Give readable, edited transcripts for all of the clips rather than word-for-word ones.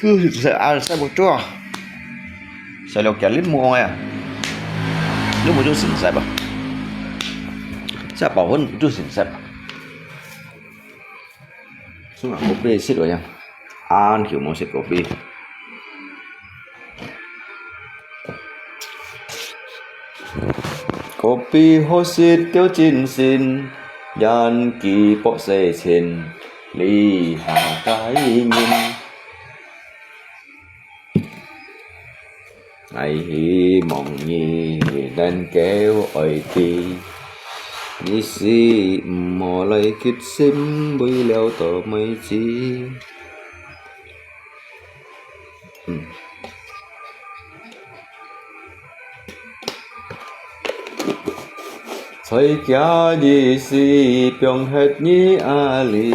cứ sẽ một chút sẽ leo kéo lít mua à lúc một chút xịn sẹp à sẽ bảo hơn một chút xịn sẹp xuống là copy xịt rồi nha ăn kiểu món xịt copy copy hồ xịt tiêu chín xin yan kỳ bộ xe trên lý hạ cái nhìn ai hi mong nhì đàn kéo ơi tì nhì si mò lấy kít sim bơi leo tờ mấy chi thấy kia nhì si 병 hết nhì ali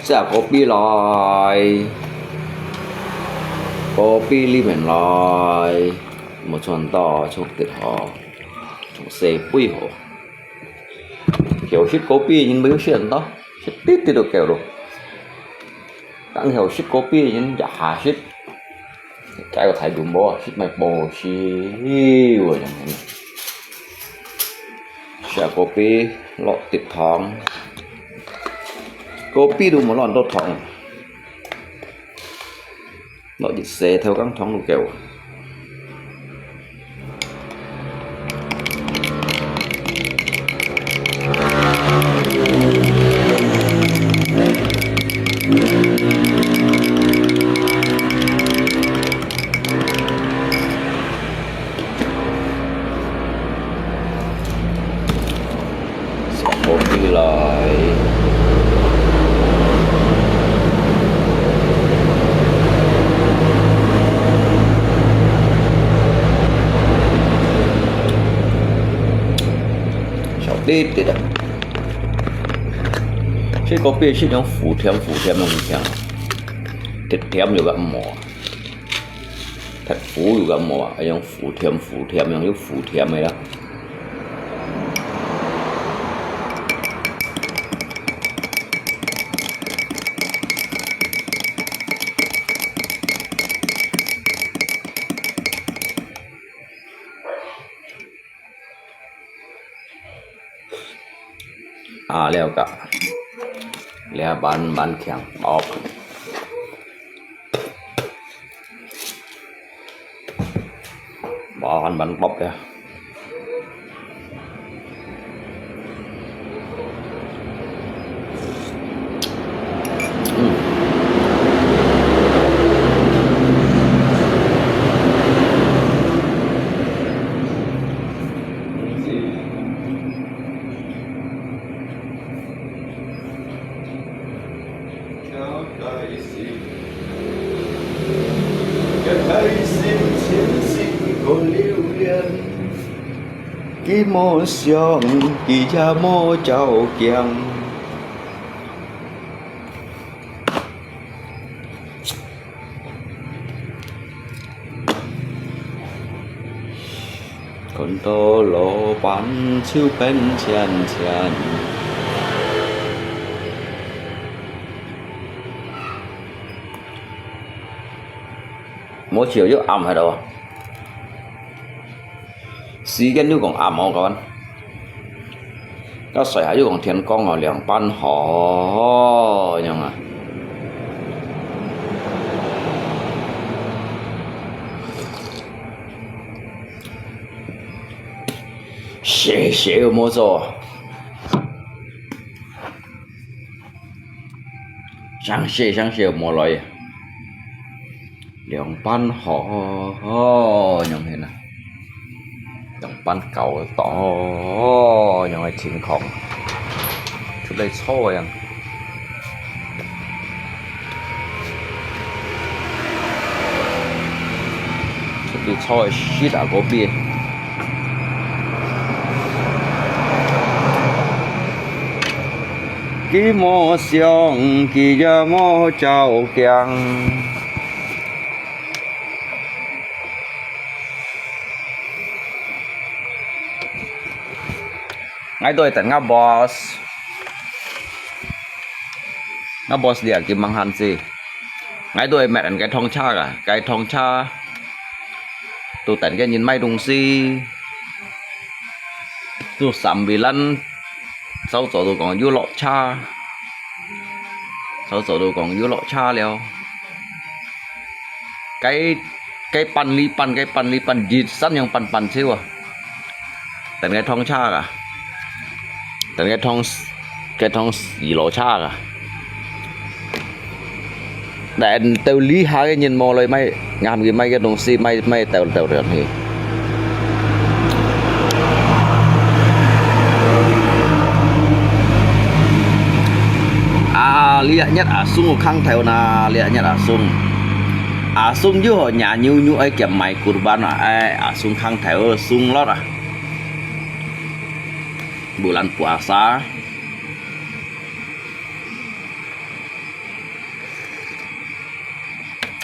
sẽ copy lại copy li mình lại một phần to trong tiết họ trong xe quy họ kiểu ship copy nhưng mấy cái đó ship tít thì được kiểu rồi các hiểu ship copy nhưng giả ship cái có thể dùng bò ship mày bò xí rồi chẳng hạn sẽ copy lọt tiết thòng copy đủ một lon đốt thòng lọt dịch xe theo các thòng đủ kiểu copy lại小弟弟的这copy是种腐甜的东西啊甜甜有个膜thật phủ有个膜啊用腐甜用有腐甜的啦แล้วก็แล้วบันแข็งออกบันป๊อบเลยkỳ mô xiong kỳ cha mô chào kiang con tô lộ bán chiếu bên chèn mỗi chiều chứ ẩm hay đâu時間都講啱我講，個水下都講天光啊涼班河樣啊，寫有冇做？想寫有冇來？涼班河樣係啦。đồng ban cầu toยังไงทิ้งของชุดเลยโซ่ยังชุดเลยโซ่ชิดอ่ะก็เบี้ย Ký mô xiong kỳ gia mô chào kiang ngay tôi tận ngã boss địa kim mang han gì ngay tôi mẹ đàn cái thong cha à cái thong cha tôi tận cái nhìn may đồng si tôi sắm bị lăn sau chỗ tôi còn vô lọ cha sau chỗ tôi còn vô lọ cha leo cái pan li pan gì sẵn yang pan xíu à tận cái thong cha à tận cái thong gì lọ cha à để tao lý hai cái nhìn mò lại mày ngàm cái mày cái đồng si mày tao rồi thì liệt nhất sung khang theo na liệt nhất sung chứ họ nhà như ấy kiểm mày kurban sung khang theo sung lót bulan puasa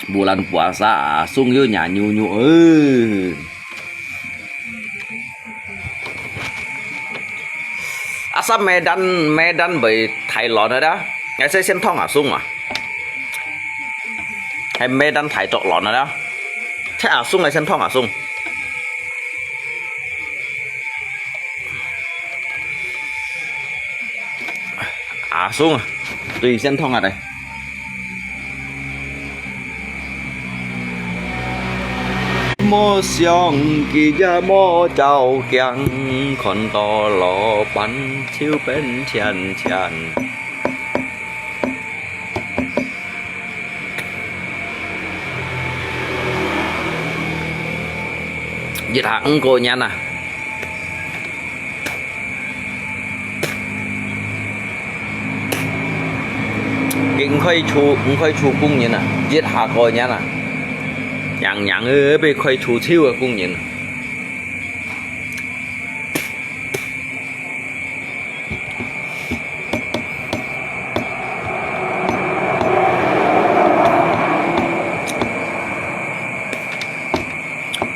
bulan puasa sung như nhà như asal Medan bị thay lọt rồi đó ngày sẽ xem thông sung hay Medan thay trộn lọt rồi đó thế sung ngày xem thông sung sung tùy xem thông đây mô xiong kỳ gia mô chào kiang con to lò bắn chiếu bên chàn dịch hạng cô nha nè kinh khơi chu cung như nè giết hạ cô nha nè nhàng ơi bị khơi chu chiêu ở cung nhìn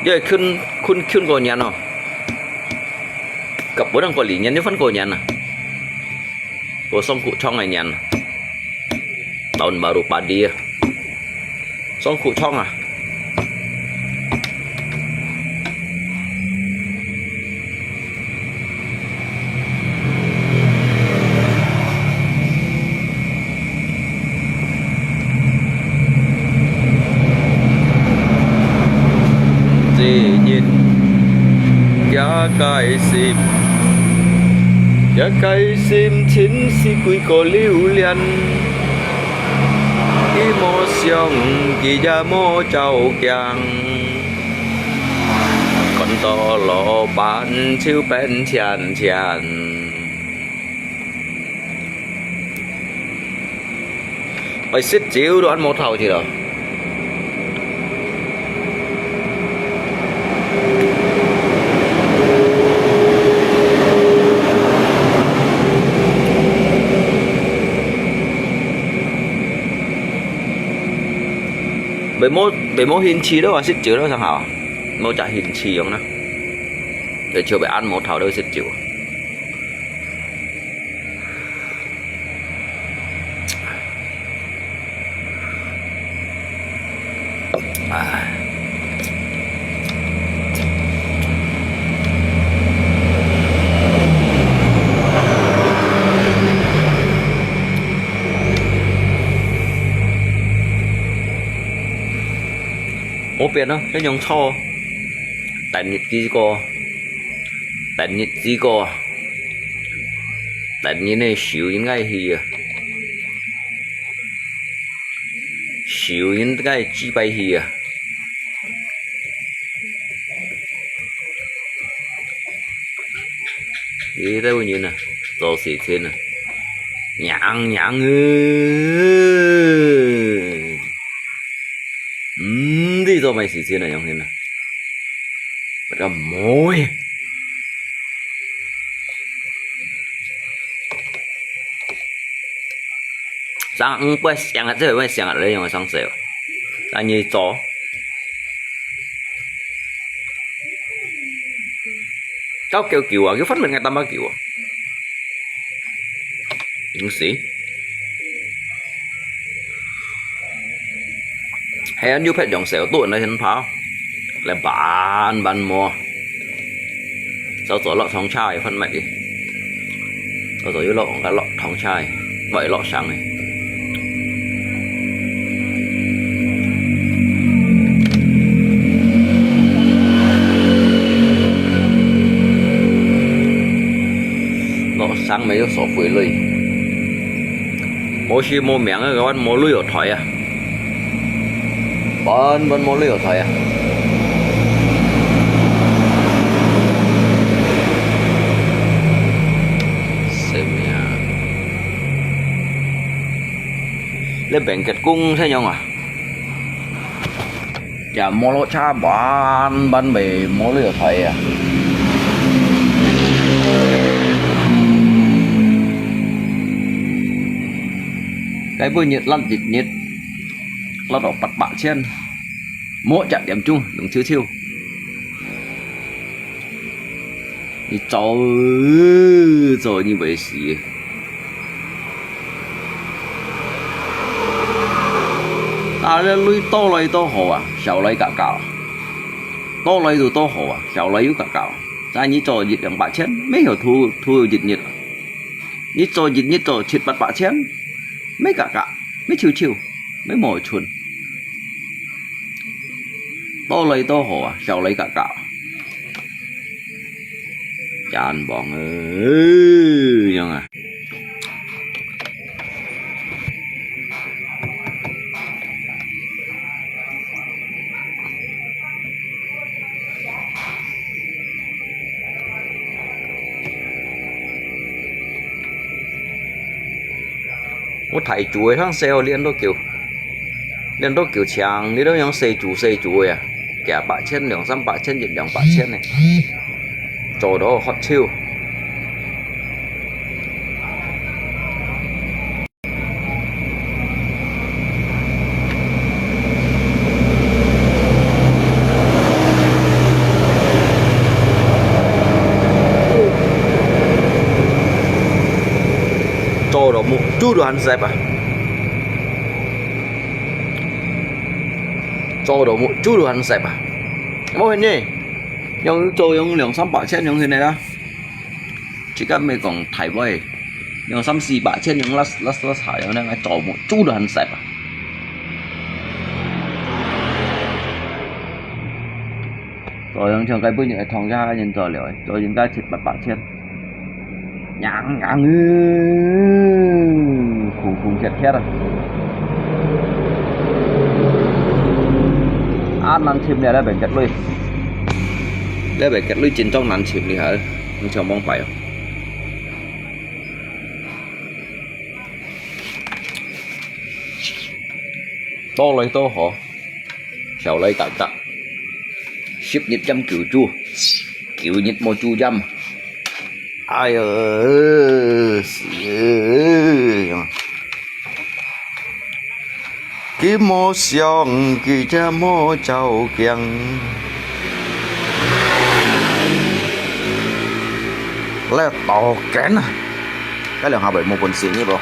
giờ khun cô nhà nó cặp bữa đang có lý nhân nếu phân cô nhà nè cô xong cụ trong này nhà tahun baru padi xong cụ trong gì nhìn giá cây sim chín si quy cổ lưu liên kỳ mô xiong kỳ gia mô chào kiang con to lò bán chiếu bên chàn phải xích chiếu đó ăn một thầu thì rồi bởi mô hình chi đó là xích chữ đó sao hả mô trả hình chi không đó để chưa bị ăn một thảo đâu xích chữ ố biệt đó cái nhông cho tận nhật gì cô tận như này xíu những cái thì xíu những cái chi bay thì đi đâu như nè đồ xỉ thiên nè nhãn đi rồi mày xỉ thiên này không thế nè bắt đầu môi sáng bữa sáng à chứ bữa sáng à lấy用sáng sale tại như chó cao kêu kiểu à cái phân mình ngay tâm bao kiểu à những gì hay anh yêu phép dòng sale tụi này hình pháo là bán mua sau đó lọ thong chai phân mẹ sau đó lọ cái lọ thong chai vậy lọ sáng này lọ sáng mấy số phơi lười mỗi khi mua miếng các bạn mua lười ở thỏi à vẫn mua lười ở thỏi à lên bệnh kẹt cung thế nhau à dạ mua lỗ cha bán bề mua lửa thầy à cái bữa nhiệt lăn nhiệt lăn đỏ bật bạ trên mỗi chạm điểm chung đừng chiêu chiêu đi cháu rồi như vậy gì à lên lui to lấy to hổ à小lấy cả cào to lấy rồi to hổ à小lấy cả cào ra như trò dịch đằng bạ chén mấy hiểu thu dịch nhiệt như trò dịch nhiệt trò chít bật bạ chén mấy cả mấy chiều mấy mỏi chuồn to lấy to hổ à小lấy cả cào chán bọn ơi nhưng à một thầy chuối thằng sale liên đôi kiểu chàng đi đâu những xây chuối à kẻ bạ chân đường xăm bạ chân dịch đường bạ chân này chỗ đó hot chill chỗ đó một chút đồ ăn dẹp à chỗ đó một chút đồ ăn dẹp à mỗi nhỉ nhưng chỗ yung lượng xăm bạ chân yung thế này đó chỉ cần mấy còn thải vậy nhưng xăm xì bạ chân yung lát thải yung này chỗ một chút đồ ăn dẹp à rồi yung trường cái bữa nhảy thòng ra nhìn rồi liệu rồi những cái thịt bạ chân nhang khủng chết hết rồi ăn năn chim này là bệnh kẹt lui để bệnh kẹt lui chín trong năn chim đi hả mình chờ mong phải không to lấy to hổ sầu lấy cả ship nhiệt trăm kiểu nhiệt mò chu trăm ai ơi cái mô xiong kỳ cha mô chào kieng là to kén à cái lượng 27 một quần xỉ như vậy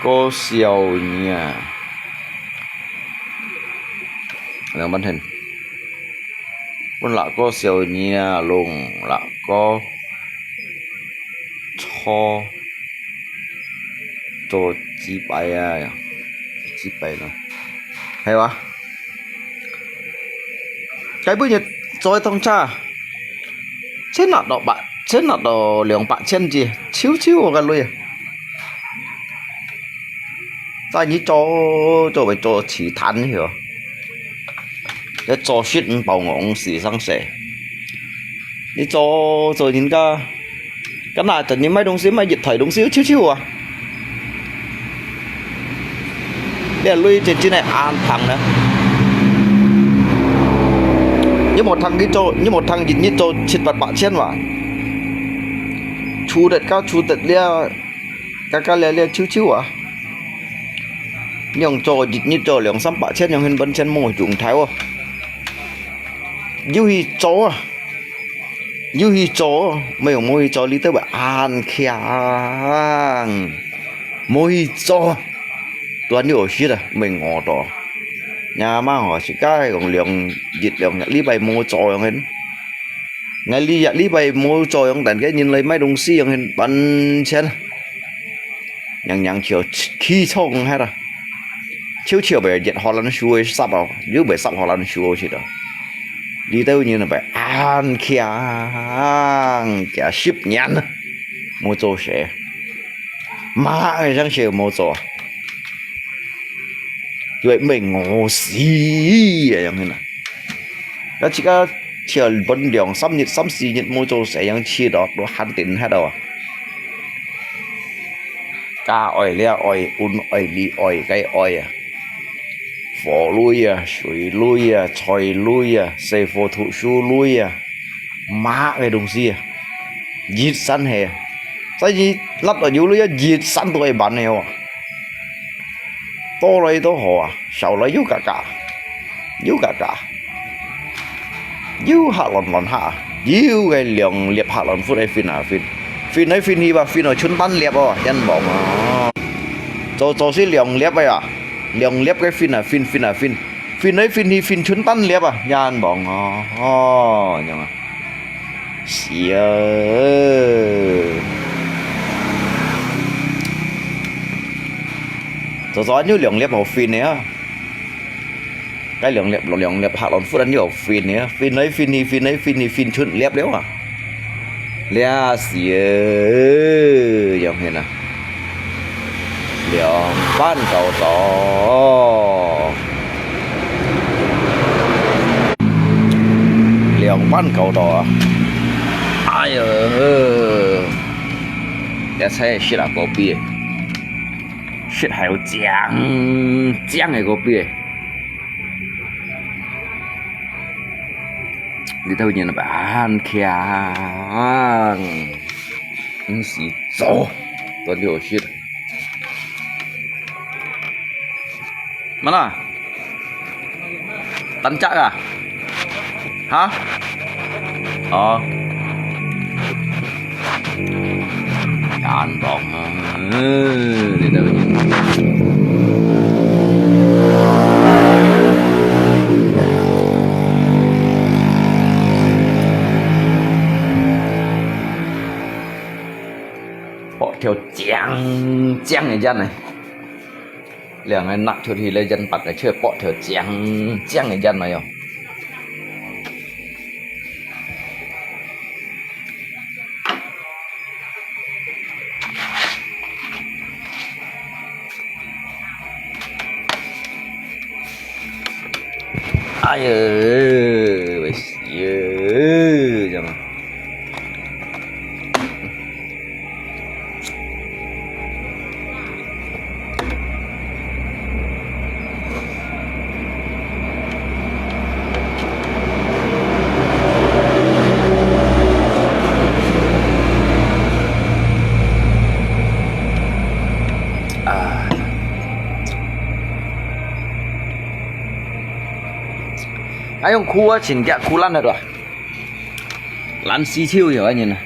cô xiao nha lượng bắn hình con lạ có xiao nha luôn lạ có cho chi bài à chi bài rồi hay quá cái bữa nhật rồi thông cha chết nọ đỏ bạn chết nọ đỏ lượng bạn chân gì chiếu vào cái lui ta như cho phải cho chỉ thắn hiểu để cho shit bảo ngọn xỉ sang sẻ đi cho rồi những cái này tự nhiên mấy đồng xíu mấy dịch thời đồng xíu chiếu à để lui trên này an thằng nữa như một thằng đi cho như một thằng dịch như cho chít bật bạ trên mà chú đẹp cao chú đẹp lia cái lẹ chiếu chiếu à nhung cho như cho lượng sắm bạ chết nhung hình bên trên môi trùng thái à yêu hi chó à yêu hi chó mấy ông môi chó lý tới bà an khiang môi chó tuần nhiều shit à mình ngỏ đỏ nhà mang họ chỉ cái còn lượng dịch lượng lý bài mua trò hình ngày lý bài mua trò ông tận cái nhìn lấy mấy đồng xi hình bắn trên nhằng chiều khi thông hay là chiều về dịch họ làm xuôi sắp vào dưới bể sắp họ làm xuôi chỉ đó đi tới như là phải an khiang cả ship nhắn mua trò sẽ mà cái răng chiều mua trò vậy mình ngô xí vậy như này đó chỉ có chiều bên đường xăm xí nhật mua trò sẽ yang chi đó nó hành tin hết đâu cá ỏi lea ỏi un ỏi li ỏi cái ỏi à phổ lui à suy lui à choi lui à xây phổ thụ su lui à má cái đồng gì à diệt săn hè tại vì lắp ở dưới lui diệt săn tụi bạn này à to lấy to họ sau lấy yếu cả yếu hạ lòn hạ yếu cái lượng liệp hạ lòn phút ấy phim ấy phim hi ba phim ở chốn tan liệp à dân bảo mà cho xí lượng liệp vậy à lượng liệp cái phim ấy phim hi phim chốn tan liệp à dân bảo mà nhưng mà xìa cho như lượng liệp màu phim này á cái lượng liệp hạ lòn phút đánh nhiều phim này phim ấy phim chốn liệp đấy à lẽ xìa dòng hình à lượng ban cầu đỏ lượng ban cầu đỏ ai để xem shit là có bia shit hay có giang hay có bia đi đâu nhìn là bạn khiang những gì rồi toàn điều shit mà nào tấn chắc à hả ăn bóng đi đâu nhìn họ theo chàng này dân này liền này nặng thì lấy dân bật cái chơi bỏ theo chàng này dân này không ai ơi giờ mà ai ông khu á chỉnh kẹo khu lăn rồi lăn xí chiêu hiểu anh nhìn này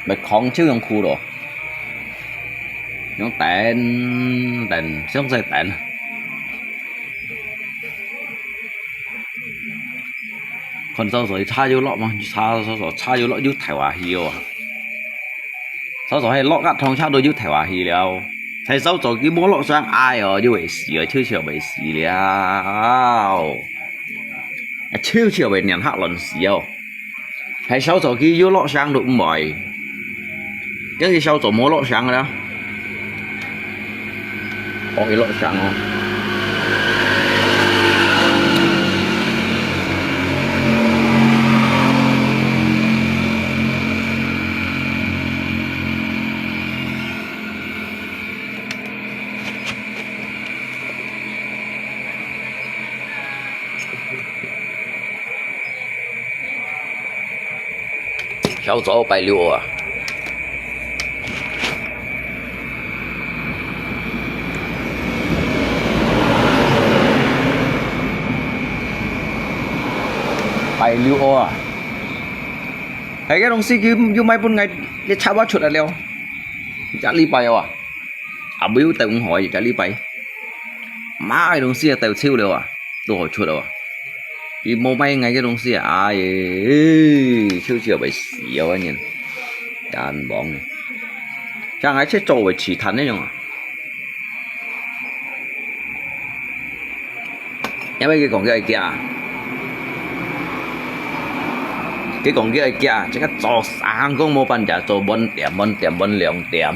mày khóng chiêu ông khu rồi những tẹn xong rồi tẹn còn sau rồi cha vô lọ mà cha vô lọ vô thải hòa hiêu à sau rồi hay lọ gạt thòng cha đôi vô thải hòa hi liao thầy sau rồi cái bố lọ sang ai ở vô bị xì ở chưa chiều bị xì liao chưa chiều về niệm hạ lần xíu hay sau rồi khi vô lọ sang đụng mỏi cái gì sau rồi mua lọ sang rồi đó có cái lọ sang không小左拜六啊， bài lưu à thấy cái đồng sĩ kia vô mấy bốn ngày để chào bác chuột là leo chả li bài à à biểu tao cũng hỏi chả li bài má cái đồng sĩ tao siêu leo à tôi hỏi chuột đâu à vì mua mấy ngày cái đồng sĩ à siêu siêu bị xỉu anh nhìn đàn bóng này chẳng ai chết trâu về chỉ thành đấy nhung à em biết cái còn cái kia cái còn cái kia chắc là cho sáng cũng mua bàn trả cho bốn lượng tiệm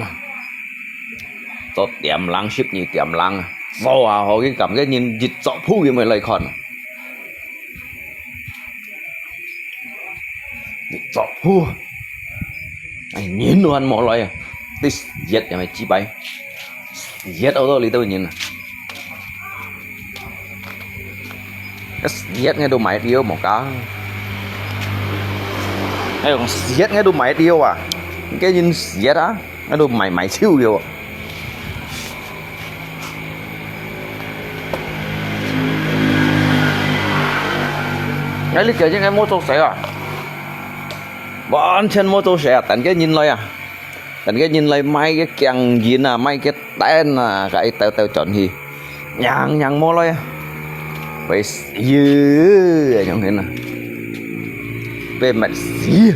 cho tiệm lăng ship như tiệm lăng do à họ cái cảm cái nhìn dịch dọ phu cái mới lấy con dịch dọ phu anh nhìn luôn mọi loại tôi giết nhà mày chi bay giết đâu lý tôi nhìn cái giết nghe đồ máy điêu một cá hay còn giết nghe đồ máy điêu à cái nhìn giết á cái đồ mày siêu điêu cái lý kiểu như cái mô tô xe à bọn trên mô tô xe tận cái nhìn lại à tận cái nhìn lại mấy cái kèng gì à mấy cái tên à cái tao chọn gì nhàng mô lại phải dư giống thế nào về mặt gì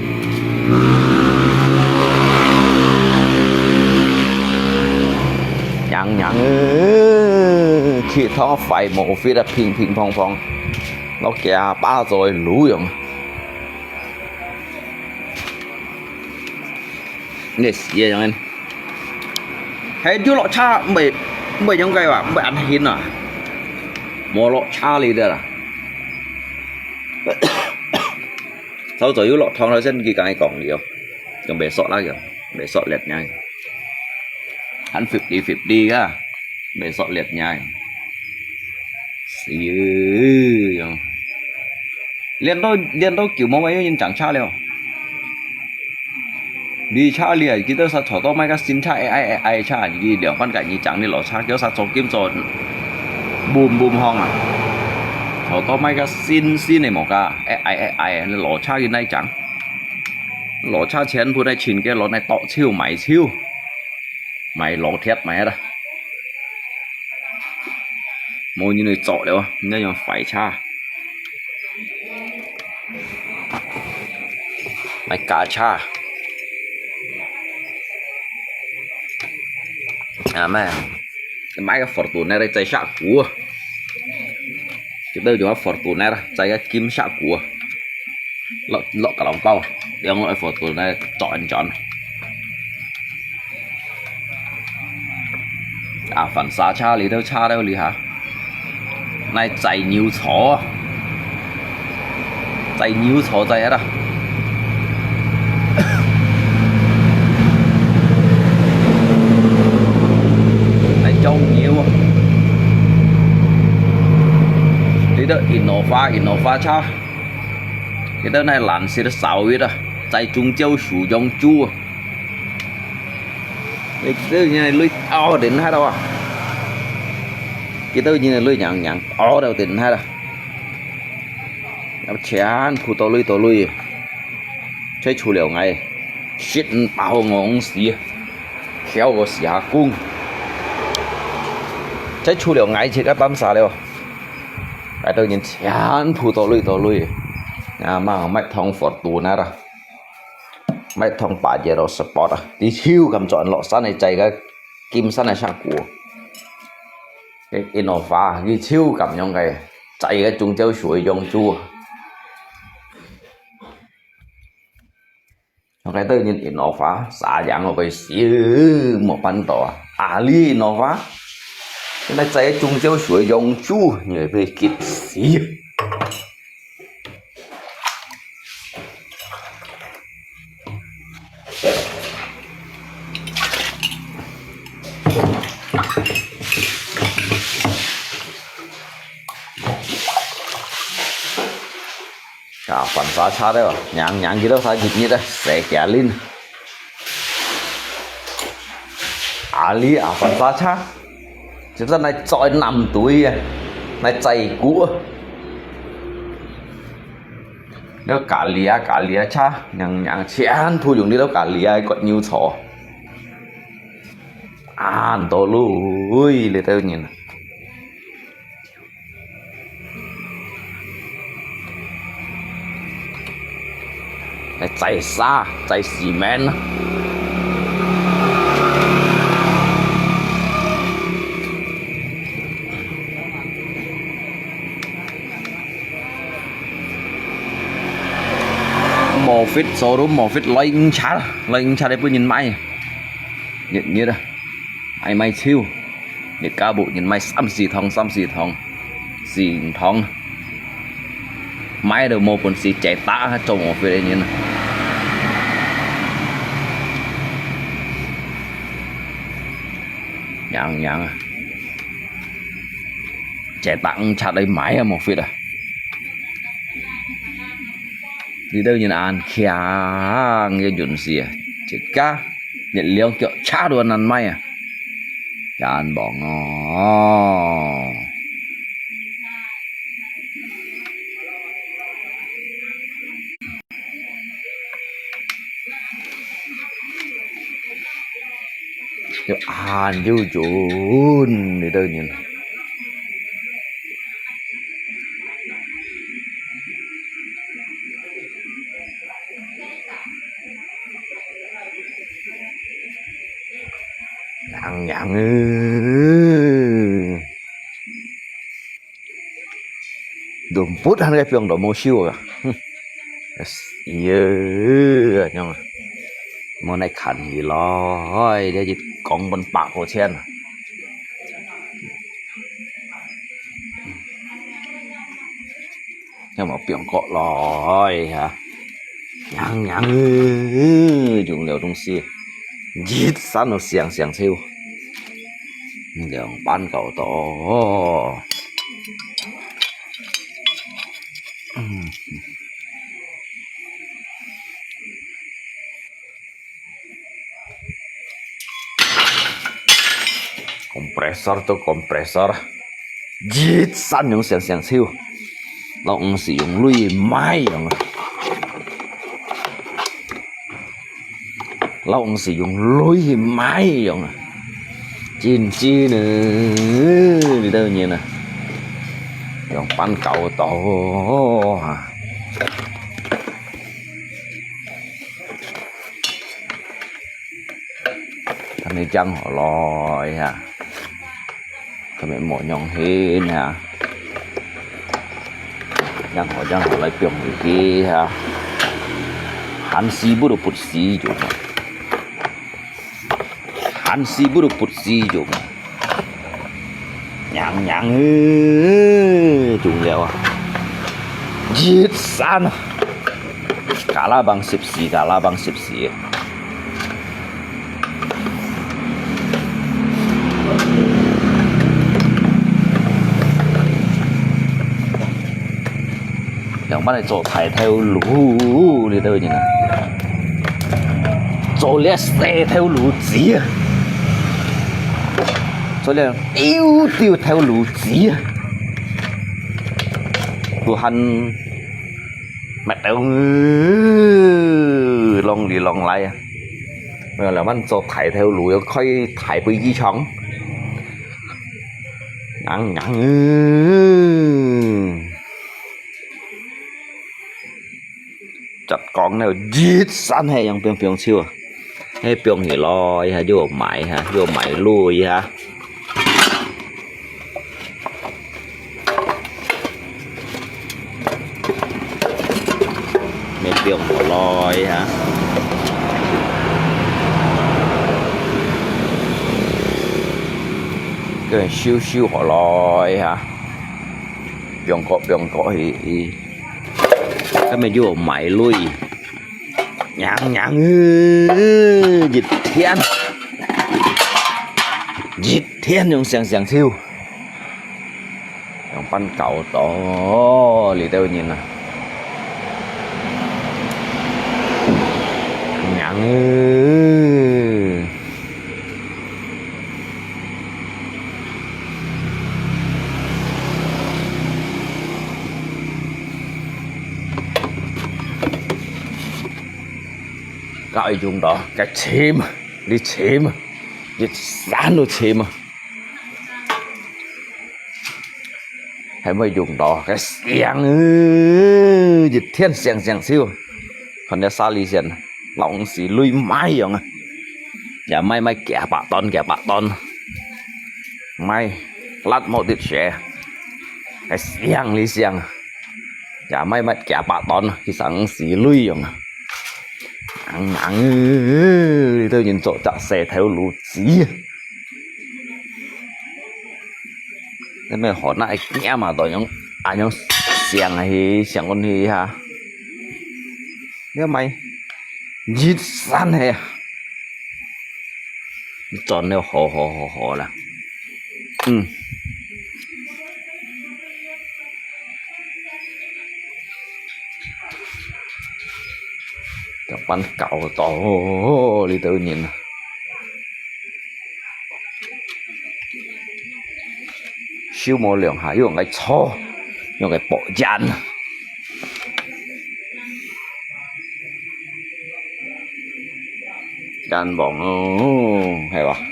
nhàng khi thọ phải một phía là ping phong nó kìa ba rồi lú rồi nghe gì vậy anh hay chú lọ cha mày giống cái à mày ăn hiến à mua lọ cha đi đây à sau rồi chú lọ thong nó dân kỳ cái còng nhiều còn bể sọ lá kìa bể sọ liệt nhai hắn phịp đi cả bể sọ liệt nhai xíu liên đôi kiểu mong ấy nhưng chẳng cha liệu đi cha liền kita sa thọ to mai cái xin cha ai cha gì điều quan cảnh như chẳng đi lọ cha kéo sa cho kim cho bùm hong à thọ to mai cái xin này một cái ai lọ cha cái này chẳng lọ cha chén phụ này chín cái lọ này to chiêu mày lọ thiệt mày đó mỗi như này chọ đâu nên là phải cha mày cá cha à mẹ cái máy cái Fortuner này chạy sạ cua chúng tôi dùng Fortuner chạy cái kim sạ cua lọ cả lòng bao để ông loại Fortuner chọn à phần xa cha lý đâu lý hả này chạy nhiều chó chạy hết à này trâu nhiều lý đó Innova cha cái đó này làm xe nó xạo biết à chạy trung châu sử dụng chua cái đó như này lưới đến hai đâu à cái đó như này lưới nhàng đầu đến hai đâu chán khu to lưới chơi chủ liệu ngày shit bao ngon xí khéo có xí cung chơi chủ liệu ngày chỉ cái bấm xả đâu cái tôi nhìn chán khu to lưới à mà máy thông Fortuner ra máy thông Pajero Sport đi siêu cầm chọn lọ sắt này chạy cái kim sắt này sang của cái Innova đi siêu cầm trong cái chạy cái trung châu suối dòng chua cái tự nhiên Innova xả dạng vào cái siêu một bàn tỏ Ali Innova cái này chạy trung châu suối dòng chua như về kịp siêu cả phần phá xa đấy nhàng gì đâu phải dịch như đây sẽ kẻ lên Ali à phần phá xa chúng ta này chọi nằm túi này chạy cũ แล้วกาเลียชาอย่างเชียนพูดอย่างนี้แล้วกาเลียกดนิ้วโฉตัวลุยเลยเต้าnhìn lại chạy xa chạy xì men mò phít số đúng mò phít lên chá đấy bữa nhìn máy nhìn như đó ai may chiêu để ca bộ nhìn may xăm xì thong máy đều một con xì chạy tá trông một phía đây nhìn nhàng chạy tặng chặt lấy máy một phía à đi đâu nhìn ăn khia nghe chuẩn gì chỉ cá nhận liêu kiểu chả đồ ăn may à chả ăn bỏ ngò kiểu ăn vô chuẩn đi đâu nhìn nhặng đùm bút hắn cái phiền đồ mô siêu à nhưng mà này khẩn gì lo để chỉ còn bên bạc hồ chen nhưng mà phiền cọ lòi hả nhặng dùng liều trong xe giết sẵn nó xiang siêu đường ban cầu tổ compressor giết sẵn những xiang siêu lộng sử dụng lui mai rồi lộng sử dụng lui mai rồi chín chi nữa đi đâu nhìn nè dòng pan cầu tổ hả thằng này chân họ lòi hả thằng này mỏ nhọn hên hả chân họ lại piong người kia hả hắn si bút được bút si chỗ hắn si bút được bút si chỗ nhàng trùng leo à giết san cả la bằng xịp xì dòng bắt này chỗ thải theo lũ đi đâu nhỉ chỗ lẽ xe theo lũ gì chỗ lẽ tiêu theo lũ gì tụi hắn mẹ tao lòng đi lòng lại rồi làมันchỗ thải theo lũค่อยthảiไปยี่ช่องnhẵn chặt con nào giết sẵn hay yang piong siêu hay piong thì lòi ha vô mày lui ha mày piong họ lòi ha cái siêu họ lòi ha piong cọ thì cái mày vô mày lui nhặng dịch thiên dùng xiang siêu dùng pan cầu tổ lì tao nhìn nè nhặng Rồi dùng đó cái chim đi chim đi sáng nó chim hay mới dùng đó cái xiang dịch thiên xiang xiang siêu còn để xa lý diện lòng xì lui mai rồi à dạ mai mai kẻ bạc ton mai lát một tiết xe cái xiang lý xiang dạ mai mai kẻ bạc ton thì sáng xì lui rồi nặng thì tôi nhìn chỗ chặt xe theo lũ gì thế mày hỏi lại nghe mà tôi nhóm nhóm xiang hay xiang con gì hả thế mày giết san hè chọn nêu hồ là các bạn cậu to đi tự nhìn siêu mô lượng hả dùng cái cho dùng cái bộ dàn dàn bỏng hay không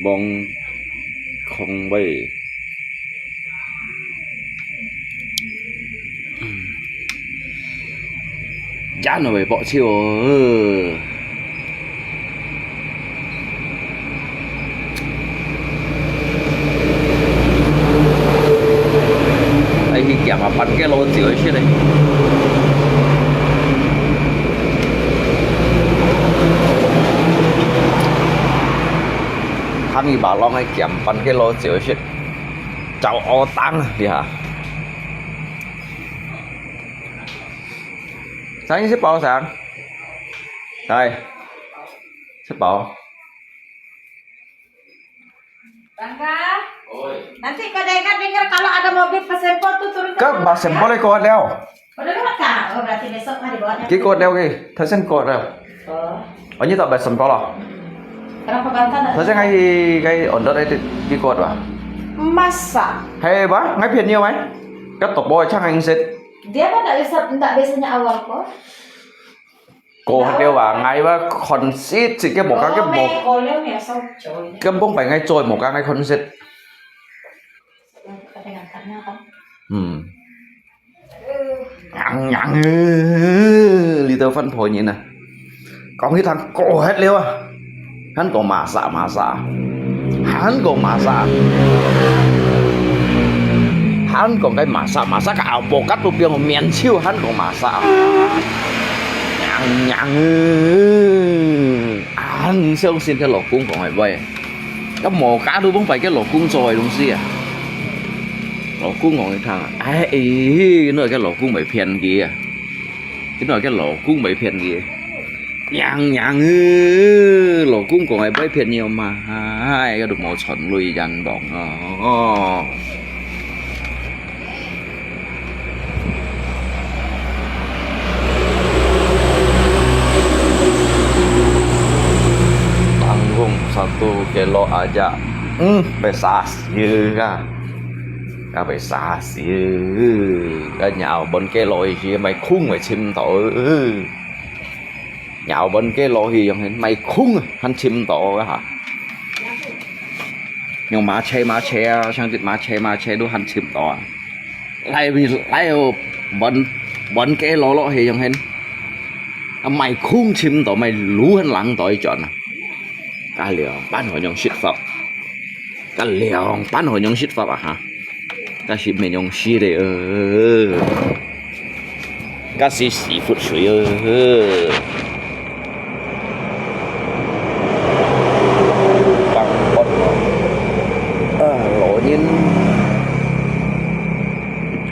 bông không bay dán rồi bỏ chiều đây khi kẹp mà bắn cái lô chiều ấy đây hắn thì bảo long hay kẹp bắn cái lô chiều ấy cháu o tăng thì hả sáng xếp bao sáng đây xếp bao Bangga, nanti kau dengar kalau ada mobil pesempol tuh turun các bà xem có đây cột đeo udah lewat kah? Oh berarti besok hari bawa. cái cột đeo kì thấy xem cột đeo ở như tao bà xem có là Kenapa bantan? thấy xem cái ổn đất đây cái cột à Masa? hay bác ngay phiền nhiều mấy các tổ boy chắc anh sẽ Dia kan tak biasanya awal kok. cô đeo vào ngay và con xít thì cái bộ các cái bộ Koleo ya sao coy. cái bông phải ngay trôi một cái ngay con xít nhặng li tơ phân phối như này có cái thằng cổ hết liêu à hắn có mà xạ hắn có mà xạ hắn còn cái mà xạ cả ảo bộ cắt lục biếng miền chiêu hắn còn mà xạ nhặng hắn sẽ không xin cái lỗ cung của mày vậy cái mồ cá đu bông phải cái lỗ cung rồi đúng gì à lỗ cung của cái thằng ấy nói cái lỗ cung mày phiền kìa cái nói cái lỗ cung mày phiền kìa nhàng lỗ cung của mày bay phiền nhiều mà hai cái được màu chuẩn lùi dần bỏng satu kilo aja besar như ra besar cái nhào bên cái lội gì mày khung mày chim tội nhào bên cái lội gì mày khung hắn chim tội hả nhưng má che sang thịt má che đu hắn chim tội lại vì lại bên cái lội thì giống hen mày khung chim tội mày lú hắn lặng tội chọn cá liều bán hồi nhông shit phật cá liều bán hồi nhông shit phật à hả cá shit mình nhông shit đấy cá shit seafood suy bằng bột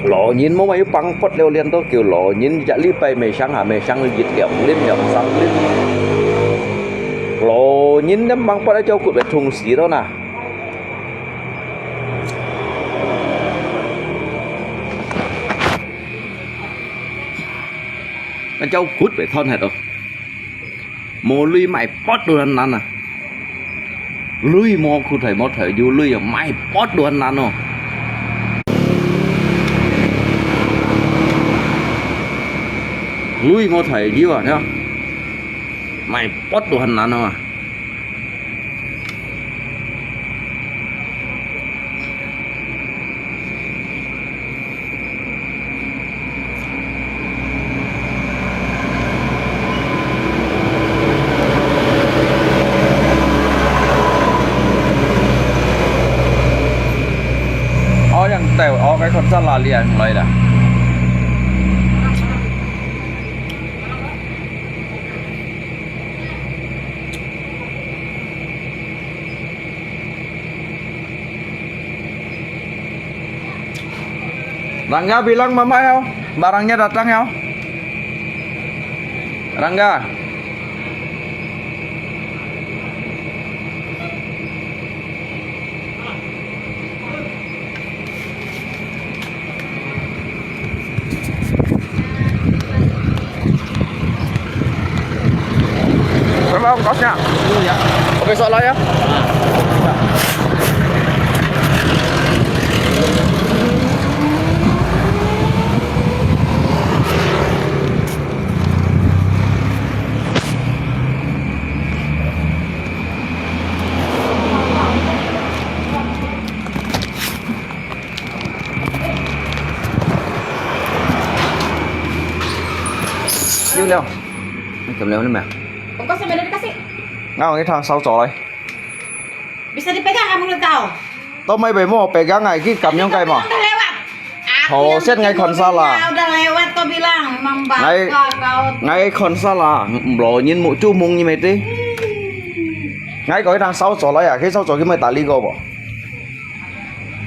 lỗ nhìn mỗi mấy bằng bột leo liền tôi kiểu lỗ nhìn chả li bay mày sang dịch điểm lên điểm sang lên lỗ nhìn nó bằng bột cho cụ về thùng xí đó nè nó cháu cút về thân hết rồi mồ lui mày bót đồ ăn à lui mò khu thầy mò thầy du lui ở mai bót đuan năn nó lui mò thầy du à nhá mày bót đuan năn nó à yang tahu cái con sala là liền lại đã Rangga bilang mama ya barangnya datang ya Rangga berapa ongkosnya? Ya. Oke soalnya ya. Yêu leo. Cầm leo lên mẹ. Ongkosnya beda dikasih. Nggak, cái thằng sau trò này. Bisa dipegang nggak mulut kau? Tao mày bày mau pegang ngay cái cầm nhau cây mà. Udah lewat. Hồ xét ngay kon salah. Udah lewat kau bilang, memang Ngay bangga kau. ngay kon salah, lo nhìn một chú mông như mày đi. Ngay có cái thằng sau trò này à, cái sau trò cái mày tali go bỏ.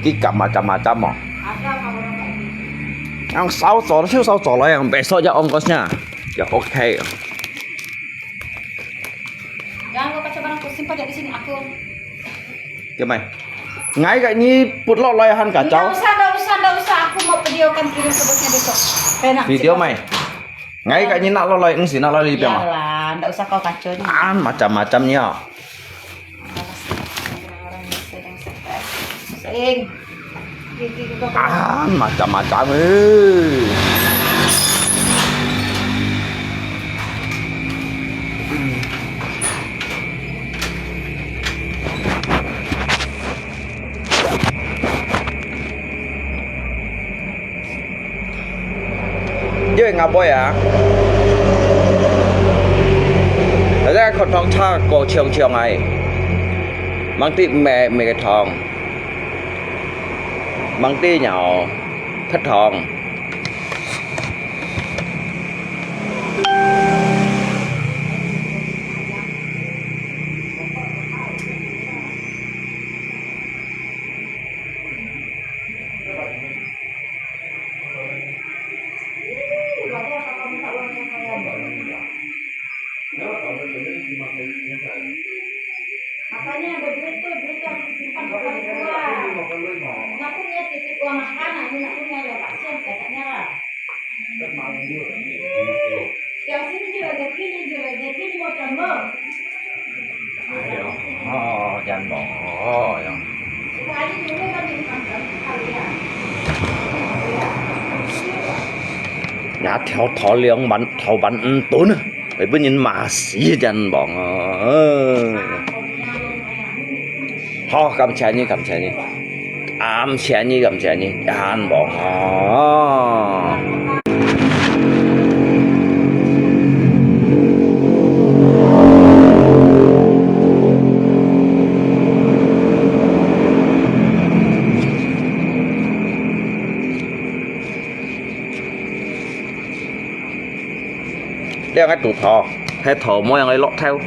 Cái cầm mà mà. Ada kamu. Ang sau trò nó siêu sau trò này, ang besok aja ongkosnya. Ya oke. Jangan lupa coba aku simpan di sini aku. Cái mày. Ngay cái như bút lọ loài han cả cháu. Nggak usah. Aku mau videokan kirim ke bosnya besok. Enak. Video mày. Ngay cái như nak lo loài ứng gì nak lo li mà. Iyalah, nggak usah kau kacauin. Macam-macam nya. Orang sedang stres. Sering. Gigi kau. Macam-macam Với ngọc bôi à thật ra con thong cha cổ chiều này mang tí mẹ cái thòng mang tí nhỏ thất thòng Makanya ada duit tuh harus disimpan buat keluar. Nggak punya titip uang makanan, nggak punya ya pasien katanya lah. Yang sini juga gini mau tambah. Jangan bohong ya. Sekali dulu kan dimakan kalian. Nhà theo thọ lượng bắn thầu bắn tốn phải bên nhìn mà xí chân bọn ho cầm chén như am chén như cầm chén như ăn bọn đeo cái tủ thò hay thò mỗi người lọt theo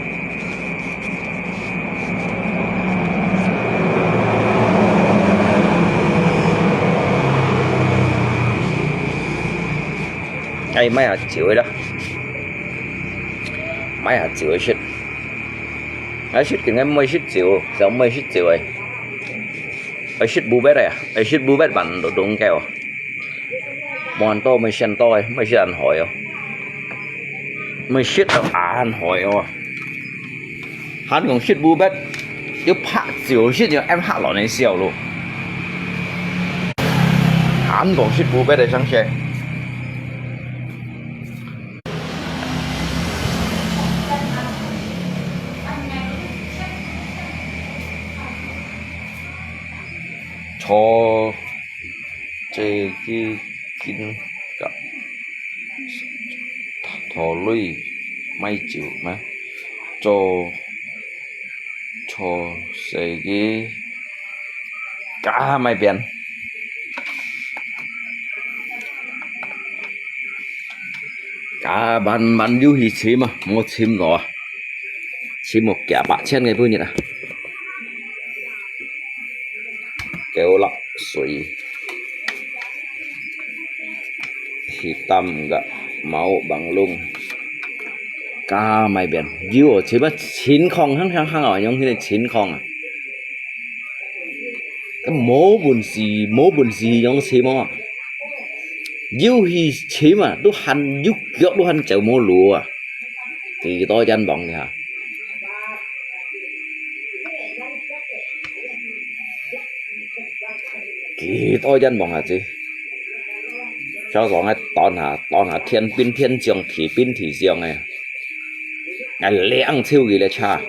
ai mấy hạt chịu đó mấy hạt chịu shit ai shit cái mấy shit chịu giống mấy shit chịu ấy ai shit bu bét à ai shit bu bét bản đồ đúng kẹo mòn to mấy sen to ấy mấy shit ăn hỏi không mấy shit ở ăn hỏi không hắn còn shit bu bét 就拍小些就按拍落嚟笑咯。韩国是不被的上线。cho cái kinh gặp thọ lui may chịu mà cho cái cá may biển cá ban du thì chim mà một chim rồi chim một kẻ bạn trên ngày vui nhỉ à kéo lọc suy hitam gak mau bằng lung cá mai biển dưa chỉ biết chín con hăng ở trong cái chín con à cái mố buồn gì trong xí mà dưa thì chỉ mà đu hành dưa kiểu đu hành chậu mố lúa à thì tôi chân bỏng thì hả kỳ tôi dân bằng hả chứ cho rõ ngay toàn hả thiên pin thiên trường thì trường này ngày lẹng siêu gì là cha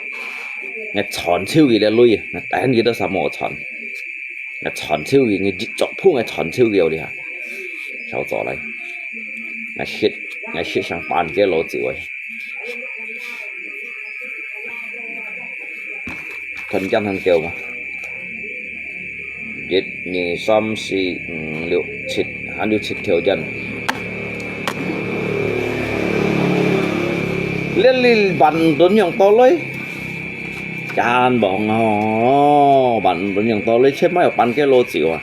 ngày chọn siêu gì là lui ngày đánh gì đó sao mà chọn ngày chọn siêu gì ngày chọn phu ngày chọn siêu gì đi hả cho rõ này ngày shit sang bàn cái lỗ chịu ấy thân chân thân kêu mà một hai ba bốn六七还有7条chân liên bắn tuấn nhộng to lấy chan bỏng bắn tuấn nhộng to lấy chết mấy bắn cái lô chịu à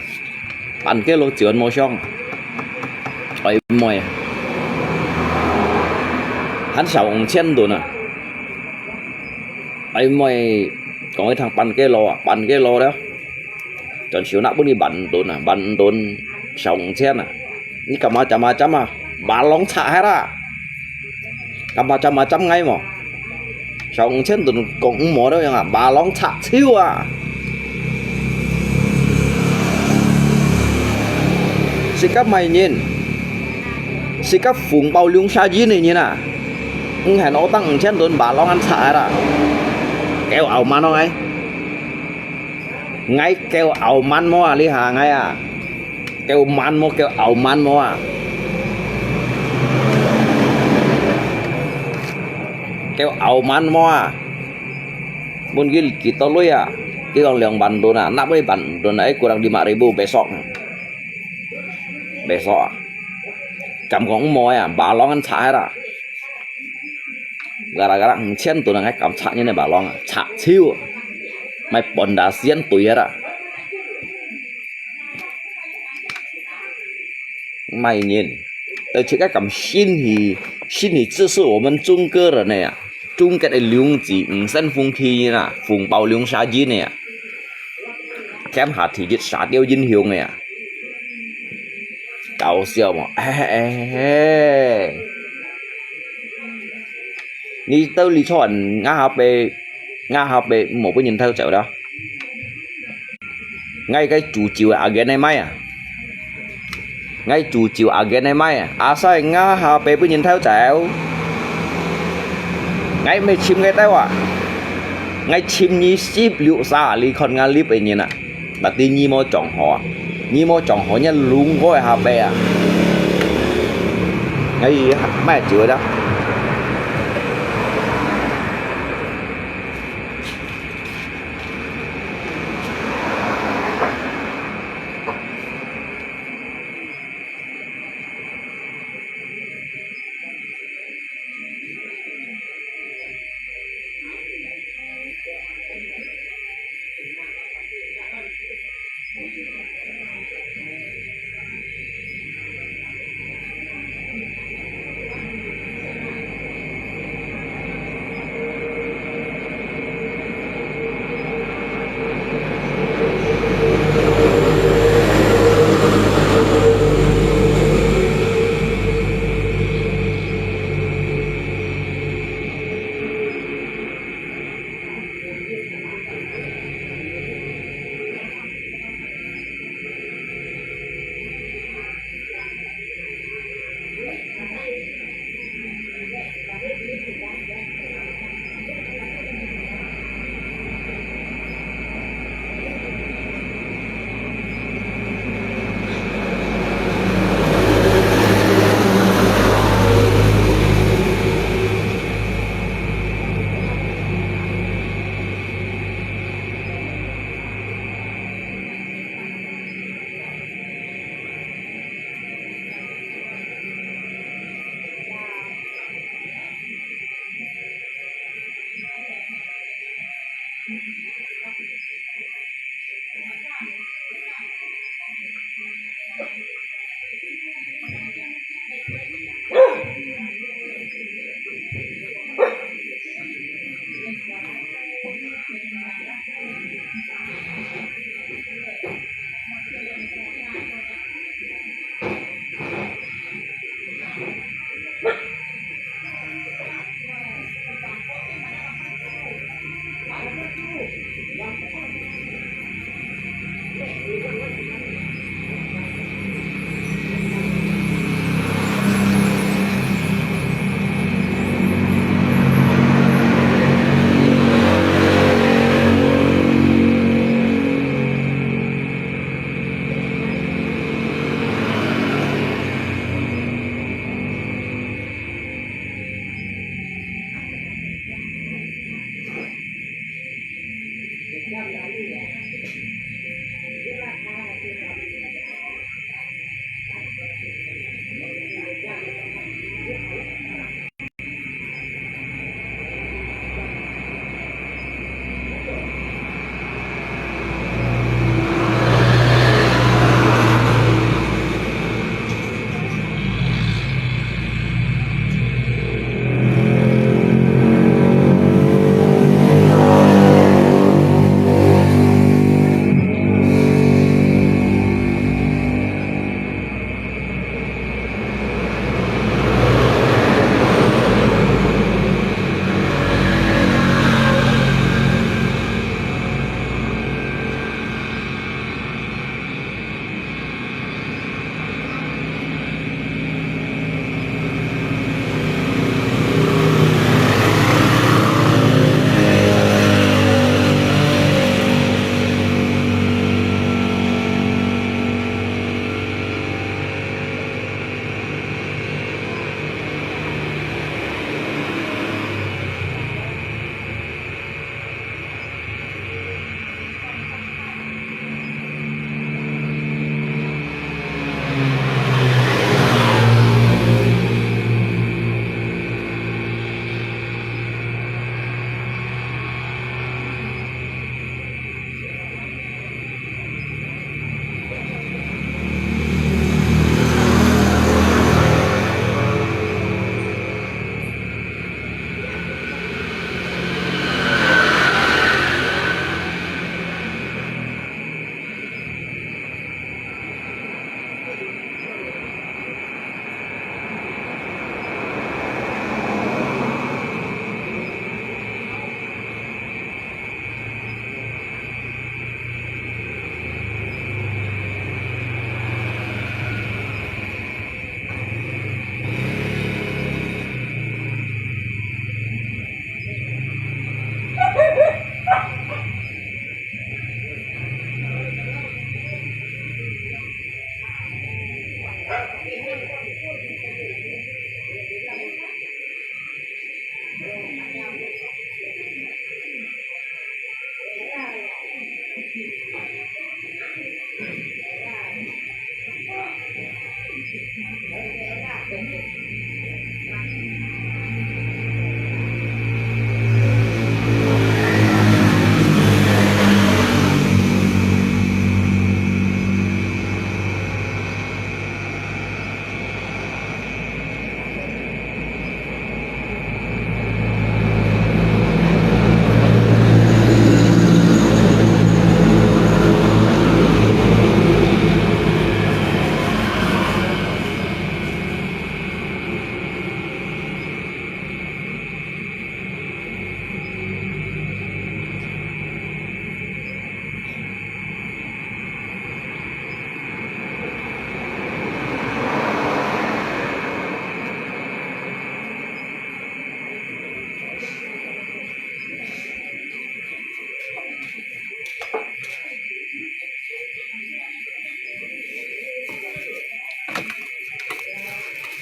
bắn cái lô chịu màu xong ấy mày hắn sáu ông chen tuần à ấy mày có cái thằng bắn cái lô đó chọn chiếu nạp đi bắn đồn sống chen à ní cả macam à bà lóng xả hết à cả macam ngay mà sống chen đồn cũng mỏ đâu à bà lóng xả siêu à xí các mày nhìn xí các phùng bao lung sa gì này nhìn à nhưng hãy nó tăng chen đồn bà lóng ăn xả hết à kéo ảo mà nó ngay kêu ảo man mo à li hà ngay à kêu man mo kêu ảo man mo à kêu ảo man mo à muốn gil kita lui à cái con liang ban đồn à nắp cái ban đồn ấy kurang 5.000 besok cầm con mo à bà long ăn xả ra gara-gara chen tuh ngay cầm xả như này bà long xả siêu mày bọn đã xiên tuổi ra mày nhìn ở这个咁新的这是我们中国人呢中国的两字五身风气呐风暴两杀鸡呢kém下thì giết杀掉英雄呢搞笑嘛你tới lý cho anh Nga học về một cái nhìn theo chợ đó ngay cái chủ chiều agent này mai à ngay chủ chiều agent này mai à sao Nga học về cái nhìn theo chợ ngay mấy chim cái tao à ngay chim như ship liệu xa li con Nga lip ấy nhìn à bà tin như mô chọn họ nhá luôn gói học về à ngay mai chữa đó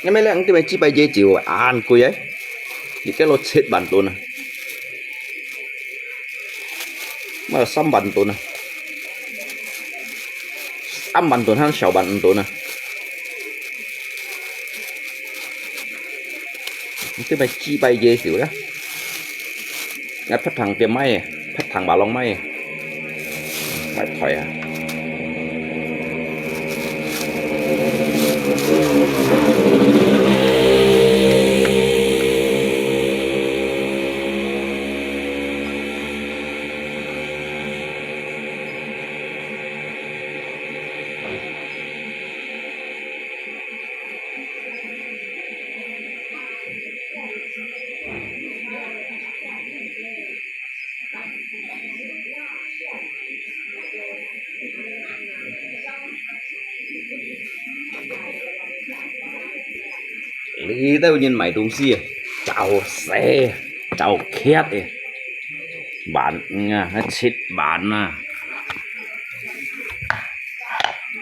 Nghe mấy lần cái bài chi bài dễ chịu ăn cùi ấy thì cái lột chết bản tồn này mà là xăm bản tồn này âm bản tồn hay sáu bản tồn này cái bài chi bài dễ chịu đó ngắt phát thằng tiệm máy phát thằng bà long máy phải thỏi à lý tao nhìn mày đúng xìa chào xe chào khét đi bạn nha hết xịt bạn à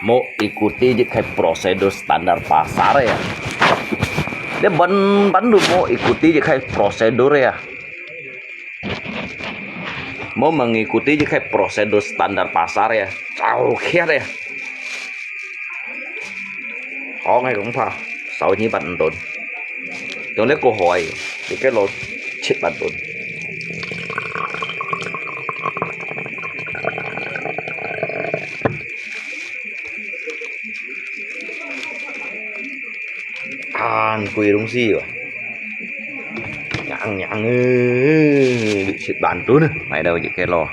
mau ikuti je kayak prosedur standar pasar ya dia ban lu mau ikuti je kayak prosedur ya mau mengikuti je kayak prosedur standar pasar ya chào khét ya có ngay cũng phải sau như bạn tuần tôi lấy câu hỏi thì cái lô chết bạn tuần ăn quỳ đúng gì rồi nhang bị chết bạn tuần mày đâu vậy cái lò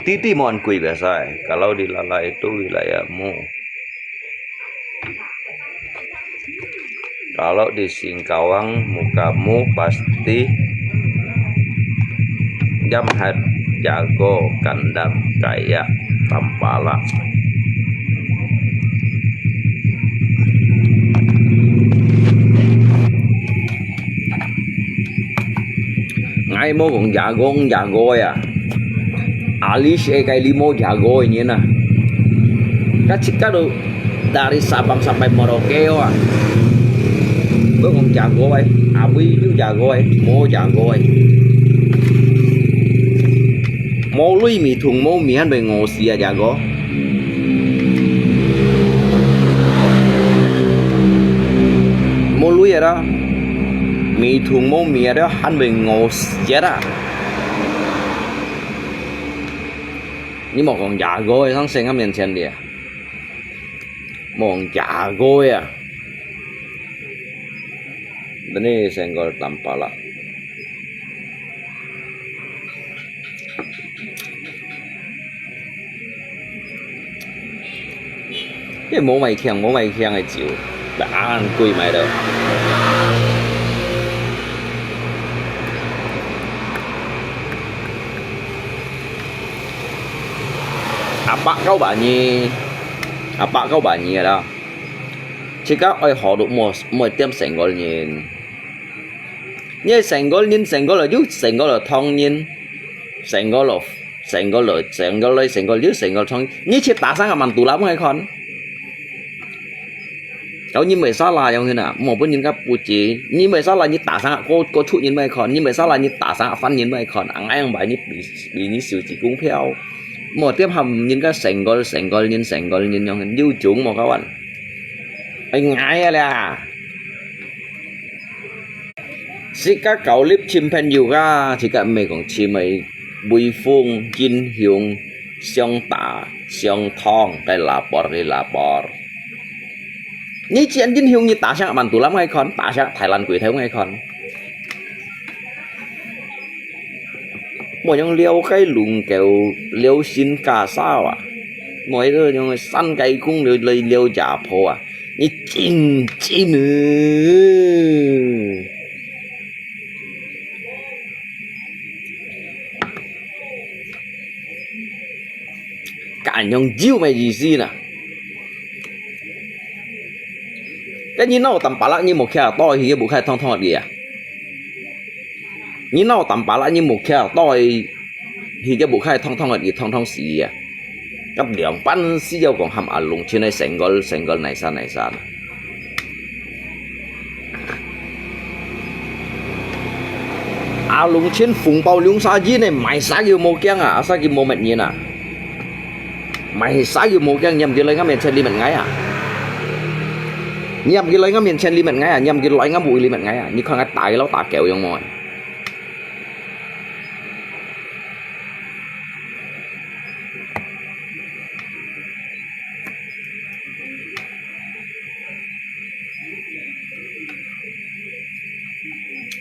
tí mòn quỳ biasa kalau dilalai itu wilayahmu. Kalau di Singkawang mukamu pasti gamhat jago kandang kayak Tampala. Ngay mo kung jago ya. Alis kayak limo jago ini nah. Kacika do dari Sabang sampai Merauke ya. Bữa con jago ấy, abi biết jago ấy, mo jago ấy. Mo lui mì thùng mo mì ăn bề ngô xìa jago. Mo lui ở đó, mì thùng mo mì ở đó ăn bề ngô xìa đó. Nhưng mà còn jago ấy, thằng sinh ở miền trên địa. Mon jago ya. Ini senggol Tampala. Cái冇咪強嘅照，硬攰埋度。892rồi đó. Chỉ có ai họ được một điểm成個年，因為成個嚟喐，成個嚟湯年，成個嚟成個湯，呢次打生個萬度啦，冇看。Kalau như mày salah yang thế nào, một bên những cái bút chỉ, như mày salah như打生個出現咪看，như mày salah như打生翻現咪看，硬硬擺như bị như小子股票，một điểm hầm những cái成個yang hình yêu chuẩn một các bạn. Anh ngại là chỉ các cậu clip chim pen yoga chỉ cả mấy con chim ấy bùi phong kinh hiung xiong tả xiong thong cái là bò như chuyện kinh hiung như tả sang bản tủ lắm hay con tả sang Thái Lan quỷ theo hay con một những liêu cái lùng kẹo liêu xin cả sao à mỗi đứa những săn cây cũng liêu trả phô à你真呢？敢用酒咩意思呢？cái như nó tầm bả lại như một khe to thì cái bộ khai thong thong gì à? Như nó tầm bả lại như một khe to thì cái bộ khai thong thong gì thong thong gì à? Cấp điểm bắn xí dâu còn hầm ở lùng trên này sành gol này san à lùng trên phùng bao lùng sa gì này mày sa kêu mồ keng à sa kêu mồ mệt nhiên à mày sa kêu mồ keng nhầm cái lấy ngắm miền trên li mệt ngay à nhầm cái lấy ngắm miền trên li mệt ngay à nhầm cái lấy ngắm bụi li mệt ngay à như con cái tài nó tả kẹo giống mọi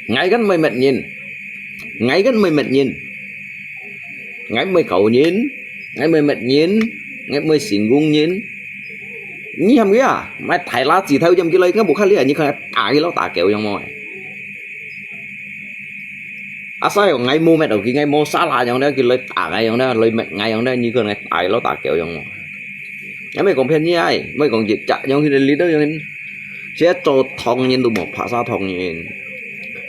ngay gắn mây mệt nhìn ngay gắn mây mệt nhìn ngay mây cậu nhìn ngay mây mệt nhìn ngay mây xỉn gung nhìn như hàm kia mày thải lá chỉ theo trong cái lấy cái bộ khác lý như cái cái nó tả kẹo trong mọi à sao ngay mua mệt đầu kia ngay mua xá lại trong đó cái lấy tả ngay trong đó lấy mệt ngay trong đó như cái nó tả kẹo trong mọi cái mày còn phen như ai mày còn dịch chạy trong khi lý đó sẽ cho thong nhiên đồ một phá sa thong nhiên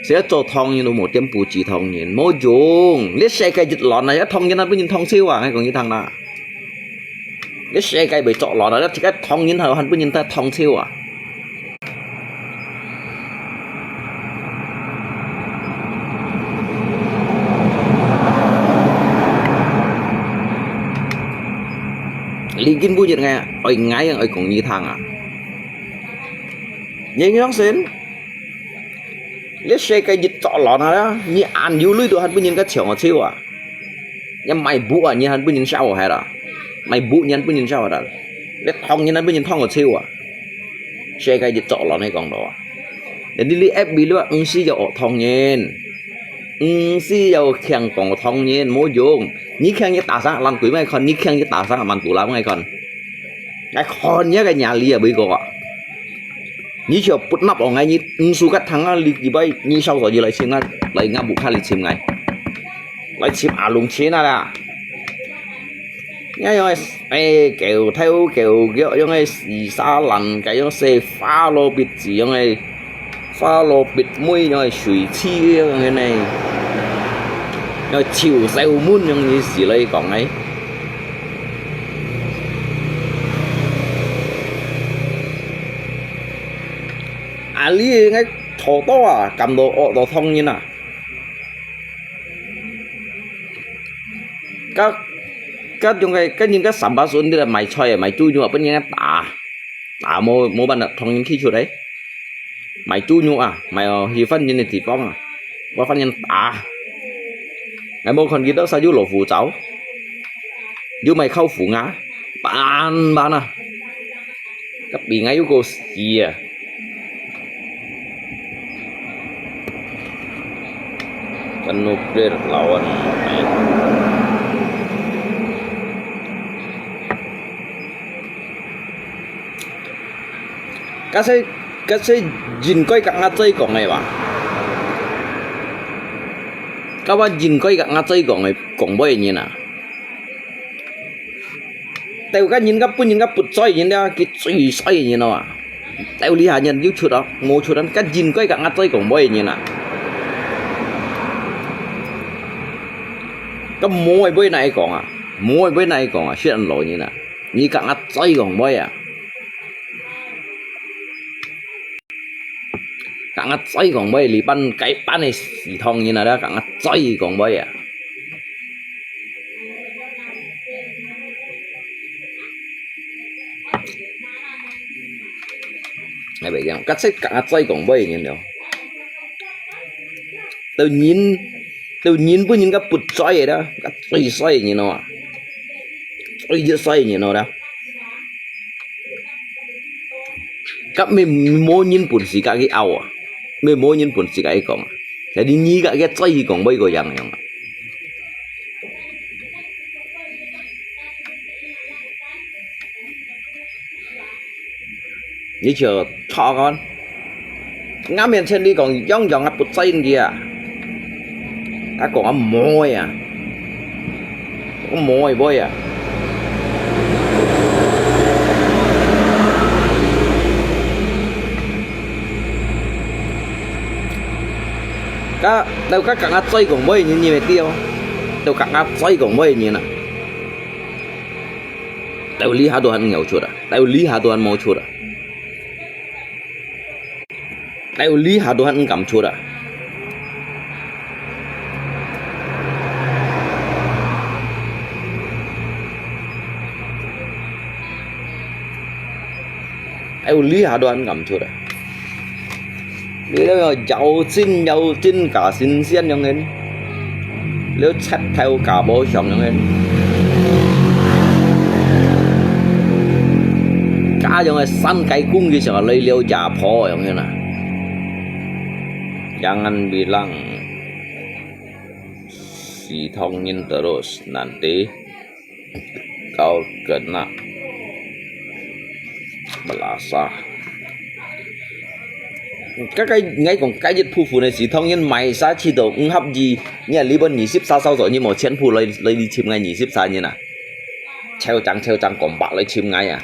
sẽ cho thong nhiên đồ một tiêm bù chỉ thong nhiên mỗi dùng lấy xe cây dịch lọt này thong nhiên nó bây giờ thong siêu à hay còn như thằng nào lấy xe cây bị chọn lọt này thì cái thong nhiên hở hắn bây giờ ta thong siêu à lý kinh bu nhiệt nghe ở ngay ở cũng như thằng à nhớ nhớ xến lấy xe cái dịch chọn lọt này đó như ăn dữ lưỡi tụi hắn bây giờ cái chiều mà siêu à nhưng mày bu à như hắn bây giờ sao hay là mày bu như hắn bây giờ sao là lấy thong như hắn bây giờ thong ở siêu à xe cái dịch chọn lọt này còn đó để đi lấy ép bị luôn xí dầu thong nhiên xí dầu khen còn thong nhiên mỗi dùng ní khen như tả sáng làm quỷ mấy con ní khen như tả sáng làm tủ lắm mấy con cái con nhớ cái nhà lì ở bây giờ ní chiều bút nắp ở ngay như su cắt thắng lì gì bay như sau rồi gì lại xem ngay lại ngã bụng khai lì xem ngay lại xem lùng chế na là nhá rồi ai kiểu theo kiểu kiểu giống như xa lằn cái giống xe pha lô bịt gì giống như pha lô bịt mũi rồi suy chi cái này rồi chiều dầu muôn như gì đây còn ấy lý ngay thổ to à cầm đồ thông như nào các trong cái những cái sản phẩm xuống là mày chơi mày chui nhưng mà bên những cái tả mua ban đặt thông những khi chỗ đấy mày chui nhưng à mày thì phân như này thì có mà có phân nhân tả ngày mua con kia đó sao dưới lộ phủ cháu dưới mày khâu phủ ngá bán à các bị ngay cô gì à kan nuklir lawan cái jin coi cả ngắt dây còn này bà các bạn jin coi cả ngắt dây còn này còn bao nhiêu nè tao cái nhìn cái bút xoay nhìn đó cái xoay như nào à tao lý hạ nhân YouTube đó ngô chuột đó cái jin coi cả ngắt dây còn bao nhiêu nè cái môi bên này còn à môi bên này còn à chuyện lỗi như nè như cả ngắt dây còn bao à cả ngắt dây còn bao lì ban cái ban này xì thong như nè đó cả ngắt dây còn bao à này bây giờ cắt xích cả ngắt dây còn bao nhiêu đâu tự nhiên với những cái bút xoay đó cái xoay như nào xoay như nào đó các mình mua nhìn bút gì cả cái áo à mình mua nhìn bút gì cả cái còn thế đi nhí cả cái xoay còn mấy cái dạng này không như chờ cho con ngắm miền trên đi còn giống cái bút xoay kia ta còn có môi à có môi bôi à đâu các cẳng dây còn môi như vậy tiêu đâu cẳng dây còn môi như nè đâu lý hà đồ ăn nghèo chuột à đâu lý hà đồ ăn mồi chuột à đâu lý hà đồ ăn cầm chuột à ai lý hạ đồ ăn cầm chuột à bây giờ giàu xin cả xin xiên trong hình nếu xét theo cả bộ sống trong hình cả trong săn cái cung kia sợ lấy liêu giả phò trong hình à jangan bilang si thongin terus nanti kau kena balasa cái ngay còn cái dịch phụ này chỉ thông nhân mày sa chi đầu cũng hấp gì như lý bên 24 sau rồi như một chén phụ lấy đi chim ngay 24 như nè treo trắng còn bạc lấy chim ngay à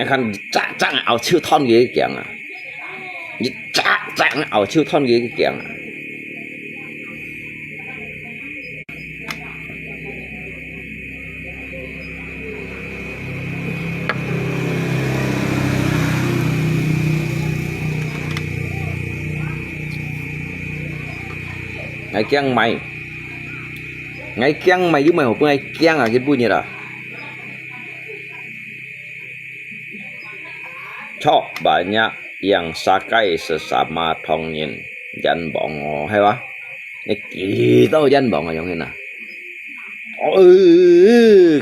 anh khăn chả chả ảo chiêu thon ghế kẹng à chả chả ảo chiêu thon ghế kẹng à ngay keng mày với mày hộp ngay keng à cái bunyi dah Cok banyak yang sakai sesama tongin jan bongo hay quá cái kỳ tao jan bongo giống thế nào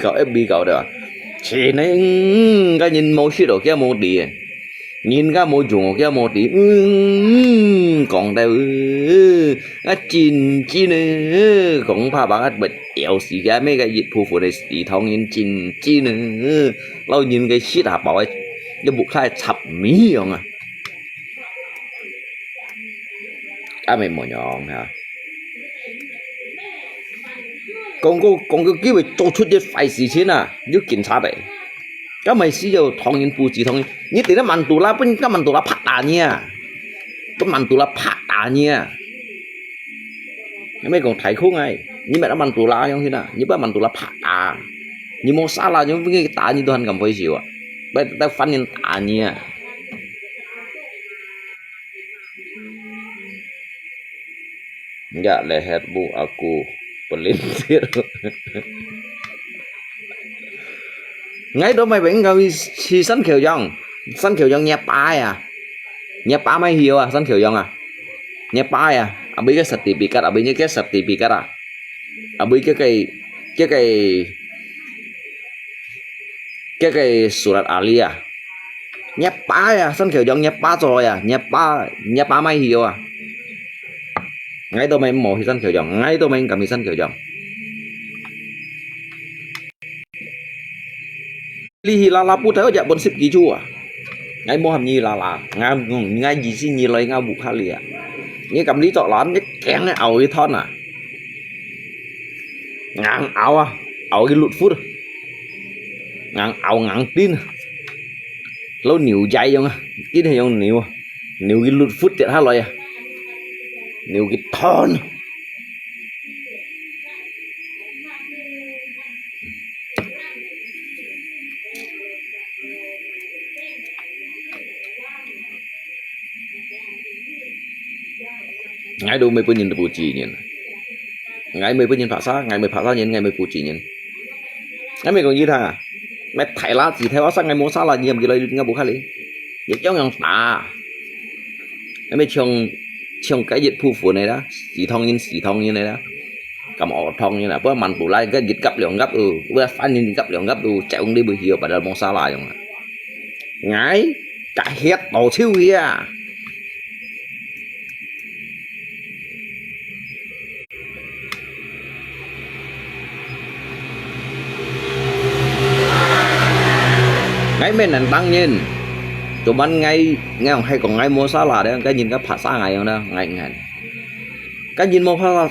cậu FB cậu được chỉ này cái nhìn mô shit ở kia mô đi nhìn cái mô dùng ở kia mô đi còn đâu cái chín chín nữa cũng phải bằng cái bịch eo xì cái mấy cái dịch phụ phụ này xì thông nhìn chín chín nữa lâu nhìn cái shit hả bảo cái bụng khai chập mí không à cái mày mò nhọn hả con có機會做出啲壞事情啊，要檢查你。咁咪使就唐人不治唐人，你哋都曼杜拉，本家曼杜拉拍打你啊，都曼杜拉拍打你啊。mấy còn thấy không ai, nhưng mà đã曼杜拉giống thế nào, nhưng mà曼杜拉拍打，你冇殺啦，因為打你都很咁費事啊，不得反人打你啊。Ya leher bu aku pelintir. Ngay đó mày vẫn ngồi si sân khều dòng nhà pa à, nhà pa mày hiểu à, sân khều dòng à, nhà pa à, abi cái sertifikat, abi cái sertifikat à, abi cái surat ahli à, nhà pa à, sân khều dòng nhà pa rồi à, nhà pa mày hiểu à. Ngay tôi mày mổ thì sân kiểu dòng, ngay tôi mày cầm thì sân kiểu dòng. Li hi la la pu thấy dạ bốn ship ký chu à. Ngay mô hàm nhi là ngay gì xin nhi lấy ngay bụng khá lìa. Như cầm lý trọ lón nhất kén cái ảo cái thon à. Ngang ảo à, ảo cái lụt phút. Ngang ảo ngang tin. Lâu nhiều dây không à, tin hay không nhiều cái lụt phút tiện hát lời à. Nếu cái thon ngay đâu mấy nhìn bù chỉ nhìn ngay mấy nhìn phá xa nhìn ngay mấy bù chỉ nhìn ngay mấy còn như thà mẹ thải lá gì theo sang ngày mua xa là nhiều gì lấy ngay bù khai lý vậy cháu nhận tà ngay mấy trong cái dịch phụ này đó xì thông như này đó cầm ổ thông như này với mình tụ lại cái dịch gấp lượng gấp với phán nhìn gấp lượng gấp chạy đi bự nhiều và đã mong xa lại rồi ngái cả hết đồ siêu kia ngái bên này tăng nhìn tụi mình ngay không hay còn ngay mua xá là đấy cái nhìn cái phạt xa ngày không đó ngày ngày cái nhìn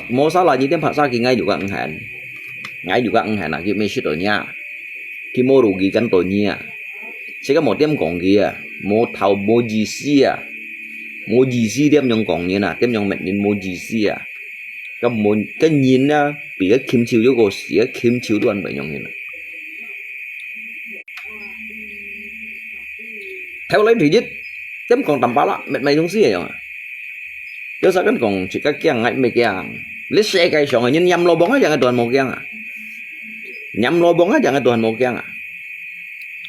mua xá là như thế phạt xa thì ngay juga ngân hàng là cái mấy sự nha cái mua đủ gì căn tổ nha sẽ có một điểm còn kia mua thầu mua gì xí điểm nhung còn như nè điểm nhung mệnh nhìn mua gì xí à cái nhìn á bị cái kim chiếu vô cái kim chiếu luôn vậy nhung như nè theo lấy thì dứt chấm còn tầm bao lắm mày không xí rồi chứ sao cái còn chỉ cái kia ngay mày kia lấy xe cây sòng nhưng nhâm lo bóng hết chẳng cái tuần một kia à nhâm lo bóng hết chẳng cái tuần một kia à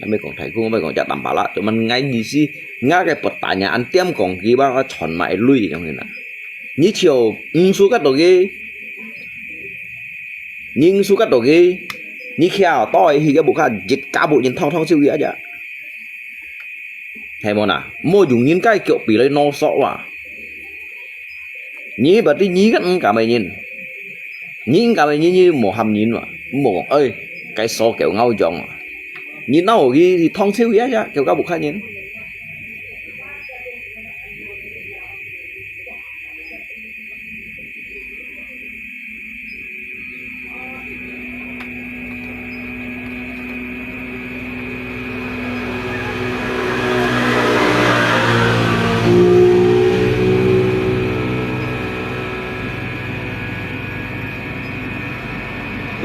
mày còn thấy không mày còn chặt tầm bao lắm tụi mình ngay gì xí ngay cái bật tại nhà ăn tiêm còn kia bao cái chọn mày lui trong này nè như chiều số các đồ kia nhưng số các đồ kia như khi nào to thì cái bộ khác dịch cả bộ nhìn thong siêu nghĩa vậy hay món à mua dùng những cái kiểu bị lấy no sọ à nhí bà tí nhí cả mày nhìn như một hầm nhìn mà một ơi cái sọ kiểu ngao tròn nhìn nó ở ghi thì thong siêu giá kiểu các bộ khác nhìn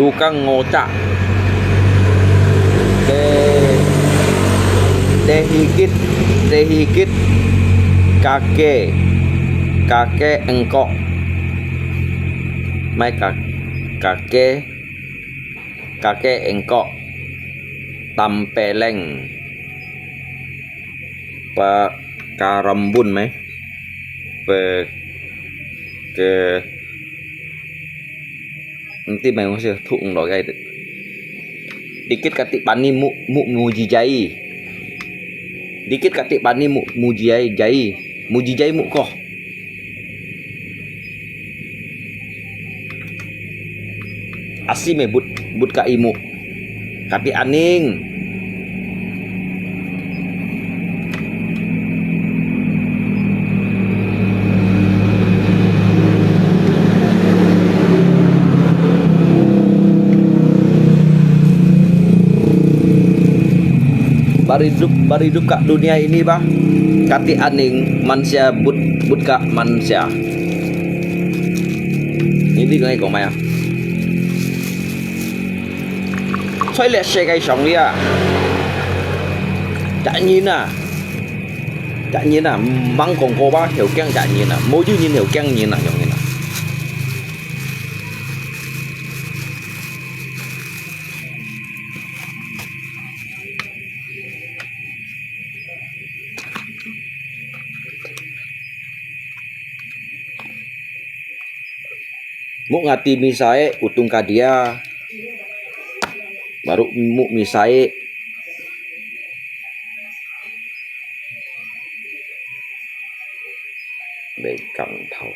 tukang ngocak dehikit kakek engkok mai kakek engkok tampeleng karambun mai nanti mai masih thụng đó gai dikit katik pani mujijai dikit katik pani mujijai mu ko asi me but ka imu katik aning Bariduk kat dunia ini bah kati aning manusia but kat manusia ini cái của mày à xoay lẹ xe cây sòng đi à chạy nhìn à măng còn cô ba hiểu keng chạy nhìn à mỗi chú nhìn hiểu keng nhìn à giống như nào mu ngati misae utung kadia baru mu misae để cẳng thầu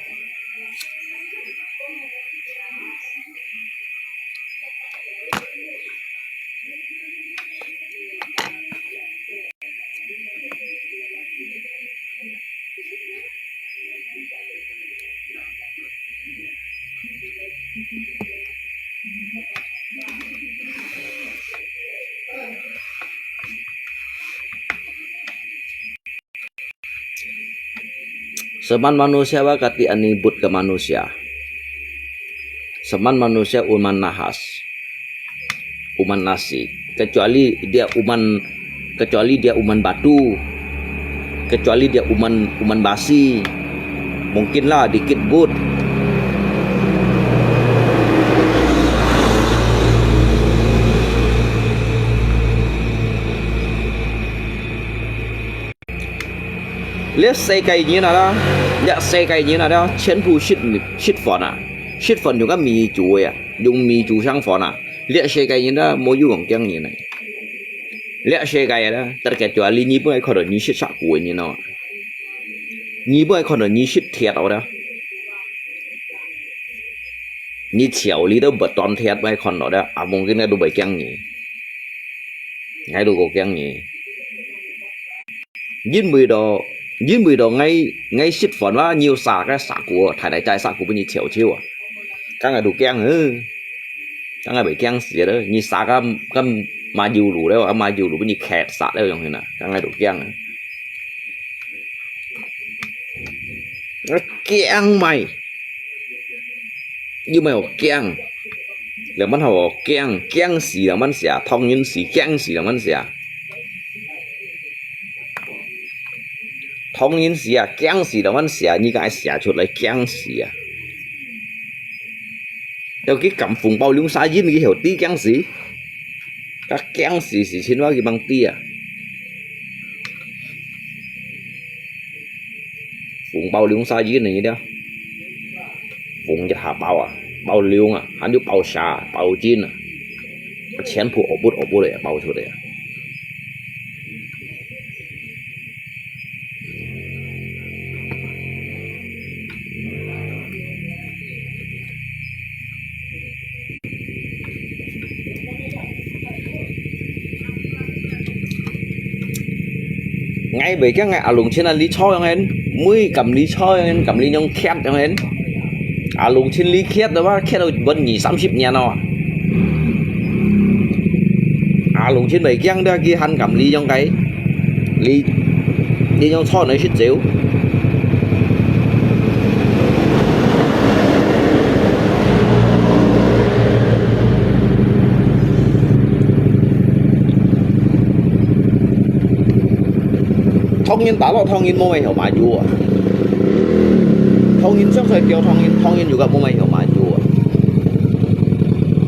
Seman manusia wa kati anibut ke manusia. Seman manusia uman nahas. Uman nasi. Kecuali dia uman batu. Kecuali dia uman basi. Mungkinlah dikit but. Lihat xe cây như nào đó, dạ xe cây như nào đó, chén phu shit phòn à, shit phòn dùng cái mì chuối à, dùng mì chuối sang phòn à, lihat xe cây như đó, mỗi dùng bằng tiếng như này, lihat xe cây đó, tất cả chỗ ali nhí bữa ai còn được nhí shit sạc cuối như nào, nhí bữa ai còn được nhí shit thiệt ở đó, nhí chéo lý đó bật toàn thiệt ai còn ở đó, à mong cái này đồ bảy tiếng nhỉ, ngay đồ cổ tiếng nhỉ, dưới 10 độ ngay shit phònว่า nhiều xả cái xả của thải đại trai xả của bên như chéo chiêu à các ngày đủ keng các ngày bảy keng xỉa đó như xả cái mà dù đủ đấy mà dù đủ bên như khẹt xả đấy giống như nào các ngày đủ keng mày như mày keng là mình học keng xỉ là mình xỉa thông nhân xỉ keng xỉ là mình xỉa thông nhân xỉa keng xỉ là mình xỉa như cái xỉa出来keng xỉ à theo cái cảm phùng bao lung sa dính cái hiểu tí keng xỉ các keng xỉ xỉ xin vào cái bằng tí à phùng bao lung sa dính này như đó phùng cho thả bao à bao lung à hắn giúp bao sa bao chín à chén phụ ổ bút để bao出来à ngay bởi cái ngày lùng trên là lý cho cho anh mới cầm lý cho anh cầm lý nhông khét cho anh lùng trên lý khét đó bác khét đâu vẫn nhỉ 30 nhà nào lùng trên bảy cái đó kia hắn cầm lý trong cái lý nhông cho nó xích dẻo thông nhân打落thông nhân冇咪hiểu買住啊，thông nhân相對叫thông nhân juga冇咪hiểu買住啊。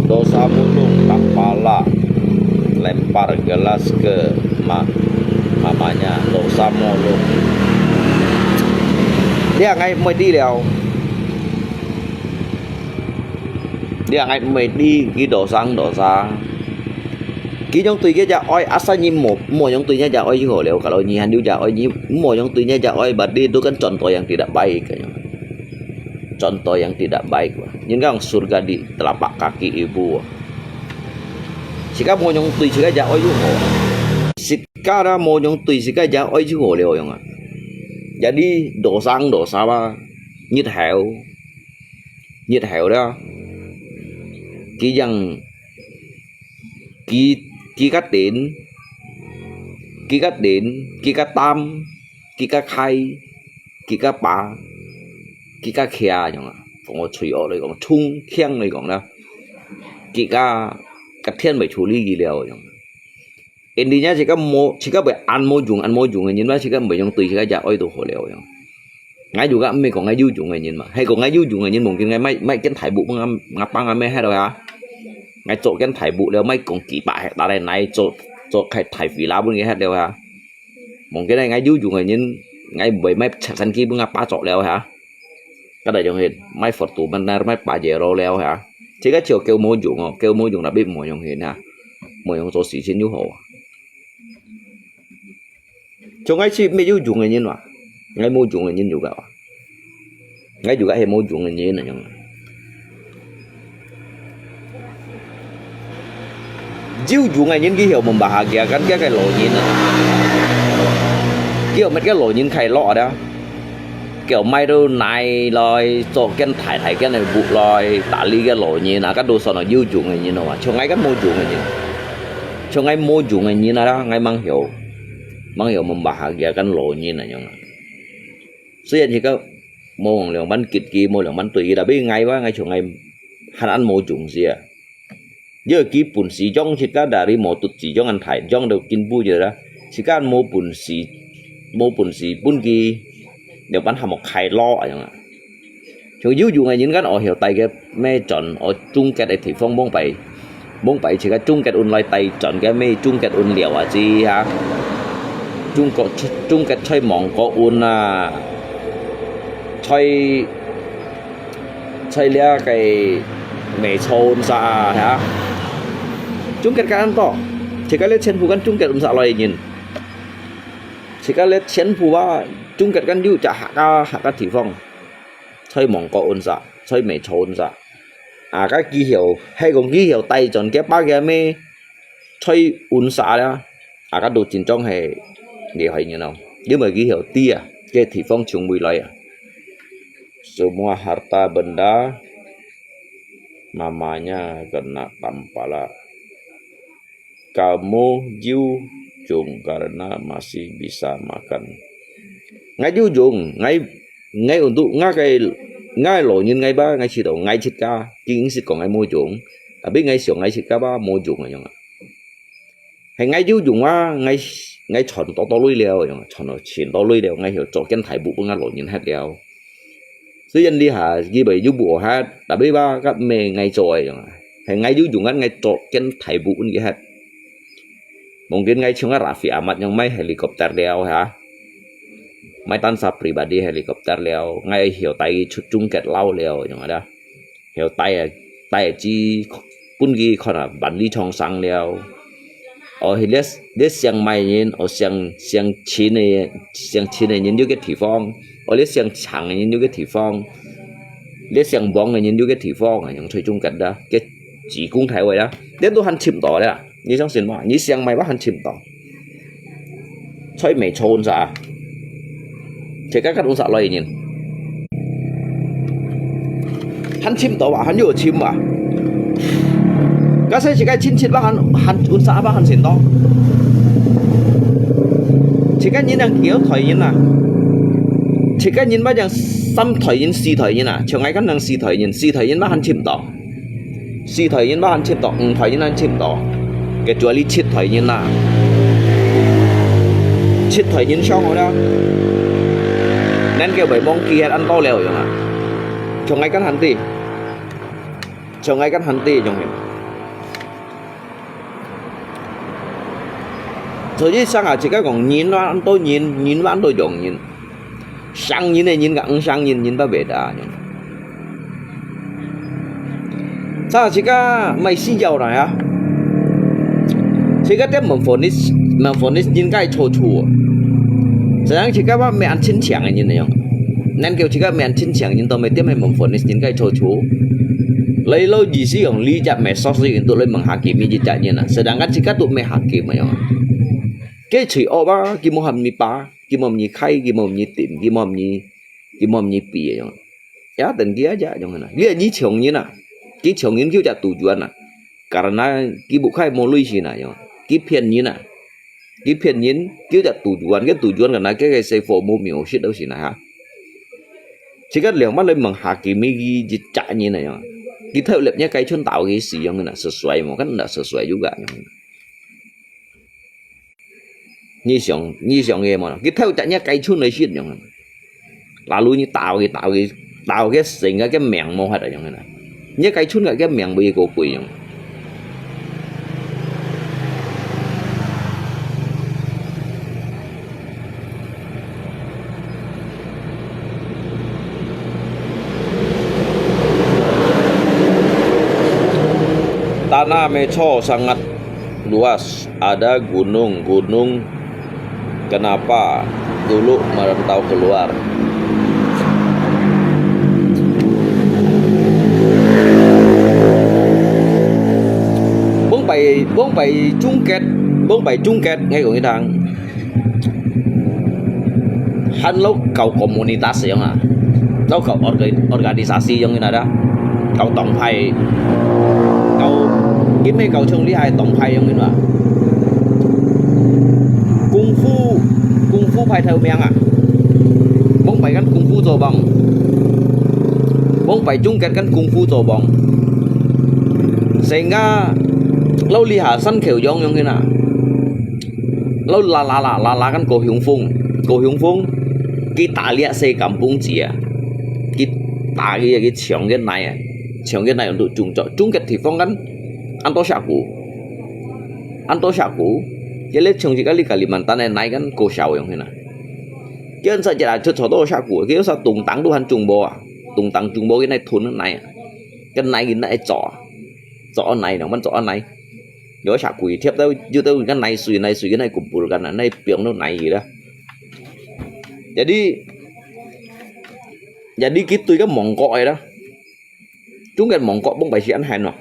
Dosa mulung tak pala lempar gelas ke mamanya dosa mulung. Dia ngay mới đi đèo, dia ngay mới đi cái dosa. Kí trong tùy cái dạ oi asa nhim một trong tùy nha dạ oi chứ hồ liệu kalau nyi han dạ oi nyi một trong tùy nha dạ oi berarti itu kan contoh yang tidak baik kayaknya. Contoh yang tidak baik. Những cái surga di telapak kaki ibu. Jika mau yang tùy jika dạ oi chứ hồ. Jika mau yang tùy jika dạ oi chứ hồ liệu yang. Jadi dosa ba nhiệt hẻo đó. Kí yang kí cắt đến kí cắt tam kí cắt khai kí cắt ba kí cắt khea chẳng à còn có chửi ở đây còn chung khen này còn đó kí cắt thiên phải处理gì liệu chẳng intinya chỉ có bị ăn môi dùng người nhìn mà chỉ có bị trong tùy chỉ có dạ oi đồ hồ liệu chẳng ngay juga mấy còn ngay du dùng người nhìn mà hay còn ngay du dùng người nhìn mungkin ngay mấy cái thải bụ ngap băng ngay hay đâu hả ngay chỗ cái thải bụ đều mấy còn kỳ bạ hết tại này chỗ cái thải phí lá bên kia hết đều hả mong cái này ngay du dùng người nhìn ngay bởi mấy chặt sân kia bên ngap ba chỗ đều hả cái này trong hiện mấy phật tụ bên đây mấy bà dễ rồi đều hả chỉ có chiều kêu môi dùng là biết môi dùng hiện hả môi dùng chỗ xí xin du hồ chỗ ngay chỉ mấy du dùng người nhìn mà ngay môi dùng người nhìn juga ngay juga hay môi dùng người nhìn này nhưng Jiu juga những cái hiểu membahagiakan cái lỗ nhìn này. Kiểu mấy cái lỗ nhìn khai lọ đó. Kiểu mai đâu này rồi cho cái thải cái này vụ rồi tả ly cái lỗ nhìn là các đồ sọ nó jiu juga nhìn nào mà cho ngay cái môi dùng người nhìn. Cho ngay môi dùng người nhìn đó ngay mang hiểu membahagiakan lỗ nhìn này nhưng.雖然而家冇兩蚊結嘅，冇兩蚊對嘅，但係ngay quá ngay chỗ ngay hắn ăn冇dùng gì à. Giờ kí bún xì trong chỉ cả dari mau tụt chỉ trong ăn thải trong đều kinh bu giờ đó, chỉ cả mau bún xì bún kí đều bán hàng một khai lo vậy mà. Chỗ dưới dùng ngay những cái họ hiểu tay cái mê chọn ở trung cái thì phong bông bảy chỉ cả trung cái un lại tay chọn cái mê trung cái un liệu à gì hả? Trung cái chơi mỏng có un à chơi lia cái mẹ chôn sa hả chung kết cái ăn to chỉ cái lên trên phù căn chung kết un sa loài nhìn chỉ cái lên trên phù ba chung kết căn du chả hạ cái thị phong chơi mỏng có un sa chơi mẹ chôn sa à cái ký hiệu hay còn ký hiệu tay chọn cái ba cái mê chơi un sa đó à cái đồ chính trong hệ điều hay như nào nhưng mà ký hiệu tia cái thị phong chung mùi lại à semua harta benda namanya kena tampala kamu jiu jung karena masih bisa makan ngay jiu jung ngay untuk ngay lỗ nhìn ngay ba ngay chỉ đầu ngay chít ca kinh sĩ còn ngay môi jung à biết ngay sửa ngay chít ca ba môi jung rồi nhá hay ngay jiu jung á ngay chọn to lưỡi leo rồi chọn nó chỉnh to lưỡi leo ngay hiểu chỗ cái thải bụ ngay lỗ nhìn hết leo虽然你下基本要補下，但係吧個咩ngay做嘅，係ngay要用緊ngay做緊題目嘅係，mungkin ngay cuma Raffi Ahmad yang main helikopter leo ha, main tansa pribadi helikopter leo, ngay hiểu tay chung kết lao leo yang ada, hiểu tay chỉ pun gì còn là bản lý trong sang leo, ở hết xiang mai nhìn, ở xiang chín này nhìn như cái thị phong. ở lấy xiang chẳng này như cái thị phong lấy xiang bóng này như cái thị phong này những chơi chung cảnh đó cái chỉ cũng thấy vậy đó đến tôi hắn chìm tỏ đấy à như trong xin mà như xiang mày bắt hắn chìm tỏ chơi mày trôn ra chỉ các ông xã loài nhìn hắn chìm tỏ mà hắn vừa chìm mà cái chỉ cái chín bắt hắn ông xã bắt hắn xin tỏ chỉ cái nhìn đang kiểu thời nhìn là chỉ cái nhìn bắt rằng xăm thời nhìn xì thời nhìn à chẳng ai cái năng xì thời nhìn bắt hắn chìm tỏ xì thời nhìn bắt hắn chìm tỏ thời nhìn hắn chìm tỏ cái chúa lý chết thời nhìn à chết thời nhìn xong rồi đó nên kêu bởi mong kia ăn to lèo chẳng hạn cho ngay cắt hắn tì trong mình rồi chứ sang à chỉ cái còn nhìn nó ăn tôi nhìn nó ăn tôi dùng nhìn sang nhìn này nhìn gặng sang nhìn ba bể đà sao chỉ cái mày xí dầu này hả chỉ cái tép mầm phồn ít nhìn cái chua chua sáng chỉ cáiว่าไม่อันชิ้นเฉียงnhìn này không nên kêu chỉ cáiไม่อันชิ้นเฉียงnhìn tôi mới tiếp hay mầm phồn ít nhìn cái chua chua lấy lâu gì xí còn lý chặt mẹ sót gì tụi lấy bằng hakim như chặt như nè sedangkan chỉ cái tụi mẹ hakim mà không cái chỉ ở ba kim mồm như pa kim mồm như khay kim mồm như tìm kim mồm như bì không ya từng kia aja không nè dia như chồng như nè cái chồng nghiên cứu chặt tujuan nè karena cái bộ khai mau lui gì nè không cái phiền như nè cái phiền như cứu chặt cái tujuan karena cái xây phổ mô miêu shit đâu gì nè ha chỉ cái liang mắt lên bằng hakim như chặt như này không cái theo lập nhá cái chun tạo cái sử dụng là sesuai một cách là sesuai juga như sòng nghe mà cái theo chạy nhá cái chun này shit nhung là luôn như tạo cái sinh cái miệng mồ hạt ở nhung này nhá cái chun cái miệng bị cổ quỷ nhung Tanah Mecho sangat luas, ada gunung-gunung. Kenapa dulu merantau keluar? Bốn bảy chung kết ngay của người thằng. Han lâu cầu komunitas yang à, lâu cầu organisasi yang ini ada, cầu tổng thầy, cầu kiếm mấy cầu chung lý hai tổng thầy yang ini à, cung phu phải theo miệng à, bốn bảy căn cung phu rồi bong, bốn bảy chung kết căn cung phu rồi bong, sehingga lâu lihasan kiểu giống như thế nào lâu là kan Ko Hyung Fung kita lihat saya kampung dia kita cái chồng cái này untuk chung kết thì phong kan Anto Syaku jadi lihat chồng chỉ cái Kalimantan này kan Ko Shau yang thế nào chứ anh sợ chỉ là cho Anto Syaku cái sao tung tăng tu han chung bo cái này thun này cái này chọ này nó vẫn chọ này nhớ sạc quỷ thiếp đâu như tôi cái này suy cái này kumpul kan này piang nó này gì đó jadi gitu cái mong cọ đó chúng cái mong cọ bông bài sĩ ăn hành mà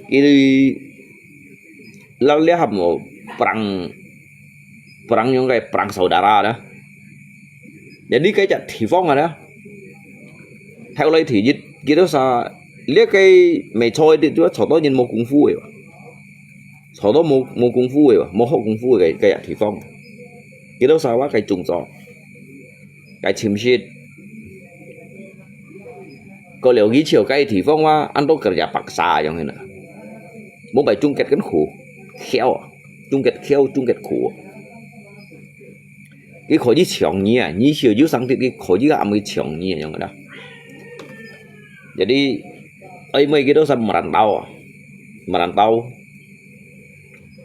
ini lalu lihat mau perang yang kayak perang saudara đó jadi cái trận thì phong rồi đó theo lấy thì dịch kia sao lihat cái mày chơi thì chú sau đó nhìn một công phu rồi sau đó một công phu rồi một học công phu cái thì phong cái đó sao quá cái trùng gió cái chim shit có liệu ghi chiều cái thì phong qua ăn đâu cả nhà bạc xà giống như này muốn bài chung kết cánh khủ khéo chung kết khủ cái khối gì chồng nhỉ nhỉ chiều dưới sáng thì cái khối gì làm cái chồng nhỉ giống đó jadi ấy mấy cái đó sao merantau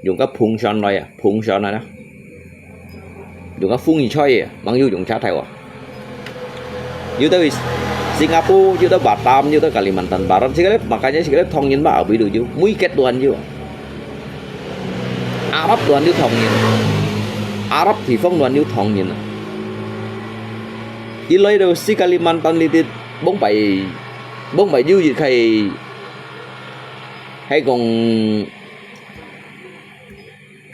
dùng cái function này đó dùng cái phun gì chơi bằng dùng cha theo như tới Singapore như tới Batam như tới Kalimantan Barat sih makanya sih thong nhìn bảo bị được chứ mũi kết đoàn chứ Arab đoàn như thong nhìn Arab thì phong đoàn như thong nhìn chỉ lấy đâu si Kalimantan đi bốn bảy dư gì hay còn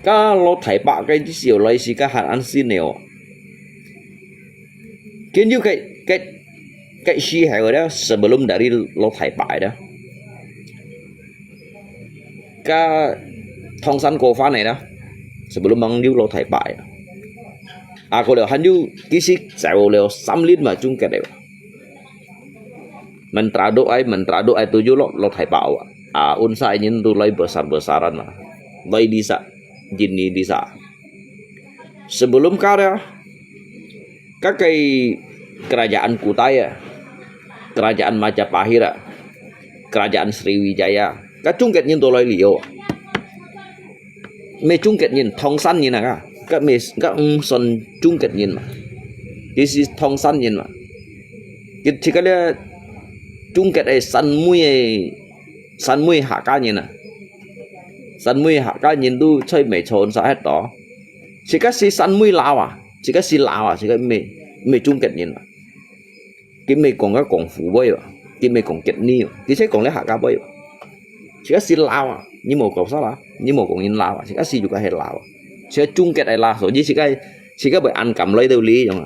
cái lo thải bạ cái chiều lấy xí cái hạt ăn xin nhiều kiến như cái xí hay rồi đó sebelum dari lo thải bạ đó cái thong san cổ pha này đó sebelum bằng như lo thải bạ có điều hắn như cái xí dạo liều 3 lít mà chung cái đấy mentra doa tujuh lo thải bạo unsa nhìn tu lay besar-besaran lah lay disa jinni disa Sebelum kada các cái kerajaan Kutai, kerajaan Majapahit, kerajaan Sriwijaya, các chung kết nhìn tôi lời liều, mấy chung kết nhìn thông san nhìn à, các son chung kết nhìn mà, this is thông san nhìn mà, cái chỉ cái là chung kết ấy san mui hạ ca nhìn à, san mui hạ ca nhìn tu chơi mấy trốn sao hết đó, chỉ cái si san mui lao à, chỉ cái si lao à, chỉ cái mấy chung kết nhìn mà, cái mấy còn cái còn phủ bơi à, cái mấy còn kết ni, cái chế còn lấy hạ ca bơi à, chỉ cái si lao à, nhưng mà còn sao là, nhưng mà còn nhìn lao à, chỉ cái si juga hết lao à, chỉ cái chung kết ấy là rồi chỉ cái bởi ăn cầm lấy đâu lý chẳng à,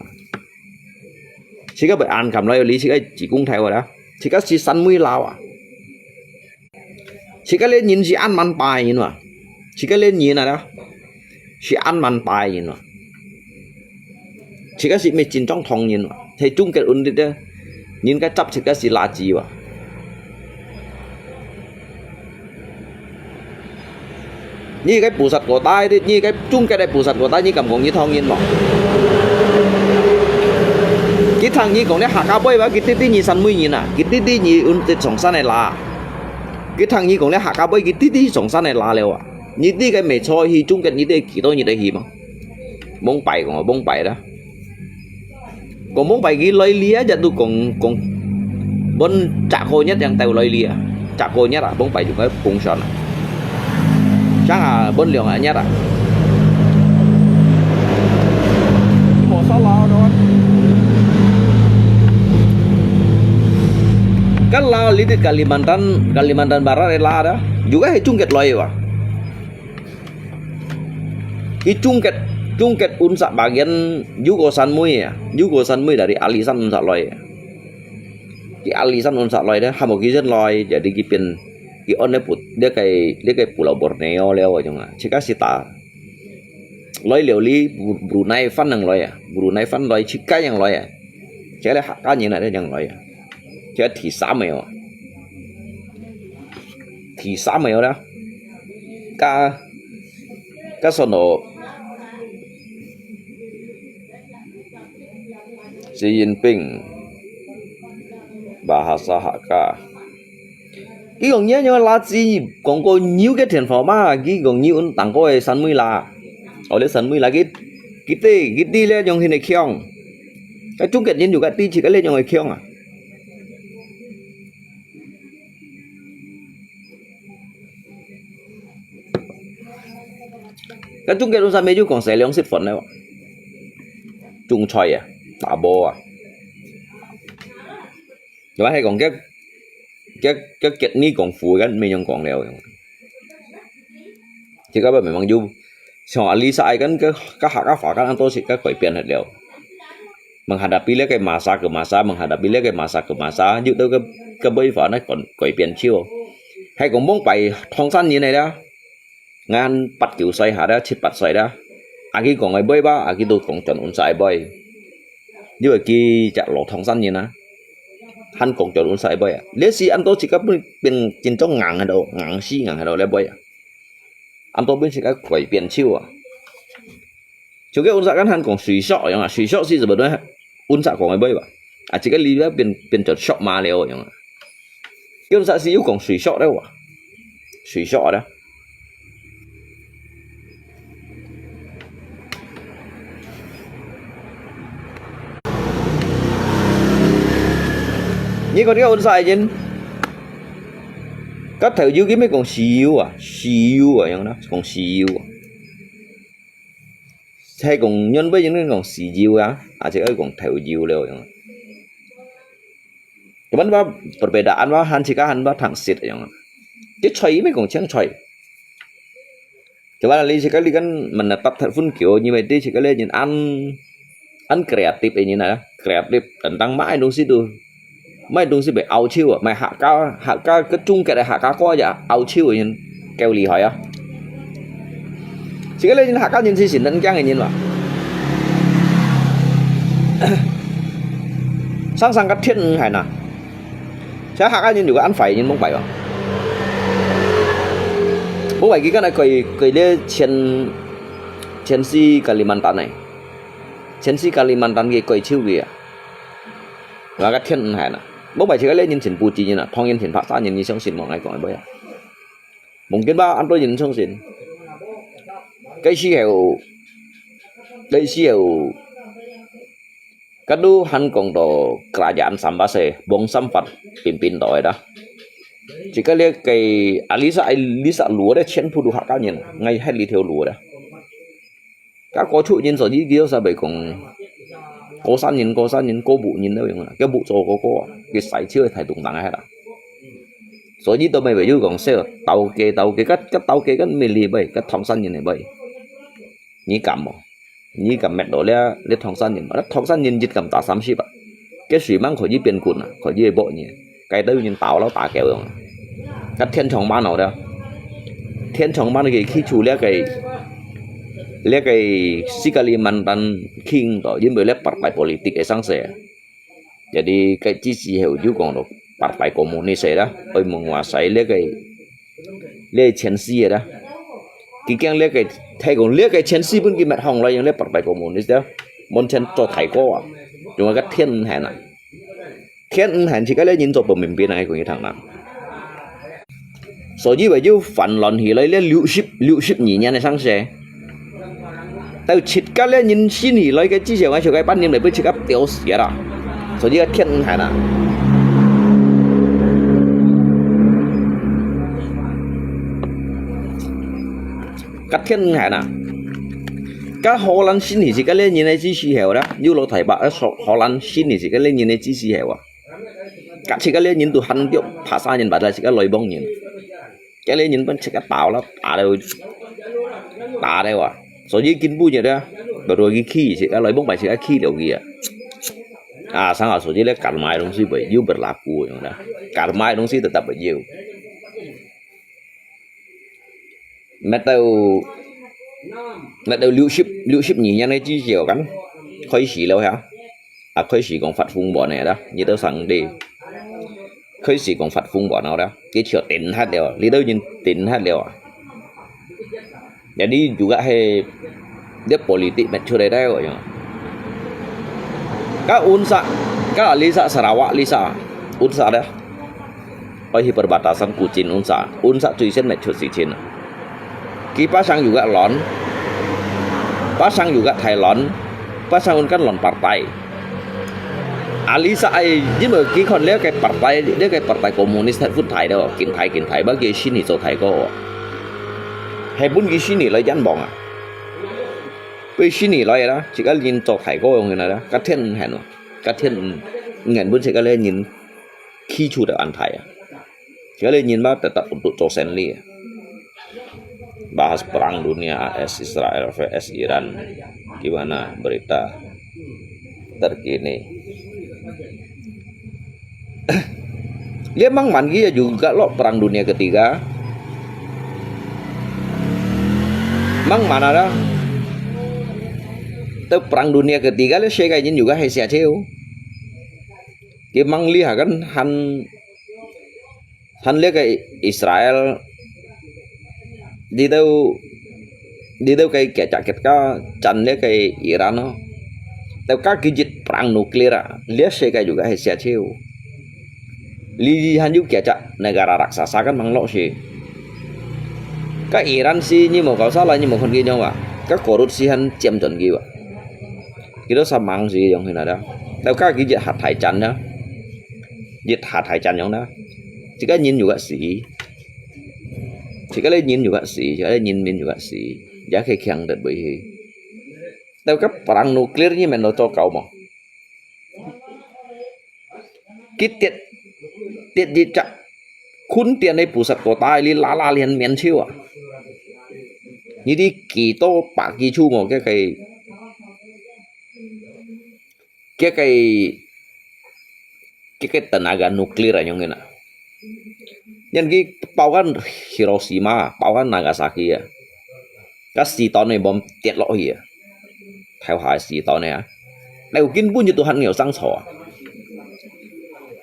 chỉ cái bởi ăn cầm lấy lý chỉ cái chỉ cung theo rồi đó, chỉ cái si san mui lao à. Chỉ cái lên nhìn chỉ ăn mặn bài nhìn mà, chỉ cái lên nhìn này đó, chỉ ăn mặn bài nhìn mà, chỉ cái gì mấy chín trong thòng nhìn mà, thì chung cái ổn định đó, nhìn cái chấp chỉ cái gì là gì mà, như cái bù sạt của tai đi, như cái chung cái này bù sạt của tai như cầm con như thòng nhìn mà, cái thằng như còn đấy hạ cao bơi và cái tí như săn mui nhìn à, cái tí như ổn định sòng san này là cái thằng như còn lấy hạ cá bơi cái tí sòng san này là liệu à, như tí cái mày chơi thì chung kết như thế kỳ tôi như thế gì mà bóng bảy còn bóng bảy đó, còn bóng bảy cái lấy lía giờ tôi còn bên chả khôi nhất đang tàu lấy lía chả khôi nhất à, bóng bảy dùng cái cùng sòn chắc là bên liều nhất à, một số lo rồi. Kalau di Kalimantan Barat ada juga cungket loy wah. Cái chung kết unsa bagian Yugo San Mui dari alisan unsa loy. Cái alisan unsa loy đó hamo cái dân loy jadi cái on dia kayak pulau Borneo leo aja nggak. Jika sita loy liu li Brunei fan yang loy ya. Brunei fan loy Chika yang loy ya. Saya lihat hak kan yang ada yang loy ya. Chứ thị xã mèo đó các sổ nổ Xi Jinping bahasa Hakka cái còn nhớ nhưng là gì còn có nhiều cái thành phố mà cái còn nhiều tặng có san mươi là ở đây san mươi là cái tí lên trong hình này khiong cái chung kết nhân juga tí chỉ cái lên trong này khiong à. Cái chung kết unsa meju còn sẽ lượng xịt phấn đấy, chung chơi à, đá bô à, rồi hay còn cái kết ní còn phụ cái mình còn đều, thì các bạn mình mang du, họ lý sai cái hak cái phá cái anh tôi sẽ cái quậy tiền hết đều, menghadapi cái masa ke masa, menghadapi cái masa ke masa, giúp đỡ cái bây giờ nó còn quậy tiền chiêu, hay còn bóng bài thong san như này đó. Ngan pat kiểu xoay hả đó, chít pat xoay đó, aki còn ai bơi ba, aki tôi còn chọn uốn xoay bơi, như vậy kia chả lỗ thòng san như na, hắn còn chọn uốn xoay bơi à, nếu gì anh tôi chỉ có bên trên trong ngang hay đâu, ngang hay đâu lấy bơi à, anh tôi bên chỉ có quẩy biển chiêu à, chỗ cái uốn xoay hắn còn suy sọ vậy mà, suy sọ gì rồi đó, uốn xoay còn ai bơi à, à chỉ cái lý đó bên chọn sọ mà liều vậy mà, cái uốn xoay gì còn suy sọ đâu à, suy sọ đó. Như còn cái ôn sai trên các thầy dư cái mấy con xíu à vậy đó còn xíu hay còn nhân với những cái còn xì diu á chỉ ấy còn thầy diu đều vậy cuman ba perbedaan ba han jika han ba thằng xịt vậy cái chơi mấy còn chẳng chơi coba là lý sekali kan menetap telepon kiểu như vậy đi sekali nhìn ăn kreatif ini nah kreatif tentang mãi dong situ mày đúng sẽ bị áo chiêu à mày hạ cao cái chung cái này hạ cao coi vậy áo chiêu nhìn kêu lì hỏi á chỉ cái lên hạ cao nhìn gì xỉn đánh trang nhìn mà sang cái thiên hải nè sẽ hạ cao nhìn juga ăn phải nhìn bông bảy à bông bảy cái này cười lên Chelsea Kalimantan này Chelsea Kalimantan cái quầy chiêu kìa và cái thiên hải nè bốc bài chỉ cái lên nhìn chỉnh bù chỉ như là thong nhìn chỉnh phát ra nhìn xong xịn một ngày còn bây giờ mungkin ba anh tôi nhìn xong xịn cái siêu kadu han kong do kerajaan Sambase bong sampat pimpin doy dah jika lihat cái Alisa lúa đấy chen phu du hak cao nhìn ngay hay li theo lúa đấy các có trụ nhìn rồi đi kia sao vậy còn có san nhìn có bụ nhìn đâu cái bụ chỗ có cái sải chưa thay tụng tặng hay là rồi đi tôi mày phải yêu còn xe tàu cái cái tàu cái mì lì vậy cái thòng san nhìn này vậy nhí cầm mẹ đồ le thòng san nhìn dịch cầm tạ 30 ạ cái suy mang khỏi đi biển cuộn khỏi đi bộ nhỉ cái đâu nhìn tàu nó tả kẹo rồi cái thiên chồng ban nào đâu thiên chồng ban cái khi chủ le cái sikali mantan king to jadi boleh partai politik esang saya jadi cái chi si hiểu chứ còn được partai komunis dah oi menguasai le Chelsea dah kikang le cái thay còn le cái Chelsea pun cái mặt hồng là yang le partai komunis dah mon chen cho thầy có cuma cái thiên hạn chỉ cái le nhìn cho pemimpin này của những thằng nào so như vậy chứ phản loạn thì lấy le liu ship nhỉ nha này sang xe tao chít cái lên nhìn xin thì lấy cái chi cái cái ban niệm này với chỉ cái tiêu xỉa đó rồi như cái thiên hải nè cái thiên hải nè cái Hồ Lan xin thì chỉ cái lên nhìn này chi xì hẻo đó như lo thầy bạn Hồ Lan xin thì chỉ cái lên nhìn này chi xì hẻo à cái chỉ cái lên nhìn tụi hắn tiêu phá xa nhìn bạn là chỉ cái lôi bông nhìn cái lên nhìn vẫn chỉ cái tàu đó tả đây à so với kinh bu như đó rồi cái khi thì cái lấy bóng bài thì cái khi đều kìa sang ở số với lấy cả mai đồng sĩ bởi yêu bật lạc của đó cả mai đồng sĩ tập bởi yêu mẹ tao lưu ship nhỉ nha này chỉ chiều cắn khói xì lâu hả khói xì còn phạt phun bỏ này đó như taoสั่งđi khói xì còn phạt phun bỏ nào đó cái chiều tiền hát đều lý đâu nhìn tiền hát đều jadi juga dia politik mature dah kok ya. Ka Unsa, ka Lisa Sarawak Lisa, Unsa dah. Di perbatasan Kucing Unsa tulisan mature sicin. Pasang juga lon. Pasang juga Thailand. Pasang kan lon partai. Alisa nhưng mà cái con lấy cái partai komunis Thái Phút Thái đâu, kiến Thái bagi sini cho Thái có. Hay bốn cái xin lại dán bỏng à? Bây xin lại đó, chỉ có nhìn cho thầy có người này đó, các thiên hẹn rồi, các thiên ngàn bốn chỉ có lên nhìn khi chủ được ăn thầy à, chỉ có lên nhìn bao tetap untuk cho sen li. Bahas perang dunia AS Israel vs Iran, gimana berita terkini? Dia memang manggil juga loh perang dunia ketiga. Mang mana dah? Tapi perang dunia ketiga le saya kayak juga hay sia ceu. Dia mang lihat kan han lihat kayak Israel đi đâu kayak jaket ka chan lihat kayak Iran no. Tapi các cái dịch perang nuklir lihat saya kayak juga hay sia ceu. Han juga kayak negara raksasa kan mang lo sih. Các Iran sih như một có sao lại như một con kia nhau à các korupsi han chiếm chuẩn kia à cái đó sao mang gì giống thế nào đó đâu các cái dịch hạt thải chăn đó dịch hạt thải chăn giống đó chỉ cái nhìn juga sih chỉ cái nhìn juga sih chỉ cái nhìn juga sih giá khi khen được bởi đâu các perang nuklir như mình nói cho cậu mà cái tiết gì chắc khun tiền này pusat kota ini lala lian mian chiu à như đi kỳ tô bạc kỳ chu một cái tenaga nuklir ở trong này nè nhân cái bao kan Hiroshima bao kan Nagasaki à các xì tòn này bom tiệt lọ gì à theo hải xì tòn này à đều kinh buôn như tụi hắn nghèo sang sò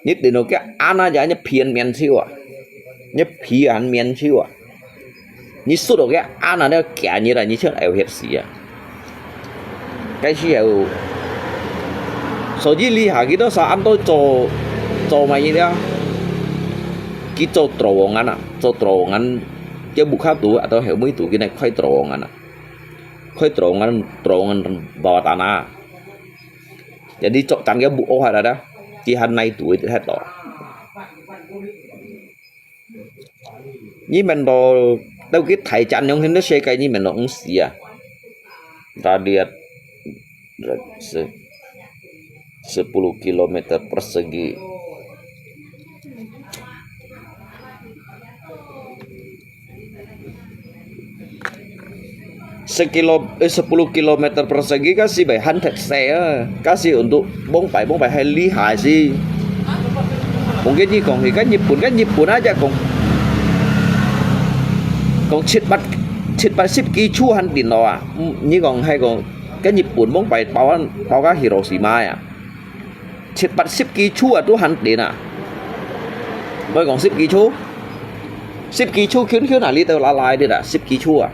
nhất để nó cái ăn giá nhập phiền miền chiu à nhập phiền miền chiu à như số đồ cái ăn là nó kẻ như là như trước eo hiệp gì à cái chiều số gì li hà cái đó sao ăn tôi cho mày gì đó cái cho trộn ăn à cho trộn ăn cái bụng khác tủ atau hiểu mấy tủ cái này khoai trộn ăn à khoai trộn ăn bò tàn à jadi cok tan cái bụng ada dah cái hành này tủ thì hết rồi như mình đồ đâu cái thải chăn trong hình nó xe cái như mình nó cũng xì à radius 10 km persegi sepuluh km persegi kasih by 100 xe kasih untuk bongpai hai lihai sih mungkin như còn thì cái Nhật Bản aja còn chết bắt ship ký chu hành tiền đó à như còn hay còn cái Nhật Bản bóng bài bao cái Hiroshima à chết bắt ship ký chu à tu hành tiền à mới còn ship ký chu khiến nào lý tao lại đi đã ship ký chu à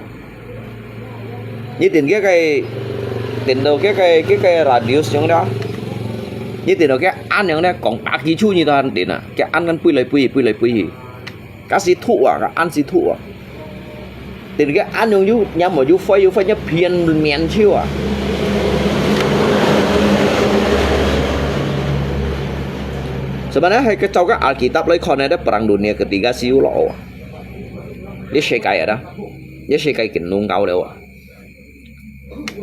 như tiền tiền đầu cái radius trong đó như tiền đầu cái ăn trong đó còn 3 ký chu như tao hành tiền à cái ăn pui lại cái gì thụ à cái ăn gì thụ à tiền cái ăn用you nhắm mà you phải nhấp phiền miền chiêu à sebenarnya hai kecau kan Alkitab lagi kono ada perang dunia ketiga siu lo dia sekai ada dia sekai kinung kau đâu à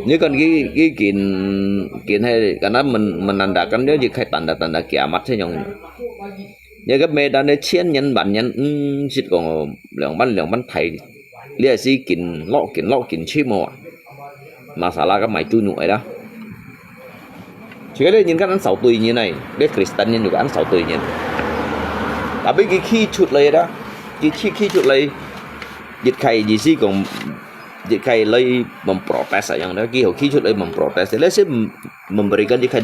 nếu còn cái kiện hay karena menandakan dia jadi kayak tanda kiamat saja yang ya cái medan để chiến nhân bản nhân chỉ còn lượng bắn thầy dia sih kin chim à masalah cái mày chui nhụi đó chỉ cái nhìn các anh sáu tuổi như này để Kristen nhân juga anh sáu tuổi nhân tapi khi chụt lấy đó khi chụt lấy dịch khay gì sih còn dịch khay lấy memprotes yang đó khi chụt lấy memprotes dia sih memberikan dịch khay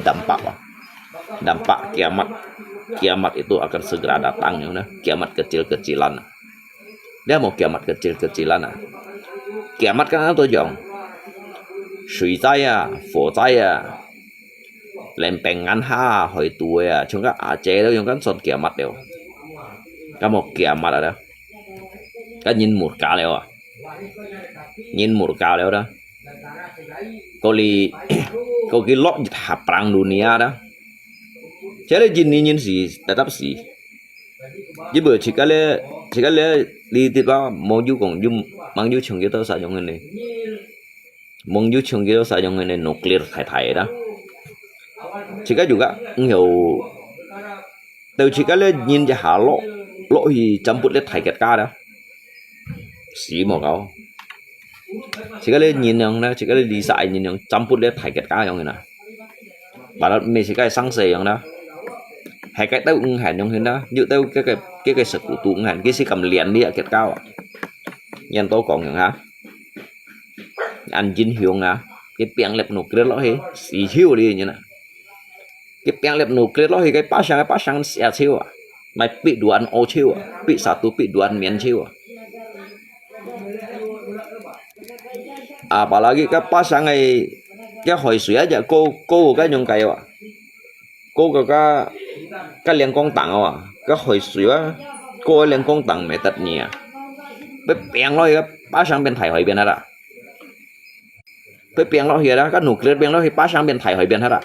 dampak kiamat itu akan segera datang yang đó kiamat kecil-kecilan dia mau kiamat kecil-kecilan à kiamat kan ada tujuan sui zai à phổ zai à lempengan ha hồi tuổi à chúng các chế đó chúng các son kiamat đều cái một kiamat ada cái nhìn một cả đều à nhìn một cả đều đó có cái lót hạt perang dunia đó chế là nhìn gì tetap gì chứ bữa chỉ cái đi tiếp đó mong du còn mang du trường cái sử dụng này mong du trường cái sử dụng này nuclear thải đó chỉ cái juga nhiều từ chỉ cái nhìn cho hạ lộ thì chấm bút lên thải kẹt ca đó xí một câu chỉ cái nhìn nhung đó chỉ cái đi sai nhìn nhung chấm bút lên thải kẹt ca trong này nè và nó mình chỉ cái sáng sớm trong đó hai cái tao cũng hẹn trong hình đó như tao cái sự của tụ hẹn cái gì cầm liền đi ở kiệt cao nhân tố còn những hả anh chín hiếu ngà cái bèn lẹp nụ kia lõ hết xì hiếu đi như này cái bèn lẹp nụ kia lõ hết cái pa sang xe chiêu à mày bị đồ ăn ô chiêu à bị satu bị đồ ăn miến chiêu à apalagi cái pa sang này cái hồi suy aja cô cái nhung cây à cô cái liên con tặng à cái hồi xưa cô liên con tặng mẹ tật nhỉ bé bèn lo cái ba sang bên thải hỏi bên đó bé bèn lo here đó cái nụ cười bèn lo thì ba sang bên thải hỏi bên đó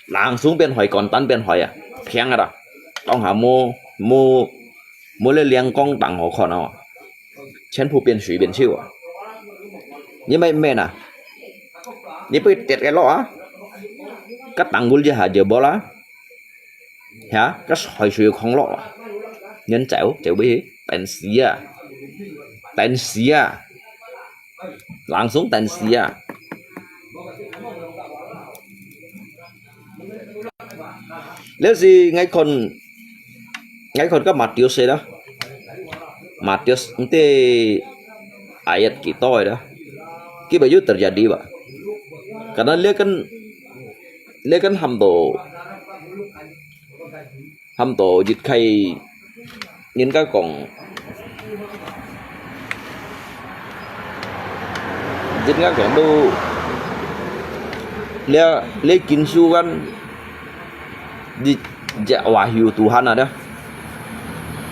làng xuống bên hỏi còn tán bên hỏi à khen đó ông hà mua lên liên con tặng họ còn nào chen phụ bên suy bên chiêu à như mấy mẹ nè như bây tiệt cái lo á cái tặng gul hả giờ bỏ lá hả cái hỏi suy không lo nhân chéo bí tên xía langsung tên xía nếu gì ngay còn cái Matius đó Matius nanti ayat kita đó cái baju terjadi pak karena dia kan hamto dịch khay những cái còn dịch cái còn đu dia kinsu kan di wahyu Tuhan ada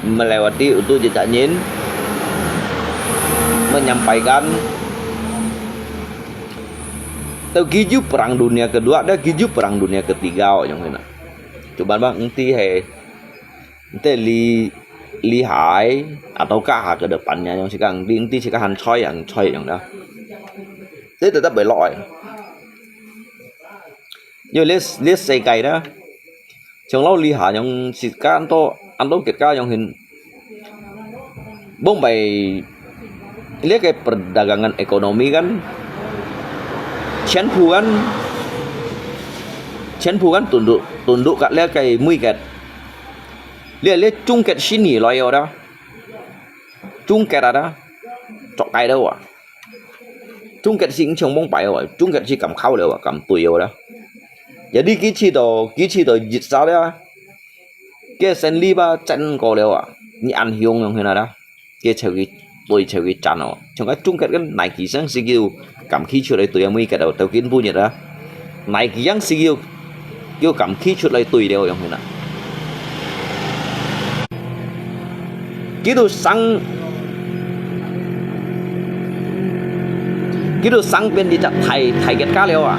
melewati itu jejak nyin menyampaikan giju perang dunia kedua ada giju perang dunia ketiga yang mana coba bang nanti lihai ataukah ke depannya yang sekarang nanti sekarang choi yang dah thế tetap bị lỗi nhưng liếc xây cày đó trong lâu li hạ yang xịt cá ăn to kẹt cá yang hình bông bày lihat kayak perdagangan ekonomi kan Chen Pu kan tunduk kat lihat kayak mui kat lihat chung kat sini loyo dah chung kat ada cok kai đâu à chung kat sing chong bông bày à chung kat si cầm khâu đâu à cầm tùy đâu đó jadi kici to jit sao đó cái sen li ba chân cổ đâu à ni ăn hiung yang hình đó cái tôi chơi cái channel trong cái chung kết cái này kỳ sáng skill cảm khí chuột lại tôi em mới cái đầu tàu kiến vui nhỉ đó này kỳ sáng skill kêu cảm khí chuột lại tôi đều yang hình cái đồ sang bên đi chặt thầy cái cá leo à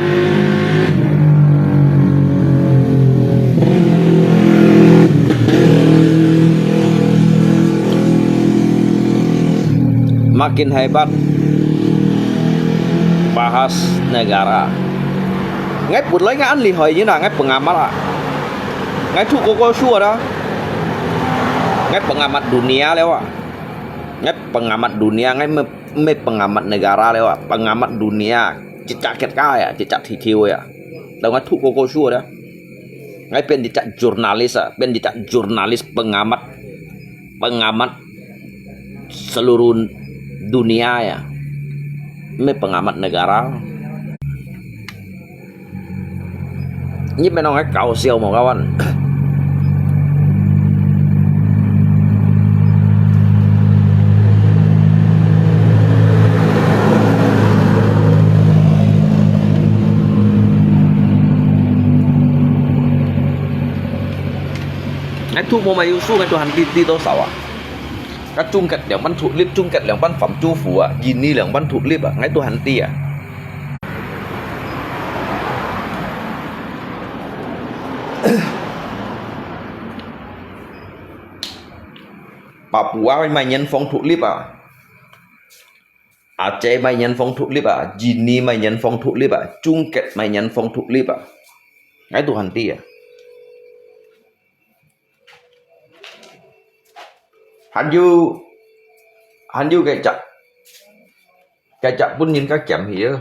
makin hebat bahas negara ngay buat lấy ngay ăn lì hồi như là ngay pengamat lah ngay thu koko sure đó ngay pengamat dunia lewat ngay pengamat dunia ngay me pengamat negara lewat pengamat dunia cicak kaya cicak TTW ya dan ngay thu koko sure đó ngay pen cicak jurnalis ah pen cicak jurnalis pengamat seluruh dunia ya ini pengamat negara ini memang kau siau mau kawan thu mua mày su cái Tuhan ti to sao à các chung kẹt lẻng bắn thụ liếp chung kẹt lẻng bắn phẩm chu phủ à nhìn ni lẻng bắn thụ liếp à ngay Tuhan ti à Papua mày nhân phong thụ liếp à Aceh mày nhân phong thụ liếp à Gini mày nhân phong thụ liếp à chung kẹt mày nhân phong thụ liếp à ngay Tuhan ti à hắn du cái chặt pun nhìn các chậm hiểu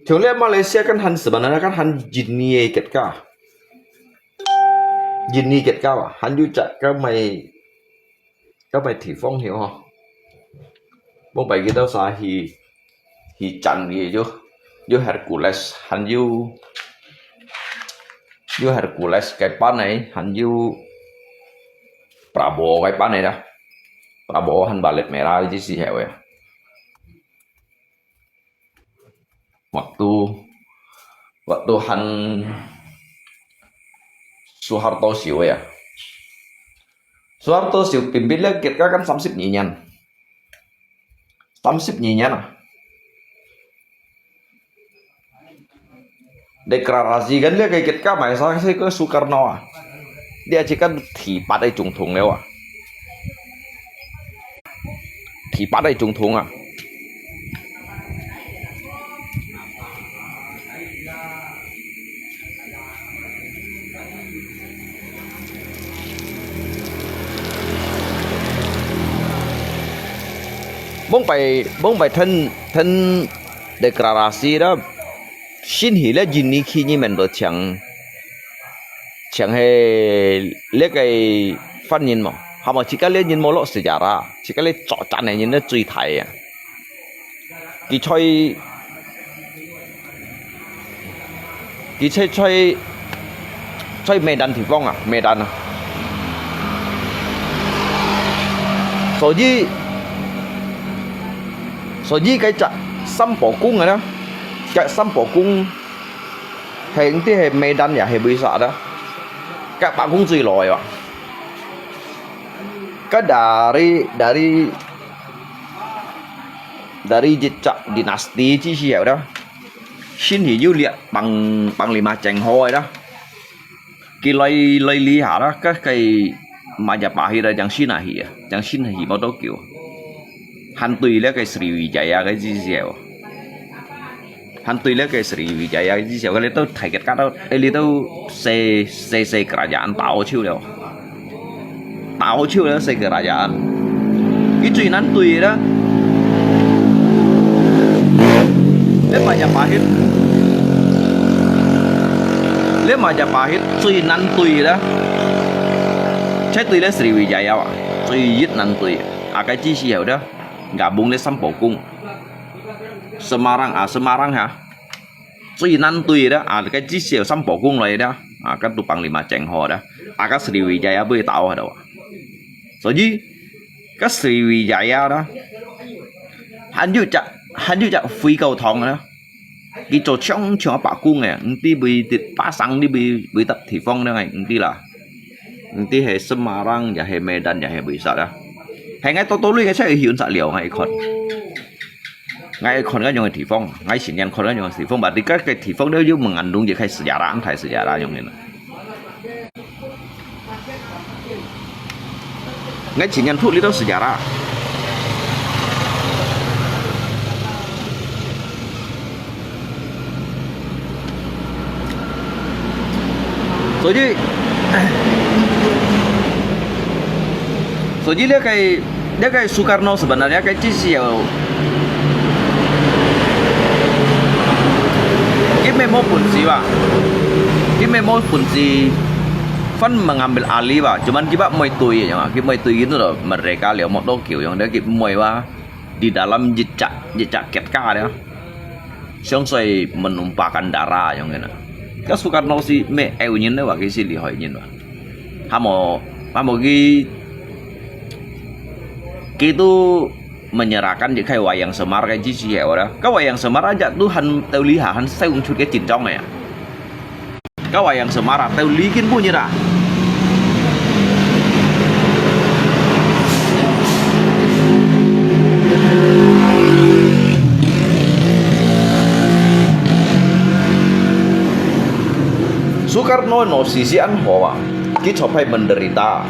thường lẽ Malaysia kan han sebenarnya kan han jinnie ket ka han du chặt các mày thị phong hiểu không bông bày cái đâu xa hi chăn gì chứ Hercules han du Hercules cái pan này han du Prabowo cái pan này dah Prabowo han balet merah di si hewe waktu han Soeharto siu ya Soeharto siu pimpin lagi kita kan samsip nyinyan deklarasi kan dia kayak kita mai sang saya ke Soekarno à dia chỉ kan thì bắt đây trùng thùng leo à thì bắt đây trùng thùng à bông bài thân deklarasi đó xin hỉ là Gini khi như mình được chẳng hề lấy cái phát nhìn mà họ mà chỉ có lấy nhìn một lọ sejarah chỉ có lấy chọn chọn này nhìn nó truy thái à cái chơi Medan thì vong à Medan à所以cái chặt xăm bỏ cung rồi đó Kayak Sampokong hay tí hay Medan ya hay bisa đó. Các bạn cũng gì rồi ạ. Cái dari jejak dinasti Chi Xiao đó. Xin thì du liệt bằng lima chành hồi đó. Cái lấy lý hả đó cái mà nhà bà hi là chẳng xin hỉ bao đâu kiểu. Hắn tùy lấy cái Sriwijaya cái gì dẻo. Hắn tùy lấy cái Sriwijaya cái gì dẻo cái lấy tôi thấy cái đó, cái lấy tôi xây kerajaan Tao chiu đâu. Tao chiu đó xây kerajaan. Cái chuyện hắn tùy đó. Nếu mà Majapahit truy năn tùy đó, trái tùy là Sriwijaya ạ, truy giết năn tùy, cái Chi Xiao đó, gabung với Sampokong, Semarang hả, truy năn tùy đó, cái Chi Xiao Sampokong này đó, cái tụ bằng lima chàng hồ đó, cái Sriwijaya với Tao ở đâu, rồi gì, cái Sriwijaya đó, hắn như chặt phi cầu thong đó. Cái chỗ trong bà cung này, tí bị phá xăng đi bị tập thị phong đó này, tí là tí hệ Semarang và hệ Medan và hệ bị sợ đó. Hay ngay tôi lui cái sẽ hiểu sợ liệu ngay con cái dùng thị phong, ngay chỉ nhận con cái dùng thị phong, bà đi các cái thị phong đều giúp mừng ăn đúng gì hay sử dụng thay sử dụng dùng này. Ngay chỉ nhận thuốc lý đâu sử dụng ra. Jadi dia kayak Soekarno sebenarnya kayak Chi Xiao. Kita mau punci Fan mengambil alih pak. Cuman kita mau itu ya, kita mau itu gitu loh. Mereka lihat mau Tokyo yang dia kita mau di dalam jejak ketka dia. Sampai menumpahkan darah yang gitu. Cái Soekarno si mẹ eo nhìn đó và cái gì lì hỏi nhìn vào, hamo itu menyerahkan di kayak wayang Semar kayak Chi Xiao đó, cái wayang Semar aja tuh tao lý hắn xây un chút cái chỉnh trong này, cái wayang Semar tao lý kiến punya dah. Soekarno no sisian hoa kita sampai menderita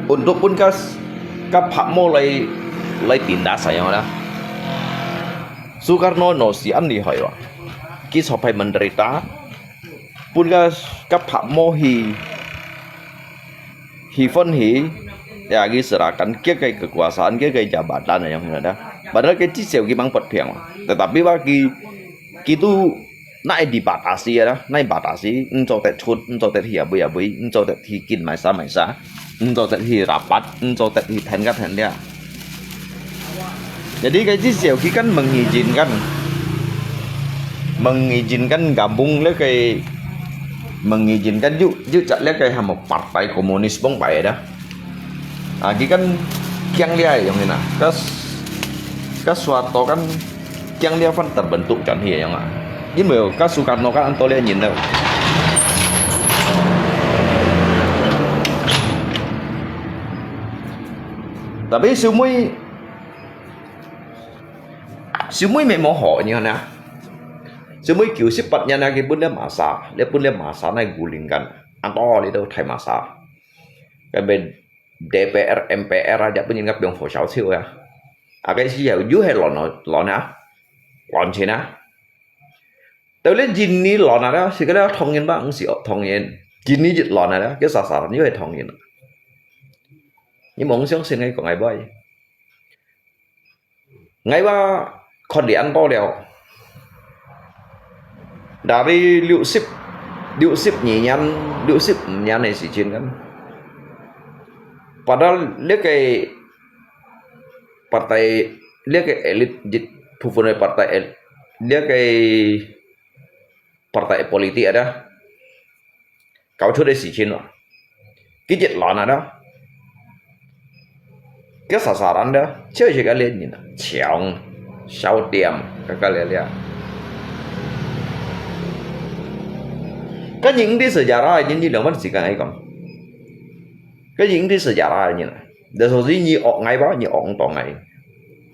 untuk pun kas Pak mulai pindah saya mana Soekarno no sian di hoa kita sampai menderita pun kas Pak hi ya diserahkan ke kekuasaan ke jabatan yang ada padahal ke Chi Xiao gimang perpiang tetapi bagi gitu naik dibatasi ya, naik batasi, untuk tetut, untuk tetut bui, untuk tetut kin maisa, untuk tetut rapat, untuk tetut ten dia. Jadi cái Chi Xiao kan mengizinkan gabung với cái mengizinkan yuk chạy với cái một partai komunis bóng bày đó. Khi kan kiang dia yang ini, kas suatu kan kiang dia kan terbentuk kan hier yang nhưng mà các Soekarno các anh tôi lên nhìn đâu tapi semua mẹ mau hỏi như thế nào semua kiểu sifatnya lagi pun dia masa naik gulingkan atau itu thay masa cái bên DPR MPR aja pun ingat yang phổ siêu ya cái gì vậy dưới hay lon thế nào tao lên Jinny lò nào đó, thì cái đó thông nhân bác cũng sẽ thông nhân Jinny dịch lò nào đó, cái sả như vậy thông nhân nhưng mà ông sống xin ngay của ngày bay ngày ba còn để ăn to đèo đã đi liệu ship nhỉ nhăn này chỉ trên kan padahal lihat cái partai lihat cái elit pupune partai elit lihat cái partai politik ada kau tu dari sini loh kijit lon ada cái sasaran đó chơi kalian ni ciong sao tiệm kalian lihat Có những cái sejarah những lượng vẫn chỉ cần ấy còn. Có những cái sejarah như này. Để số gì như ở ngay bao như ở toàn ngày.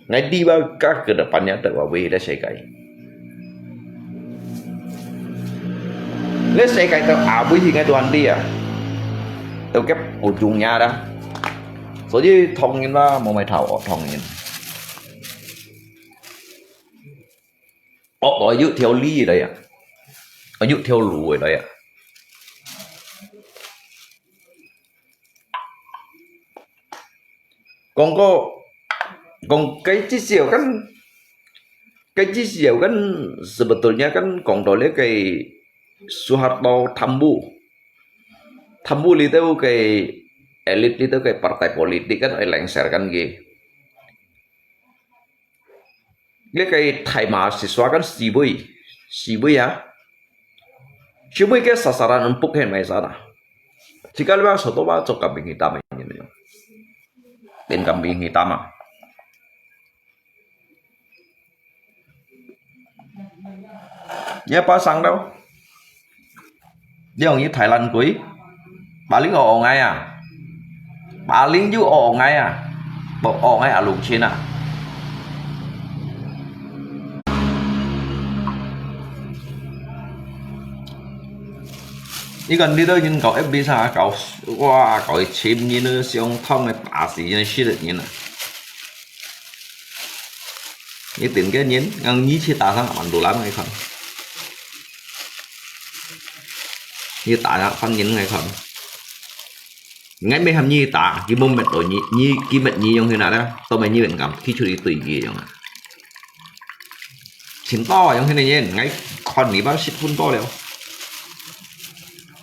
Ngay đi bao các cái depannya terbaik dah saya kai. Let's say cái tao abu thì ngay tuan dia. Tao kép ujungnya dah. Số gì thông như là một mày thảo ở thông như. Ở dụ theo lý đấy à. Ở dụ theo lũ đấy à. Còn cái chi xỉu kan sebetulnya kan kontrolnya kayak Soeharto Tambu itu kayak elit itu kayak partai politik kan lengser kan gitu. Dia kayak Thai mahasiswa kan Sibui ya. Sibui kayak sasaran empuk kan mai sana. Jika lebih satu bah cok kambing hitam ini. Tên kambing hitam à. Dia pasang đâu. Dia orang như Thái Lan quý. Paling ở ngay à. Paling juga ở ngay à. Ở ngay à lục trên à. Chỉ cần đi đâu nhìn cậu FB sao cậu wow cậu chim như nó siêu thông này bà sĩ như shit như này. Như tiền cái nhến ngang nhí chia tạ sang bạn đồ lắm hay không? Như tạ ra phân nhến hay không? Ngay mấy hàm nhi tạ cái mông mệt đổi nhi cái mệt nhi trong thế nào đó tôi mày như bệnh cảm khi chú đi tùy gì trong này. Chính to trong thế này nhé ngay con nghĩ bao shit phun to đều.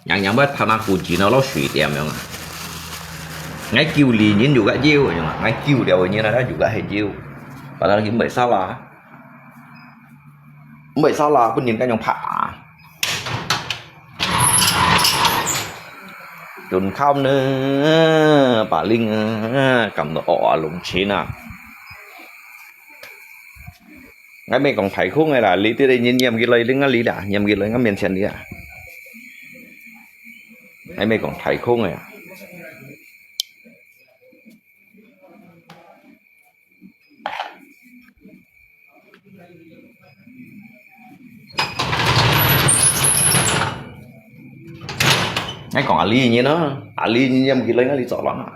Yang bắt thằng nào cũng chỉ nó suy tiệm không à? Ngay kêu lì nhìn juga jiu rồi mà ngay kêu đều như là đã juga hay jiu. Và là cái mấy sao là con nhìn cái nhông phạ. Đồn không nữa bà Linh cầm nó ỏ lùng chín à. Ngay mình còn phải khúc này là lý tới đây nhìn nhầm cái lời lính lý đã nhầm cái lời ngắm miền sen đi à. Ngay mình còn phải khúc này à. Ngay còn Ali như nó Ali như em kia lấy nó đi rõ lắm à.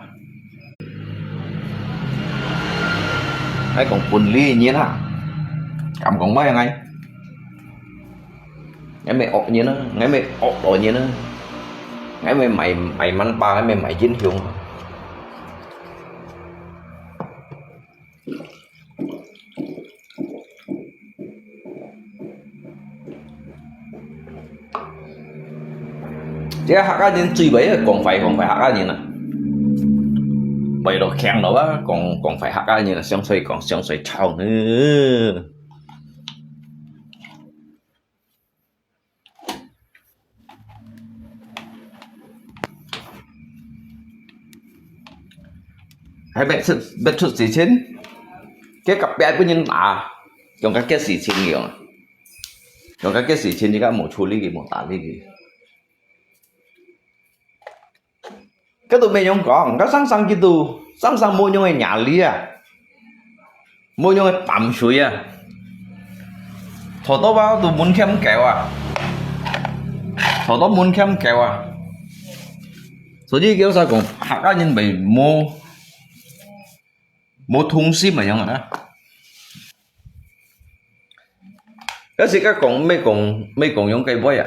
Ngay còn quần ly như nó cầm còn mấy ngay ngay mày ọc như nó ngay mày ọc đồ như nó ngay mày mắn ba ngay mày dính hiung chứ hạt cá nhân truy bấy còn phải hạt cá nhân à bày đồ khen nữa còn phải hạt cá nhân là xong xoay còn xong xoay trao nữa hay bet chút gì trên cái cặp bé của nhân tả trong các cái gì trên nhiều trong các cái gì trên như các một chú lý gì một tả lý gì cái tụi mình không có cái sang gitu sang mua nhau nhà lý à mua nhau tắm suối à thổ tố bao tụi muốn kém kẹo à thổ tố muốn kém kẹo à số gì kiểu sao còn hạt cá nhân bị mua thùng sim mà nhau hả cái gì các còn mấy còn giống cây bói à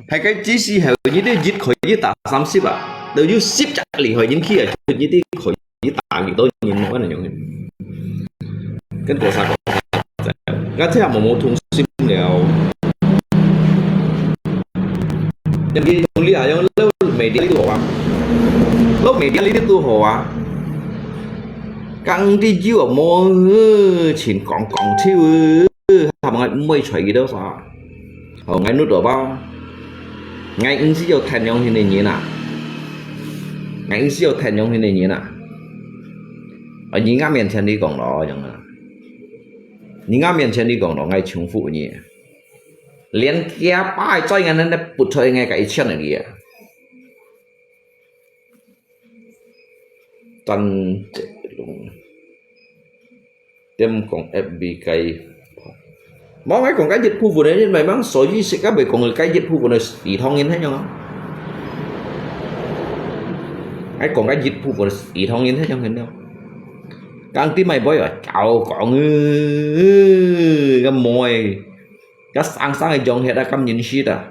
hay cái chỉ xí hệ như thế giết khỏi giết tạ 30 à đều như ship chặt lì hồi những khi ở như thế khỏi giết tạ gì tôi nhìn nói là những cái của sao cái thứ mà một thùng ship đều những cái thùng lì à những lâu mày đi lấy đồ à lâu mày đi lấy đồ hồ à căng đi chiếu ở mô chỉ còn chiếu thằng ngay mới chạy gì đâu sao họ ngay nút đồ bao ngay ứng siêu thành nhau thì này như nào ngay ứng siêu thành nhau thì này như nào ở những cái miền trên đi còn đó chẳng hạn những cái miền trên đi còn đó ngay chúng phụ nhỉ 连家摆在人那不推ngay cái chuyện này kìa tân luôn tem còn FB cái món cái còn cái dịch vụ vừa đấy mày bán sổ gì sẽ các bị còn người cái dịch vụ vừa này ý thông nhìn thấy nhau cái còn cái dịch vụ vừa ý thông nhìn thấy nhau hình đâu càng tí mày bói ở chào còn cái mồi cái sáng sáng cái dòng hết đã cắm nhìn xí đã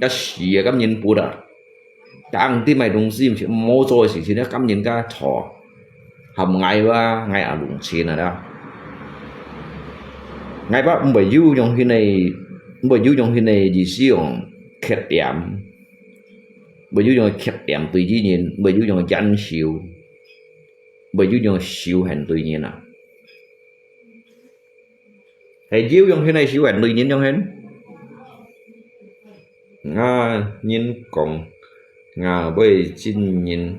cái xì cắm nhìn bù đã càng tí mày đúng gì mà mua rồi thì nó cắm nhìn cái thọ hầm ngày ba ngày ở đúng xí này đó ngày ba bởi du dòng khi này gì siêu khét điểm bởi du dòng khét điểm tùy dĩ nhiên bởi du dòng danh siêu bởi du dòng siêu hành tùy nhiên à thầy diêu dòng khi này siêu hành tùy nhiên trong hết nga nhìn còn nga bởi chín nhìn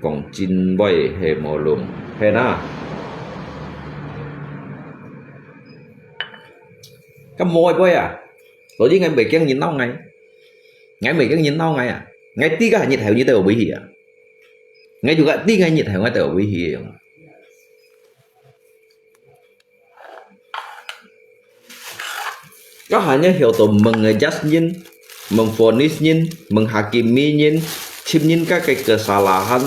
còn chín bởi hệ mồ lùm hệ na cái môi bởi à rồi chứ ngay bị cái nhìn đâu ngay bị cái nhìn đâu ngay à ngay tí cái nhiệt hiệu như tao bị gì à ngay juga tí cái nhiệt hiệu ngay tao bị gì có hanya hiểu tụi mengejudge nhìn memfonis nhìn menghakimi nhìn chim nhìn các cái kesalahan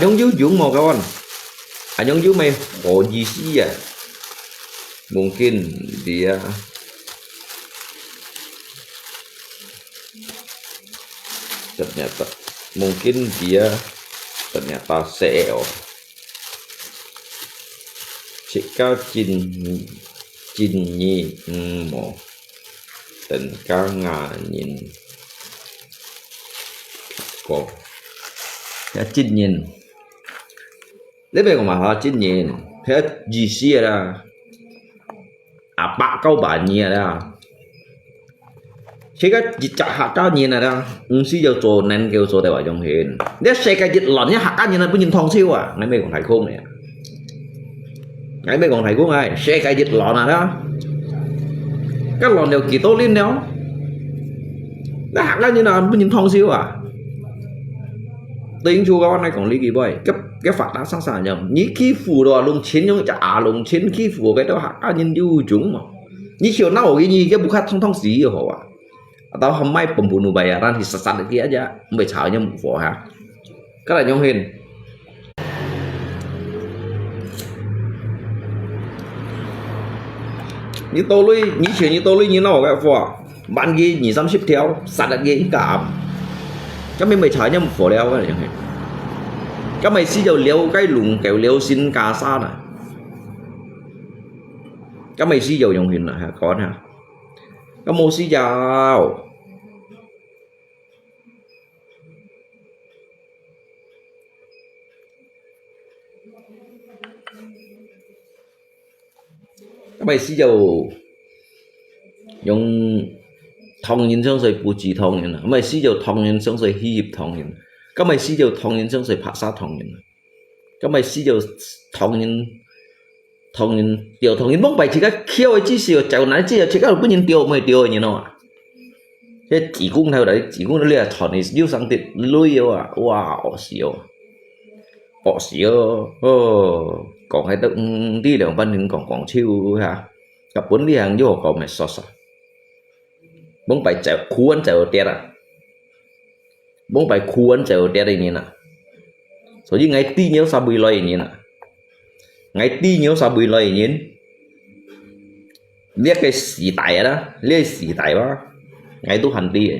giống như dũng mau kawan giống như mày posisi ya mungkin dia ternyata CEO jika Jin nhi mo tình ca ngà nhìn có cái Jin nhìn đấy bây giờ mà họ Jin nhìn thế gì xí ra à bạc câu bà nhia ra cái dịch chả hạ cao nhìn này ra xí giờ chỗ nên kêu chỗ để vào trong hiện nếu xe cái dịch lỏng nhá hạ cao nhìn này có nhìn thong siêu à ngay bây còn thấy khôn này ngay bây còn thấy khôn ai xe cái dịch lỏng này đó các lỏng đều kỳ tốt lên đó nó hạ cao như nào có nhìn thong siêu à tính chú các bạn này còn lý kỳ bởi cái phạt đã sẵn sàng nhầm ní khi phù đồ lùng chiến nhưng chả lùng chiến khi phù cái đó hạ cao nhìn yêu chúng mà ní chiều nào cái gì cái bục khát thông xí ở họ à tao không may bầm bùn bày ra thì sạch được kia chứ không phải sợ như một vỏ hả các là nhau hiền như tôi lui như chuyện như tôi lui như nào cái vỏ bạn ghi nhìn xăm ship theo sạch được ghi cả các mình sợ như một vỏ đeo cái này các mày xí dầu liêu cái lùng kẹo liêu xin cà sa này các mày xí dầu dòng hiền là có nè các mô xí dầu các mày xí dầu dùng thông nhân sông sợi bù chỉ thông nhân các mày xí dầu thông nhân sông sợi hi hiệp thông nhân các mày xí dầu thông nhân sông sợi phá sát thông nhân các mày xí dầu thông nhân điều thông nhân bốc bài chỉ các khiêu ấy chỉ xíu chào nãy chỉ các bất nhân điều mày điều như nào à cái chỉ cung theo đấy chỉ cung nó là thằng này yêu sang tiệt lui yêu à wow xíu còn hay tự đi đường văn hình còn chiêu ha gặp bốn đi hàng vô còn mày sao bốn bài chạy cuốn chạy ở à bốn bài cuốn chạy ở đây như nào số như ngày ti nhớ sao bùi lôi như nào ngày ti nhớ sao bùi lôi như liếc cái xì tài đó liếc xì tài đó ngày tu hành đi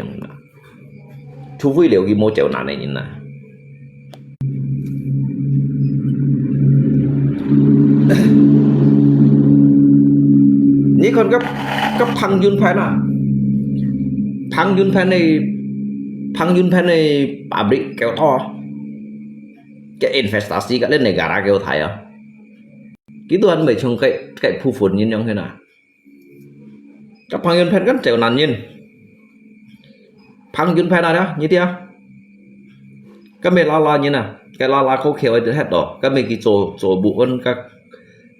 chú vui liệu cái mô chèo nạn này như nào ní con cấp thằng Yun Fan à thằng Yun Fan này bà bị kéo to cái investasi cái lên này gara kéo thải à cái tuần mấy trong cái phu phun như thế nào các thằng Yun Fan rất chèo nàn nhiên thằng Yun Fan nào đó như thế các mẹ la như nào cái la khâu khéo ấy hết rồi các mẹ cái chỗ bụ con các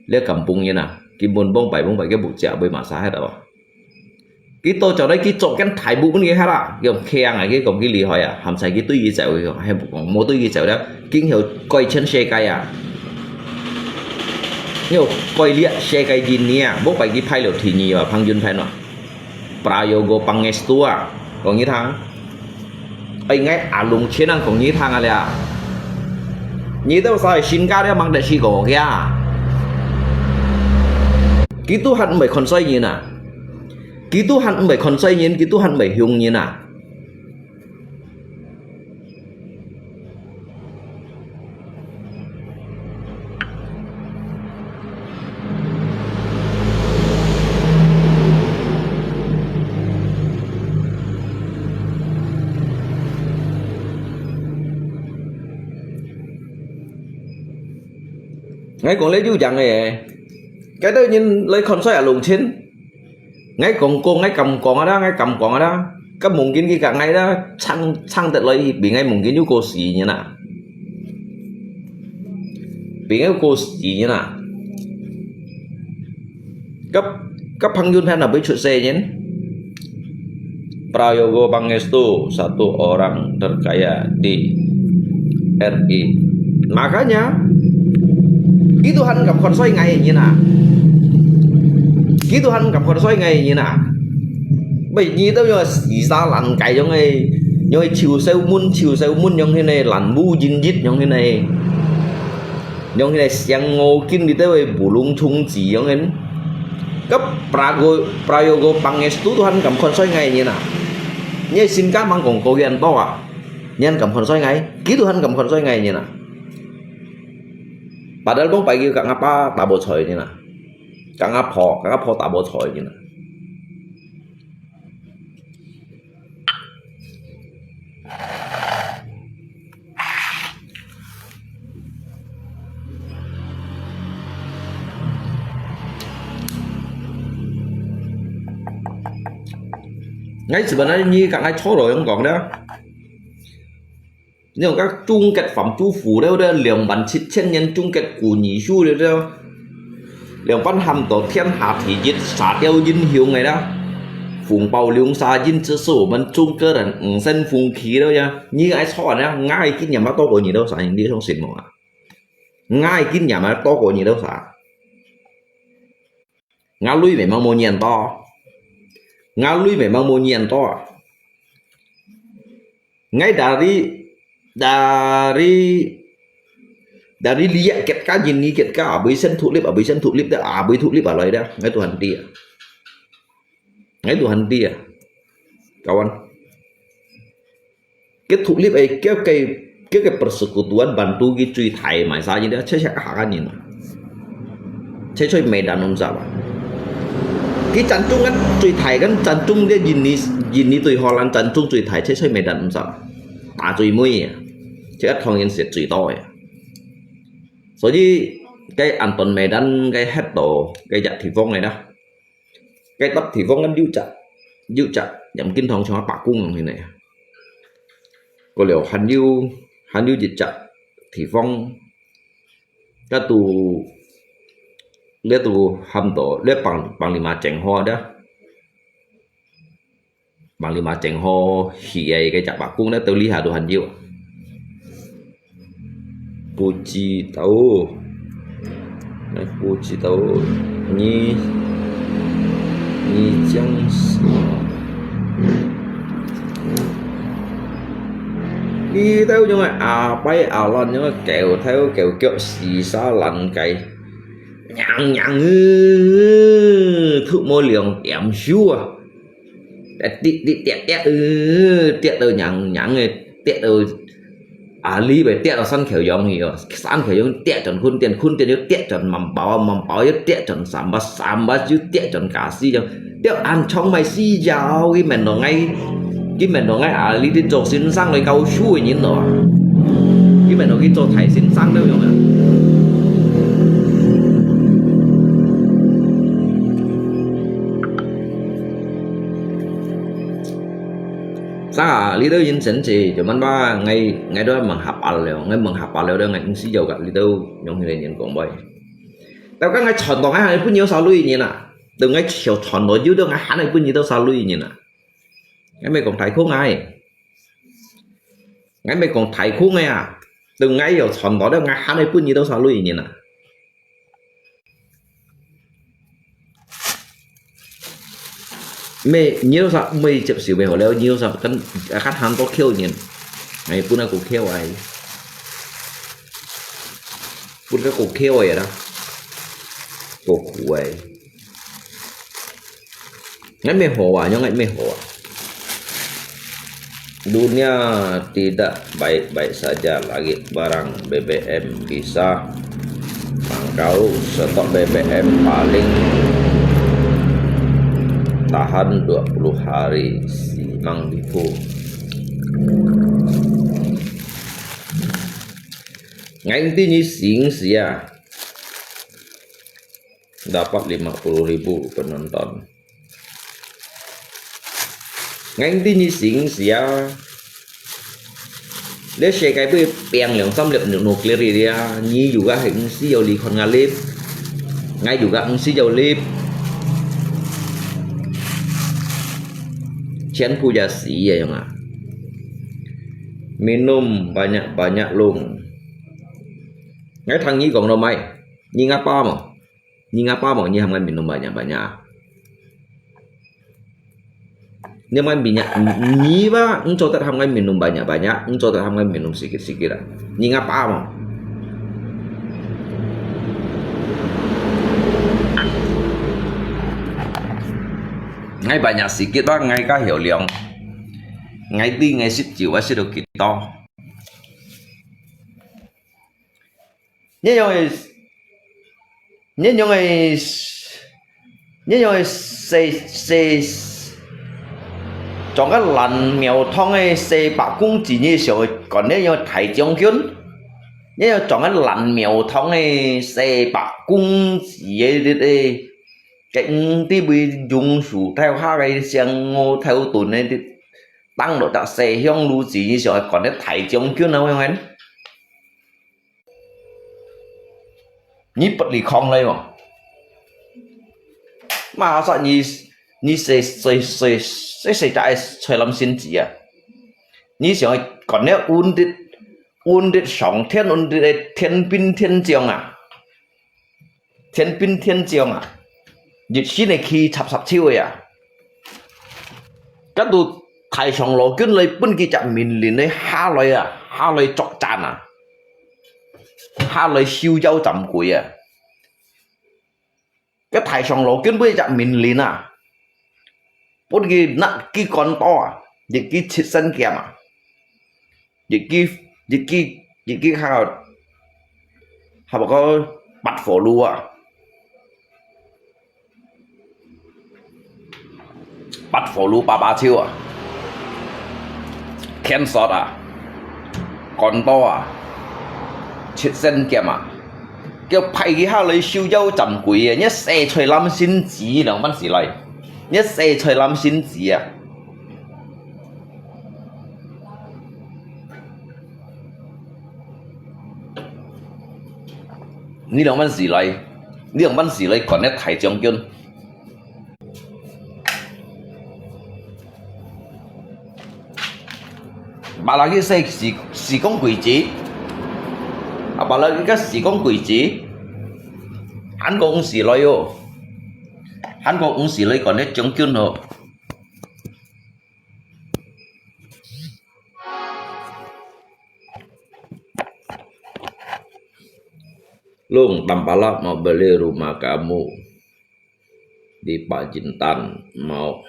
liếc cầm bung như nào cái buồn bông bảy cái bụng chẹo bơi mà xa hết rồi cái tôi cho đấy cái chỗ cái thái bụng cái hết à cái khe này cái còn cái lì hỏi à hàm sai cái túi gì chẹo hay còn mua túi gì chẹo đó kinh hiểu coi chân xe cây à nhiều coi liệt xe cây gì nè bốc bảy cái phai liệu thì nhiều phăng duyên phai nó prayogo pangestu à còn như thằng anh ngay à lùng chiến năng còn như thằng à lẽ như thế sao xin ca đấy mang đại sĩ cổ kia kỹ tu hẳn mấy con xoay như nào kỹ tu hẳn mấy con xoay như kỹ tu hẳn mấy hùng như nào ngay còn lấy chú chẳng này cái đó nhìn lấy con xoay ở lùng chiến ngay còn cô ngay cầm còn ở đó ngay cầm còn ở đó cái mùng kiến kia cả ngay đó sang tận lấy bị ngay mùng kiến chú cô xì như nào bị ngay cô xì như nào cấp phăng yun là với chuyện xe nhé Prayogo Pangestu satu orang terkaya di RI makanya kỹ tu hành gặp con xoay ngày như nào kỹ tu hành gặp con xoay ngày như nào bởi vì tao giờ chỉ ra lặn cày trong này nhoi chiều sâu mun trong thế này lặn bu dinh dít trong thế này sang ngô kinh đi tới bù lung thung chỉ trong ấy cấp prayogo pangestu tu hành gặp con xoay ngày như nào như xin các mang còn cố gắng to à nhân gặp con xoay ngày kỹ tu hành gặp con xoay ngày như nào padahal bang pagi kak ngapa tak bocor ini nah kak ngapo tak bocor ini nah ngay sebenarnya như kak ngay cho rồi không còn đó nhưng các trung kết phẩm chú phủ đâu đó liền bản chất chân nhân trung kết của nhị su đâu đó liền văn hàm tổ thiên hạ thì dịch xả tiêu dinh hiệu ngày đó phùng bầu liung xa dinh chữ số mình trung cơ là sân phùng khí đâu nha như ai so đó ngay cái nhà máy to của nhị đâu xả những đi trong xịn mà ngay cái nhà máy to của nhị đâu xả ngã lui về mang mô nhiên to ngay dari lihat ketka jini ketka abai sen thulip dah abai thulip alai dah ngay Tuhan dia kawan cái thulip ấy cái persekutuan bantu cái truy thầy mà sao như đó chơi cái nhìn chơi medan ông sao cái chân trung á truy thầy cái chân trung cái jini tùy họ làm chân trung truy thầy chơi medan ông sao ta truy mũi chứ ít không nhân sẽ truy to所以cái an toàn mày đánh cái hết tổ cái giặt thị phong này đó cái tấp thị phong anh giữ chặt nhậm kinh thông cho bạc cung như này có liệu hắn yêu dịch chặt thị phong cái tù hầm tổ lết bằng lima chèn ho đó bằng lima chèn ho khi ấy cái chặt bạc cung đó từ lý hà đồ hành yêu puji tahu ni chẳng đi theo nhưng mà bay lên nhưng mà kèo theo kẹo xì xa lạnh cày nhặng thuốc môi liều em xíu à tiệt từ nhặng tiệt từ lý về tiệt là săn khởi giống gì rồi săn khởi giống tiệt chọn khuôn tiền như tiệt chọn mầm bảo như tiệt chọn sắm bát chứ tiệt chọn cả si cho tiệt ăn trong mày si giàu cái mình nó ngay lý đi chỗ xin sang rồi câu chui nhìn rồi cái mình nó cái chỗ thầy xin sang đâu rồi lý đâu yên sẵn chỉ cho mình ba ngày đó mà hạp ăn liệu ngày mừng hạp ăn liệu đó ngày cũng xí dầu gặp lý đâu nhóm người nhìn còn bay tao cái ngay chọn đó ngay bún nhiều sao lui nhỉ nè đừng ngay chiều chọn đó dưới đó ngay hắn này bún nhiều đâu sao lui nhỉ nè ngay mày còn thấy khô ngay ngay mày còn thấy khô ngay à đừng ngay giờ chọn đó đâu ngay hắn này bún nhiều đâu sao lui nhỉ nè mày nhiều sao mày chụp xíu về hồi leo nhiều sao cái khách hàng có kêu nhỉ ngày bún nào cũng kêu ai bún cái cũng kêu ai đó cổ khủ ấy ngay mày hồ à nhưng ngay mày hồ à dunia tidak baik-baik saja lagi barang BBM bisa mangkau stok BBM paling tahan 20 hari si Mang Dipo ngày ini Singsia dapat 50.000 penonton. Ngay đi Singsia để xe cái bê bèn lượng xâm nhập nước nuclear như juga hình si dầu li con ngalip ngay juga si dầu lip chén puja si ya yang minum banyak-banyak lung ngay thằng nhí còn đâu mày nhí ngapa mà nhí hamgan minum banyak-banyak nhưng mà minyak nhí ba cho ta hamgan minum banyak-banyak cho ta hamgan minum sedikit-sedikit nhí ngapa mà ngay banyak sedikit ba ngay ka hiểu liang ngay đi ngay xích chịu ba sẽ được kịp to nhớ nhoi xây trong cái lần mèo thông ấy xây bạc cung chỉ như sửa còn nếu như thầy trong kiến nhớ trong cái lần mèo thông ấy xây bạc cung chỉ đi cái tí bị dùng sủ theo hai cái xem ngô theo tuần này tăng độ đặc xây hiong lưu chỉ như sửa còn nếu thầy trong kiến đâu em nhí bật lì không lên mà sao nhí xây trái chơi làm xin gì à nhí sửa còn nếu un dit sòng thiên un dit thiên pin thiên chiang à thiên pin thiên chiang à dịch xin này khi sập chiêu à cái tụ thầy sòng lò kiến lấy bên kia chạm mình liền lấy ha lời chọc chàn à ha lời siêu dâu chậm quỷ à cái thầy sòng lò kiến bây chạm mình liền à bốn kia nặng kia con to à dịch kia thịt sân kèm à dịch kia hào hào có bạch phổ lưu à bạch phổ lưu ba chiêu à khen sọt à con to à thịt sân kèm à cái phải cái hào lấy siêu dâu chậm quỷ à nhất xe chơi lâm xin chỉ là văn gì lại nhất xe chơi lâm xin chỉ à你兩蚊時嚟，呢兩蚊時你群一提獎金，把那啲時工櫃子，啊把那而家時工櫃子，韓國50嚟喎，韓國50嚟群一獎金喎。Long Tampalak mau beli rumah kamu di Pak Jintan mau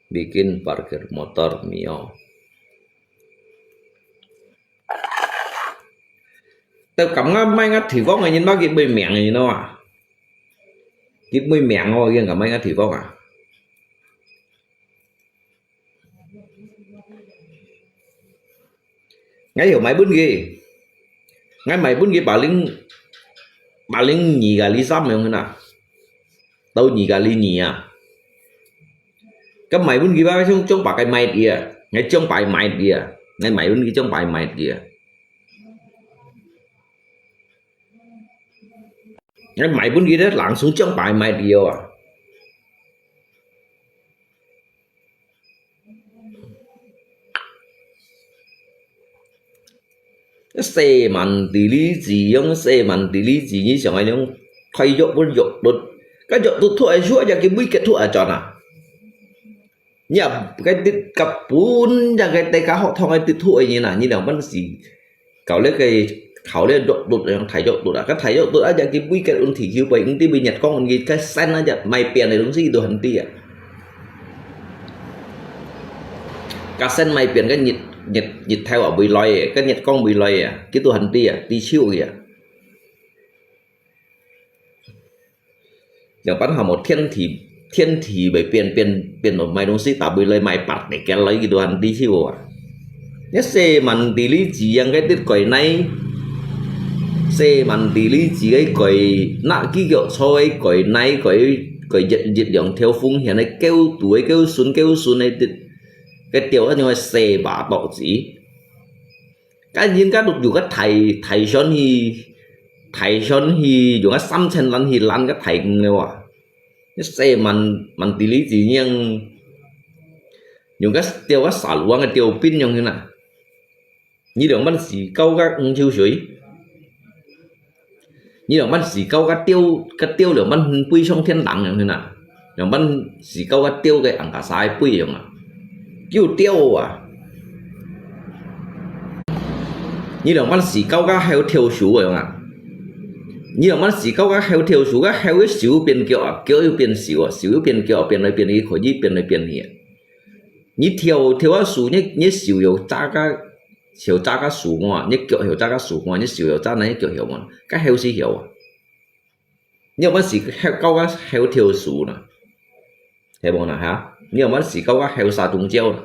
bikin parkir motor Mio. Tao cầm ngắm mấy ngắt thì có người nhìn bác cái bơi miệng gì đâu à? Cái bơi miệng thôi kia cầm mấy ngắt thì có à? Ngay hiểu máy bún ghê ngay máy bún ghê bà lính nhì gà lý xăm mày không nào tao nhì gà lý nhì à cái máy bún ghê ba trong bà cái mày đi à ngay trong bài mày đi à ngay máy bún ghê trong bài mày đi à cái mày bốn kia đó lặn xuống trong bài mày điều à cái xe mình tỷ lý gì ông xe mình tỷ lý gì như chẳng ai ông thay dọn bốn dọn đốt cái dọn đốt thôi chúa ra cái bụi kết thúc ở tròn à nhà cái cặp bốn ra cái tay cá họ thong cái tít thôi như nào vẫn gì cậu lấy cáiเขาเลยโดดอย่างไถโดดอ่ะก็ไถโดดอ่ะอย่างที่วิกเกตอุ่นที่คิวไปอุ่นที่ไปหยัดกล้องอุ่นที่ก็เส้นอ่ะจะไม่เปลี่ยนเลยตรงที่ตัวหันตีอ่ะก็เส้นไม่เปลี่ยนก็หยิดtheo ở bị lòi cái nhặt con bị lòi à cáiตัวหันตีอ่ะตีชิวอ่ะอย่างปัญหาหมดthiên thì bởiเปลี่ยนở mày đông sĩ tạo bị lòi mày bật để cái lấy cáiตัวหันตีชิวอ่ะnhất xe mình tỷ lý chỉ yang cái tiết quẩy này xe mình tỷ lý chỉ cái quẩy nã kí kiểu thôi quẩy này quẩy dịch dòng theo phun hiện nay kêu tuổi kêu xuống này cái tiểu như là xe bả bọ chỉ cái những cái đục dù cái thầy son hi dù cái xăm chân lăn hi lăn cái thầy nhiều à cái xe mình tỷ lý chỉ nhưng dùng cái tiêu cái xả luôn cái tiêu pin như thế nào như đường bắn xì câu các chiêu suy như đường bắn xì câu các tiêu đường bắn quy trong thiên đàng như thế nào đường bắn xì câu các tiêu cái ăn cả sai quy rồi mà tiêu à như đường bắn xì câu các heo theo số rồi mà như đường bắn xì câu các heo theo số các heo cái số biến kiểu biến số biến kiểu biến này biến đi khỏi gì biến này biến hiện như theo cái số như số有扎个hiểu ra các số ngoại như kiểu hiểu ra các số ngoại như hiểu ra này kiểu hiểu mà các heo gì hiểu nhưng mà chỉ heo câu các heo theo số nè hiểu không nào hả nhưng mà chỉ câu các heo xa trung chiêu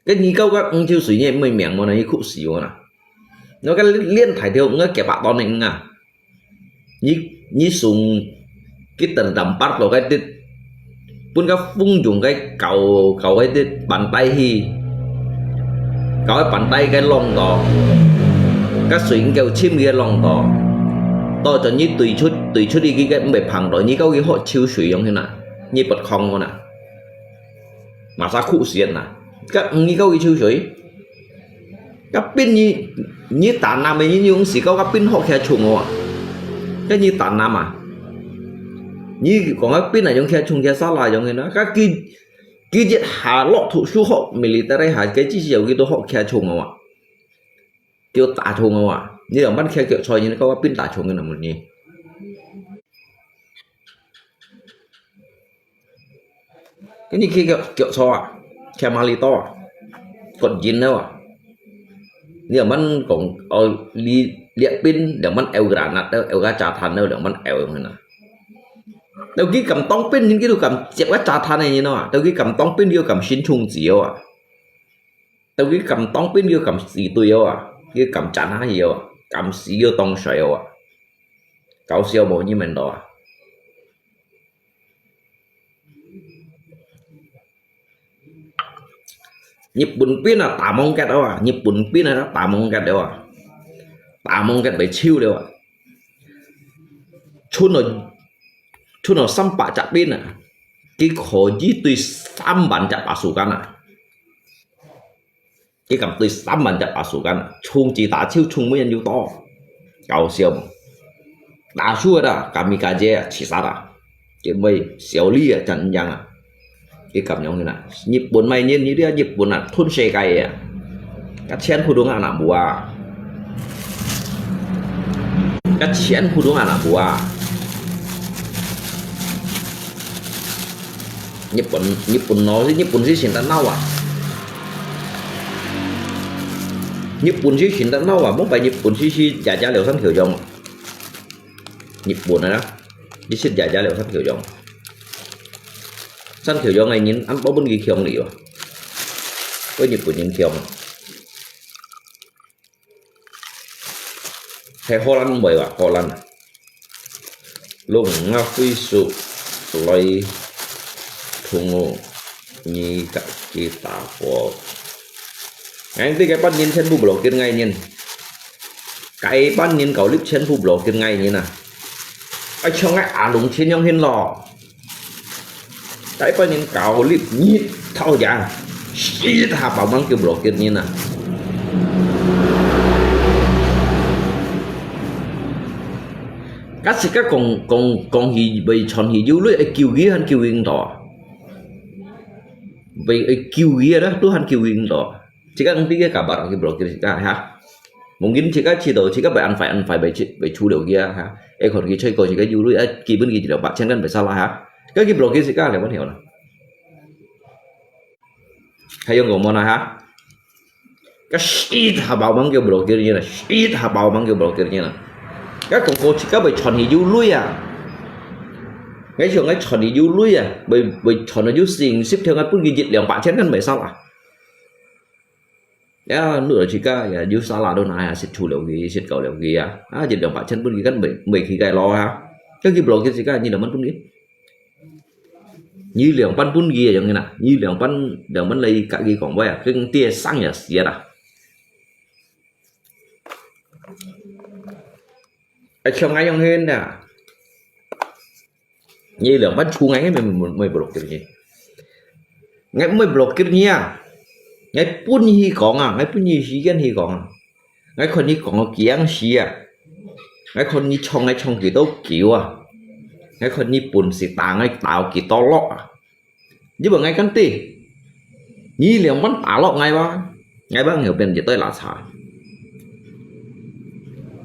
cái như câu các chiêu suy nhẹ mình miệng mà này khúc xíu nè nó cái liên thải theo nó kẻ bạn to này à như sùng cái tầng tầm bắt vào cái tít pun cái phun dùng cái cầu cái tít bàn tay hi cái bàn tay cái lông đó cái xuyên kêu chim kia lông đó to cho như tùy chút đi cái bề phẳng đó như cái họ chiêu sử dụng thế nào như bật không con nè mà sao cụ xiên nè cái như cái chiêu sử cái pin như tàn nam ấy như ông sĩ có cái pin họ khe trùng à cái như tàn nam à như còn cái pin này giống khe trùng khe sao lại giống như nó các cái giết hà lọ thủ số họ military hà cái chỉ nhiều cái đó họ khe trùng à kiểu tả trùng à như là bắt khe kiểu xoay như nó có cái pin tả trùng như là một nhỉ cái như khi kiểu xoay à khe mali to à còn dính đâu à như là mình còn liệt pin để mình eo granat đâu eo gà trà than đâu để mình eo như nào đâu cái cầm tông pin những cái đồ cầm chẹp cái trà than này như nào à đâu cái cầm tông pin vô cầm xin chung chiếu à đâu cái cầm tông pin vô cầm xì tùy à cái cầm chán há nhiều à cầm xì vô tông sợi à cậu siêu bộ như mình đó à nhịp bùn pin là tả mong cái đó à nhịp bùn pin là nó tả mong cái đó à tả mong cái bị chiêu đó à chun nó xăm bả chặt pin à cái khổ gì tùy xăm bản chặt bả sủ căn à cái cầm tùy xăm bản chặt bả sủ căn chung chỉ tả chiêu chung mới nhân yếu to cậu siêu đá xua đó kamikaze chỉ sát à cái mây xéo ly à chẳng nhang à cái cầm nhau như này nhịp buồn mày nhiên như thế nhịp buồn là thôn xe cày à các chén khu đúng là bùa các chén khu đúng là bùa nhịp buồn nó nhịp buồn gì xin ta nâu à nhịp buồn gì xin ta nâu à muốn bài nhịp buồn gì giả liệu sẵn kiểu dòng nhịp buồn này đó đi xin giả liệu sẵn kiểu dòng sẵn kiểu dòng này nhìn ăn bó bên ghi khiong liệu có nhịp của những khiong hay Holland bởi và Holland lùng nga phi sụ loay thùng ngô như cả kita của ngay từ cái ban nhìn trên phụ blog kia ngay nhìn cái ban nhìn cầu clip trên phụ blog kia ngay như nè ở trong cái đúng trên nhau hiên lò cái ban nhìn cầu clip nhít thao giang xí thà bảo mang cái blog kia như nè các sĩ các còn gì bị chọn gì dữ lưỡi kêu ghế hắn kêu yên đỏ vì kêu ghế đó tuh hắn kêu yên đỏ chỉ các anh biết cả bạn cái blog kia ha mungkin chỉ các chỉ đồ chỉ các bạn ăn phải bị chú đầu kia ha em còn cái chơi coi chỉ cái dữ lưỡi kỳ bên kia chỉ là bạn chânกันphải sao là ha cái blog kia chỉ các là vẫn hiểu là hay dùng của ha cái shit hà bảo mang cái blog kia như là shit hà bảo mang cái blog kia như là các con cô chỉ có bị chọn gì du lui à ngay trường ấy chọn gì du lui à bởi chọn nó du xình xếp theo cái bút ghi dịch liền bạn chénกัน sao à ya nửa chỉ có ya du sao là đâu này xếp chủ liệu gì xếp cầu liệu gì à dịch liền bạn chén bút ghiกัน bởi khi cái lo ha cái gì blog chỉ có như là mất bút ghi như liền ban bút ghi giống như nào như liền ban lấy cả ghi còn vậy à cái tia sang nhà xía à trong ngay trong hên nè như là bắt chu ngay mình blog kiểu gì ngay mới blog kiểu nha ngay pun hi còn à ngay pun hi xí cái hi còn à ngayคนนี้còn kiang xí à ngayคนนี้trong ngay trongกี่đâu kiểu à ngayคนนี้ปุ่นสีตาngay tạoกี่to lọ à như bằng ngay cắn tì như liền bắn tả lọ ngay ba hiểu bên gì tới là sao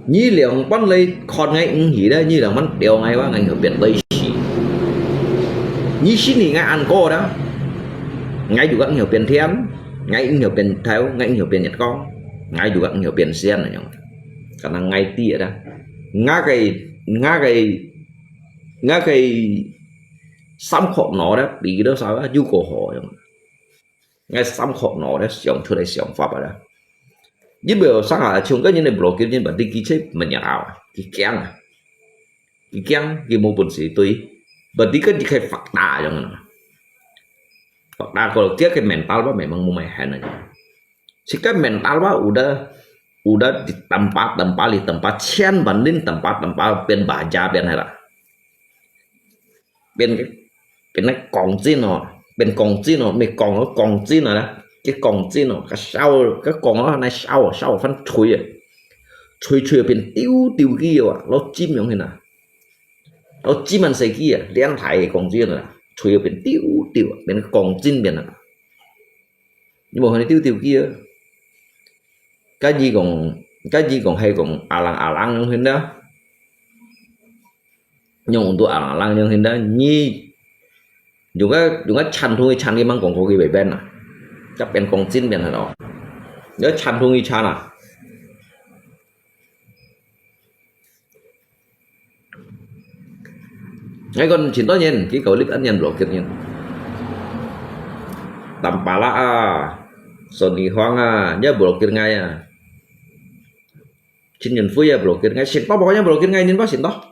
như liệu bắn lấy con ngay gì đó như là bắn đều ngay quá ngay ở biển tây xì như xin thì ngay ăn cô đó ngay juga nhiều biển thiên ngay nhiều biển theo ngay nhiều biển nhật con ngay juga nhiều biển sen này nhung khả năng ngay tía đó ngã cái xăm khổ nó đó bị cái đó sao đó du cổ hồ ngay xăm khổ nó đó sống thôi đây sống pháp rồi đó với bây giờ sáng là chúng cái những này blog kia những bản tin ký chế mình nhà ảo cái keng cái mô bổn sĩ tôi bản tin cái khai phật đà cho nó phật đà kalau kia cái mental ba memang mau main aja si cái mental ba udah di tempat cian banding tempat pen baja pen hay là pen cái còng gì nó pen còng gì nó mày còng gì nó đó cái còng gì nó cái sau cái còng nó này sau phân chui bên tiêu kia à nó chim giống thế nào nó chim ăn say kia đen thải còng gì nữa chui bên tiêu bên còng chim bên nào nhưng mà hồi này tiêu kia cái gì còn hay còn à lăng như thế đó nhưng tụi à lăng như thế đó nhi dùng cái chăn thôi chăn cái mang còn có cái bể bên à chắc bên con chín bên đó nhớ chăn thôi như chăn à ngay còn chỉ tốt nhìn cái cầu clip ăn nhân rồi kia nhìn tầm bà la Sony hoang nhớ blog kia ngay chính nhân phu blog kia ngay xin to bao nhiêu blog kia ngay nên bác xin to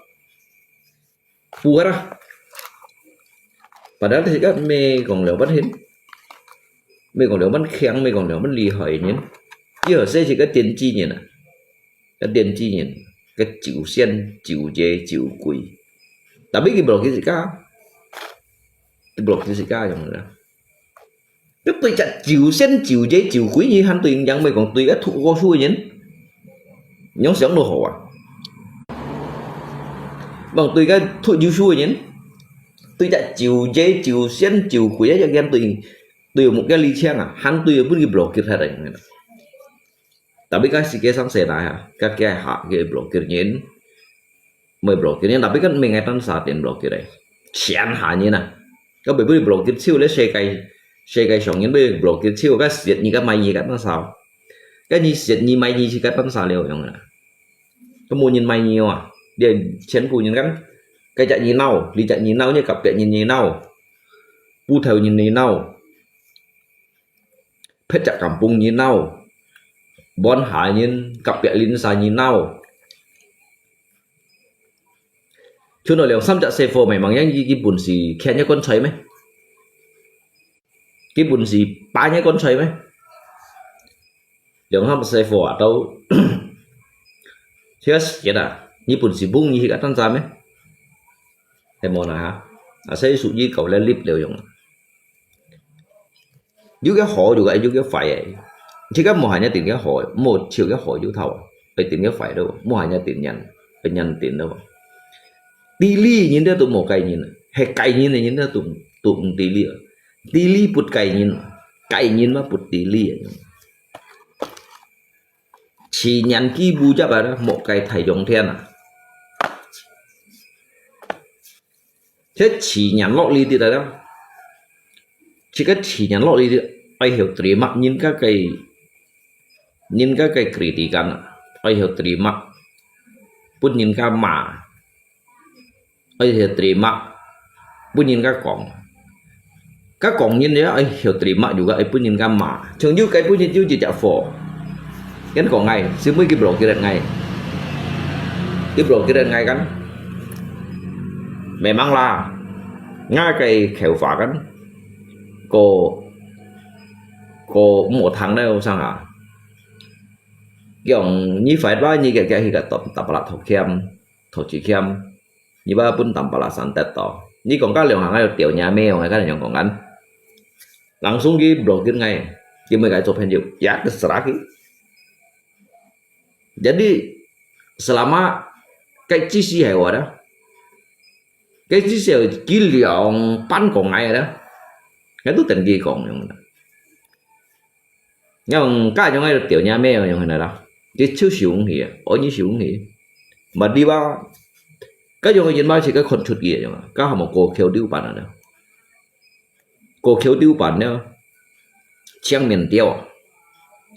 phù hết á padahal thì các mê còn liệu bắt hết mê còn liệu bắt khéng mê còn liệu bắt lì hỏi nhé chứ ở đây chỉ có tiền chi nhỉ cái tiền chi nhỉ cái chịu sen chịu dê chịu quỷ tapi cái blog gì cả cái blog gì cả giống như cái tôi chặt chịu sen chịu dê chịu quỷ như hắn tùy rằng mày còn tùy cái thụ cô xuôi nhỉ nhóm sống đồ hổ à bằng tùy cái thụ dư xuôi nhỉ tôi đã chịu dây chịu sen chịu quỷ cho game tùy một cái ly chang à hắn tùy bất kỳ blog kia thay đấy tapi cái gì cái sáng sớm này à các cái hạ cái blog kia nhện mười blog kia nhện tapi kan mình ngay tan sát tiền blog kia đấy chén hạ như này các bởi vì blog kia siêu lấy xe cây sống những bên blog kia siêu cái diệt như cái máy gì cái nó sao cái gì diệt như máy gì chỉ cái tan sát liều giống này cái mua nhìn máy nhiều à để chén phụ nhìn cái chạy nhìn nào đi chạy nhìn nào như cặp chạy nhìn nào pu theo nhìn nào phết chặt cảm bung nhìn nào bon hải nhìn cặp chạy linh xài nhìn nào chú nói liệu xăm chặt xe phô mày mang những cái bùn xì khen nhá con thấy mấy cái bún gì ba nhái con xoay mấy lượng không xoay phở đâu chứ vậy là như bún gì bung như cả tan ra mấy hay món nào hả à xây sụt gì cậu lên lip đều dùng dưới cái họ juga dưới cái phải chỉ có một hai nhà tiền cái họ một chiều cái họ dưới thầu phải tiền cái phải đâu một hai nhà tiền nhận phải nhận tiền đâu tỷ lý nhìn đó tụ một cái nhìn hay cái nhìn này nhìn đó tụ tỷ lý bút cái nhìn mà bút tỷ lý chỉ nhận ký bù chấp đó một cái thầy dùng thiên à thế chỉ nhận lọ ly thì đó chỉ có chỉ nhận lọ ly thì ai hiểu terima nhìn các cái kritikan ai hiểu terima pun nhìn các mà ai hiểu terima pun nhìn các cổng nhìn đấy ai hiểu terima juga ai pun nhìn các mà chẳng như cái pun nhìn chỉ chả phổ cái còn ngày xíu mấy cái bro kia đợt ngày cái bro kia đợt ngày kan memang lah ngay cái khéo phá kan cô một tháng đâu sang à kiểu như phải bao nhiêu cái thì cả tập là thầu chỉ khiêm như ba pun tập là sản tết to như còn các lượng hàng này tiểu nhà mèo hay cái này còn ngắn langsung cái bro kia ngày kia mấy cái chụp hình nhiều giá cái sả cái jadi selama cái chi xì hewa đó cái chi xì chỉ lượng pan còn ngày đó cái tôi tình gì còn nhưng cái trong này tiểu nhà mèo như thế này đó cái chưa xuống thì ở như xuống thì mà đi bao cái trong cái bao chỉ cái con chuột gì vậy mà cái một cô khéo điêu bản nữa cô khéo điêu bản nữa chiang miền tiêu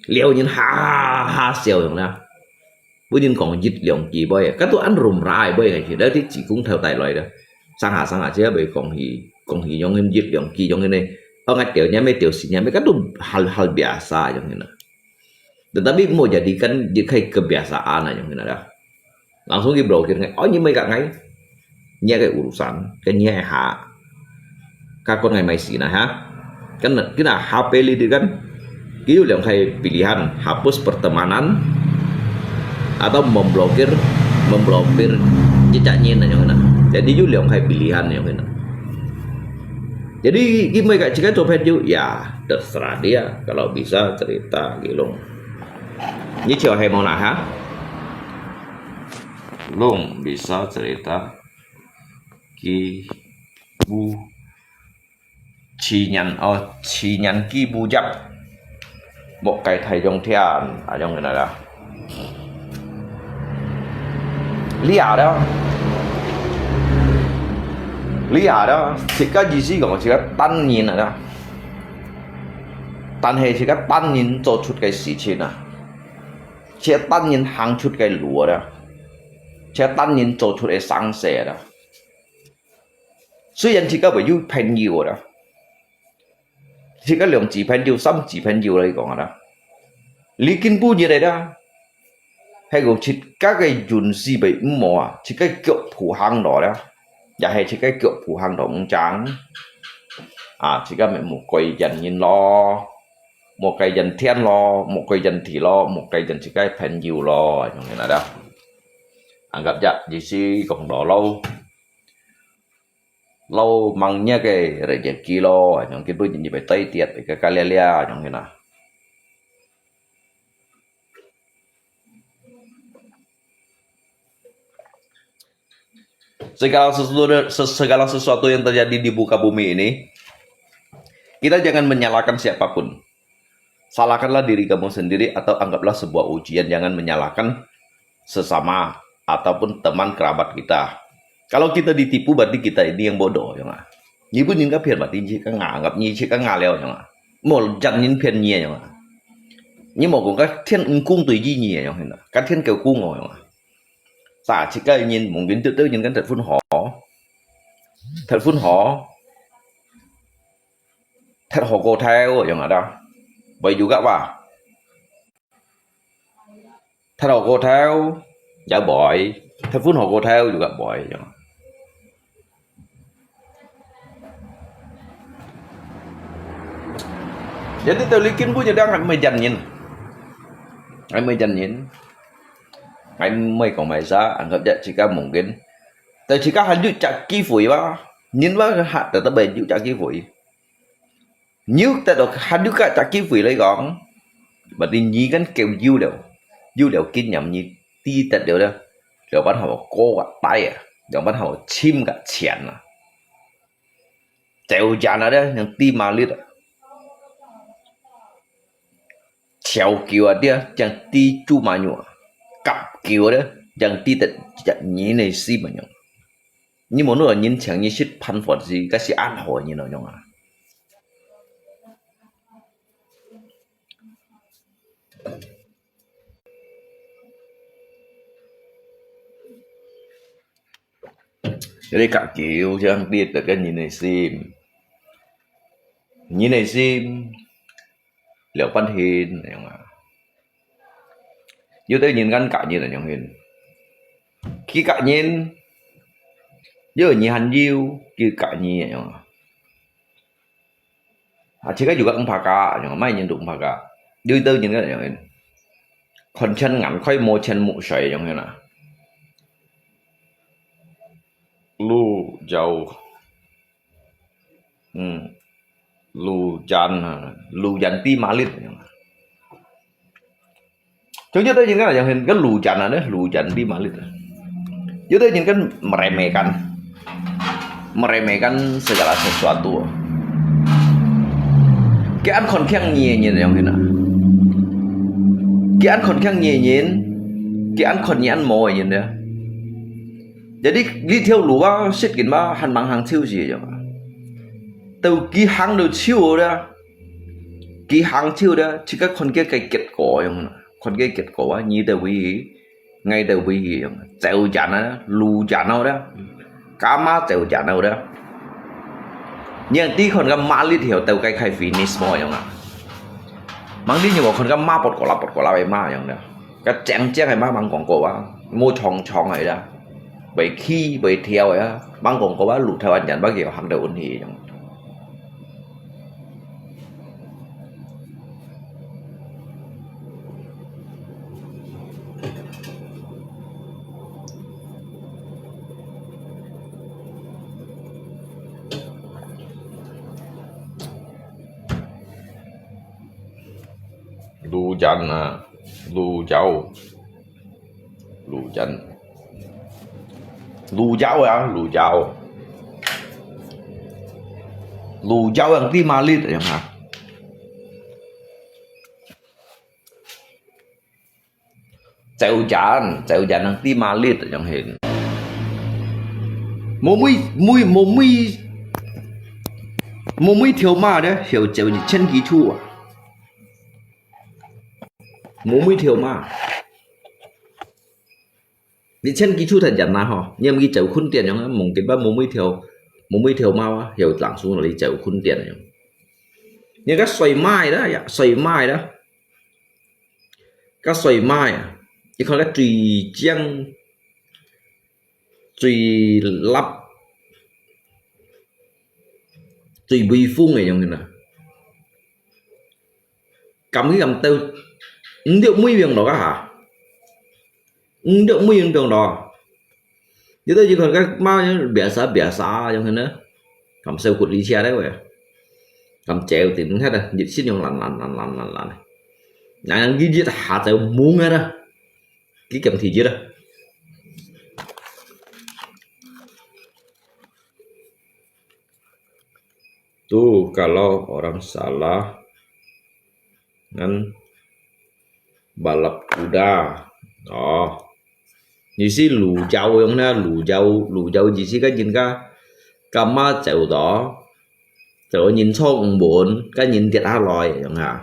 liều nhìn ha xèo rồi nè bữa nhìn còn dịch lượng gì bởi cái tôi ăn rùm rải bởi cái gì đó thì chỉ cũng theo tài loại đó sang hạ chứ bởi còn thì giống em dịch lượng gì giống cái này ở ngay tiểu nhà mấy tiểu xí nhà mấy cái tôi hal biasa giống như này tetapi mau jadikan dia kayak kebiasaan aja mungkin ada langsung di blokir oh ini mereka ngay nya cái urusan cái nya hạ các con ngày mày xí này ha cái là HP itu kan itu yang kayak pilihan hapus pertemanan atau memblokir jejaknya aja mungkin jadi itu yang kayak pilihan ya mungkin jadi mereka jika copet juga ya terserah dia kalau bisa cerita gitu như chiều hay mong nào hả luôn bisa cerita ki bu chỉ nhận ki bu chấp một cái thầy trong thiền ở trong cái này là lý ảo đó chỉ có gì còn chỉ có tan nhìn ở đó tan hay chỉ có tan nhìn做出cái事情啊且单人行出嘅路啦，且單人做出嘅生蛇啦。雖然自己為咗朋友啦，自己兩字朋友、三字朋友嚟講啦，你根本嘢嚟啦，係個自己嘅運勢被唔好啊，自己腳步行落啦，又係自己腳步行落唔正啊，自己咪冇貴人緣咯。một cái dần thiên lo, một cái dần thị lo, một cái dần chỉ cái phần nhiều lo trong cái này đó. Anh gặp dạ gì si còn đó lâu mang nhá cái rồi giờ kilo trong cái bữa gì phải tây tiệt cái calia trong cái nào. Segala sesuatu yang terjadi di muka bumi ini kita jangan menyalahkan siapapun. Salahkanlah diri kamu sendiri atau anggaplah sebuah ujian. Jangan menyalahkan sesama ataupun teman kerabat kita. Kalau kita ditipu berarti kita ini yang bodoh, ya nggak? Như bữa nhìn các phiền berarti chỉ các ngả gặp như chỉ các ngả leo, ya nggak? Một trận nhìn phiền nhẹ, ya nggak? Nhưng mà cũng các thiên ứng cung tùy gì nhẹ, ya nggak? Các thiên kêu cung rồi, ya nggak? Sa chỉ cái nhìn muốn biến tự nhìn cái thật phun hỏ, thật hổ cô theo, ya nggak đâu? Vậy juga apa? Thật hổ cô theo, giả bội, thật phun hổ cô theo juga bội, ya nggak? Jadi tao likin punya đang anh mới dành nhìn, anh mới dành nhìn, anh mới còn mày giá anh gặp chắc chỉ cả mungkin, tao chỉ cả handu chắc kỹ phổi ba, nhìn ba hạt tao bây giờ chắc kỹ phổi, nếu tao được handu cả chắc kỹ phổi lấy gọn, mà đi nhí cái kêu du liệu kinh nghiệm như ti tao điều đó, điều bắt đầu cô cả tay à, điều bắt đầu chim cả chén à, treo chán ở đây những ti mà lít à. Chèo kiều ở đây chẳng ti chu mà nhọ cặp kiều đó chẳng ti tận chẳng nhí này xí mà nhọ nhưng mà nó là nhìn chẳng như shit pan phật gì cái gì ăn hỏi như nào nhọ à jadi cặp kiều chẳng ti tận cái nhìn này sim liệu pan hin này nhọ như tôi nhìn gan cả như là nhọ hin khi cả nhìn giờ nhìn hành diêu kia cả nhìn nhọ chỉ có juga ông phà cả nhọ mai nhìn đụng phà cả như tôi nhìn cái này nhọ hin còn chân ngắn khoai mồ chân mụ sợi nhọ hin à lu giàu lu dàn ti mà lít chúng tôi nhìn cái này hình cái lu dàn này lu dàn ti mà lít chúng tôi nhìn cái meremehkan segala sesuatu cái ăn còn khen nhẹ nhìn này hình cái ăn còn khen nhẹ nhìn cái ăn còn nhẹ ăn mồi nhìn đấy jadi đi theo lũ ba xích kín ba hành bằng hàng siêu gì vậy từ cái hàng đầu siêu đó cái hàng siêu đó chỉ có con cái kết quả không con cái kết quả như đầu quý ngay đầu quý treo chán đó lù chán đâu đó cá má treo chán đâu đó nhưng tí con cái má lít hiểu tàu cái khai finish mồi không à mang đi nhiều con cái má bột quả lại má không đó cái chén chén hay má bằng quảng cổ á mua chong này đó bởi khi bởi theo ấy bằng quảng cổ á lụt theo anh nhận bác kiểu hàng đầu ổn thì lu dần à lu dâu yang ti malit yang ha treo dàn yang ti malit yang hình mô mui thiếu ma đấy hiểu treo như chân ký chu à mô mui thiếu ma đi chân ký chu thật chẳng nào hả nhưng cái chậu khun tiền nhá mùng cái ba mô mui thiếu ma hiểu lặng xuống là đi chậu khun tiền nhá nhưng các xoay mai đó các xoay mai chứ không cái tùy lắp tùy bì phun này như nào cầm cái cầm tao điệu mũi miệng đó cả hả điệu mũi miệng đó như tôi chỉ còn cái mau bẻ xa trong thế nữa cầm sâu cụt đi xe đấy vậy cầm treo thì cũng hết rồi dịch xích nhau lằn này cái gì hạ treo muốn hết đó cái cầm thì gì đó tuh kalau orang salah dengan balap kuda như xí lù dâu không nè lù dâu gì xí cái nhìn cái má chèo đó rồi nhìn xong bốn cái nhìn tiệt hà lòi chẳng hạn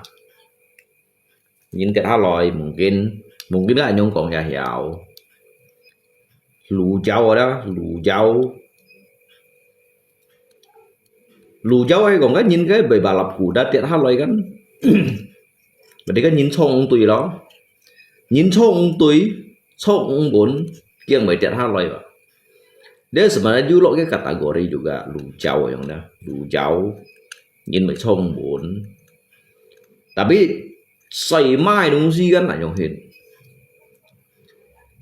nhìn tiệt hà lòi mungkin là nhung còn nhà hiểu lù dâu đó lù dâu ấy còn cái nhìn cái bề bà lập cụ đã tiệt hà lòi gắn và đấy cái nhìn xong ông tùy đó nhìn xong ông tùy xong ông bốn kiêng mấy tiệt hà lòi vậy dia sebenarnya dulu cái kategori juga lu jauh yang dah lu jauh nhìn mấy xong bốn Tapi xoay mai đúng gì gan là nhung hiện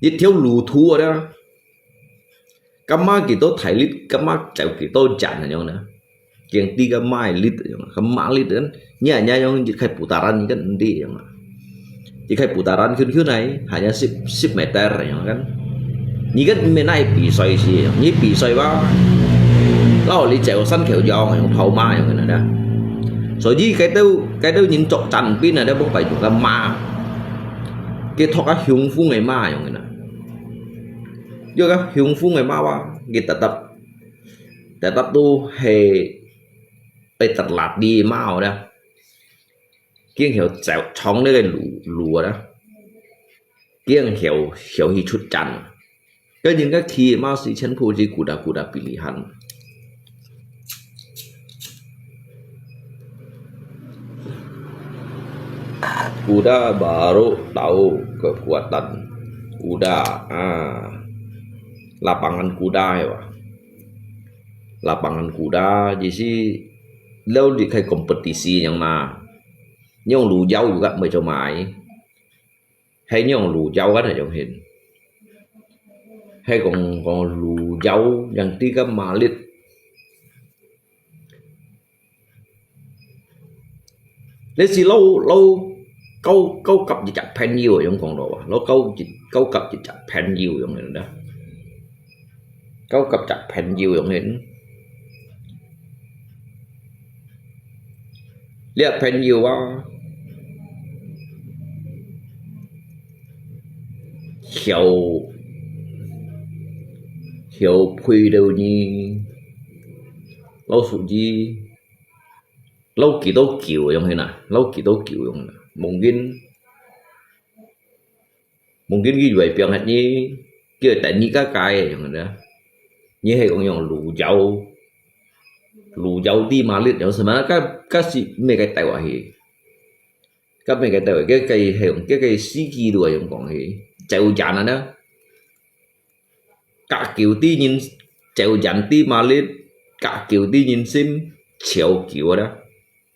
đi theo lù thua đó các má kỳ tôi thấy lít các má chịu kỳ tôi chặn là nhung nữa kiêng ti các mai lít các má lít đến nhà nhà nhung chỉ khai putaran cái đi nhung chỉ khai putaran khứ này hanya 10 meter nhung kan như cái bên này bị xoay gì như bị xoay bao lão lý chèo săn kiểu giò nhung thầu mai nhung này đó rồi gì cái đâu nhìn trộn chăn pin này đó không phải chúng ta ma cái thọ các hiung phu ngày ma nhung này do các hiung phu ngày ma ba kita tập tu hềไปตลาดดีมากนะเกี่ยงเหี่ยวแจวช่องได้เลยหลัวนะเกี่ยงเหี่ยวหีชุดจันก็ยังก็ขี่มาสิฉันพูดจีกูดาปิลิหันkuda baru tahu kekuatan kuda lapangan kuda ya Pak. Lapangan kuda jadi lâu đi khai kompetisi yang mà nhưng lù dâu juga mới cho mãi hay nhưng lù dâu cái này trong hình hay còn lù dâu yang tiga malit lấy gì lâu câu cặp gì chặt pen nhiều trong còn đồ lâu câu cặp gì chặt pen nhiều trong này đó câu cặp chặt pen nhiều trong hình lihat pen nhiều quá hiểu phui đâu như lâu phụ gì lâu kỳ tố kiểu trong thế này lâu kỳ tố kiểu trong này mungkin ghi vậy biang hạt như kia tại như cái trong này đó như hay còn dùng lù dâu đi mà liệt giống mà các gì mấy cái tài quả gì các mấy cái tài quả cái cây hiệu cái cây xí kỳ đuổi giống còn gì chèo chán đó cả kiểu tí nhìn chèo chán tí mà liệt cả kiểu tí nhìn xem chèo kiểu đó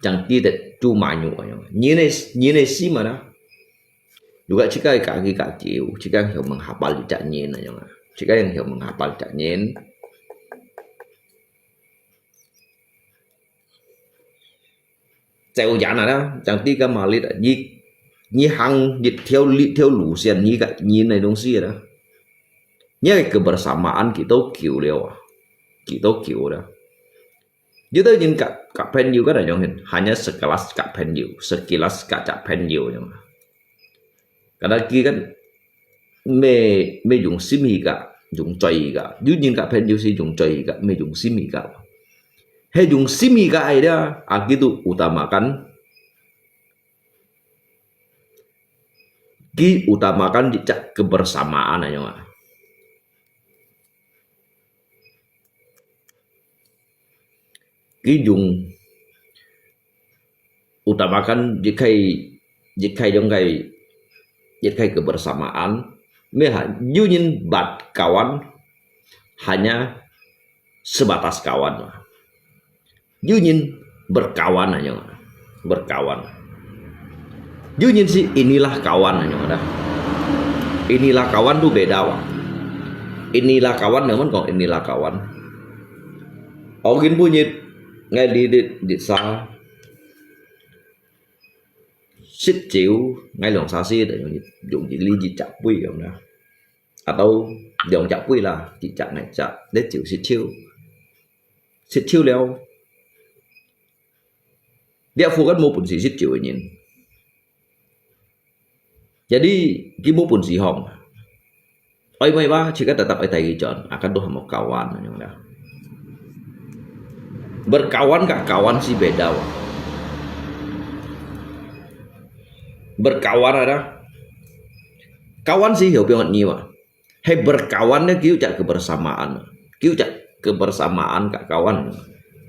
chẳng tí được chu mài nhủ như này xí mà đó juga chỉ cái cả kiểu chỉ cái hiểu bằng hạt bal chả nhìn này nhưng mà chỉ cái hiểu bằng hạt bal chả nhìn chèo dán này đó chẳng tí cái mà liệt như hang theo lũ xiên như cái như này đúng gì đó nhớ cái kebersamaan kita kiểu đó như tôi nhìn cả pen nhiều cái này trong hình hanya sekelas cả pen nhiều sekilas cả pen nhiều nhưng mà karena kia kan me dùng sim cả dùng chơi cả như nhìn cả pen nhiều thì dùng chơi cả me dùng sim cả hay dùng sim cái đó itu utamakan dicak kebersamaan aja mah. Dùng utamakan jika dong jika kebersamaan Yunin bat kawan hanya sebatas kawan Yunin berkawan aja berkawan Yunin sih inilah kawan aja inilah kawan tuh beda Wak. Inilah kawan namun kok inilah kawan Ogin bunyi ngay đi xa xích chịu ngay lòng xa xí để dùng chỉ ly chỉ chặt quy không đó atau dòng chặt quy là chỉ chặt này chặt để chịu xích chiêu leo dia fukan maupun si xích chịu nhìn jadi cái maupun si hong oi mai ba jika tetap ay tayo John akan tuh mau kawan yang dah berkawan gak kawan sih beda Wak. Berkawan ada kawan sih hiểu biết nhiều mà hay berkawan nó kiểu chạy kebersamaan cả kawan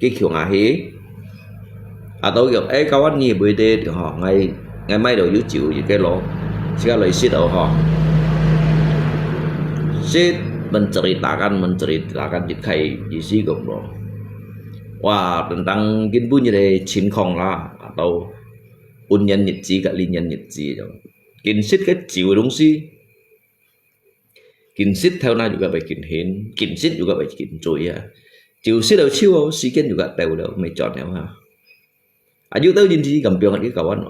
cái kiểu ngahi atau kiểu kawan nhiều bữa tê thì họ ngày mai đầu chịu gì cái lỗ chỉ là lời xít đầu họ xít menceritakan dikai isi gombo wah tentang gin punya deh cinkong lah atau ôn nhân nhật trí cả linh nhân nhật trí rồi kiến xích cái chịu đúng si kiến xích theo na juga baik kiến hiến kiến xích juga baik kiến trôi à chịu xích đâu chiêu si kiến juga tahu đâu mày chọn nào ha aja tahu jadi kampion cái kawan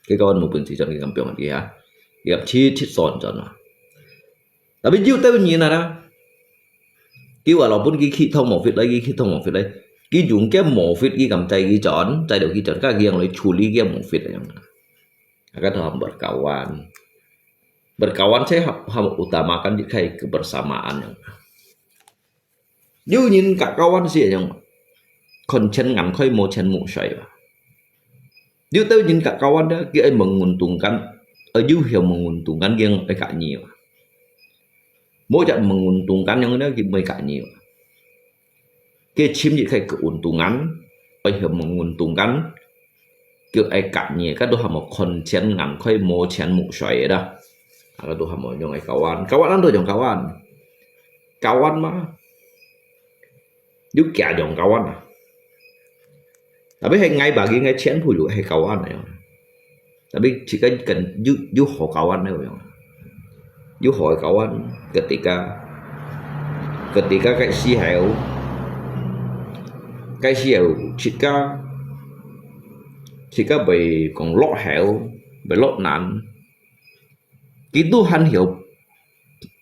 cái kawan maupun si chọn cái kampion cái ha gặp chi chít son chọn mà tapi aja tahu nhìn nào cái walaupun cái khi thông một việc đấy cái khi thông một việc đấy cái dùng cái một việc cái cầm tay cái chọn tay đầu cái chọn cái giang lấy处理cái một việc này agar dalam berkawan saya utamakan kayak kebersamaan yang như nhìn cả kawan sih yang kon chen ngắn khơi một chen mũ sợi như tôi nhìn cả kawan đó cái anh menguntungkan ở dưới hiểu menguntungkan yang cả nhiều mỗi trận menguntungkan yang đó cái cả nhiều cái chim gì kayak keuntungan ở hiểu menguntungkan kiểu ai cạn nhỉ các đôi hàm một con chén ngắn khơi mô chén mũ xoay đó các đôi hàm một dòng ai kawan ăn đôi dòng kawan mà giúp cả dòng kawan à tapi hay ngay bagi ngay chén phụ dụ hay kawan này tapi chỉ cần giúp họ kawan này rồi giúp họ kawan ketika cái si heo chỉ có bị còn lót hẹo bị lót nạn cái tu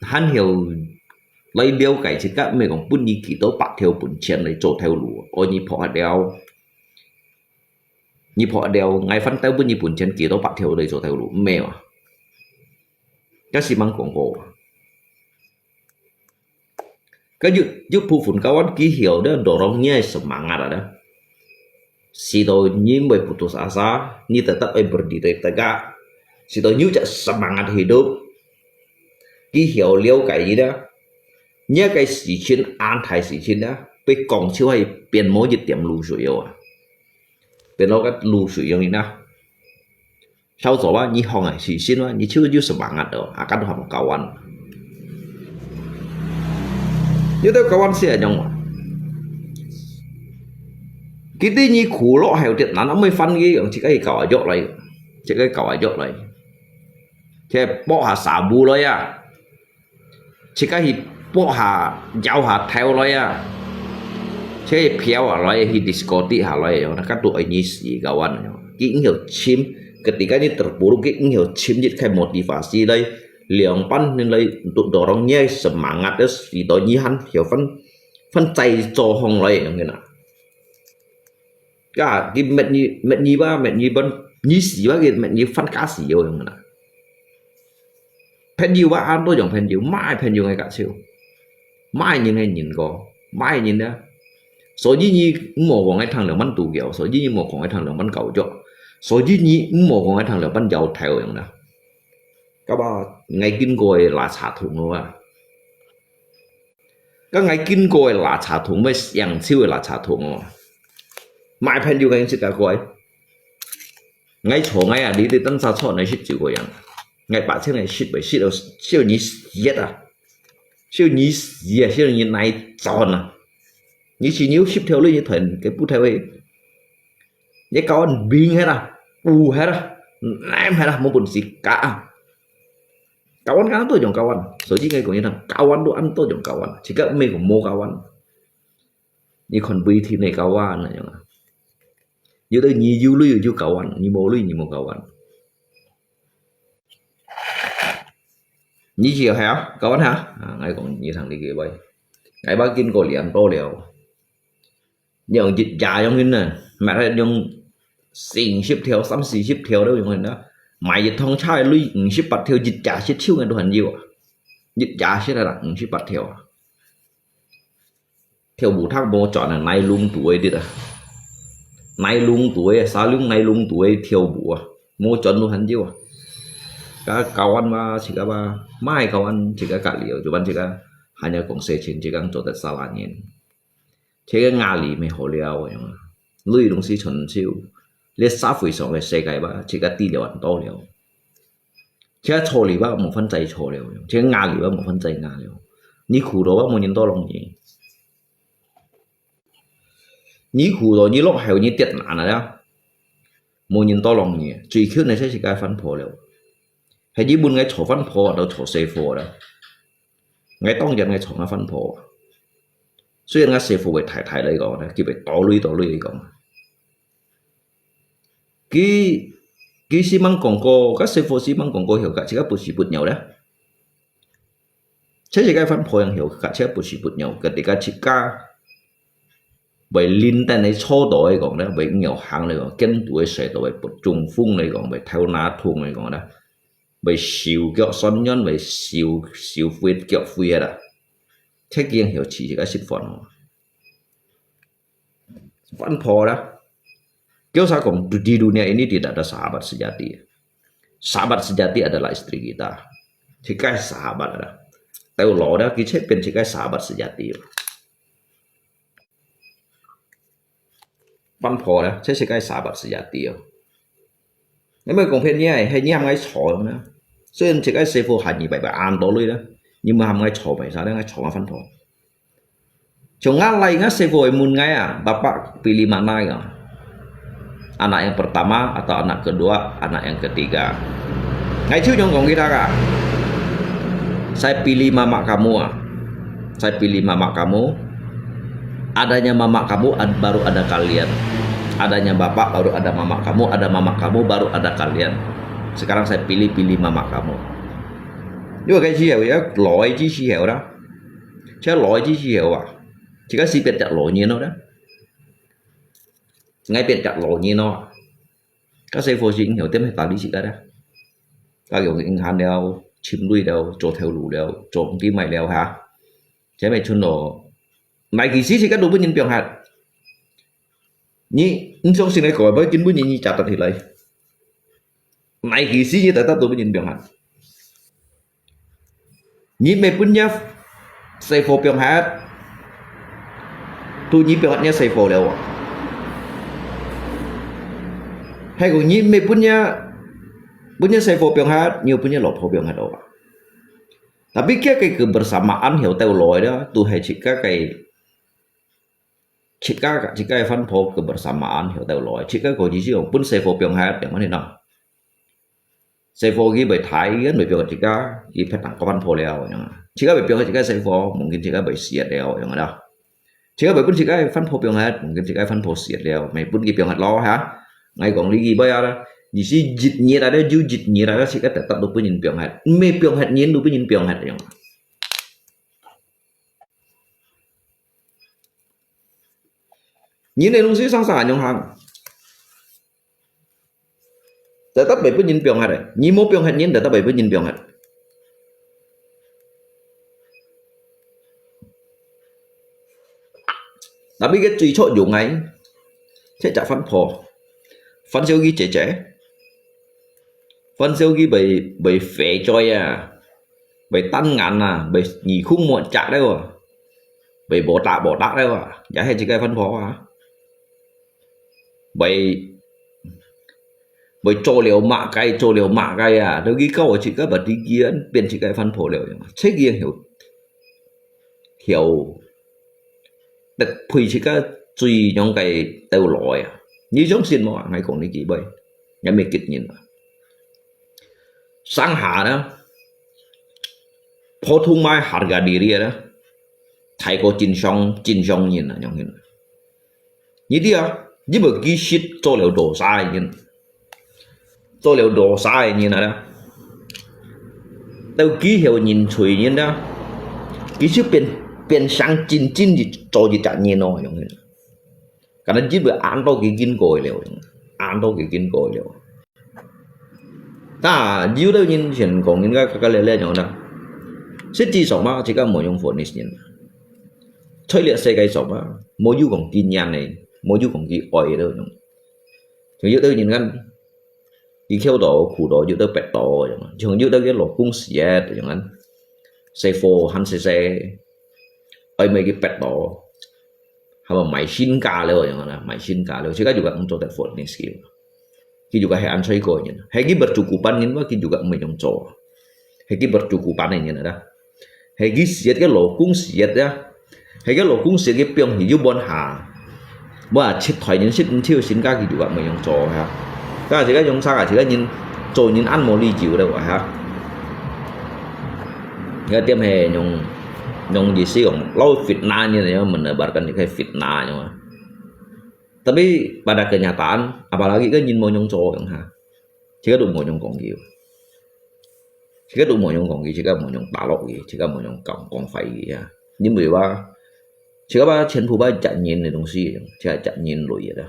hắn hiểu lấy đeo cái chỉ có mình còn bún đi kỳ tố bạc theo bún chén lấy chỗ theo lúa ôi nhị phọ đeo ngay phân tay bún nhị bún chén kỳ tố bạc theo lấy chỗ theo lúa mèo cái gì mang quảng cổ cái giúp phụ phun kawan ký hiểu đó dorongnya semangat ada si to nyim boy putus asa ni tetap berdiri tegak si to nyu cak semangat hidup ký hiểu liêu cái gì đó nhớ cái sự chiến an thái sự chiến đó bị còn chưa hay biến mối dịch điểm lù sủi yêu à biến nó cái lù sủi yêu nào sau đó như họ ngày sự chiến đó như chưa như semangat đâu akan tuh sama kawan như tôi kawan sih yang kita ni khổ heo tiệt nó mới phân cái chỉ cái cậu ở chỗ này chỉ cái cậu ở chỗ này thế bỏ hà xả bù rồi à chỉ cái bỏ hà giáo hà theo rồi à thế phiêu à rồi thì discotheque hà rồi nó các tụi như gì kawan cái nhiều chim ketika ini terpuruk cái nhiều chim jadi kayak motivasi đây liang pan nên lấy tụi dorongnya semangat đó thì tôi như hắn hiểu phân chạy cho hong rồi như nào cả cái mệt như bên như gì ba cái mệt như phân cá gì rồi như nào pen nhiều ba ăn tôi dùng pen nhiều mai pen nhiều ngày cả siêu mai như ngày nhìn có mai nhìn đó số như một của ngày thằng là bắn tù kiểu số như một của ngày thằng là bắn cầu cho số như một của ngày thằng là bắn giàu theo như nào các bạn ngày kinh coi là trả thù luôn à các ngày kinh coi là trả thù mới yang siêu là trả thù luôn mai pen nhiều ngày sẽ cả coi ngày chỗ ngày à đi tân sa chỗ này ship chịu coi yang ngày bạn thế này ship bởi ship đâu siêu nhí giết à siêu nhí gì siêu nhí này tròn à nhí chỉ nhíu ship theo như thần cái bút theo ấy nhé con bing hết à u hết à em hết à một bụng gì cả kawan kan tuh jong kawan so ji ngai ko yang kawan do an tuh jong kawan jika me ko mo kawan ni kon bi thi này kawan na yang như đây ni yu lu yu kawan ni mo kawan ni chiều hả kawan hả ngai còn như thằng đi kia bay ngai ba kin ko liam to liao nhưng dịch già trong cái này mà ra dùng xin ship theo sắm xì ship theo đâu dùng đó mày dịch thông trai lui ship bật theo dịch trả ship chiêu người đồ hành nhiều dịch trả ship là ship bật theo bù thác bố chọn là nay lung tuổi đi à nay lung tuổi sao lung nay lung tuổi theo bù mua chọn đồ hành nhiều cả cầu ăn mà chỉ cả ba mai cầu ăn chỉ cả cả liều cho bạn chỉ cả hai nhà cùng xe trên chỉ cả chỗ tại sao anh nhìn thế cái ngà lì mày hồ liao vậy mà lui đồng sĩ chuẩn siêu liệt sát phủi sòng cái xe cái ba chỉ cả ti liều ăn to liều thế cho lì ba một phânใจcho liều thế ngà lì ba một phânใจngà liều ní khủ đó ba một nhân to lòng gì ní khủ đó ní lóc heo ní tiệt nạn rồi đó mua nhìn to lòng nhỉ truy khiếu này sẽ chỉ cái phân phổ liệu hay chỉ buôn ngay chỗ phân phổ đâu chỗ xe phổ đó ngay tông dân ngay chỗ nó phân phổ虽然我師傅會太太嚟講咧，叫佢倒鐳嚟講，佢是問講過，個師傅是問講過後，佢自己不是不nhau咧，即係個分配樣後，佢自己不是不nhau，佢哋個自家為練得你初代嚟講咧，為nhau行嚟講，跟住嘅程度為不中風嚟講，為頭拿痛嚟講咧，為小腳酸軟，為小肺腳肺啦。thế kia hiểu chỉ cái sinh phận văn phò đó kalau saya kong di dunia ini tidak ada sahabat sejati adalah istri kita jika sahabat ada tahu lo đó kitaเป็นjika sahabat sejati văn phò đó sẽ jika sahabat sejati nếu mà còn phê như này hay như ngay sỏi nữa虽然jika sư phụ hành gì vậy ăn đó luôn đó nhưng mà ngay chỗ vậy sao đấy ngay chỗ mà phân phối chúng ngã lại ngã sư phụ muốn ngay bapak pilih mana ya anak yang pertama atau anak kedua anak yang ketiga ngay trước trong ngomong kita kak saya pilih mama kamu saya pilih mama kamu adanya mama kamu baru ada kalian adanya bapak baru ada mama kamu baru ada kalian sekarang saya pilih mama kamu nhưng mà cái chi hiệu á loại chi hiệu đó chứ loại chi hiệu chỉ có si biệt chặt loại như nó đó ngay biệt chặt loại như nó các xe phô sinh hiểu thêm tạo đi chị đó các kiểu những hàng đeo chim đuôi đeo trộn theo lũ đeo trộn tí mày đeo hả chứ mày chun đồ mày kỳ sĩ thì các đồ bên nhìn biểu hạt nhỉ trong sinh này gọi với kín bên nhìn chặt thì lấy mày kỳ sĩ như tại ta đồ bên nhìn biểu hạt nhí mẹ punya xây phô piong hát tu nhí piong hát nhá xây phô đều hay còn nhí mẹ punya xây phô piong hát nhiều punya lọt phô piong hát đâu tapi cái kebersamaan hiểu teo lối đó tu hay chỉ cái phân phô kebersamaan hiểu teo lối chỉ cái gọi gì chứ pun xây phô piong hátอย่างนั้นเนาะxây phô cái bài thái cái bài biểu chỉ cái phải tặng có văn phô leo chỉ cái bài biểu chỉ cái xây phô mungkin chỉ cái bài xiết leoอย่างนั้นđó chỉ cái bài pun chỉ cái văn phô biểu hết mungkin chỉ cái văn phô xiết leo mày pun cái biểu hết lo hả ngay còn lý gì bây giờ đó gì xí dịch nhiệt ra đó du dịch nhiệt ra đó chỉ cái tập đồ pun nhìn biểu hết mày biểu hết nhìn đồ pun nhìn biểu hếtอย่างnhìn này luôn xí sang sảng nhung hàng tetap baik pun nhìn piong hết, nhí mốt piong hết nhìn tetap baik pun nhìn piong hết. Tapi cái truy chỗ dùng ấy sẽ chả phân siêu ghi trẻ, phân siêu ghi bị phê chơi bị tan ngàn bị nhì khung muộn chặt đấy rồi, bị bỏ đá đấy rồi, giả hay chỉ cái phân phò bởi cho liều mạ cây đôi khi câu chỉ có bật đi kia biến chỉ cái phân phổ liều chết kia hiểu đặc phi chỉ có truy trong cái tàu lòi như giống xin mọi ngày còn đi gì vậy nhà mình kịch nhìn sang hạ đó phổ thông mai hạt gà đi đó thầy có chín song nhìn là nhung nhìn như đi như bởi ký shit cho liều đổ sai nhìn tôi liệu đồ sai như nào đó tôi ký hiệu nhìn thủy như đó ký sức biến sang chín gì cho gì chẳng như nó giống như cái nó chỉ bị án đâu cái kinh cồi liệu ta dưới đâu nhìn chuyện còn những cái lệ nhỏ đó sẽ chỉ sống mà chỉ có một trong phổ này nhìn chơi liệt xe cái sống mà mỗi du còn tin nhàn này mỗi du còn ký ỏi đâu nhưng dưới đâu nhìn ngăn đi theo độ khu độ giữa đó bẹt tổ chẳng giữa đó cái lỗ cung xịt chẳng hạn xe phô hắn xe ở mấy cái bẹt tổ hay là máy xin cả rồi chẳng hạn máy xin cả rồi chứ cái juga untuk telepon nih skill cái juga hay ăn chơi coi nhỉ hay cái bercukupan nhỉ cái juga mình trong chỗ hay cái bercukupan này nhỉ đó hay cái xịt cái lỗ cung xịt đó hay cái lỗ cung xịt cái piong thì giúp bọn hà mà chết thoại nhỉ chết thiêu xin cả cái juga mình trong chỗ ha cái chỉ cái dùng sang chỉ cái nhìn rồi nhìn ăn một ly chịu đâu hả cái tiêm hè dùng gì sih lâu fitnah như này menebarkan kayak fitnah nhưng mà tapi pada kenyataan apalagi kan nhìn monyong cowok yang ha jika tu monyong konggiu jika tu monyong konggiu jika monyong talok gì jika monyong còng phải gì ha nhưng vì ba jika ba trên phụ ba chặt nhìn này东西jika chặt nhìn lùi vậy đó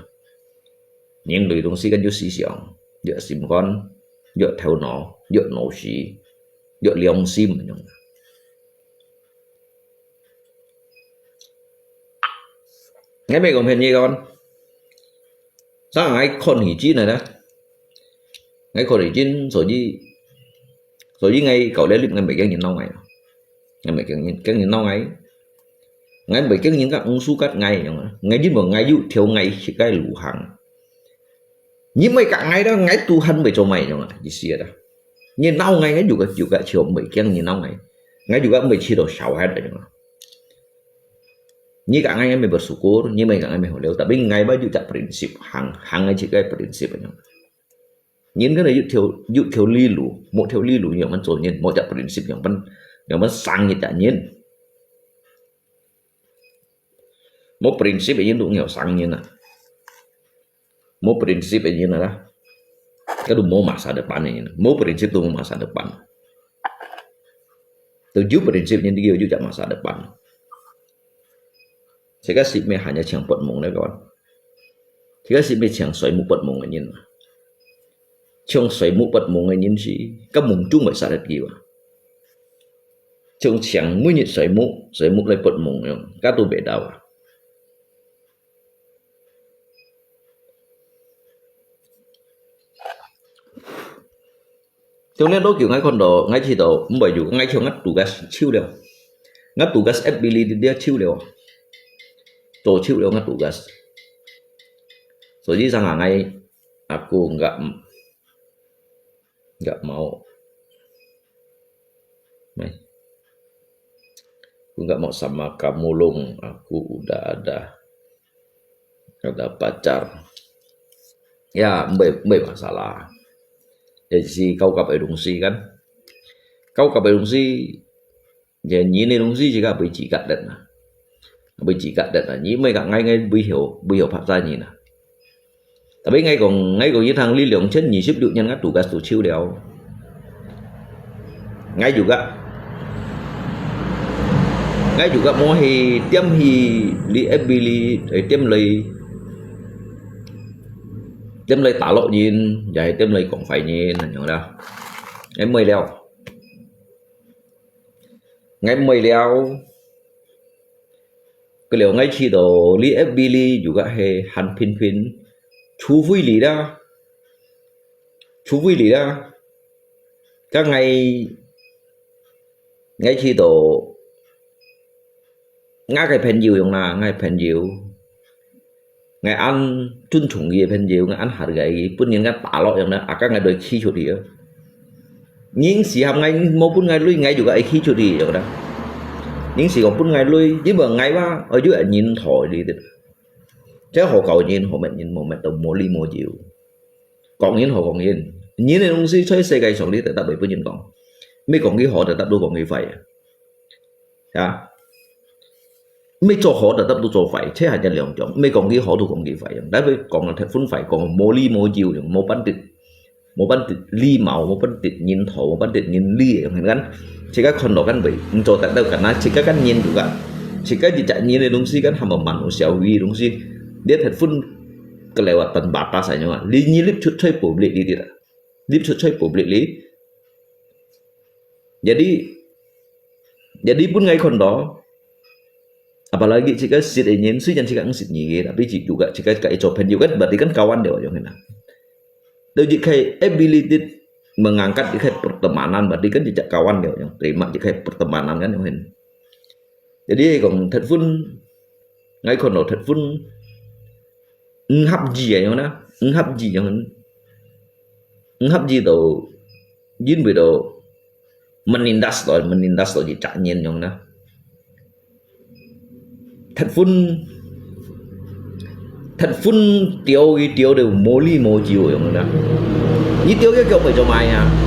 nhìn lùi东西kan just思想dựa sim con dựa theo nó dựa nổ xí dựa liong sim nhung ngay mấy còn hình như con sao ngay con hỉ chi này đó ngay con hỉ chi rồi đi ngay cậu lấy ngay mấy cái nhìn nâu ngày ngay mấy cái nhìn nâu ngày ngay mấy cái nhìn các ông su cắt ngày ngay đi một ngày dụ thiếu ngày chỉ cái lũ hàng nhưng mấy cả ngày đó ngay tu hành về cho mày nhung gì xia đó nhìn nâu ngày ngay juga chiều mấy cái nhìn nâu ngày ngay juga mấy chi đồ sáu hết rồi nhung như cả ngày mình bersyukur như mấy cả ngày mình hiểu tapi ngày bao nhiêu tak prinsip hàng ngày chỉ cái prinsip aja nhìn cái này dụ theo lý lũ một theo lý lũ nhiềuมันrồi nhìn một tak prinsip yangมันsang như tak nhìn một prinsip aja dụ nhiều sang như nè một prinsip aja nè cái dụ mau masa depan ini mau prinsip tu mau masa depan tujuh prinsipnya dia juga masa depan jika si me hanya chẳng bận mộng đấy con jika si me chẳng xoay mũ bận mộng ở nhìn trong xoay mũ bận mộng ở nhìn gì các mộng chung phải sao được gì vậy trong chẳng mới nhận xoay mũ lại bận mộng rồi các tu bể đau cho nên đó kiểu ngay con đó ngay chỉ đó bởi dù ngay trong ngắt tủ gas chiêu đều ngắt tủ gas FBL dia chiêu đều tổ chịu đâu ngắt tugas rồi đi sang ngay aku nggak mau aku nggak mau sama kamu Long aku udah ada pacar ya mbak masalah jadi kau gặp Dong Si kan kau gặp Dong Si giờ nhìn này Dong Si chỉ gặp chỉ cắt đất mà bởi chỉ cả đặt là nhí mấy cả ngay bị hiểu pháp ra nhìn à tapi ngay còn như thằng lý lượng chết nhị ship được nhân ngắt tủ gas tủ chiêu đéo ngay juga mau hi tiêm hi li FBL để tiêm lấy tả lộ nhìn vậy tiêm lấy cũng phải nhìn là nhớ đâu em mời leo ngay mời leo cái liệu ngay khi đó li FBL juga he han pin chú vui lý đó các ngày khi đó ngay cái pen diều là ngay pen diều ngày ăn trun trùng gì pen diều ngày ăn hạt gậy pun những cái tả lọ yang đó các ngày đôi khi chỗ đi những gì hàng ngày một pun ngày lui ngày juga khi chỗ đi rồi đó những gì còn pun ngày lui với bờ ngày ba ở dưới nhìn thổi đi chứ họ cầu nhìn họ mệt tàu mua ly mua chịu còn nhìn họ còn nhìn này ông thấy xe cây sòng đi tại ta bị với nhìn còn mấy còn cái họ tại ta đâu còn người phải à mấy cho họ tại ta đâu cho phải thế hạt nhân lượng chọn mấy còn cái họ đâu còn người phải đấy với còn là thật phun phải còn mua ly mua chịu mua bánh thịt ly màu mua bánh thịt nhìn thổ mua bánh thịt nhìn ly hình gắn chỉ các con đó gắn bị cho tại đâu cả na chỉ các nhìn juga chỉ các gì chạy nhìn này đúng gì kan hamba man usia wi đúng gì dia telepon kelewatan batas aja mah li lip cucai publik di tidak lip cucai publik li jadi pun ngay kon đó apalagi jika sit ingin sih jangan jika sit nyigi tapi juga jika kayak copen juga berarti kan kawan deh orang ini dan jika ability mengangkat jika pertemanan berarti kan jika kawan deh yang terima jika pertemanan kan yang ini jadi còn thật vun ngay còn đó thật vun hấp gì vậy nó hấp gì đồ dính về đồ menindas rồi gì trả nhiên nhung đó thật vun thật phun tiêu cái tiêu đều mô li mô chiều giống đó như tiêu cái kiểu phải cho mày à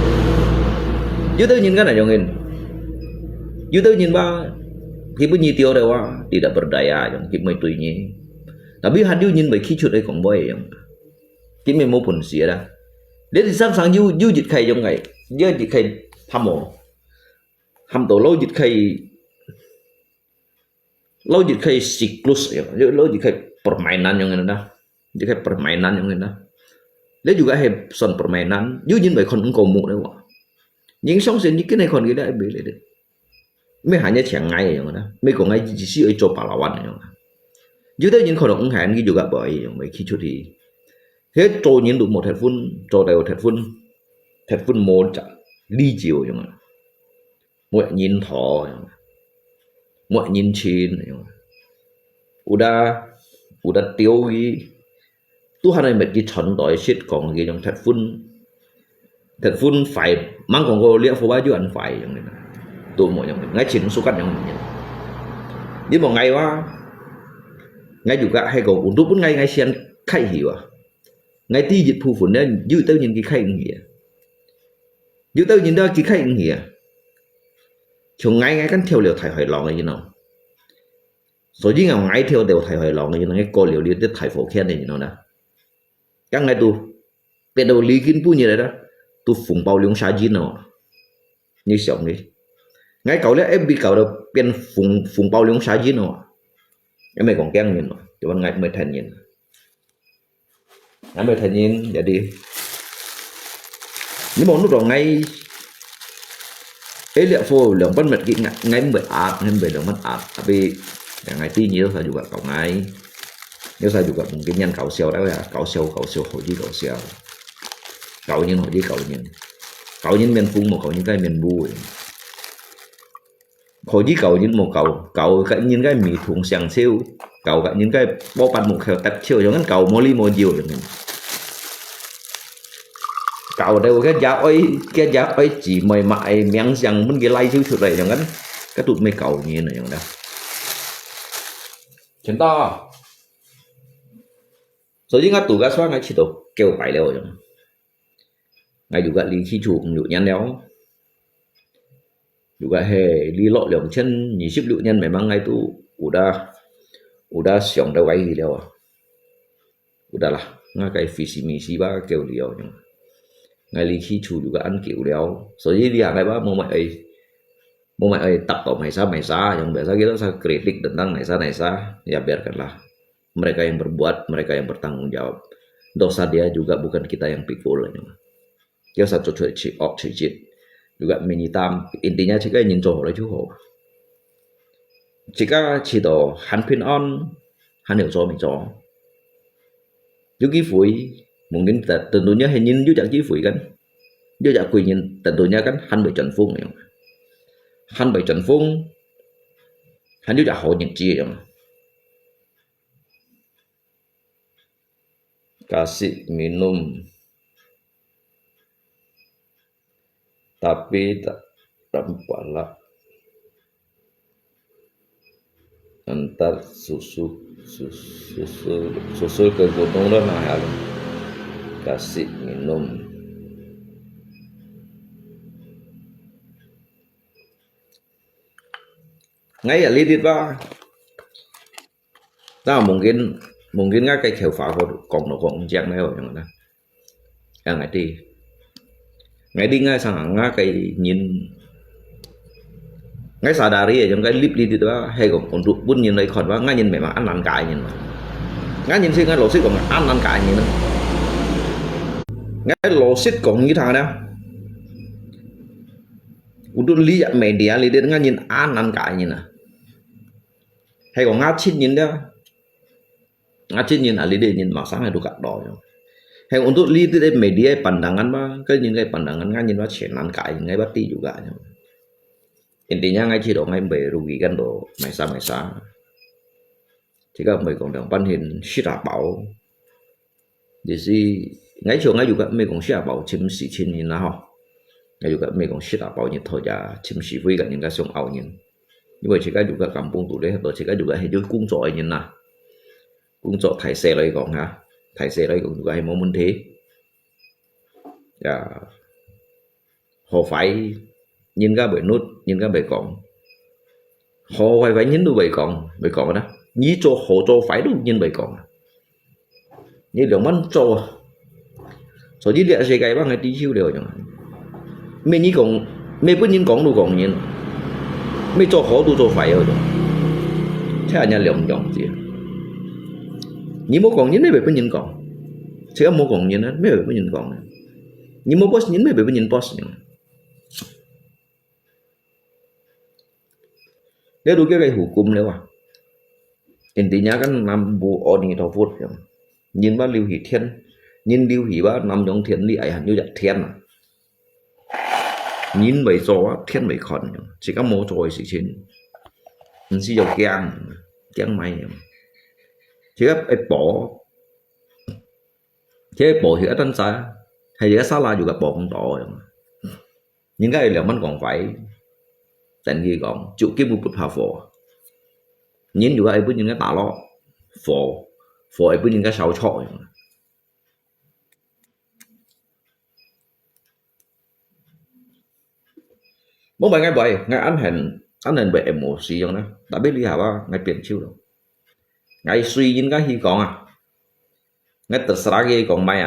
như tôi nhìn cái này cho nghìn như tôi nhìn ba khi bữa như tiêu đâu á tidak berdaya giống khi mới tùy nhỉ tapi hadir nhìn bởi khi chuột đây còn boy giống khi mình mua bún xía đó để thì sáng du dịch khay trong ngày du dịch khay ham tổ lâu dịch khay siklus ya lâu dịch khay permainan yang ini dịch khay permainan yang ini dia juga son permainan du nhìn bởi con cũng cầu mụ đấy ạ những sống sinh như cái này còn cái đấy bị đấy mấy hanya chẳng ngay vậy đó mấy còn ngay chỉ sĩ ở chỗ Palawan vậy đó dưới đây những con cũng hẹn cái juga bởi mấy khi chút thì thế trôi những đủ một thạch phun trôi đều thạch phun một chả đi chiều vậy mà mỗi nhìn thọ mỗi nhìn chín udah tiêu cái tu hành này mấy cái chọn đòi shit còn cái trong thạch phun phải mang còn có liệt phố bao nhiêu anh phải vậy này tụ mọi yang ngay chín số cắt yang nhưng mà ngày quá ngay juga hay còn untuk pun ngay sian khai hiểu à ngay ti dịch phù phun nên dư tới nhìn cái khai nghĩa dư tới nhìn đó cái khai nghĩa chúng ngay cái theo liều thầy hỏi lòng này như nào rồi chứ nào ngay theo đều thầy hỏi lòng này như nào cái cô liều đi tới thầy phổ khen này như nào nè các ngày tu cái đầu lý kiến pu như này đó tu phụng bao liêu sa chín nào như sống đi ngay cậu đấy em bị cậu đâu bên phụng bao liêu sa chín nào em mày còn kén nhìn rồi cho ban ngày mới thành nhìn anh mới thành nhìn vậy đi nhưng mà lúc đó ngay ấy liệu phô lượng bất mật kỹ ngay bởi art nên bởi lượng mất art tapi ngày tí nhiều sao juga cậu ngay nếu sao juga mungkin nhân cậu xeo đó là cậu xeo hồi gì cậu xeo cậu nhìn hồi gì cậu nhìn miền phung một cậu những cái miền bùi hồi gì cậu nhìn một cậu cái những cái mì thùng sàng siêu cậu cái những cái bao bát một khéo tắt chiều giống cậu mua ly mua diều được cậu đều cái giá ấy chỉ mày mại miếng rằng muốn cái like siêu thực này giống cái tụt mấy cậu như này giống đó chúng ta rồi những cái tụi cái xóa ngay chỉ tổ kêu phải đâu rồi ngay juga lý khi chủ cũng nhăn đéo juga hề lý lọ lượng chân nhị ship lựu nhân mày mang ngay tu udah xiong đâu cái gì đâu à udah lah ngay cái visi misi ba kêu liều nhưng ngay lý khi chủ juga ăn kiểu đéo rồi đi hàng ngày ba mau mày ấy tập tỏ mày sa yang biasa kita saya kritik tentang mày sa ya biarkanlah mereka yang berbuat mereka yang bertanggung jawab dosa dia juga bukan kita yang pikul dia satu cuci juga menitam intinya jika nhìn chỗ đấy chú hộ jika chỉ đồ hắn pin on hắn hiểu cho mình cho chú ký phủi mungkin tentunya nhìn chú chẳng ký phủi kan chú chẳng quỳ nhìn tentunya kan hắn bị trần phung hắn bị trần phung hắn chú chẳng hộ nhận chi kasih minum tapi tak dampaklah antar susul ke gunung đó mahal kasih minum ngay ở Lidit ba ta mungkin ngay cái khẩu pháo còn nó còn dạng này rồi đó ngày đi ngay sang ngay cái nhìn ngay sadari ở trong cái clip đi đó hay còn tụt bún nhìn này còn quá ngay nhìn mẹ mà ăn cải nhìn mà ngay nhìn xem ngay lỗ xích còn ăn cải nhìn nữa ngay lỗ xích còn như thằng đó untuk lihat media lihat ngay nhìn ăn cải nhìn à hay còn ngắt chít nhìn đó ngắt chít nhìn à lihat nhìn màu sáng này được cắt đỏ hay untuk lihat media pandangan mah cái những cái pandangan ngay nhìn nó chuyển ăn cải ngay bắt ti juga intinya ngay chỉ độ ngay bề rugikan độ mày sa chỉ có mày còn đang ban hiện shit bảo thì gì ngay chỗ ngay juga mày còn shit bảo chim sĩ chín nhìn nào ngay juga mày còn shit bảo như thôi ya chim sĩ vui cả những cái sông ảo nhìn như vậy chỉ cái juga kampung tụi đấy rồi chỉ cái juga hay chơi cung trọi nhìn nào cũng cho thải xe lấy còn ha thải xe lấy cũng gái mong muốn thế họ phải nhìn ra bởi nút nhìn ra bởi còn họ phải nhìn được bởi còn đó nhí cho họ cho phải được nhìn bởi còn như đường mắt cho số chỉ địa sẽ cái bác ngày tí chiêu đều chẳng mình nhí còn mình vẫn nhìn còn đủ còn nhìn mình cho họ đủ cho phải rồi thế là nhà lượng dòng gì nhí mỗi còn nhìn mấy bởi nhìn còn sẽ mỗi còn nhìn mấy bởi nhìn còn nhí mỗi boss nhìn mấy bởi nhìn boss dia dulu kayak hukum lewat intinya kan nam bu oni thọ phút nhìn ba liêu hỷ thiên nhìn liêu hỷ ba nằm trong thiên lý ảnh như vậy thiên nhìn bảy gió thiên bảy khẩn chỉ có một trôi sự chín mình chỉ dầu keng mày chỉ có bỏ thì ở trên xa hay ở xa la juga bỏ không tỏ những cái là mình còn phải tận gì còn chịu cái bút hà phổ nhìn juga ai biết những cái tả lo phổ ai biết những cái sáu trọi bố mày ngay vậy ngay anh hình bị một gì đó đã biết lý hả ba ngay biển chiêu rồi ngay suy những cái gì còn ngay tật xá ghê còn mày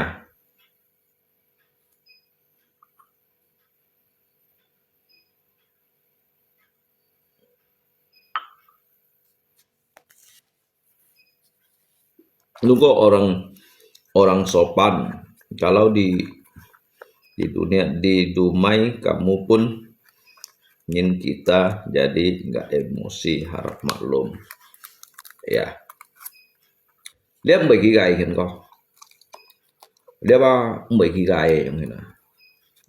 lu kok orang sopan kalau di dunia di Dumai kamu pun nhìn kita jadi nggak emosi harap maklum ya lihat bảy cái gai hiện có lihat ba bảy cái gai yang ini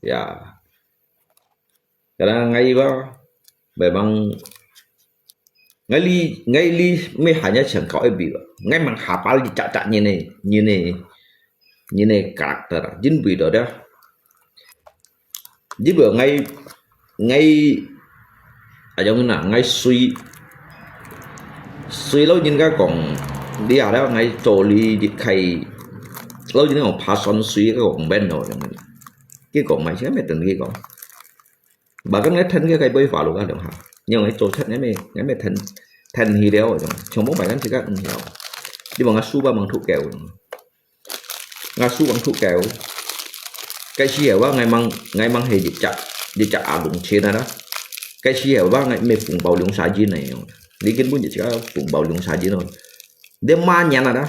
ya karena ngay ba memang ngay li mới hanya chẳng có bị ngay mang hafal di cacat như này karakter chính vì đó đó giúp được ngay ở trong là ngay suy lâu nhưng cái còn đi ở đó ngay trò li đi khay lâu nhưng còn passion suy cái còn bên rồi cái còn mày sẽ mày từng cái còn bà có nghe thân cái bơi vào luôn á được hả nhưng mà trò chất ngay mày thân hi đéo rồi trong bóng bài gắn thì các hiểu đi bằng ngã su ba bằng thụ kèo ngã su bằng thụ kèo cái chi hiểuว่าไง mang hề dịch chặt đúng trên đó cái chi hiểuว่าไง mày phụng bầu lượng xả gì này đi kiến muốn dịch cái phụng bầu lượng xả gì rồi đêm ma nhàn là đó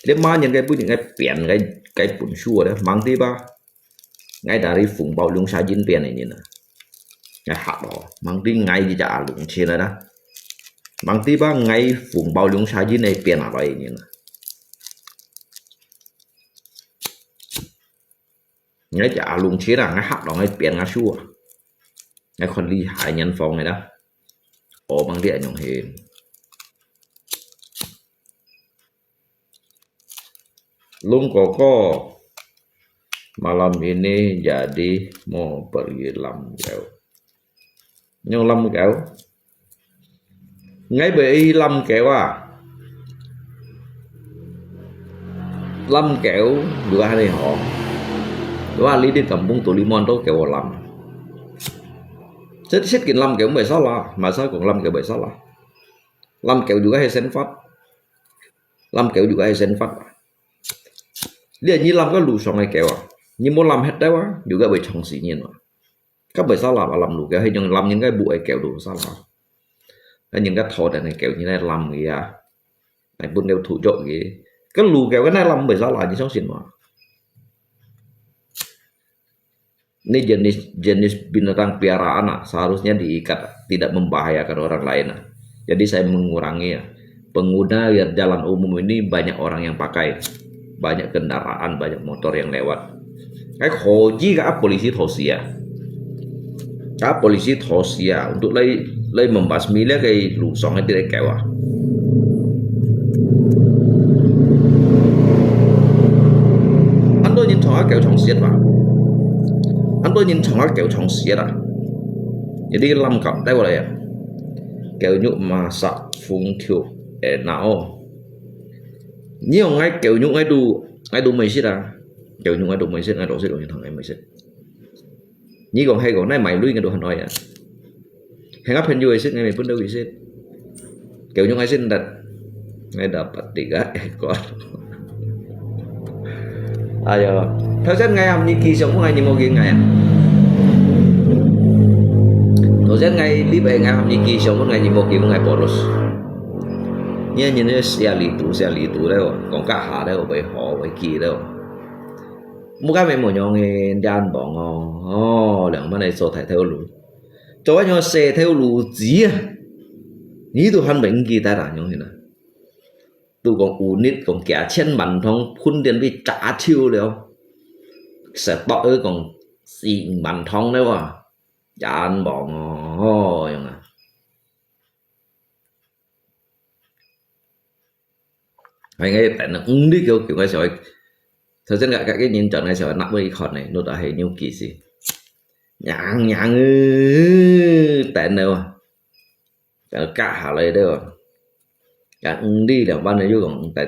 đêm ma những cái bút những cái biển cái phụng xua đó mang tí ba ngay dari phụng bầu lượng xả gì biển này nhìn nè ngay hạt đó mang tí ngay dịch chặt đúng trên đó mang tí ba ngay phụng bầu lượng xả gì này biển ở đây nhìn nè ngay chả luôn chế là ngay hạt đó ngay biển ngay xua ngay con ly hải nhân phòng này đó ổ bằng địa nhung hiền luôn có malam ini jadi mau pergi Lamgau nhưng Lamgau ngay bị Lamgau Lamgau dua hari họ dua hari di kampung Tulimon tuh kayak Lam xét kiện Lamgau bởi sao là mà sao còn Lamgau bởi sao là Lamgau juga hay sen phát Lamgau juga hay sen phát dia như Lam có lù sòng này kẹo nhưng muốn làm hết đấy quá juga bởi trong xỉ nhiên các bởi sao là làm lù kẹo hay nhưng làm những cái bụi kẹo đủ sao là những cái thọ này kẹo như này làm gì này buôn đều thủ trộn gì cái lù kẹo cái này làm bởi sao là như trong xỉn mà ini jenis binatang piaraan seharusnya diikat tidak membahayakan orang lain jadi saya mengurangi pengguna jalan umum ini banyak orang yang pakai banyak kendaraan banyak motor yang lewat cái khổ gì cả polisi Thossia untuk lấy membasmi cái lũ song cái direct kẹo anh tôi nhìn thằng kẹo trong xiết vào anh tôi nhìn thằng kẹo trong xiết jadi Lam cầm tay vào đây kẹo nhụ mà sạc phun thiêu nào nhiều ngay kiểu nhung ai đủ mấy xít à kiểu nhung ai đủ mấy xít ai đủ xít đủ như thằng này mấy xít như còn hay còn này mày lui ngay đủ Hà Nội à hay ngáp hình vui xít ngay mày pun đâu bị xít kiểu nhung ai xít đặt ngay dapat 3 ekor ayo theo rất ngay hôm như sống ngay như một cái ngày theo rất ngay đi về ngay hôm như sống ngay như một cái ngày bolos như như xe lì tủ đấy còn cả hà đấy bởi họ bởi kỳ đấy một cái một nhóm người đàn bọn两班来做台头路做完xe theo路gì ní tụ hắn bệnh kỳ ta đã nhung thế nào tụ còn unit còn kẻ trên bản thông phun tiền bị trả chiêu liệu sẽ tỏ còn xịn bản thông đấy mà đàn bọn nhung à hay ngay tại nó đi kiểu cái sỏi thời gian cả cái nhìn trận này sỏi nặng với con này nó đã hay nhiều kỳ gì nhàng tại nào cả hà lấy đâu cả đi là ban này chứ còn tại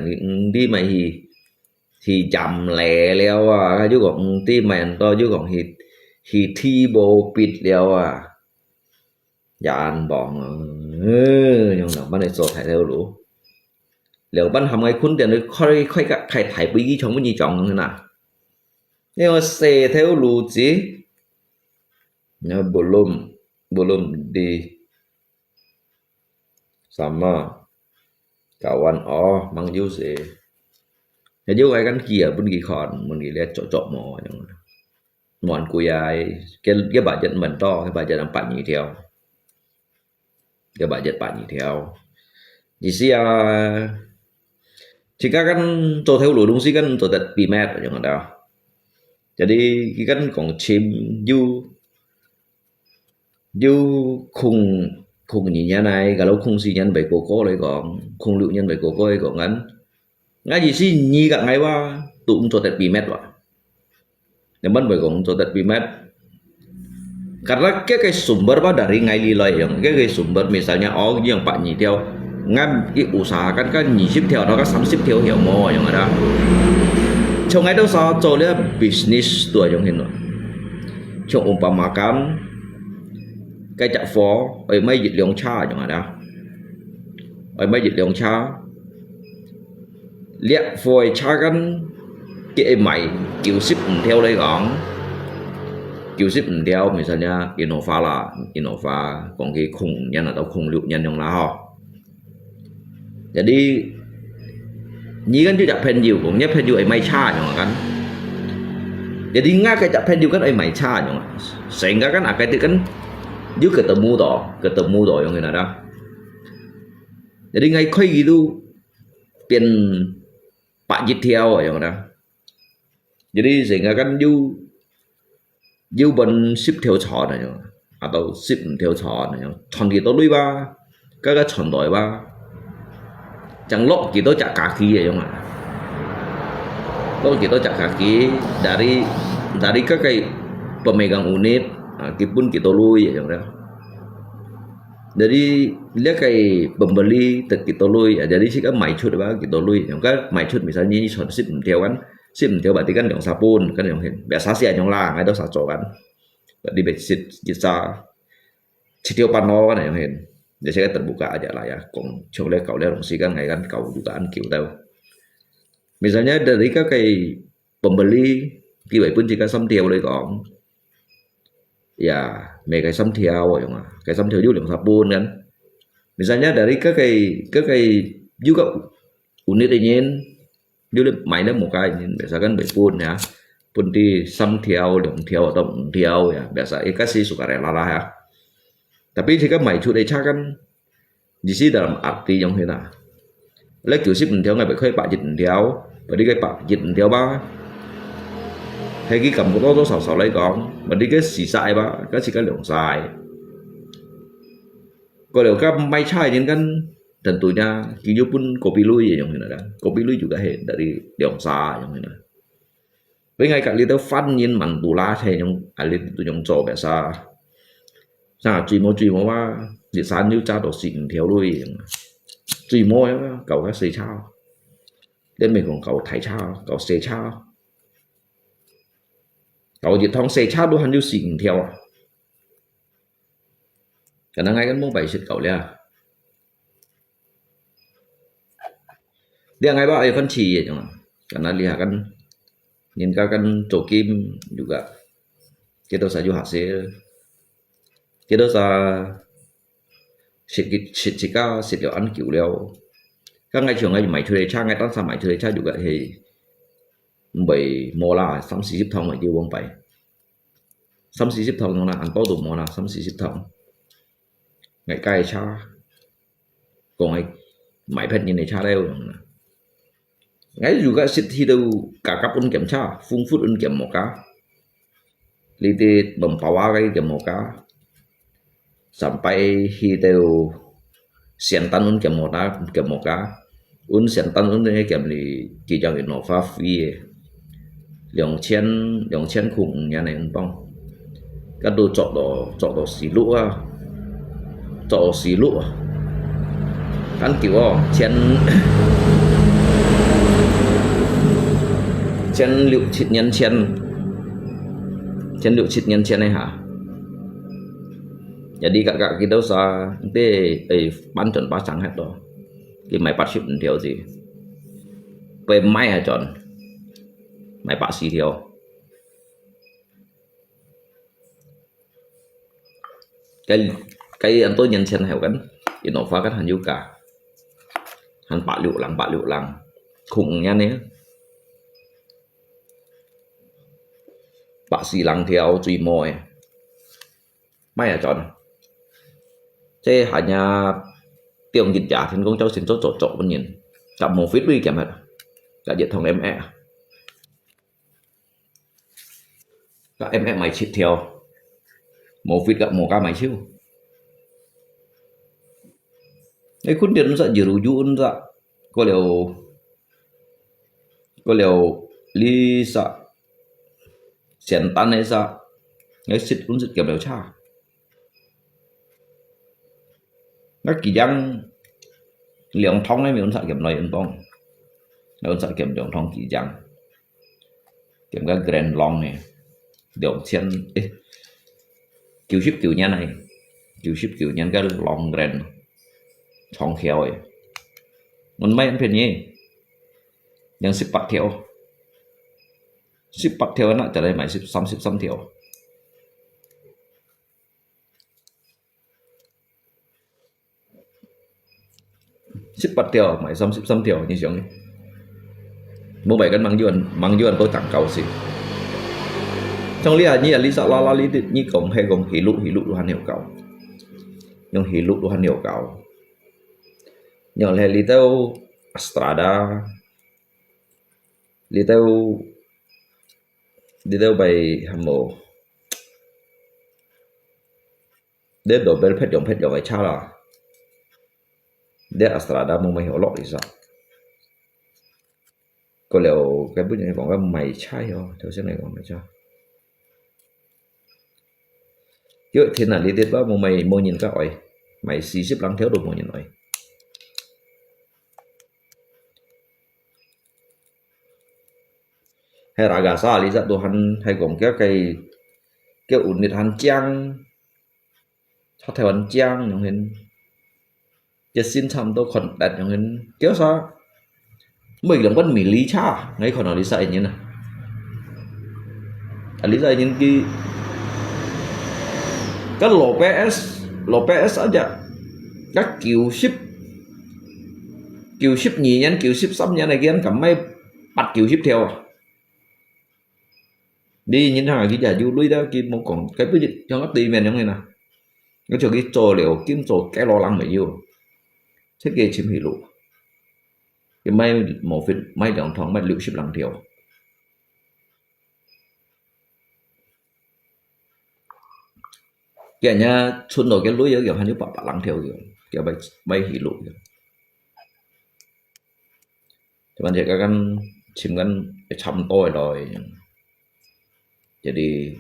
đi mày thì chậm lẹ leo à chứ còn tim mày to chứ còn thì thi bộ bịt leo à dàn bọn nhưng là ban này sổ thải theo đủ liệu ban hầm ngay khuôn tiền nó khơi cả khai thải bí trong cái gì chọn thế nào nhưng mà xe theo lù gì nó belum di sama kawan mang jus ya jauh kan kia pun ghi khòn mình ghi lihat cocok mò mòn cùi ai cái budget mình to cái budget làm bạn nhỉ theo cái budget bạn nhỉ theo chỉ jika kan cho theo lối đúng sih kan cho tật bị mệt ở đó jadi kan còn chim du khung nhìn nhà này cả lâu khung xì nhân bảy cô lại còn khung lựu nhân bảy cô ấy còn ngắn ngay gì xí nhi cả ngày qua tụm cho tật bị mệt vậy nên bắt bởi còn cho tật bị mệt karena cái sumber dari ngay li loy yang cái sumber misalnya yang Pak Nyi theo ngam cái usahakan kan Nyi ship theo nó các sắm ship theo hiểu mò yang ada trong ngày đó sao cho dia business tua yang hình trong umpamakan cái chợ phố ở mấy dịch lượng cha chẳng hạn đó ở mấy dịch lượng cha liệt phôi cha gắn cái mày kiểu ship theo đây gọn kiểu ship theo misalnya Innova còn cái khung nhân là tao khung liệu nhân trong lá họ jadi nhí kan juga penju cũng nhớ penju ở mấy cha chẳng hạn jadi ngã cái chợ penju kan ở mấy cha chẳng hạn sehingga kan akan itu kan dia ketemu toh yang ini ada jadi ngay khơi gitu tiền Pak Jit theo yang ada jadi sehingga kan you bên ship theo chọn này atau ship theo chọn này chọn gì tôi lui ba cái chọn đổi ba chẳng lốc gì tôi chả cả khí vậy không ạ lốc gì tôi chả cả khí dari các cái pemegang unit pun kita lui ya jangan jadi dia kayak pembeli kita lui ya jadi sih kan mai chut apa kita lui yang kan mai chut misalnya ini ship theo berarti kan yang sabun kan yang biasa sih yang lah ada satu kan di basic kita theo pano kan yang jadi saya terbuka aja lah ya coba kau lihat sih kan ngày kan kau jutaan kiểu tahu misalnya dari kayak pembeli thì pun jika sam theo đây còn ya mấy cái sắm theo rồi mà cái sắm theo dữ liệu sabun kan misalnya dari cái juga unit ini dữ liệu máy nó một cái misalkan pun ya pun di sắm theo lượng theo atau theo ya biasa kasih sukarela lah ya tapi jika máy chút đấy chắc kan di sini dalam arti yang thế nào lấy kiểu ship theo ngày phải khơi Pak Jit theo và đi cái Pak Jit theo ba hay cái cầm của nó sầu lấy con mà đi cái xì sai ba cái chỉ cái lượng sai có điều các máy chai những kan tentunya kiyo pun kopi lui yang ini ada kopi lui juga dari lượng sai yang ini với ngay cả little fan nhìn mặn tù lá thì những alit tụ những chỗ biasa sao truy mô ba địa sản như cha đồ xịn theo lui truy mô cậu các xì sao đến mình còn cậu thải cha cậu xê cha cậu chỉ thong xê cha đôi hắn yêu xỉn theo cái năng ngay cái mông bảy xịt cậu liền dia ngay bao phân chỉ vậy karena lihat kan nhìn các kan chỗ kim juga kita saja hasil kita sa xịt cao xịt liệu ăn kiểu liệu các ngày trường ngày mày thuê cha ngày tao sao mày thuê cha juga thì bởi mua là sắm xịt zip thông mà tiêu bông bảy sắm xịt zip thông nó là ăn bao đủ mua là sắm xịt zip thông ngày cay cha còn ngày mày phết như này cha đâu ngày juga xịt thì đâu cả cấp un kiểm tra phun phút un kiểm một cá li tê bầm pháo cái kiểm một cá sampai hiteu sientan un kiểm một cá un sientan un cái kiểm thì chỉ cho nó phá phi 2000khủng nhà này anh bông cái đồ chọn đồ xì lũ à chọn xì lũ à cái kiểu chen liệu chít nhân chen liệu chít nhân chen này hả jadi kakak kita usah nanti bantuan pasang hết đó cái máy bắt ship theo gì về máy à chọn máy bắt xì theo cái anh tôi nhân chen hiểu cái thì nó phá cái hành du cả hành bạ liệu lằng khủng nha nè bạ xì lằng theo tùy mồi máy à chọn thế hanya tiền dịch trả thì con cháu xin chỗ bên nhìn gặp một phít đi kèm hết cả dịch thằng em các em mày chịu theo một phít gặp một ca mày chiêu cái khuôn điện nó sẽ dữ dụ ra có liều lý sợ xẻn tan hay sao cái xịt cũng xịt kèm đều cha nó kỳ giang lượng thông này mình sợ kiểm này anh bông nó sợ kiểm lượng thông kỳ giang kiểm cái grand long này điều chen kiểu ship kiểu nhân này kiểu ship kiểu nhân cái long grand thông khéo ấy mình may anh phiền nhỉ nhưng ship bắt theo nó trở lại mày ship xăm theo ship bắt theo mày xăm theo như vậy mua bảy cái mang yuan tôi tặng cầu xí trong lý như là lý sợ lo lý như cổng hay gồm hỉ lụ đồ hành hiệu cầu nhưng hỉ lụ đồ hành hiệu cầu nhưng là lý tao Strada lý tao bài hàm mồ để đổ bên phết dòng phải cha là để Strada mua mày hiểu lọ thì sao có liệu cái bức này còn cái mày chai rồi theo thế này còn mày cho chứ thì là lý tiết đó mua mày mua nhìn các ỏi mày xì xếp lắng theo được mua nhìn ỏi hay là gà sa lý ra đồ hắn hay còn cái ổn định hắn trang cho theo hắn trang những hìnhจะสิ้นทำตัวคนดัดอย่างนั้นเกี่ยวซะไม่หลังวันมีลีชาไงคนเอาลีใส่อย่างนี้นะลีใส่อย่างนี้cái lộ PS aja các kiểu ship nhì nhắn kiểu ship sắm nhá này kia cảm mấy bắt kiểu ship theo đi những hàng cái giả du lui đó kia một còn cái gì cho nó tìm về những này nè cái chỗ cái trò liệu kiếm trò cái lo lắng mấy nhiêu thiết kế chim hỉ lụ cái may một phiên may đồng thong may liệu ship lằng thiểu kể nha xuân đổi cái lối kiểu hai đứa bạn lằng thiểu kiểu bay hỉ lụ thì bạn thấy các con chim con chăm tôi rồi jadi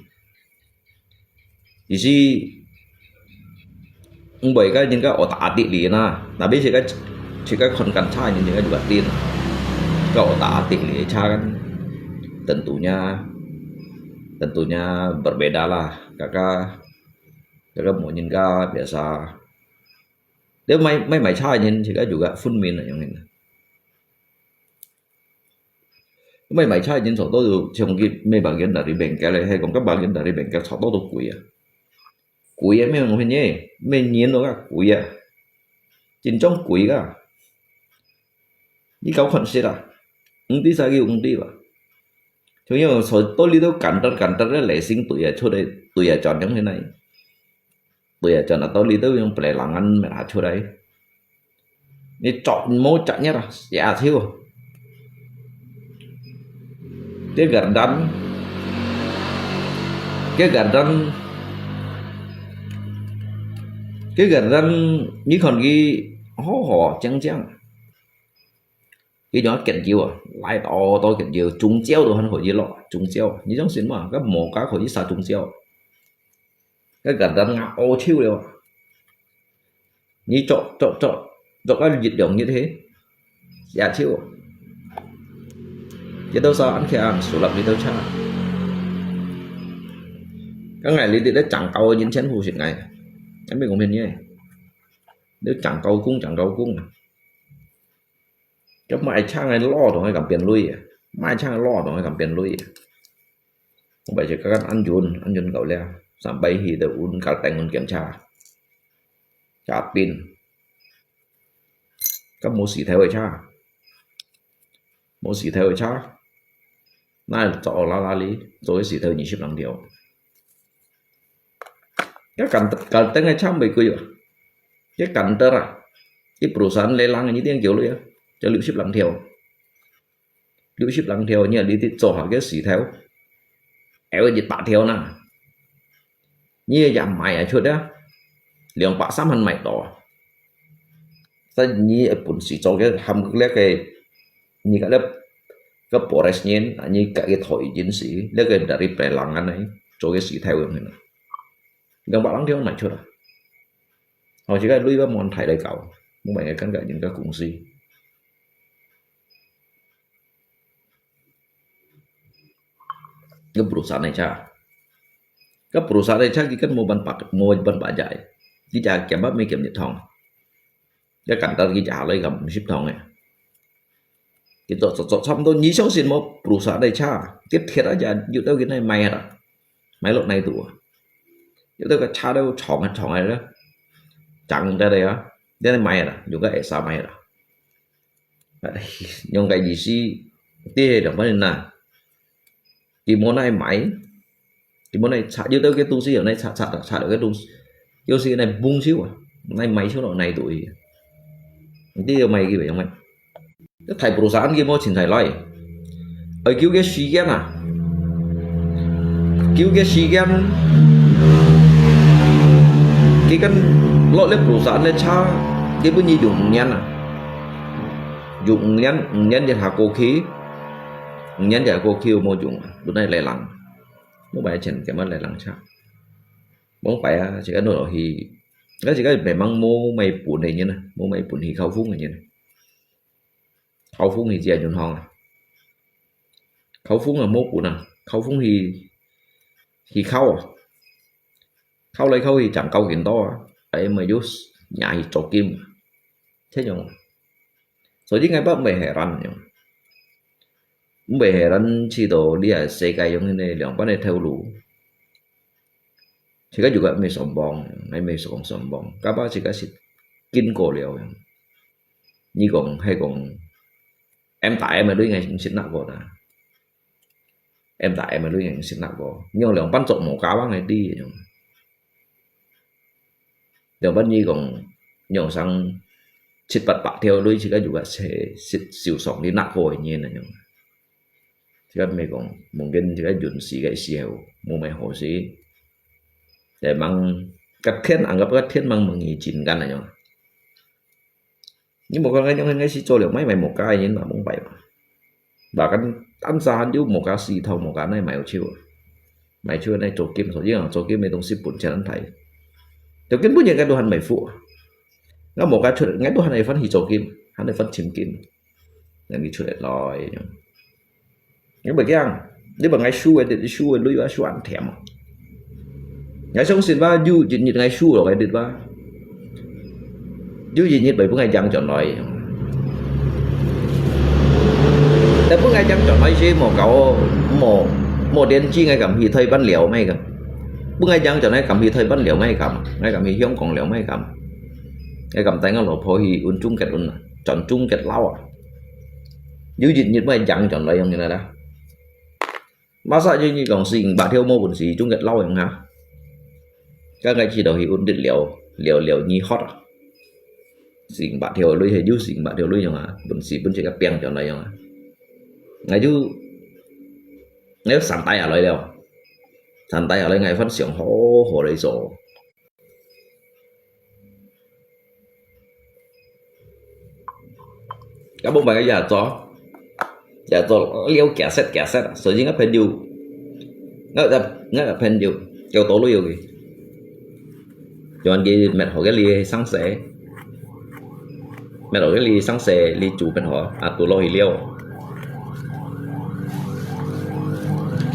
isi bởi cái những cái otak atik dia na tapi jika kon kan cha những cái juga tin Kau tak tinggi cha kan tentunya berbeda lah. Kakak mau nhìn ga biasa. Nếu mấy mày cha nhìn thì cái juga phun min yang ini. Mấy mày cha nhìn soto tuh mấy bagian dari bengkel hay còn các bagian dari bengkel soto tuh quý mấy người mình nhé, mấy nhìn nó cả quý à, chính trong quý cả. Đi cáo khẩn sẽ là đi sao kêu đi mà. Chứ nhưng mà tôi đi đâu cản trở lấy sinh tuổi à chỗ đây tuổi à chọn giống thế này. Tuổi à chọn là tôi đi đâu nhưng phải làm ăn mà chỗ đấy. Đi chọn mô chọn nhất à, dạ thiếu. Cái gần rắn như còn ghi hò chăng cái đó kiện chiêu à lại to kiện chiêu trúng chéo rồi hắn khỏi gì lọ trúng chéo như trong xuyên mà các mỏ cá khỏi gì sao trúng chéo cái gần rắn ngạo ô chiêu đều như chọn các dịch động như thế dạ chiêu chứ đâu sao ăn khi ăn số lập đi đâu cha các ngày lý đã chẳng câu những chén phù chuyện này em biết không biết nhé nếu chẳng câu cung cái mai trang này lo rồi cầm tiền lui mai trang lo rồi cầm tiền lui không phải chỉ các ăn dùn cậu leo sản bay thì đều uống cả tay kiểm tra pin các mô xỉ theo cha này cho la lý rồi xỉ theo nhị ship năng điều cái cần tên ngày trăm bảy quy cái cần tơ à cái perusahaan lelang như tiếng kiểu luôn cho liệu ship lăng theo như là đi chỗ hỏi cái xỉ theo éo dịch bạ theo nè như giảm mày ở chỗ đó liền bạ xăm hành mày đỏ sao như ở bún xỉ cho cái hầm cái như cái lớp cái pores nhiên như cái thổi chiến sĩ lấy cái dari pelang anh ấy cho cái xỉ theo như này gần bạ lăng theo mày chỗ đó họ chỉ cái lui vào món thải đầy cầu muốn mày căn cả những cái cùng gì cái perusahaan này chỉ cần mua bán pajak chỉ trả kiểm bắt mấy kiểm nhiệt thòng cái cảnh ta chỉ trả lấy cầm ship thòng này cái chỗ xong tôi nhí xong xin một perusahaan này cha tiếp thiệt aja dụ tao cái này mày lộn này tụ dụ tao cái cha đâu chọn này đó chẳng ra đây á đây là mày dùng cái sao mày dùng cái gì xí tiếc được vấn đề nào thì món này máy thì món này xả như tới cái tu sĩ ở đây xả được cái tu sĩ này bung xíu à này máy số độ này tụi điều mày gì vậy không anh cái thầy perusahaan kia mau chỉnh thầy lại ở cứu cái xí gen cái lỗi lên perusahaan lên cha cái bữa nhi dùng nhân để hạ cô khí nhân để cô kêu mua dùng bữa nay lại lằng bố bài chỉnh cái mất lại lằng chắc bố phải chỉ có nội thì cái chỉ có phải mang mua mày bùn này như này mua mày bùn thì khâu phúng này như này khâu phúng thì gì nhuận hòn khâu phúng là mua bùn nào khâu phúng thì khâu lấy khâu thì chẳng câu kiện to ấy mà giúp nhà thì trò kim thế nhung rồi chứ ngay bắt mày hẻ răn nhung mày hẻ răn chỉ đồ đi ở xe cây giống như này两班này theo lũ chỉ có juga mày sòng bong mày sòng bong các bác chỉ có kinh cổ liều như còn hay còn em tại em mà đôi ngày xin nạp vào đã em tại em mà đôi ngày xin nạp vào nhưng mà 班 trộn một cá bác này đi两班như còn nhỏ sang chít bạc theo đôi chỉ có juga sẽ xỉu sòng đi nạp hồi như này chỉ có mày còn mungkin chỉ có dùn xì cái xìu mua mày hồ xí để mang các thiên anggap các thiên mang mengizin kan này nhưng mà con anh ngay xí cho được mấy mày một cái như là muốn vậy mà và cái ăn ra chứ một cái xì thầu một cái này mày chưa này chỗ kim rồi chứ chỗ kim mày đông ship bún chén ăn thầy chỗ kim bún những cái đồ hành mày phụ nó một cái chuyện ngay đồ hành này phân thì chỗ kim hắn này phân chìm kim nên đi chơi lòi những bởi cái đi bằng ngày xu ấy đi xu ấy lui vào xu ăn thèm ngày sống xin ba du chỉ nhịn ngày xu rồi cái đi ba du gì nhịn bởi bữa ngày chẳng chọn nóiแต่bữa ngày chẳng chọn nói gì một cậu một điện chi ngày cảm thì thời ban liều mấy cả bữa ngày chẳng chọn nói cảm thì thời ban liều mấy cảm ngày cảm thì hiếm còn liều mấy cảm ngày cảm tay nó lột phôi thì uốn chung kẹt uốn chọn chung kẹt lâu à du gì nhịn bữa ngày chẳng chọn nói như này đó masa như còn xin bà theo mô buồn gì chung kẹt lâu em hả các ngày chỉ đầu thì uốn định liều nhi hot à xin bà theo lui hay du xin bà theo lui nhưng mà buồn gì buồn chỉ cái bèn chọn này nhưng mà ngày du nếu sẵn tay ở đây đâu sẵn tay ở đây ngày phát triển hổ đấy rồi các bông bài cái giả cho liêu kẻ xét sở dĩ ngấp pen du ngấp là pen du kêu tố lưu gì cho anh kia mẹ hỏi cái ly sáng sẻ mẹ hỏi cái ly sáng sẻ ly chủ bên họ à tụ lo thì liêu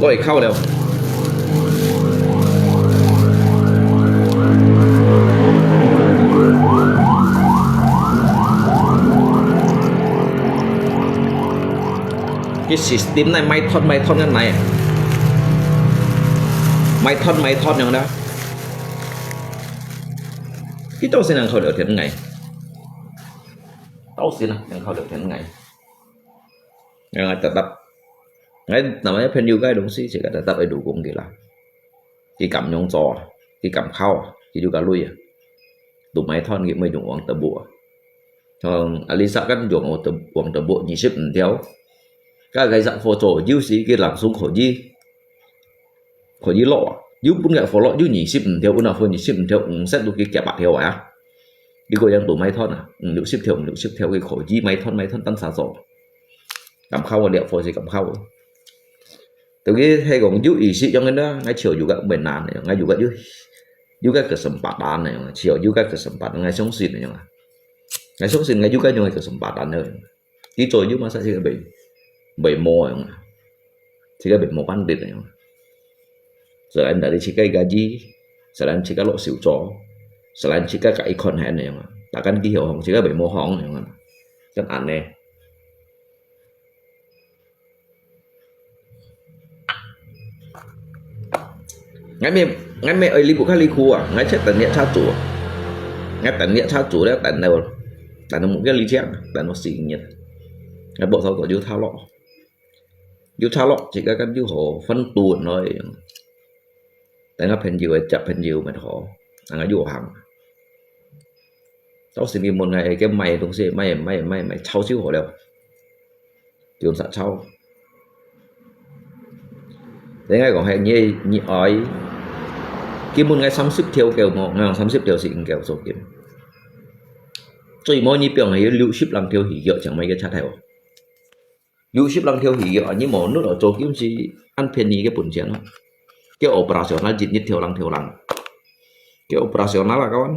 rồiเข้าแล้วcái system này máy thon cái này máy thonอย่างđó cái tao xin ăn khẩu được thế ngày tao xin ăn khẩu được thế ngày ngày tập ngay namanya pen juga dong sih jika tetap dukung gila cái cầm nhông trò cái cầm khao thì juga lui à tụi máy thon cái mấy dùng uống tập bộ còn Alisa các dùng uống tập bộ nhị ship theo các cái dạng phô trổ dư sĩ cái làm xuống khỏi di lọ dư bún gạo phô lọ dư nhị ship theo bún nào phô nhị ship theo xét được cái kẹp bạc theo à đi coi đang tụi máy thon à liệu ship theo cái khỏi di máy thon tăng xả rổ cầm khao ở địa phô gì cầm khao từ cái hay còn giúp ý sĩ trong cái đó ngay chiều juga benar này ngay juga kesempatan này chiều juga kesempatan ngay sống xin này ngay sống xin ngay juga juga kesempatan này cái trò giúp masa sih cái bảy mô này chỉ cái bảy mô ban địch này selain dari cikai gaji selain cikai lộ xỉu chó selain cikai cái icon hẹn này takkan cái hiểu không cikai bảy mô hóng này rất ăn này ngay mẹ ơi li bukan li khu à ngay chết tận địa cha chủ ngay tận địa cha chủ đấy tận nó một cái li chén tận nó xì nhiệt ngay bộ sau của du thao lọ chỉ các du hồ phân tuần thôi tại nó phần nhiều chập phần nhiều mà họ ngay du hàng tao xin đi một ngày cái mày đồng sĩ mày trao xíu hồ đều trường xã trao thế ngay còn hay như ói cái một ngày sắm sức theo kiểu một ngày sắm sức theo xịn kiểu số kiếm rồi mỗi như biểu này lưu ship làm theo hỉ hiệu chẳng mấy cái chat theo lưu ship làm theo hỉ hiệu như một nước ở chỗ kiếm gì ăn phiền gì cái bún chén cái operational dịch nhất theo lăng cái operational là các bạn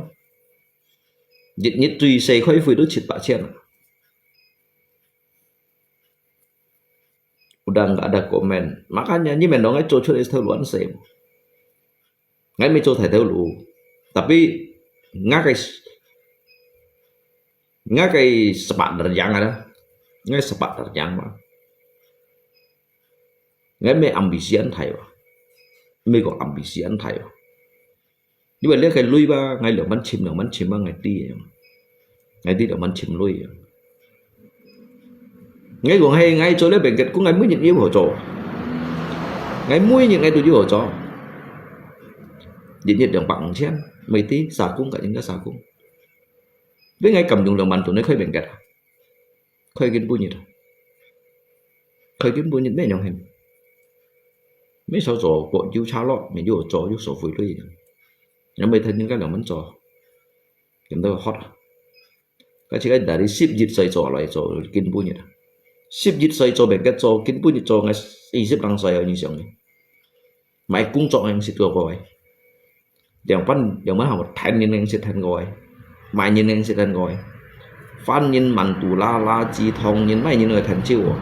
dịch nhất tùy xây khói phơi đốt chít bạ chén udah nggak ada komen makanya ini mendongnya cocok itu luan sem ngay mấy chỗ thầy theo lũ tapi ngã cái sepak derjang ada ngay sepak derjang mà ngay mấy ambisian thầy mấy có ambisian thầy như vậy lấy cái lui ba ngay lượng bắn chim ba ngày ti lượng bắn chim lui ngay còn hay ngay chỗ lấy bệnh kết cũng ngay mới nhận yêu hỗ trợ ngay mũi những ngay tôi yêu hỗ trợ nhận được bằng chen mấy tí xả cung cả những cái xả cung với ngay cầm dùng đồng bàn tụi nó khơi bệnh kết khơi kiến bùi nhiệt mấy nhau hình mấy số chỗ của yêu cháo lọ mình yêu hỗ trợ yêu số phối lui nó mới thấy những cái đồng bắn trò chúng tôi hot cái chỉ cái đã đi ship dịch xây trò lại trò kiến bùi nhiệt ship dịch xây cho bệnh kết cho kiến bùi nhiệt cho ngay y ship đang xây ở như vậy mày cũng chọn anh ship rồi dòng mắt học một thành nên anh sẽ thành rồi mai nhìn anh sẽ thành rồi Phan nhìn mặn tù la la chi thông nhìn mấy nhìn người thành chiêu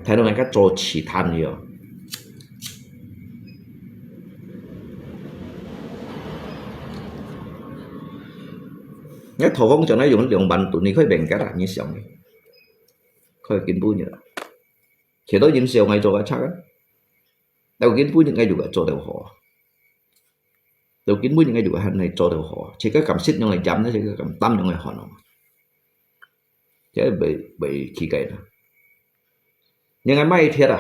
thấy đâu này cái trò chỉ than nhiều cái thổ phong cho nó dùng bằng tụi này khơi bền cái là như xong khơi kiến bui như vậy chỉ tôi nhìn siêu ngay cho cái chắc á đầu kiến bui những ngay juga cho đầu họ đầu kiến bui những ngay juga hành này cho đầu họ chỉ cái cảm xúc những ngày chấm nó chỉ cái cảm tâm những ngày họ nó chứ bị khí cây đó nhưng ngày mai thiệt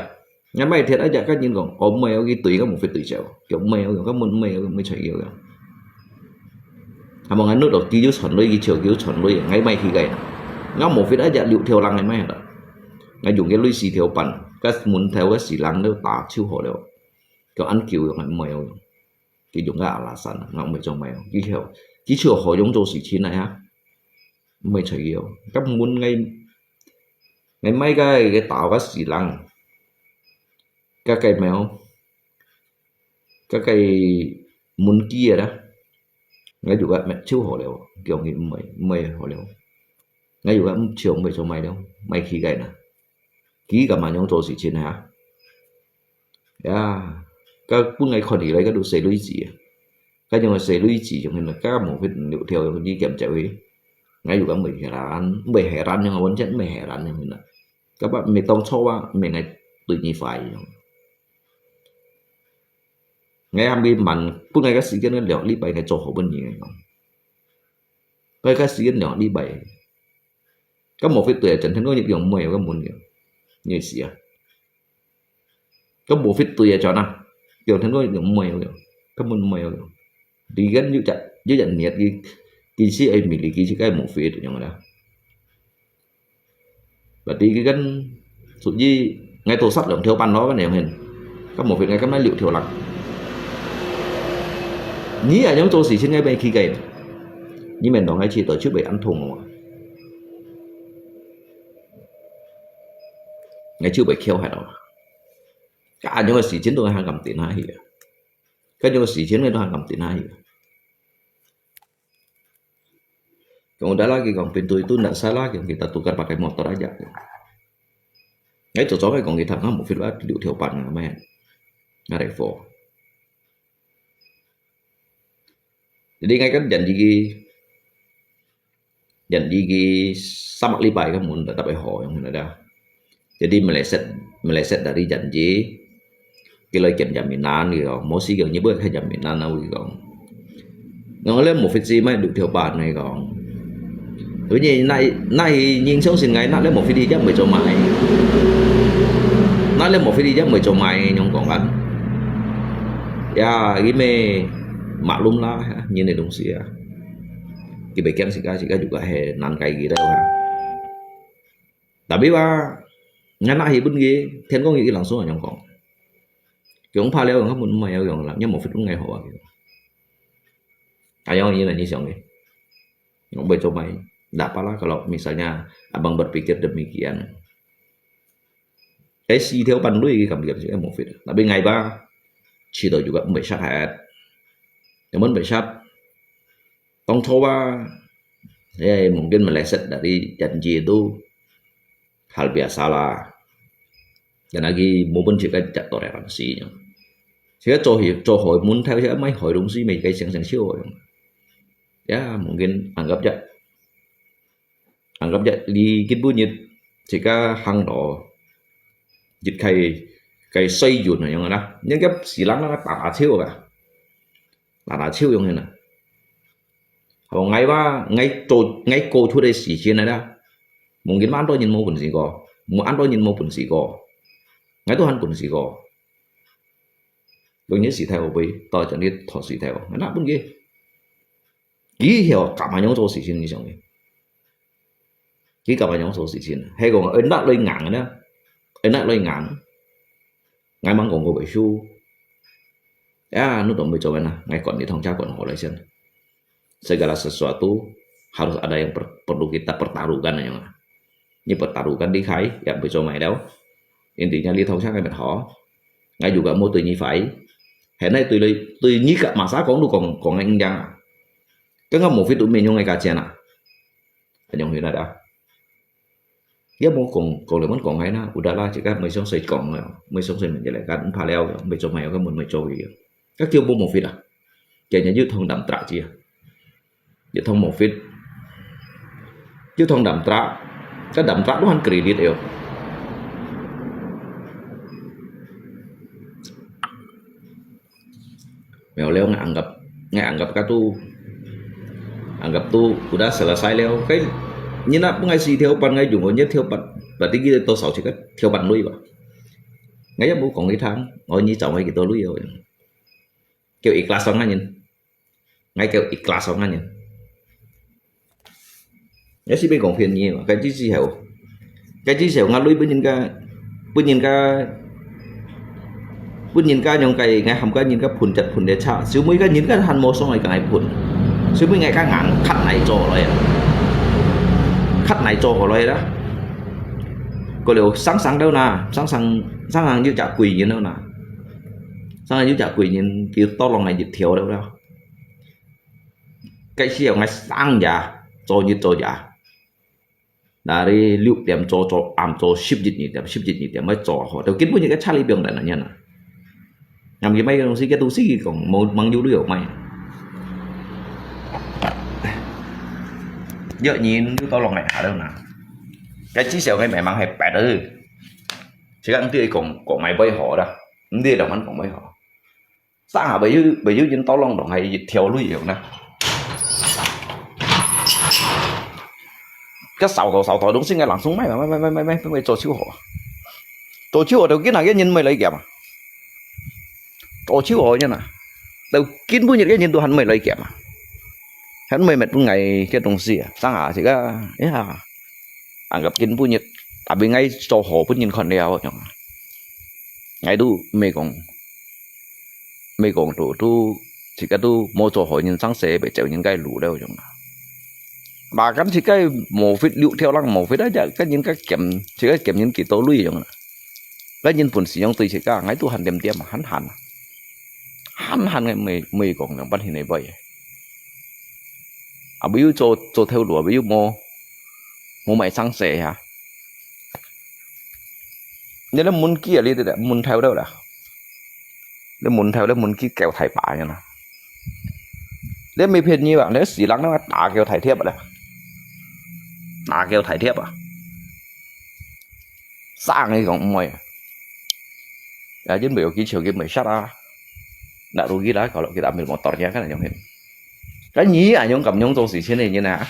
ngày mai thiệt ấy giờ các những còn ốm mèo cái tùy có một phải tùy chèo kiểu mèo có muốn mèo mới chạy kiểu à một ngày nước đầu ký dưới chuẩn lưỡi cái chiều ký chuẩn lưỡi ngày mai khí cây nó một phải đã giờ liệu theo lăng ngày mai đó ngày dùng cái lưỡi xì theoปั่n các muốn theo cái xì lăng nó tả chiêu họ đều kiểu ăn kiểu ngày mèo cái dùng cái là sẵn nó mới cho mèo cái kiểu chỉ chiều họ dùng cho xì chín này ha mới chạy kiểu các muốn ngày mai cái tạo cái xì lăng các cây mèo các cây muốn kia đó ngay dù vậy mẹ chiếu họ đều kiểu nghĩ mày họ đều ngay dù vậy chiều mày cho mày đâu mày khi cái này ký cả mà nhóm tổ sĩ trên hả các cũng ngay khỏi đi lấy cái đồ xây lưới gì cái nhưng mà xây lưới chỉ cho nên là các một cái liệu theo đi kiểm tra ấy ngay dù các mày hẻ ran nhưng mà vẫn chắc mày hẻ ran như mình là các bạn mày tông sâu á mày ngay tự nhiên phải ngay em đi mặn cũng ngay cái sự kiện nó liệu đi bảy cái chỗ họ bên gì cái sự kiện nhỏ đi bảy có một cái tuổi trần thân có những kiểu mèo có muốn như gì có một cái tuổi cho nào kiểu thân có những kiểu mèo có muốn mèo đi gần như chạy dưới trận nhiệt đi kỳ sĩ ấy mình đi kỳ sĩ cái một phía tụi nhau đó và đi cái gần sụt gì ngay tổ sắt động theo ban đó cái này hình có một việc ngay cái máy liệu thiểu lặng nghĩ là nhóm tôi xỉ trên ngay bên khi gầy nhưng mình đó ngay chỉ tới trước bị ăn thùng mà ngay chưa bị kêu hay đâu cả những cái xỉ chiến tôi hàng cầm tiền hai hiểu cái những cái xỉ chiến này nó hàng cầm tiền hai hiểu còn đã lagi còn pintu itu tidak salah yang kita tukar pakai motor aja ngay cocok cái còn người thằng một phiên liệu thiểu bản mà men là đại phổ jadi ngay kan janji sama lipai kamu tak dapat ho yang ada jadi meleset dari janji cái kiện jaminan gitu mau sih kiểu như bữa hay jaminan nào gitu nó lên một gì mà được thiểu bản này còn bởi vì này nhìn xuống xin ngày nó lên một đi chắc mười cho mày nó lên một đi chắc mười cho mày nhưng còn ăn cái mê maklum lah như này đúng sih cái bagian sih juga nan kayak gitu tapi ngana hi pun gitu thiên có nghĩ langsung ở trong còn chúng pha leo không muốn mày rồi làm nhớ một phút ngày họ ayo như là như xong này ngombe cho mày tidak apalah kalau misalnya abang berpikir demikian cái si theo ban đuôi cảm giác sẽ một phút tapi ngày ba chỉ tôi juga bị sát hại teman besar tong coba mungkin meleset dari janji itu hal biasa lah dan lagi maupun jika tidak toleransi jika cho hỏi muốn theo sẽ mấy hỏi đúng gì mấy cái sáng siêu mungkin anggap aja di kibu nyit jika hang đó dịch cái xây dùn này yang đó những cái xì lăng nó tả siêu cả là chiêu dùng này nè còn ngay cô chú đây xỉ chiến này đó muốn kiếm ăn tôi nhìn mô quần gì có muốn ăn tôi nhìn mô quần gì có ngay tôi ăn quần gì có tôi nhớ xỉ theo với tôi chẳng biết thọ xỉ theo nó nắp bên kia ký hiểu cả mà nhóm số xỉ chiến như vậy ký cả mà nhóm số xỉ chiến hay còn ấn đắt lên ngàn nữa ấn đắt lên ngàn ngay mang còn có bảy xu nó tổng bây giờ này ngay còn đi thông tra còn hỏi lại segala sesuatu harus ada yang perlu kita pertaruhkan ya như pertaruhkan đi khai ya bây giờ mày đâu intinya đi thông tra ngay mình họ ngay juga mau tự nhiên phải hiện nay tôi nghĩ cả mà xã còn anh đang cái ngầm một phía tụi mình ngay cả chuyện yang hina dah ya mau còn lại vẫn còn hay na udahlah jika mấy sông sài còn mấy sông sài mình lại kan pha leo mấy sông mèo cái mình mấy trôi các chiêu bông một phít à chạy nhà dư thông đậm trạ chia dư thông một phít dư thông đậm trạ cái đậm trạ đó hắn credit yêu mèo leo nggak anggap anggap tu udah selesai leo cái như là ngay gì theo bạn ngay dùng của nhất theo bạn và tí kia tôi sáu chỉ có theo bạn nuôi vào ngay bố còn cái tháng ngồi như chồng hay cái tôi nuôi rồi kêu ikhlas xong ngay nhìn ngay kêu ikhlas xong ngay nhìn nhớ chỉ bên còn phiền nhiều cái chi xẻo ngay nuôi bên nhìn ca nhông cái ngay không có nhìn cái phun chặt phun để chả xíu mấy cái nhìn cái hành mô xong rồi cái phun xíu mấy ngày cái ngạn khắt này trò rồi khắt này cho vào đây đó có liệu sáng đâu nè sáng như chả quỳ như đâu nè sáng như chả quỳ như kiểu to lòng này dịch thiếu đâu đâu cái gì ngay sáng giả cho như cho giả dari lưu điểm cho ship dịch điểm mới cho họ đầu kiến với những cái Charlie Biong này là nhân à nhằm cái mấy đồng sĩ cái tu sĩ còn một bằng nhiêu điều mày giờ nhìn chúng tôi lòng này hả đâu nè cái chí xèo cái mẹ mang hẹp bẹt ư chỉ cần tươi còn mày bay họ đó đi đồng anh còn bay họ sao hả bây giờ nhìn to lòng đồng hay dịch theo lui hiểu nè cái sầu thọ đúng sinh ngay lặng xuống mày cho chiếu họ đầu kiến là cái nhìn mày lấy kẹp à cho chiếu họ như nè đầu kiến với những cái nhìn tôi hắn mày lấy kẹp à hắn mày mệt ngày cái đồng gì sang à thì cái ấy à anh gặp kiến vui nhiệt à bên ngay cho họ vui nhìn còn đeo chẳng ngày đu mày còn tu chỉ cái tu mua cho họ nhìn sáng xe bị chèo những cái lũ đâu chẳng bà cắn chỉ cái một vết liệu theo lăng một vết đó cái những cái kiểm chỉ cái kiểm những kỳ tố lui chẳng cái nhân phun xì nhông tùy chỉ cả ngày tu hành điểm mà hắn ngày mày còn làm bắt hình này vậy à ví dụ cho theo đuổi ví dụ mua máy sang xe hả nếu là muốn kia đi thì muốn theo đâu đã nếu muốn theo muốn kia kéo thải bả như nào nếu mấy phiền như bạn nếu xì lắng nó đá kéo thải thiếp à đá kéo thải thiếp à sang hay còn mày à chính biểu kỹ chiều kia mày sát à đã rồi ghi đó kalau kita ambil motornya kan yang ini cái nhí à nhung cầm nhung tô xỉ trên này như nào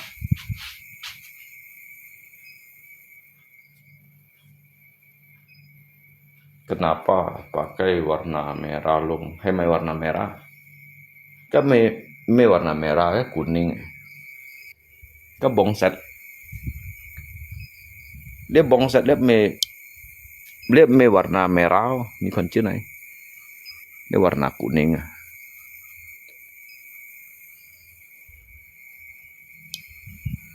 kenapa pakai warna merah lum hay mai warna merah cái mày warna merah cái kuning cái bông set dia bông set lihat mày warna merah ini con chữ này dia warna kuning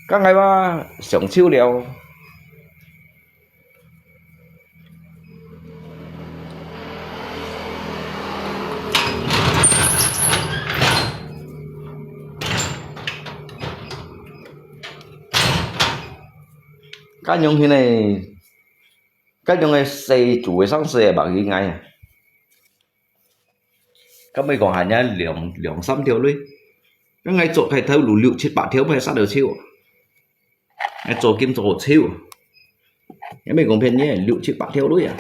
các ngày ba sống siêu liều các nhung thế này các nhung này xây chủ cái sáng xe bằng gì ngay các mấy còn hả nhá liều xăm thiếu lui các ngày chỗ thầy thâu lũ liệu chết bạ thiếu mày sát được chiêu ngày chỗ kim chỗ chiêu cái mấy còn phiền nhé liệu chết bạ thiếu lui à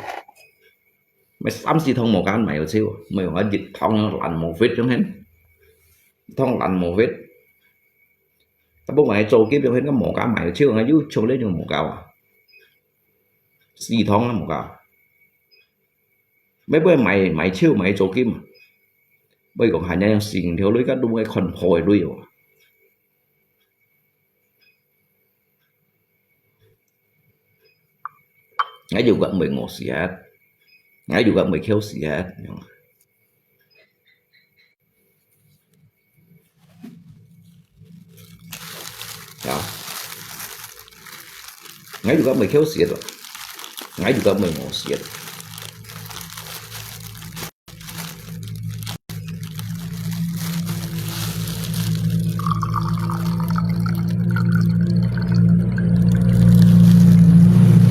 mày xăm gì thông một cái mày ở chiêu mày ở dịch thông lặn một vết trong hết thông lặn một vết các bố mày chỗ kim trong hết có một cái mày ở chiêu ngay dưới chỗ lấy được một cào gì thông là một cào mấy bữa mày chiêu mày chỗ kim bây còn hanya yang xin thiếu lưới các đúng cái phần hồi đuôi rồi ngay dù gần mình ngột xì hết ngay dù gần mình khéo xì hết đó ngay dù gần mình khéo xì rồi ngay dù gần mình ngột xì hết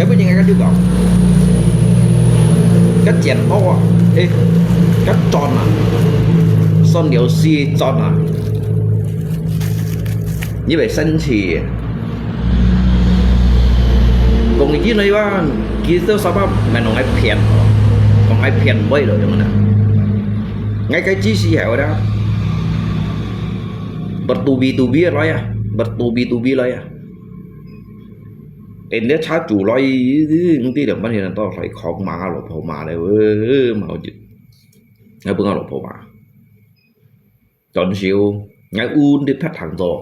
cái bây giờ ngay cái điều gọng cái chén to ê cái tròn à son điều xi tròn à như vậy xanh chỉ còn cái nàyว่ากี่ตัวสภาพมันน้องไอ้เพียนของไอ้เพียนไม่เลยอย่างนั้นngay cái chi xì hẻo đó bertubi-tubi rồi à bertubi-tubi rồi à em nhớ cha chủ nói những cái điểm vấn đề là to phải không mà lột phổ mà này mà ngay bữa lột phổ mà chọn siêu ngay un đi phát hàng rồi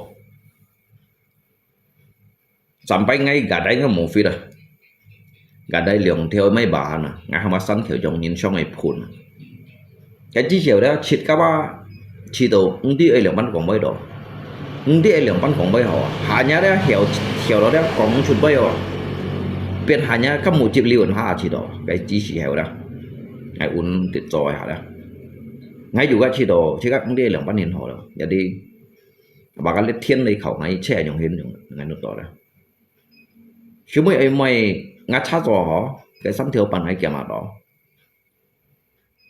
sắm bay ngay cả đấy ngay một phi rồi cả đây liền theo mấy bà nè ngay không có sẵn kiểu chồng nhìn xong ngày phun cái chi chiều đó chít các ba chi đồ những tí ấy liền bắn còn mấy đồ những tí ấy liền bắn còn mấy họ hạ nhá đó hiểu hiểu đó đó còn chút mấy họ biến hạ nhá các một chip liều hạ chi đồ cái chi chiều đó ngay un tiệt rồi hạ đó ngay dù cái chi đồ chứ các những tí ấy liền bắn nhìn họ đâu giờ đi bà cái thiên này khẩu ngay che nhung hiến ngay nút đó đó chứ mấy ấy mày ngắt sát rồi họ cái sắm thiếu bằng hay kiểu mà đó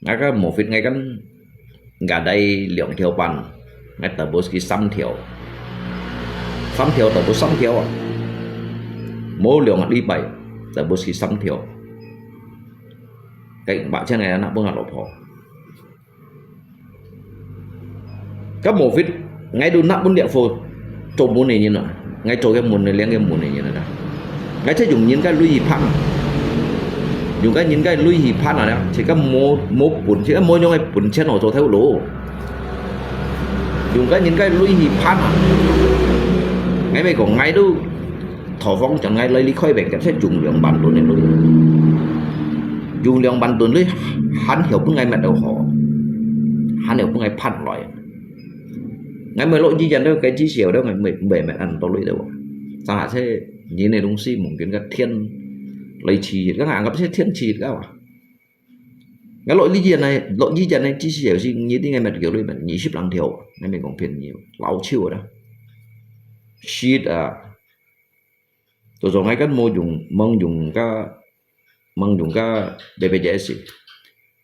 ngay cái một việc ngay cái gà đây lượng thiếu bằng ngay tờ bút cái sắm thiếu tờ bút sắm thiếu à mỗi lượng đi bảy tờ bút cái sắm thiếu cái bạn trên này nó bưng là lột họ các một việc ngay đun nắp bún địa phôi trộn bún này như nào ngay trộn cái mùn này lên cái mùn này như nào ngay sẽ dùng những cái lưỡi hịp pan dùng cái những cái lưỡi hịp pan này chỉ có một bún chỉ có mỗi nhóm cái bún trên nó cho theo lỗ dùng cái những cái lưỡi hịp pan ngay bây còn ngay đâu thọ vong chẳng ngay lấy lý khói bệnh sẽ dùng lượng bàn tuần này lưỡi dùng lượng bàn tuần lưỡi hắn hiểu cũng ngay mặt đầu họ hắn hiểu cũng ngay pan loại ngay mới lỗi gì dần đâu cái chi xỉu đâu ngày bể mẹ ăn to lưỡi đâu sao hả thế như này đúng xí mùng kiến cái thiên lấy trì các hàng gặp sẽ thiên trì các bạn cái lỗi lý gì này chi xỉu gì như thế ngày mà kiểu đây mình nhị ship lăng thiểu nên mình còn phiền nhiều lão chiêu rồi đó shit à tôi dùng ngay cái mô dùng mong dùng cái BPJS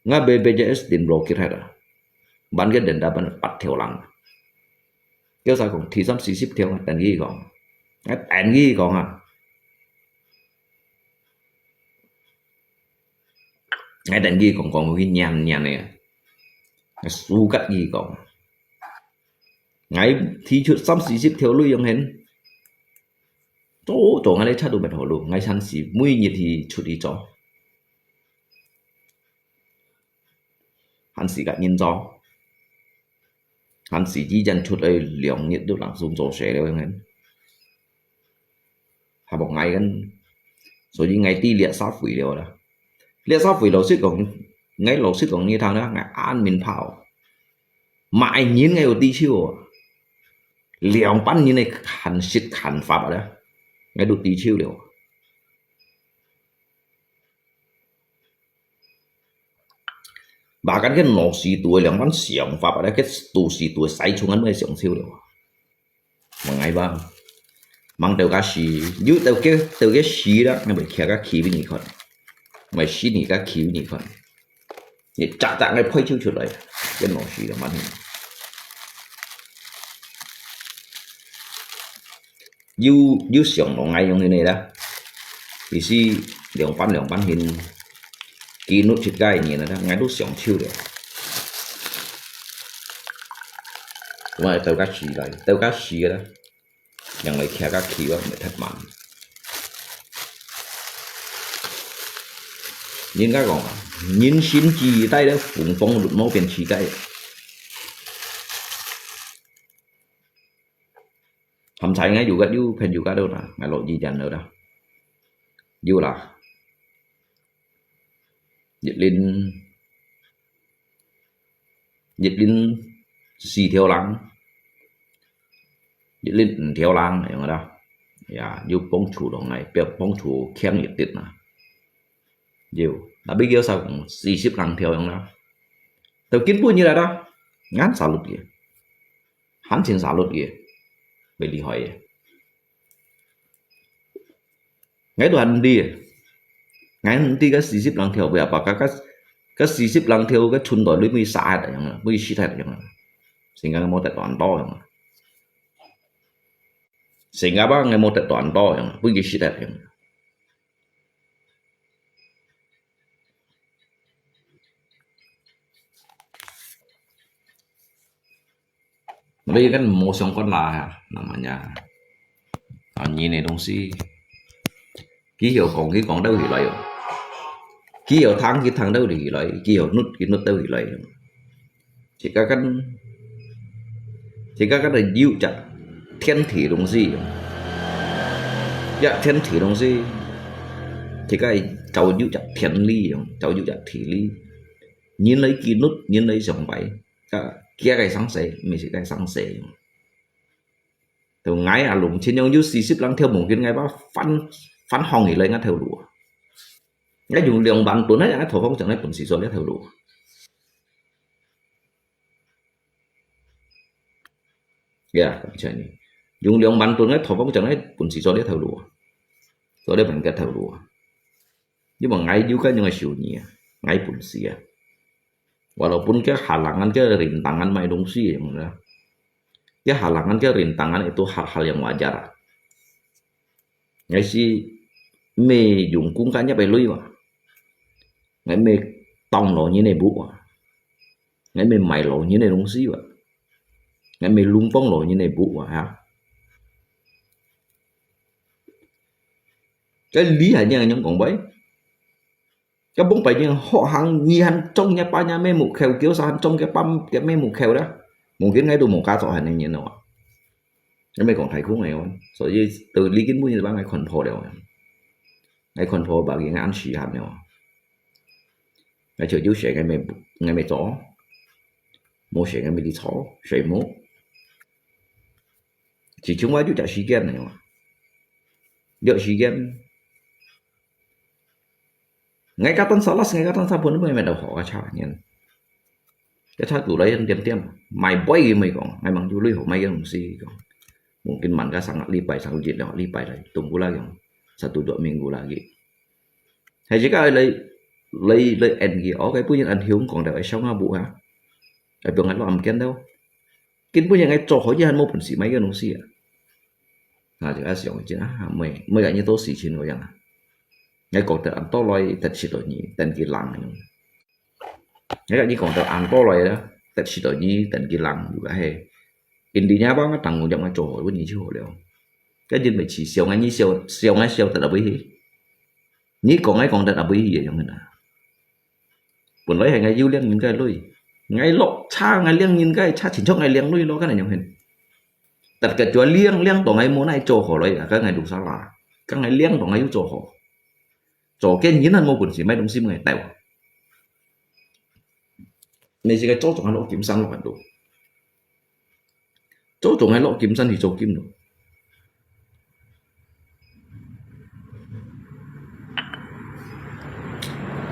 ngay BPJS tiền bro kia hay là bán cái đền đã bán bắt thiểu lăng kéo sao còn thì dám xí ship theo đàn ghi còn đàn ghi còn à ngay đàn ghi còn một cái nhàn này su cắt gì còn ngay thì chút xăm xí ship theo lui giống hến chỗ ngay lấy chắc đồ bật hồ luôn ngay sẵn xí mũi nhiệt thì chút đi cho hắn xí cả nhìn gió hắn xí chỉ dành chút ấy liều nhiệt được làm dùng gió xe đâu em hà bọc ngay gần rồi đi ngay ti liệt sát phủi đều đó liệt sát phủi đầu xích còn ngay lỗ xích còn như thằng đó ngày ăn mình phao mãi nhìn ngay ở ti chiêu liều bắn như này hẳn xịt hẳn pháp ở đó ngay đột ti chiêu đều bà cái nổ xì tuổi liều bắn xiềng pháp ở đó cái tù xì tuổi say chung ăn mới xiềng siêu đều mà ngay ba mang đầu cá xì dưới đầu cái xì đó nó bị khé các khí với nhị con mày xì nhị các khí với nhị con nhị chặt ngay phơi chiếu chuột lại cái nổ xì là mắn dư xiong nó ngay trong này đó thì xì lượng bắn hình kỹ nút chít gai nhìn là ngay lúc xiong chiêu được ngoài đầu cá xì lại đầu cá xì đóยังเลยแค่ก็คิดว่าไม่ทัดมันยินก็ก่อนยินชิ้นจีได้แล้วฝุ่นฟงหลุดโม่เป็นชีได้ทำใช้ไงอยู่ก็ยูเพนอยู่ก็đâu là ngày lộ gì dần nữa đâuยูlà dịch linh xì theo lắng lên theo lang này mà đâu, ya, yêu bóng chủ đồng này, bẹp bóng chủ khen nhiệt tiết mà, nhiều, là bây giờ sao cũng xì xếp lang theo trong đó, từ kiến bùi như là đó, ngán xả lụt kìa, hắn trên xả lụt kìa, bị đi hỏi, ngay đồ ăn đi, ngay tí cái xí xíp lăng theo về bảo cái xí xíp lăng theo cái chun đồi lưới mới xả đấy nhá mới xí thay đấy nhá sinh cái một tại toàn to nhá sinh cái ba ngày một tại toàn to nhá mới xí thay nhá đây kan mau xong con là namanya nhìn này đông si ký hiệu còn đâu thì lại ký hiệu tháng cái tháng đâu thì lại ký hiệu nút cái nút đâu thì lại chỉ các là diệu chặt thiên thị đông si dạ thiên thị đông si chỉ cái cháu diệu chặt thiên ly cháu diệu chặt thị ly nhìn lấy ký nút nhìn lấy dòng bảy kia cái sáng sớm mình sẽ cái sáng sớm từ ngay à lùng trên nhau như xí xíp lăng theo một cái ngay bao phán hòng nghỉ lấy ngay theo đùa ngay dùng liều bàn tuần ấy ngay thổ phong chẳng lấy tuần xí rồi lấy theo đùa yeah dùng liều bàn tuần ấy thổ phong chẳng lấy tuần xí rồi lấy theo đùa rồi đây mình cái theo đùa nhưng mà ngay juga yang siu ni ngay pun sia walaupun ke halangan ke rintangan mai dong sih yang mana ya halangan ke rintangan itu hal-hal yang wajar ngay si me dùng cung cá nhấp bài lui mà ngay me tông lộ như này bụi ngay me mày lộ như này dong sih mà ngay me lung phong lộ như này bụi hả cái lý hại như nhóm còn bấy cái bóng phải như họ hàng nhì hắn trong nhà ba nhà mê một khèo kéo sang trong cái băm cái mê một khèo đó một cái ngay đồ một cá sọ hành này như nào cái mê còn thấy khúc này không所以từ lý kiến mũi như ba ngày còn phổ đều ngày còn phổ bảo cái ngày ăn xì hạt nào ngày chờ chú sẽ ngày mê chó mua sẽ ngày mê đi chó sẽ mua chỉ chúng ta chú trả xì gen này mà được xì gen ngay cả tân sáu ngay cả tân sáu bốn mươi mày đầu họ chả nhận cái thằng tụi đấy tiêm mày bói mày còn ngay bằng chú lưới họ mày cái đồng xì còn mungkin man ka sangat lipai sang ujit lewat lipai lah tunggu lagi 1-2 minggu lagi hay jika lấy end gì ở cái punya anh hiếu còn đợi sống ha bụ hả ở bên anh làm kiến đâu kiến punya ngay trò hỏi anh mua phần xí mấy cái đồng xì à chỉ là sử dụng chứ mày lại như tôi xì chín rồi à ngay còn đợi anh to loài thật xịt rồi nhỉ tên kỳ lăng ngay lại như còn đợi anh to loài đó thật xịt rồi nhỉ tên kỳ lăng juga hay intinya bang tanggung jawab cowok pun như cowok đều cái dân mình chỉ siêu ngay như siêu ngay siêu thật là bí hi nhí còn ngay còn thật là bí hi vậy cho mình à buồn lấy hay ngay yêu liên những cái lui ngay lộ cha ngay liên những cái cha chỉ cho ngay liên lui lo cái này nhầm hình tất cả chúa liên tổ ngay muốn này cowok họ lấy các ngày đủ sao là các ngày liên tổ ngay yêu cowok họ cowok cái nhìn hơn một quần chỉ mấy đồng sim ngày tèo này chỉ cái cowok trong lộ kiếm sang là đủ chỗ trồng hay lọ kim săn thì chỗ kim được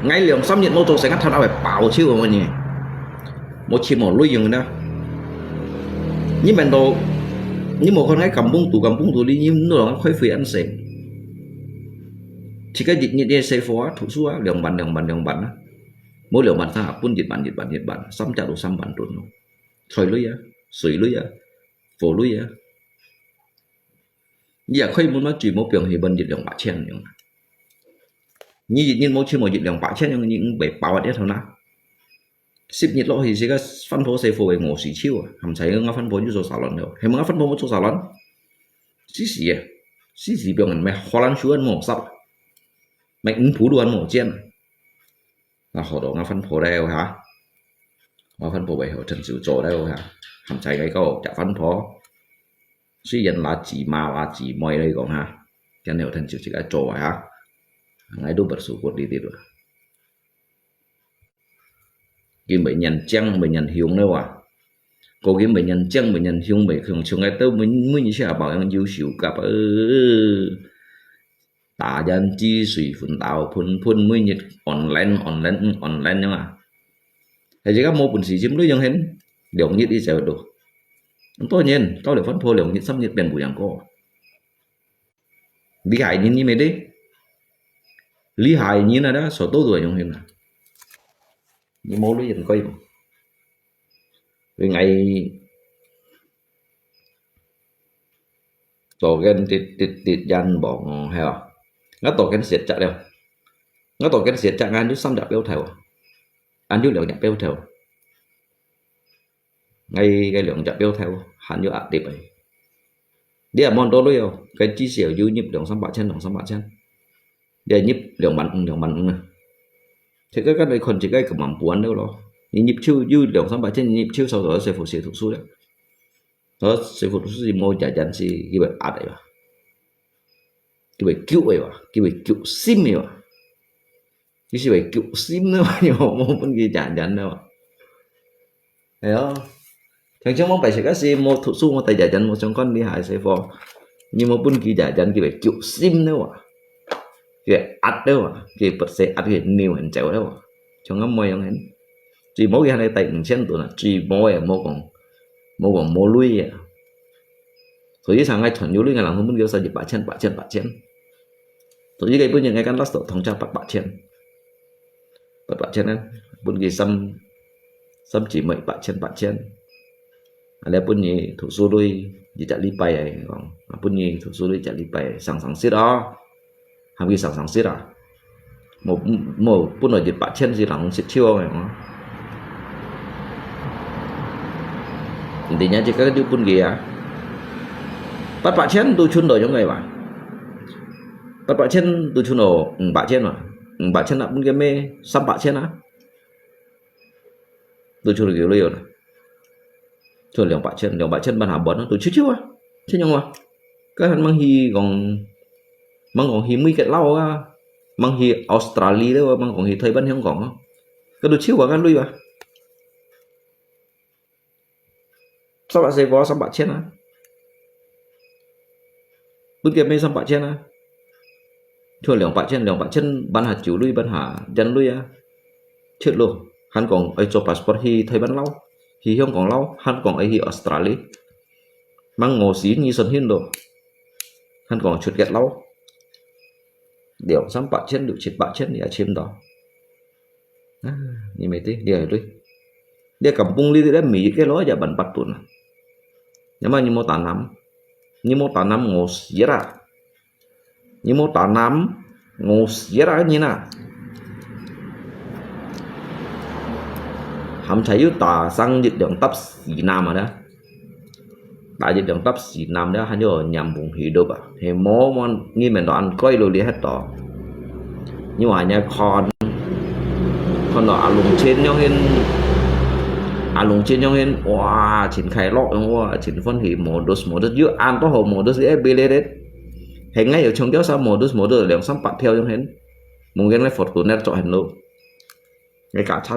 ngay liền xăm nhận mô tô sẽ ngắt thao phải bảo chiêu của mình nhỉ một chim một lui dừng đó nhưng mà đồ như một con gái cầm bung tủ đi nhưng nó khơi phì ăn sền chỉ cái dịch như xe phó thủ xua đường bàn mỗi liều bàn ta pun dịch bàn xăm chả đồ xăm bàn tuần thôi lưới á sủi lưới á phổ lưới á giờ khơi muốn nói chuyện một biển thì bên dịch đường bạc chen như dịch nhiên một chuyện một dịch đường bạc chen nhưng những bể bảo đấy thôi nào ship nhiệt lộ thì sẽ có phân phối xe phổ về ngủ xí chiêu hầm thấy ngã phân phối như số salon đâu hay ngã phân phối một số salon xí biển mình mày hoa lan chuan mổ sập mày ứng phú đuôn mổ chen là họ đó ngã phân phối đây hả ngã phân phối về họ trần sự trò đây hả hầm thấy cái câu chả phân phối suy nhận là chỉ mọi đây còn ha cho nên thành chịu chỉ cái trò hả ngay đâu bật số cột đi rồi cái bệnh nhân chăng bệnh nhân hiếu đâu à có cái bệnh nhân chăng bệnh nhân hiếu bệnh thường thường ngay tới mới sẽ bảo anh yêu siêu gặp ta dân chi suy phun đào phun mới nhiệt online nhưng mà thì chỉ có một phần gì chiếm đối dân hết điều nhất đi chờ được tôi nhìn tôi để phân phối liệu nhiệt xâm nhiệt biển của giang co bị hại nhìn như mấy đấy lý hại như là đó số tốt rồi trong hình như mô lý dần coi vì ngày tổ gen tịt dàn bỏ hay à nó tổ gen xiết chặt đâu nó tổ gen xiết chặt anh chút xăm đạp béo theo anh chút lượng đạp béo theo ngay cái lượng đạp béo theo hắn chút áp tiệp ấy đi ở món đó luôn không cái chi xỉu dư nhịp lượng xăm bạc chân để nhịp lượng bắn này thì cái này còn chỉ cái cầm mắm cuốn đâu đó nhịp chiêu dư lượng xăm bạc chân nhịp chiêu sau đó sẽ phụ xỉu thuộc số đấy đó sẽ phụ thuộc số gì môi trả chân gì cái bài áp đấy cái bài cứu ấy cái bài cứu sim ấy cái gì bài cứu sim nữa nhưng mà mong muốn ghi trả chân đâu thấy không thằng trong mong phải sẽ cái gì một thuộc số một tay trả chân một trong con đi hại sẽ phò nhưng mà muốn ghi trả chân cái bài cứu sim nữa cái ắt đâu cái bật xe ắt cái nhiều hình chéo đâu trong ngắm môi ông ấy chỉ mỗi cái này tay chân tụi nó chỉ mỗi còn mỗi lui à rồi cái sáng ngày thuần lui ngày làm không muốn kêu sao chỉ bả chân rồi cái bây giờ ngày căn lát thông tra bả chân á muốn cái xăm chỉ mấy bả chân ada pun ni thuộc số đôi chỉ trả lý bay còn pun ni thuộc số đôi trả lý bay sẵn xít đó hàng cái sẵn xít à một pun ở dịch bả chân gì là xít chiêu này mà intinya jika dia pun dia bắt bả chân tôi chun đổi trong ngày bà bắt bả chân tôi chun đổi bả chân mà bả chân là pun cái mê xăm bả chân á tôi chun được kiểu liều này chun liều bả chân ban hà bẩn tôi chiêu á chứ nhưng mà cái hắn mang hi còn hi mấy cái lau á mang hi Australia đó mang còn hi Tây Ban không còn cái tôi chiêu vào cái lui vào sao bạn dây vó sao bạn chết á bước kia mấy sao bạn chết á thua lượng bạn chân ban hạt chịu lui ban hạt chân lui á chết luôn hắn còn ấy cho passport hi Tây Ban lâu hi không còn lâu hắn còn ấy hi Australia mang ngô xí như sân hiên đồ hắn còn chuột gẹt lâu điều sao bạn chết được chết bạn chết thì chiếm đó như mấy tí dia kampung li dia mi cái lối aja ban patun nhưng mà như mau tanam ngosira như mau tanam ngosira như nào hàm thấy tà sang dịch đường tấp xì nam mà đó tại dịch đường tấp xì nam đó hắn cho nhằm vùng hỉ đô bà thì mó món như mình đoạn coi rồi đi hết tỏ nhưng mà nhà con nó lùng trên nhau hen wow triển khai lọ wow triển phân hỉ modus giữa an có hồ modus giữa FB đấy hình ngay ở trong kéo sao modus lượng sắm bạc theo trong hen một cái này phật của net chọn hình luôn ngay cả cha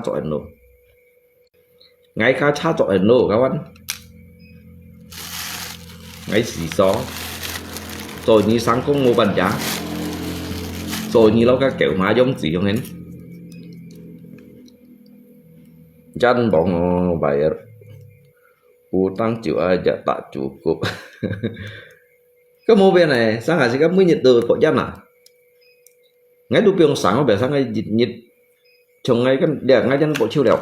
chọn hình luôn các bạn ngay xì xó rồi như sáng có mua bàn giá rồi như lâu các kiểu má giống gì trong hen chân bọn bài utang chịu aja tak cukup cái mô bên này sáng ngày sẽ có mới nhiệt từ của chân à ngay đu piong sáng về sáng ngày nhiệt trong ngay cái đẹp ngay chân bộ chiêu đẹp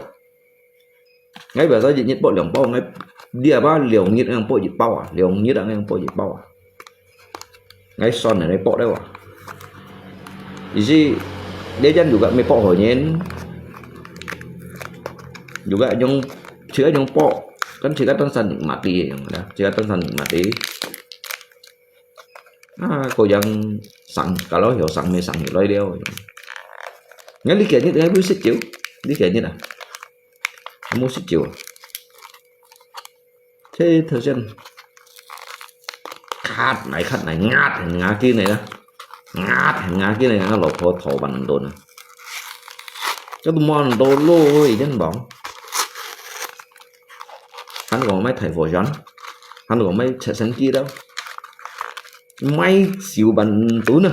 ngay về ra nhiệt bộ liều bao ngay địa ba liều nhiệt đang bộ nhiệt bao à liều nhiệt đang bộ nhiệt bao à ngay son này bộ đấy à gì để chân juga mấy bộ hồi nhén juga yang chữa yang po kan chữa tansan mati chữa tansan mati cô dân sẵn cả lối hiểu sẵn mày sẵn hiểu lối đeo nghe lý kể như thế biết xích chịu lý kể như nào mua xích chịu thế thời gian khát này ngát kia này đó ngát kia này nó lột thổ bằng đồ này cho tụi mòn đồ lôi dân bóng hắn còn mấy thầy phổ rắn hắn còn mấy chạy sân kia đâu may xíu bằng túi nè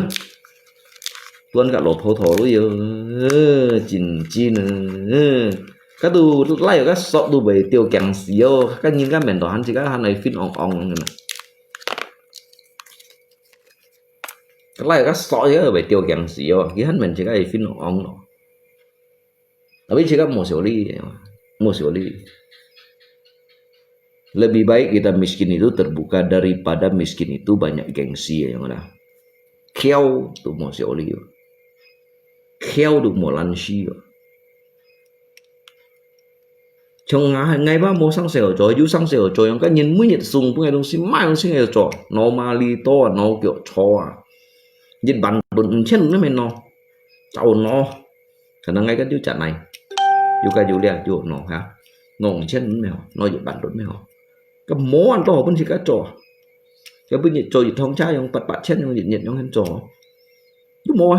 tuân cả lột thổ bây giờ chỉnh chi nè các tu lại ở các sọ tu về tiêu kèm xíu các nhìn các mền đó hắn chỉ các hắn này phim ong này cái này các sỏi ở về tiêu càng xí rồi cái hắn mình chỉ cái phim ông nó tapi chỉ có một số lý lebih baik kita miskin itu terbuka daripada miskin itu banyak gengsi yang ada khéo tu một số lý khéo được một lần xí trong ngày ba mua sang sale rồi, yêu sang sale rồi, cái nhìn mới nhận sung cái东西卖东西rồi, nó mà li to nó kiểu cho Nhật Bản đồn chân nó mình nó, cháu nó, khả năng ngay cái tiêu chuẩn này, yêu cái yêu liền yêu nó hả, nó chân mèo, nó Nhật Bản đồn mèo, cái món to vẫn chỉ cái trò, cái bên Nhật trò Nhật thông trái ông bật chân ông Nhật ông hen trò, đúng mua,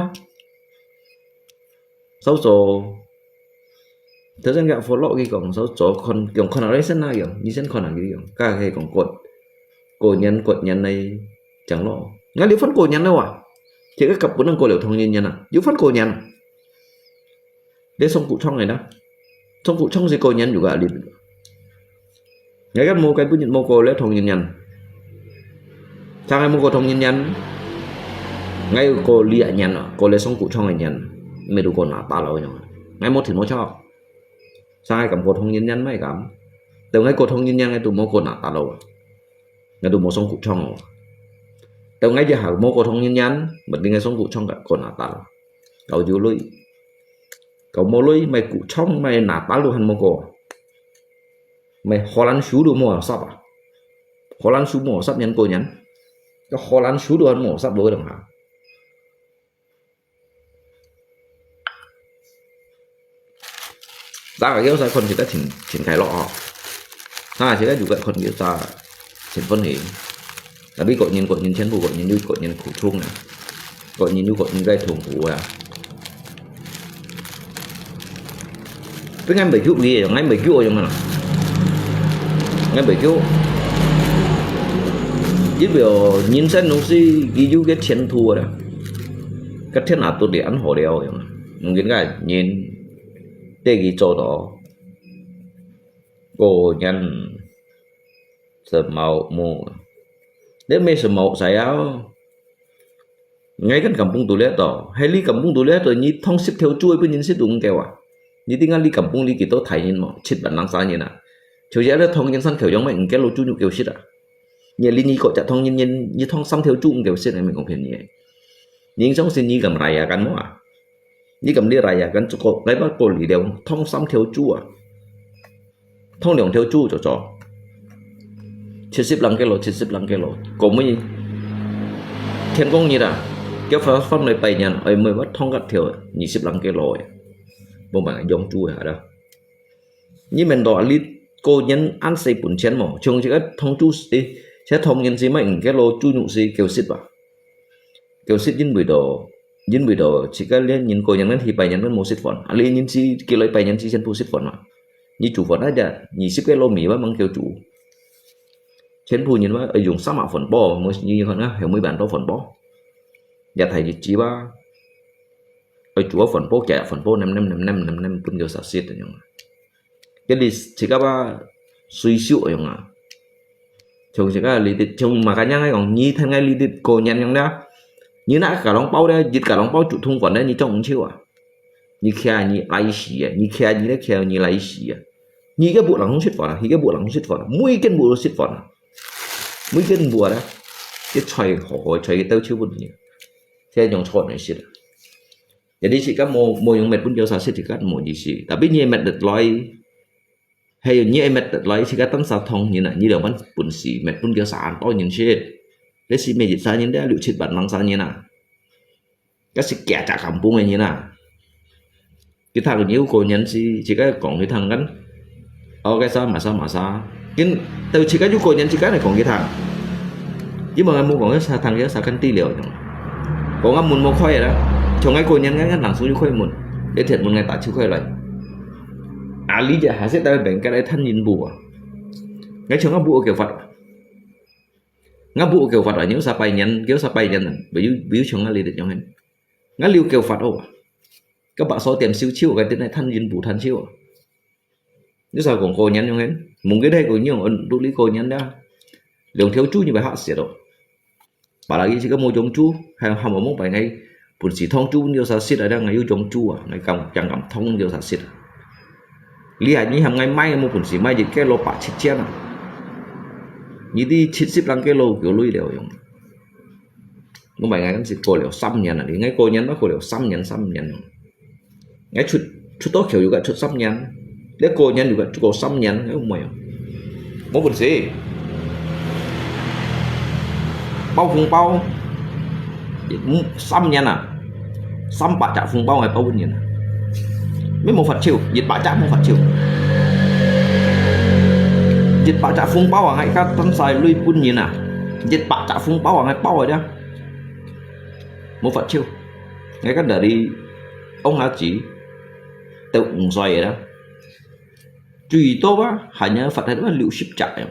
sau rồi thời gian gặp follow cái còn số chỗ còn kiểu còn ở đây sân nào kiểu như sân còn ở cái kiểu cả cái còn cột nhân này chẳng lộ ngay liễu phân cột nhân đâu à chỉ cái cặp bốn năng cột liễu thông nhân à liễu phân cột nhân để xong cụ trong này đó xong cụ trong gì cột nhân juga liễu ngay cái mua cái bút nhận mua cột liễu thông nhân sang cái mua cột thông nhân ngay cột liễu nhân à cột liễu xong cụ trong này nhân mấy đồ cột nào ta lâu nhau ngay một thì mua cho sai cầm cột không nhân mấy cảm từ ngay cột không nhân ngay tụ mua cột nào ta lâu ngay tụ mua xong cụ trong từ ngay giờ hàng mua cột không nhân mình đi ngay xong cụ trong cả cột nào ta lâu cậu chú lưỡi cậu mua lưỡi mày cụ trong mày nạp tá luôn hành mua cột mày khó lăn xú đồ mua sắp à khó lăn xú mua sắp nhân cột nhắn cái khó lăn xú đồ ăn mua sắp đối đồng hàng ta cái saya kon kita triển khai lọ kita juga kon kita triển phân hỉ tapi kok nhìn chân phụ kok nhìn khủ trung này kok nhìn gây thủng phụ à với ngay 7 cứu gì ngay 7 cứu rồi mà ngay 7 cứu với biểu nhìn xem nó gì ghi chú cái chiến thua đó cái thế nào tôi để ăn hổ đeo rồi những cái nhìn để ghi chỗ đó cô nhân sợ màu mù để mấy sợ màu sai áo ngay cái kampung tu lihat đó hay li kampung tu lihat rồi như thông ship theo chuối bên nhìn ship đúng kêu à như tiếng Anh li kampung li kita thấy nhìn mà chết bản năng sao như nào chủ yếu là thông nhân san kiểu giống mình cái lô chu nhục kiểu ship à như li như có chặt thông nhân như thông xăm theo chu kiểu ship này mình cũng hiểu như nhưng trong sinh như cầm rải à cắn mà như cầm đi rải à cắn chỗ lấy bắt cổ lì đều thông xăm theo chu à thông đường theo chu cho chết ship lăng cái lô cũng mới thiên công như là cái phát này bày nhận ấy mới bắt thông gặt thiểu nhị ship lăng cái lô bộ bạn giống chu hả đâu như mình đòi li cô nhân ăn xây bún chén mỏ chung chỉ có thông chu đi sẽ thông nhân gì mình cái lô chu nhụ gì kiểu ship à kiểu ship những buổi đồ chỉ có liên nhìn cô nhân thì bày nhận nó một ship phòn ali nhìn gì kiểu lấy bày nhận chỉ chân phụ ship phòn mà như chủ phòn aja nhị ship cái lô mì mà mang kiểu chủ trên phụ nhìn mà ở dùng sa mạo phòn bò mới như con á hiểu mấy bạn đó phòn bò và thầy chỉ ba ở chúa phòn bò chạy phòn bò năm pun kiểu sạch xịt rồi cái đi chỉ có ba suy xịu rồi mà chồng chỉ có lý chồng mà cá nhân ấy còn như thằng ngay lý cô nhận nhang đó như nãy cả lông bao đây dịch cả lông bao chủ thung phòn đấy như trong chiêu à như kia như lấy xì à như kia như đấy kia như lấy xì à như cái bộ lăng không xịt phòn à cái bộ lăng không xịt phòn mũi cái bộ xịt phòn à mũi cái bộ đó cái xoay hỏi xoay cái tao chưa buồn nhiều thế dùng chọn này xịt jadi chỉ có một những mệt pun jauh sah chỉ có một gì xí tapi như mệt được loi hay như mệt được loi chỉ có tăng sao thông như này như là vẫn buồn xí mệt pun jauh sah to những xí cái xí mệt sao như đấy liệu chết bản năng sao như nào cái xí kẹt chả cầm bung như nào cái thằng nhiều cô nhân xí chỉ có còn cái thằng gắn cái sao cái từ chỉ có những cô nhân chỉ có này còn cái thằng chứ mà mua còn cái thằng cái sao cắn ti liệu còn ngắm muốn mua khoai đó trong cái cô nhân ngắn lặng xuống khoai một để thiệt một ngày tạ chưa khoai lại lý giải hạ sẽ tay bệnh cái đấy thân nhìn bùa cái trong ngắm bùa kiểu Phật ở những sa bay nhân kéo sa bay nhân biểu trong ngắm lý được trong hình ngắm liêu kiểu Phật đâu các bạn số tiền siêu chiêu cái tên này thân nhìn bùa thân chiêu như sao còn cô nhân trong hình một cái đây của nhiều đôi lý cô nhân đó đường thiếu chú như vậy họ sẽ rồi bà lagi chỉ có mua giống chú hay không ở một bài ngay buồn chỉ thông chú nhiều sao xịt ở đây ngay yêu giống chú à ngay cầm chẳng cầm thông nhiều sao xịt lý hại như hàng ngày mai mua buồn chỉ mai gì cái lô bạc chít chén à như đi chít xịt lăng cái lô kiểu lui đều dùng một bài ngay cái gì cô liệu xăm nhẫn à đi ngay cô nhẫn nó cô liệu xăm nhẫn ngay chút tốt kiểu juga chút xăm nhẫn để cô nhẫn juga cô xăm nhẫn cái không mày mau buồn gì bao phùng bao xăm nhẫn à xăm bạc chạm phùng bao hay bao nhẫn mấy một phật chiều dịch bạc chạm một phật chiều dịch bạc chạm phùng bao hay các tân xài lui bún nhẫn à dịch bạc chạm phùng bao hay bao rồi đó một phật chiều ngay cái đợt đi ông hà chỉ tự xoay đó tùy tốt á hanya phật hay đó liệu ship chạy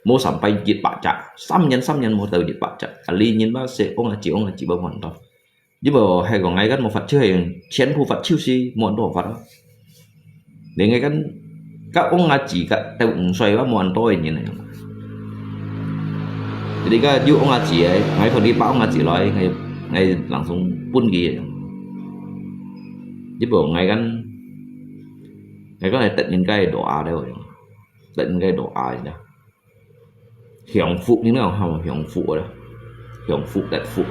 mua sampai dịch bạc chạm xăm nhẫn một từ dịch bạc chạm ali nhìn ba sẽ ông hà chỉ bao hoàn toàn chứ bảo hay còn ngay cái một phật chiều hình chén phu phật chiều si muốn đổ phật đó để ngay các ông hà chỉ cả tự xoay ba muốn tôi như này jadi cái dụ ông hà chỉ ấy ngay phần đi bảo ông hà chỉ nói ngay langsung pun gì chứ bảo ngay cái này tận những cái độ A đây rồi tận cái độ A này hiển phụ như nào không hiển phụ đó hiển phụ đẹp phụ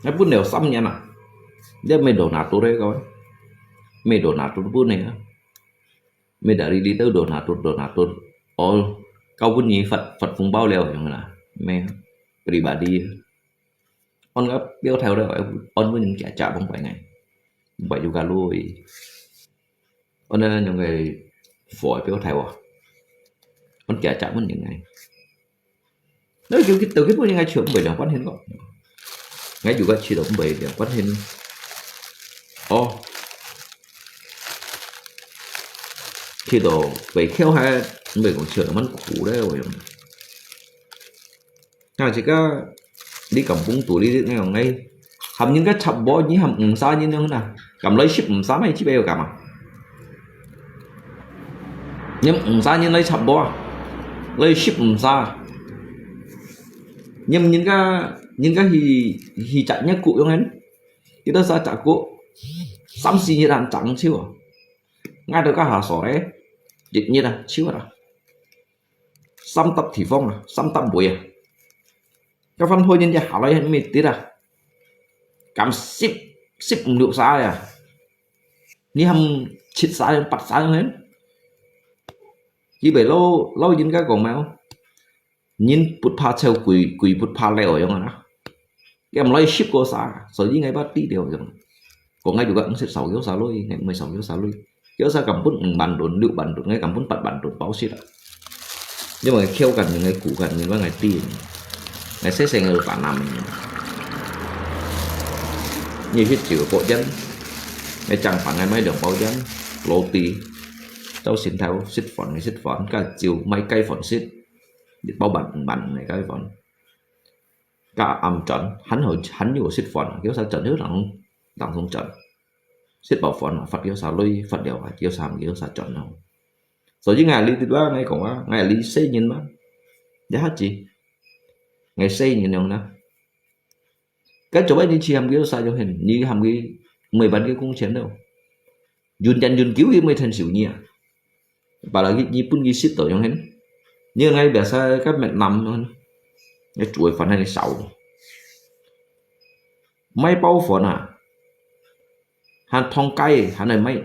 cái pun đều xăm nha nè dia main donatur ya kawan main donatur pun ya main dari di itu donatur oh kau pun nyi Phật phùng bao leo yang là main pribadi on nggak biar theo đó on pun những trả không phải này vậy juga lui on nên những người phổi biar theo à on trả pun những ngày nếu kiểu từ cái pun những ngày trưởng bởi là quan hệ kok ngay juga chỉ động bởi là quan hệ oh khi đó về khéo hay về còn sửaมันcũ đấy rồi chỉ có đi cầm bún tủ đi ngay còn ngay hầm những cái chập bó như hầm xa như thế nào cầm lấy ship xám hay ship bèo cả mà nhưng xa như lấy chập bó lấy ship xa nhưng những cái thì chạy nhá cụ trong ấy thì đó sao chạy cụ xăm xì như đàn trắng chiêu ngay được các hà sỏi đấy dịch như là chiếu à xăm tập thì phong à xăm tập bụi à các phân thôi nhân gia hảo lấy hết mệt tí à cảm ship được xa à ni hầm chít xa bắt xa hết chỉ bởi lâu những cái còn máu nhìn bút pha theo quỷ bút pha leo ở trong đó cái em lấy ship cô xa rồi như ngày bắt tí đều rồi còn ngay juga sẽ 6 yếu xa lôi ngày 16 yếu xa lôi kiểu sao cầm bút bàn đồn liệu bàn đồn ngay cầm bút bật bàn đồn báo xịt nhưng mà kêu cần những ngày cũ cần những ngày tiền ngày sẽ sinh ở bản nằm như hết chịu bộ dân ngày chẳng phải ngày mấy đường báo dân lô tì cháu xin theo xịt phòn cả chiều mấy cây phòn xịt bao bản này cái phòn cả âm trận hắn nhiều xịt phòn kiểu sao trận nước đằng không trận xếp bảo phật Phật yêu sao lui Phật đều phải yêu sao yêu sao chọn nào rồi chứ ngày lý thứ ba ngày còn á ngày lý xây nhìn mà giá hết gì ngày xây nhìn nhau nè cái chỗ ấy đi chi hàm yêu sao cho hình như hàm cái 17 cái cung chiến đâu dùn cứu cái mới thành xỉu nhỉ bảo là cái gì pun cái xít tổ trong hết như ngay bây giờ các mẹ nằm thôi cái chuỗi phần này sáu mấy bao phần à hắn thong cây hắn này mấy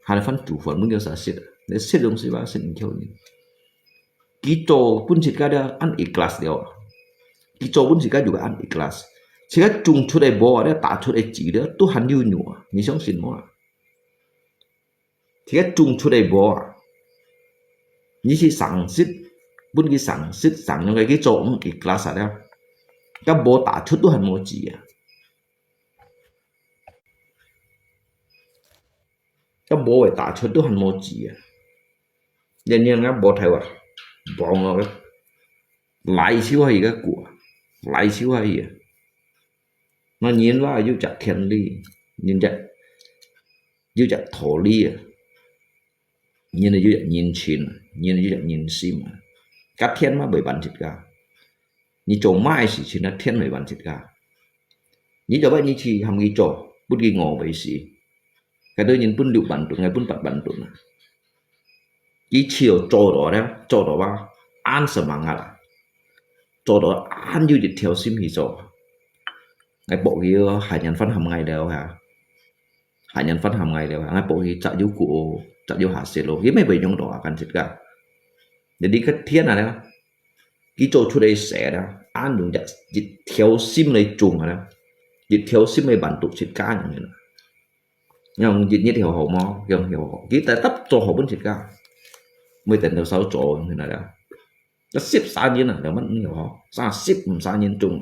hắn phân chủ phần muốn kêu sao xịt để xịt đông xịt vào xịt kêu như kí trò pun xịt cái đó ăn ikhlas đều kí trò pun xịt cái juga ăn ikhlas chỉ cái chung chút đây bỏ đấy tạ chút đây chỉ đó tu hắn như nhủ như sống xịt mà chỉ cái chung chút đây bỏ như khi sáng xịt pun cái sáng xịt sáng những cái trò cũng ikhlas đấy cái bỏ tạ chút tu hắn mua chỉ à cái bố phải tạ chút hành một chỉ nên nhiên cái bố thầy à bỏ ngồi lại xíu hay cái của lại xíu hay nó nhìn vào yêu chặt thiền đi nhìn chạy yêu chặt thổ ly nhìn là yêu chặt nhìn chín nhìn là yêu chặt nhìn sim các thiên mà bởi bản chất cả như chỗ mai chỉ là thiên bởi bản chất cả như cho bạn như chỉ hàm ghi chỗ bút ghi ngộ bởi gì cái đôi nhìn bút liệu bản tụng ngày bút bản tụng cái chiều chỗ đó ba an sở mang à chỗ đó an như dịch theo sim thì chỗ ngày bộ kia hải nhân phân hàm ngày đều hả hải nhân phân hàm ngày đều hả ngày bộ kia chạy du cụ chạy du hạ xe lô cái mấy bởi nhung đó cần chết cả để đi cái thiên này đó cái chỗ chỗ đây sẽ đó an dùng dịch theo sim này trùng hả dịch theo sim này bản tụng chết cả như thế nhưng dịch như theo hậu mò dòng hiểu hậu cái tại tấp cho hậu bên chết cả mới tỉnh được 6 chỗ như thế này đó nó xếp xa nhiên là mất nhiều họ xa xếp xa nhiên trùng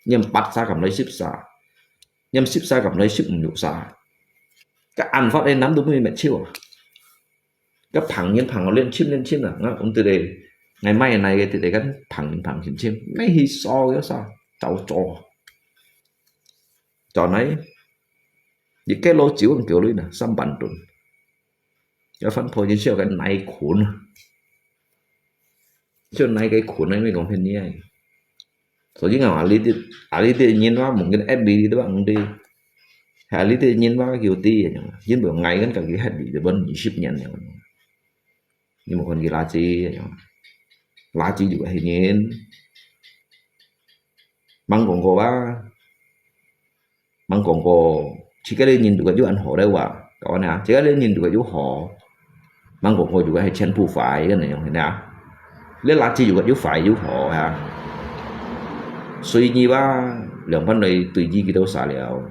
nhưng bắt xa cầm lấy xếp xa nhưng xếp xa cầm lấy xếp nhụ xa cái ăn phát đây nắm đúng như mẹ chiêu cái phẳng nhiên phẳng nó lên chim là nó ông từ đây ngày mai này từ đây cái phẳng chim mấy hi so cái sao cháu trò này những cái lô chiếu kiểu lui nè xăm bản tuần cái phân phối như chiều cái này khốn chiều này cái khốn này mới còn hình như này số chứ nào lý tự nhiên vào một cái FB các bạn đi hà lý tự nhiên vào kiểu ti nhưng bữa ngày cái cái hết bị bên ship nhận nhưng mà còn cái lá chi juga hình nhiên mang còn có chỉ cái nhìn được cái anh họ đây quả có nè chỉ cái nhìn được cái họ mang còn có juga hay chen phụ phải cái này không nè lấy lá chi juga phải họ ha suy như ba lượng vấn đề tùy gì cái đâu xả liệu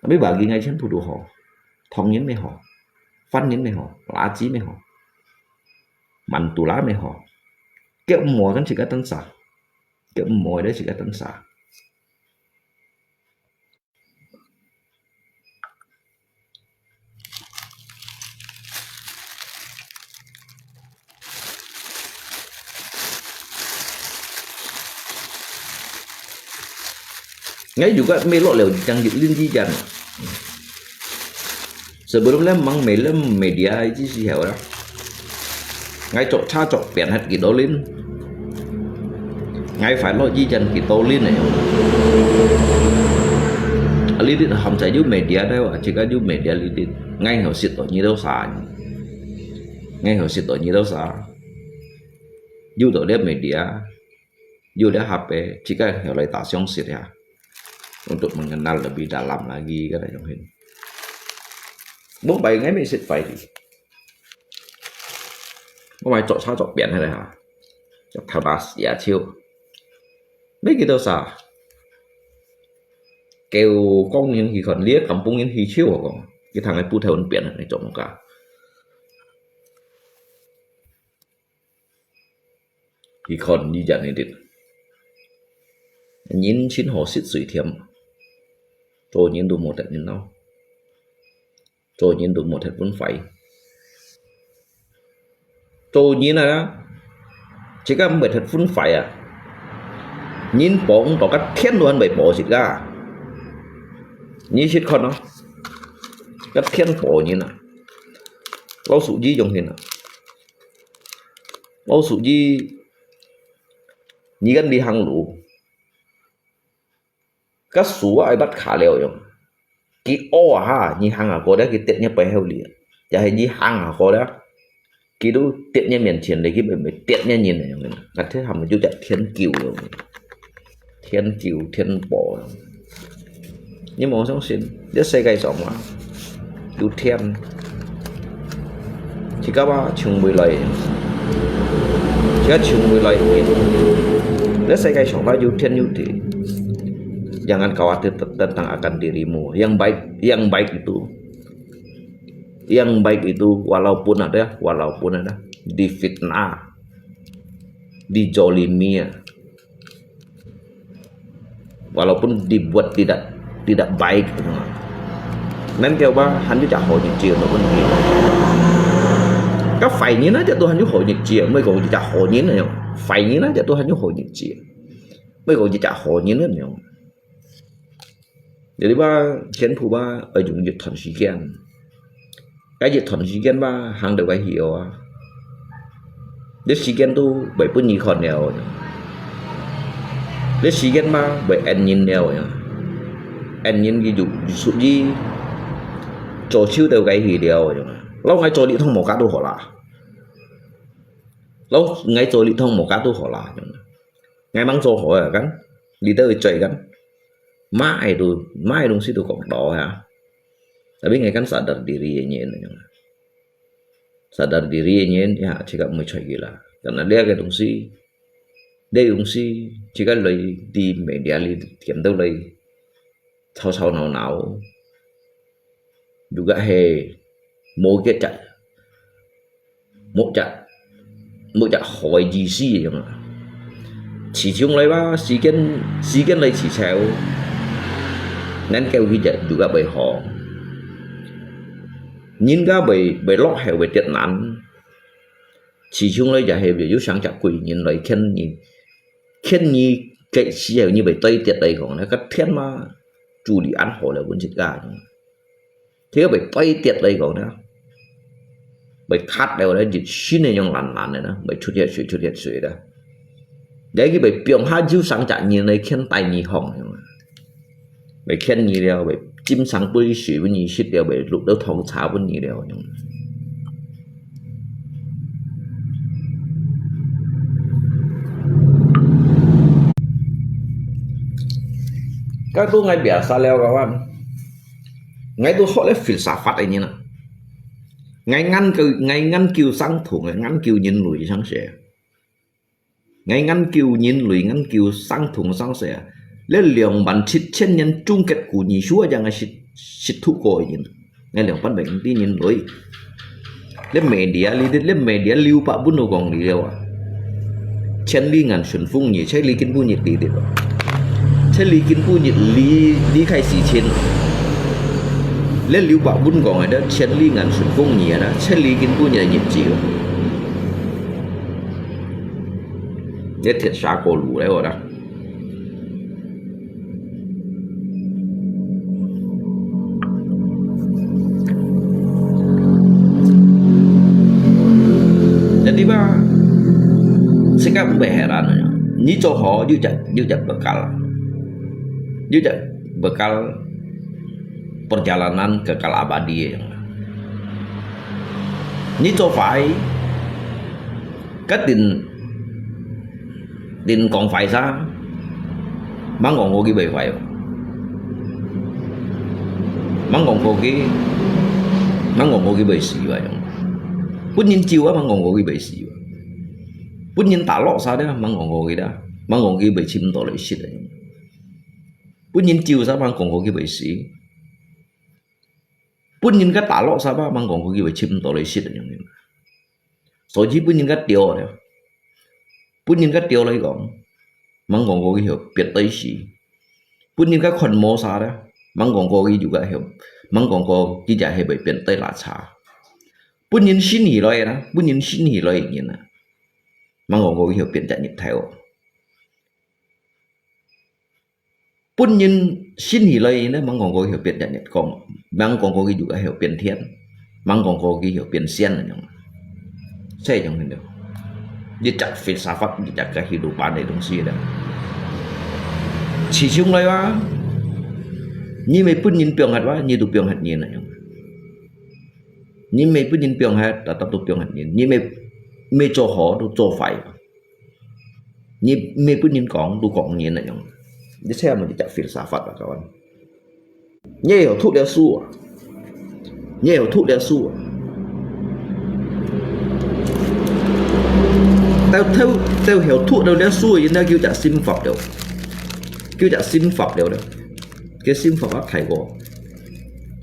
mấy bà ghi ngay chen phụ đủ họ thông nhấn mấy họ phân nhấn mấy họ lá chí mấy họ mạnh tù lá mấy họ cái mồi cái chỉ cái tân xả cái mồi đấy chỉ cái tân xả ngay juga melo lewat yang dilinjikan sebelumnya memang media itu sih ya orang ngay chỗ cha chỗ biển hết cái đó lên ngay phải lo di chân cái tô lên này lý định không phải giúp media đâu chỉ có giúp media lý định ngay họ xịt ở như đâu xả ngay họ xịt ở như đâu xả giúp tổ đẹp media giúp đẹp HP chỉ có hiểu lại tạo xong xịt ya untuk mengenal lebih dalam lagi kan trong hình 47 ngày mới xịt phải có phải chỗ sao chỗ biển hay là hả chỗ thảo đá giả chiêu mấy cái đâu sao kêu công nhân thì còn liếc cầm bung nhân thì chiêu của con cái thằng này pu theo biển này chỗ một cả thì còn như vậy này đi nhìn chín hồ xịt suy thiểm rồi nhìn đủ một trận nhìn đâu rồi nhìn đủ một trận vẫn phải rồi nhìn này đó chỉ có một trận vẫn phải à nhìn bóng có các thiên luôn bảy bộ xịt ra nhìn xịt con nó các thiên bộ như nào lâu sụ gì dùng hình nào lâu sụ gì như gần đi hàng lũ các số ai bắt khá liều rồi cái ô ha như hàng ở cô đó cái tiện như bay heo liền và hay như hàng ở cô đó cái đó tiện như miền tiền đấy cái bởi tiện như nhìn này người là thế hàm chú chạy thiên kiều rồi thiên kiều thiên bò nhưng mà sống xin rất say gai sống mà chú thiên chỉ có ba chừng 10 lời chỉ có chừng 10 lời rất say gai sống ba chú thiên như thế jangan khawatir tentang akan dirimu yang baik itu walaupun ada difitnah dijolimi walaupun dibuat tidak baik nên kêu ba hắn cứ trả hội nhật chiều nó vẫn hiểu các phải như nó cho tôi hắn cứ hội nhật chiều mới còn chỉ trả hội như này phải như nó cho tôi hắn cứ hội nhật chiều mới còn chỉ trả hội như thế này jadi ba chen phụ ba ở dùng dịch thần sĩ gian cái gì thuần sĩ kiến ba hàng đầu cái hiểu à để sĩ kiến tu bởi bún nhì còn nghèo để sĩ kiến ba bởi anh nhìn nghèo anh nhìn cái dụ sự gì cho chiếu đầu cái gì điều lâu ngày cho đi thông một cái tu họ là lâu ngày cho đi thông một cái tu họ là ngày mang cho họ là gắn đi tới chơi gắn mai đúng sĩ tu cộng đó ha tapi ngày kan sadar diri nyen sadar diri nyen ya jika mau chơi gila karena dia cái đồng si jika lấy di media li kiếm đâu lấy sau nào juga he mau cái chặt hỏi gì gì vậy mà chỉ chung lấy ba sĩ kiến lấy chỉ theo nên kêu ghi chặt juga bởi họ nhìn ra bởi lót heo bởi tiện nạn chỉ chung lấy giả heo để giúp sáng chặt quỷ nhìn lấy khen như cái chỉ heo như bởi tây tiệt đây còn nó cắt thiên mà chủ đi ăn họ là vẫn chết gà thế bởi tây tiệt đây còn đó bởi khát đều đấy chỉ xin này nhung làn này đó bởi xuất hiện suy đó đấy cái bởi biểu hai chú sáng chặt nhìn lấy khen tay nhì hỏng bởi khen nhì đều bởi chim sáng bơi suy với nhì xịt đều bởi lục đâu thòng cháo với nhì đều các tu ngay biasa leo kawan ngay tu họ lấy filsafat ấy như nào ngay ngăn kiều sang thủ ngay ngăn kiều nhìn lùi sang sẻ ngay ngăn kiều nhìn lùi ngăn kiều sang thủ sang sẻ lấy liều bản chít trên nhân chung kết của nhị chúa chẳng là xịt thu cội nhìn ngay liều bắt bệnh đi nhìn lùi lấy media lưu bạ bún đồ còn đi đâu à chân li ngàn xuân phung nhỉ chơi li kinh bu nhiệt đi được chơi li kinh bu nhiệt li khai xì trên lấy lưu bạ bún còn ở đó chân li ngàn xuân phung nhỉ đó chơi li kinh bu nhiệt chịu để thiệt xa cổ lũ đấy rồi đó jadi ba sekarang berheran ni coho juga bekal perjalanan kekal abadi ni cho phải cái tiền còn phải ra mang còn có cái bề phải mang còn có cái bề xì vậy bún nhìn chiều á mang còn có cái bề xì bún nhìn tả lọ sao đấy mang còn có cái đó mang còn cái bề chim to lại xịt đấy bún nhìn chiều sao mang còn có cái bề xì bún nhìn cái tả lọ sao ba mang còn có cái bề chim to lại xịt đấy所以bún nhìn cái điều đấy bún nhìn cái điều lấy gọn mang còn có cái hiểu biệt tây xì bún nhìn cái con mô sao đấy mang còn có cái juga hiểu mang còn có cái giải hệ bởi biệt tây là cha bún nhìn xin hỉ lời đó bún nhìn xin hỉ lời nhìn nè mang còn có cái hiểu biệt giải nhịp theo bún nhìn xin hỉ lời đó mang còn có cái hiểu biệt giải nhịp còn mang còn có cái juga hiểu biệt thiên mang còn có cái hiểu biệt xiên là nhung sẽ chẳng hình được dia cak filsafat dia cak kehidupan dari dong sih dah chỉ chung lại wa ni mấy pun nhìn piong hạt wa ni tu piong hạt nhìn này ni mấy pun nhìn piong hạt tetap tu piong hạt nhìn ni mấy cho họ tu cho phải ni mấy pun nhìn cong tu cong nhìn này nhung dia saya mau cak filsafat lah kawan nhiều thuốc đeo su theo hiểu thuốc đâu đeo xuôi như kêu chả sim phật đâu cái sim phật á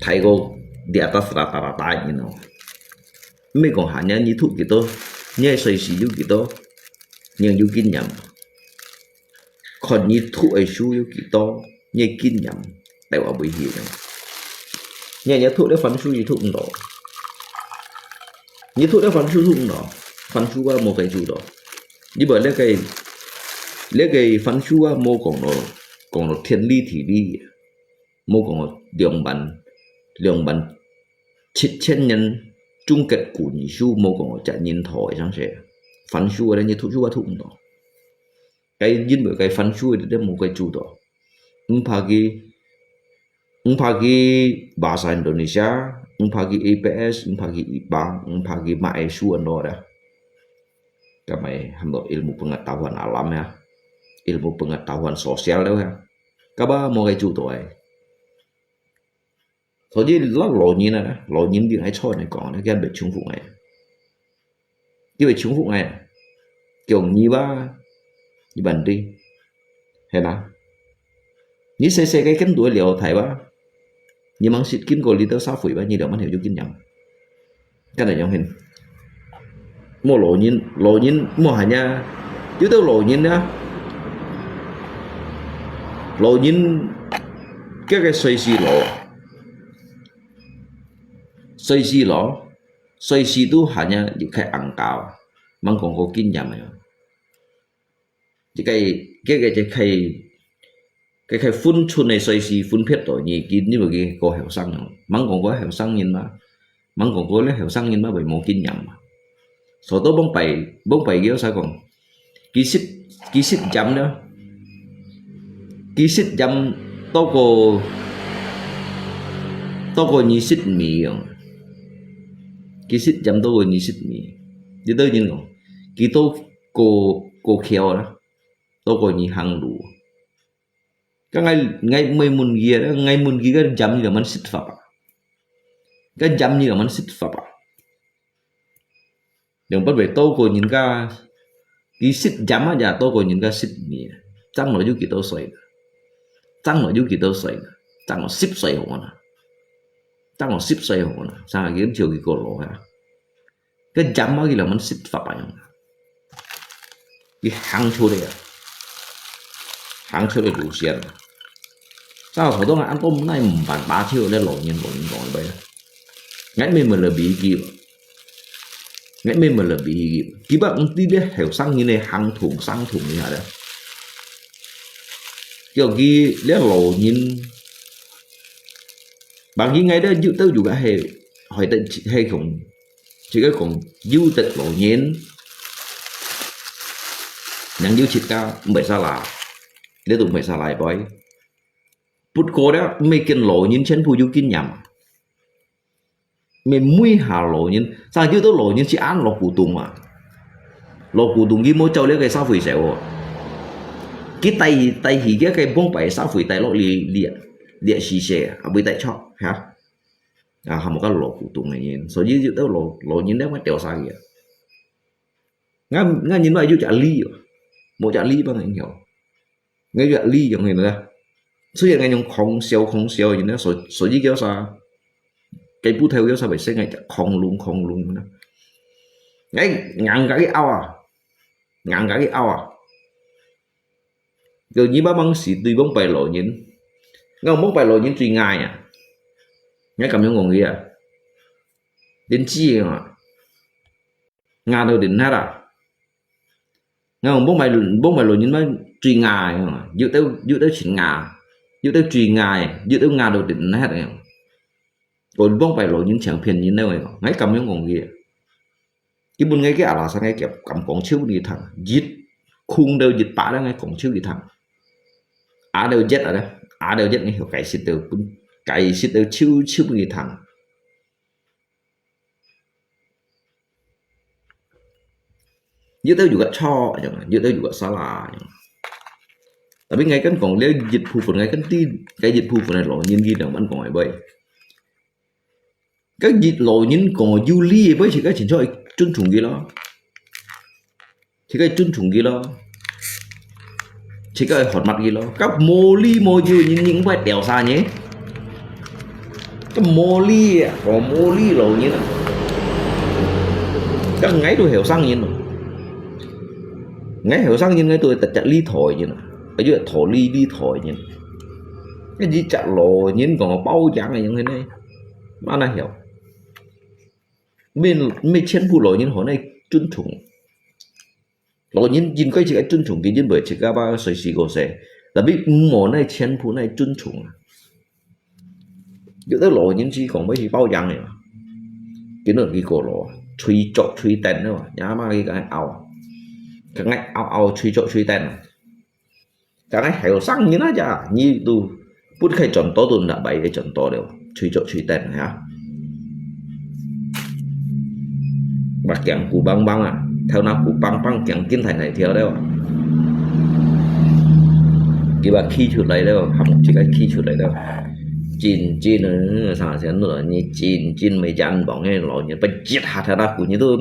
thầy cô đi atas rata-rata như nào mấy còn hanya như thuốc gitu như sợi xì gitu nhưng như kinh nhầm còn như thuốc ấy xuôi gitu như kinh nhầm đều ở bị hiểu như thuốc để phán xuôi thuốc đó như thuốc để phán xuôi thuốc đó phán xuôi qua một cái chủ đó như bởi lấy cái phán xua mô còn nó thiên ly thì đi mô còn nó liều bắn 7.000 nhân chung kết của nhị su mô còn chạy nhìn thổi sáng sẽ phán su ở đây như thu chú thu đó cái dính bởi cái phán su ở đây một cái chú đó pagi bahasa Indonesia pagi IPS pagi IPA pagi MAESU ando dah kami hamil ilmu pengetahuan alam ya ilmu pengetahuan sosial đâu ya kaba một cái chú đó thôi chứ lắc lộ nhìn này lộ nhìn tiếng ai chơi này còn cái bị trúng phụ này cái bị trúng phụ này kiểu như ba như bản đi hay là như xe cái cánh đuôi liệu thầy ba như mang xịt kín của liter 6 phẩy ba như đều mang hiểu cho kín nhầm cái này giống hình mua lộ nhìn mua hả nha chứ tao lộ nhìn nhá lộ nhìn cái xoay xì tu hanya di kai angkau mang còn có kinh nhầm này cái phun chun này xoay xì phun phết rồi nhỉ kín như vậy có hẻo xăng mang còn có hẻo xăng nhìn mà mang còn có lấy hẻo xăng nhìn mà bởi một kinh nhầm số tôi bóng bảy kiểu sao còn ký xích chấm nữa ký xích chấm tôi có nhị xích mì ký xích chấm tôi có nhị xích mì chứ tôi nhìn không ký tôi cô khéo đó tôi có nhị hàng đủ cái ngày mấy môn kia đó ngày môn kia cái chấm như là mình xích phật cái chấm như là mình xích phật đừng bắt về tôi có nhìn cái ký xích chấm á giờ tôi có nhìn cái xích mì chẳng nói chú kỳ tôi xoay chẳng nó ship xoay hồn à chẳng nó ship xoay hồn à sao kiếm chiều cái cổ lộ hả cái chấm á kia là mình ship phập ảnh cái hàng chỗ đây đủ tiền sao hồi đó là ăn tôm này bản 3 triệu lên lộ nhìn gọi bây ngay mình là bị kịp kí bạn đi đấy hiểu xăng như này hàng thùng như thế đấy kiểu ghi lấy lộ nhìn bạn ghi ngay đó dự tới dù cả hệ hỏi tận hay không chỉ cái còn du tịch lộ nhìn nhận du chít cao bởi sao là để tụi mày sao lại bởi bút cô đó mấy kinh lộ nhìn chân phu du kinh nhầm mình mũi hà lộ nhìn sao chứ tôi lộ nhìn chỉ ăn lộ cụ tùng ghi mỗi châu lấy cái sao phủi xẻo cái tay thì cái bông bảy sao phủi tay lộ liệt xì xè ở bên tay cho hả một cái lộ cụ tùng này nhìn số như tôi lộ nhìn đấy mới tiểu sao kìa ngay nhìn vậy như trả ly một trả ly bao nhiêu hiểu ngay trả ly giống người nữa số giờ ngay nhung không xeo gì nữa số gì kéo sao cái bút theo kéo sao phải xem ngay chả không luôn ngay ngăn cả cái ao rồi như ba băng xì tùy bóng bài lộ nhìn ngay bóng bài lộ nhìn tùy ngay ngay cầm những ngọn gì đến chi mà ngà đâu đến hết ngay bóng bài lộ nhìn mới tùy ngay dự tới chuyện ngà dự tới tùy ngay dự tới ngà đâu đến hết rồi còn bóng bài lộ những chẳng phiền như đâu ngay cầm những ngọn gì cái buồn ngay cái là sao ngay kẹp cầm cổng chiếu đi thẳng giết khung đều giết bả đó ngay cổng chiếu đi thẳng đều chết ở đây đều chết ngay hiểu cái xịt đều chiếu đi thẳng dưới tới juga cho dưới tới juga salah tapi ngay kan còn lấy dịch vụ phần ngay cái dịch vụ phần này lộ nhìn ghi đồng anh còn vậy cái dịch lộ nhìn còn du li với chỉ cái chuyện cho trốn trùng gì đó chỉ cái trốn trùng gì đó chỉ cái hột mặt gì đó các mô dư nhìn những bài đèo xa nhé cái mô ly lộ như nào các ngay tôi hiểu sang như nào ngay hiểu sang như ngay tôi tật chặt ly thổi như nào ở dưới thổi ly thổi như cái gì chặt lộ nhìn còn bao dạng này như thế này mà nó hiểu mình trên phụ lộ nhìn hồi này trốn trùng lộ nhìn cái chỉ cái trốn trùng cái nhìn bởi chỉ cả ba sợi xì cổ xe là biết mỏ này trên phụ này trốn trùng giữa tới lộ nhìn chỉ còn mấy gì bao dạng này cái nửa cái cổ lỗ truy trộn truy tên nữa nhá mà cái ảo cái ngay ảo truy trộn truy tên cái ngay hiểu sang như nó chả như tu bút khai chọn to tu đã bảy cái chọn to đều truy trộn truy tên hả và kẹng cụ băng băng à theo nào cụ băng băng kẹng kiến thành này theo đấy cái bà khi chuột lấy đâu học chỉ cái khi chuột lấy đâu chín nữa sao sẽ nữa như chín mấy trăm bọn nghe lỗi như bây chết hạt ra của như tôi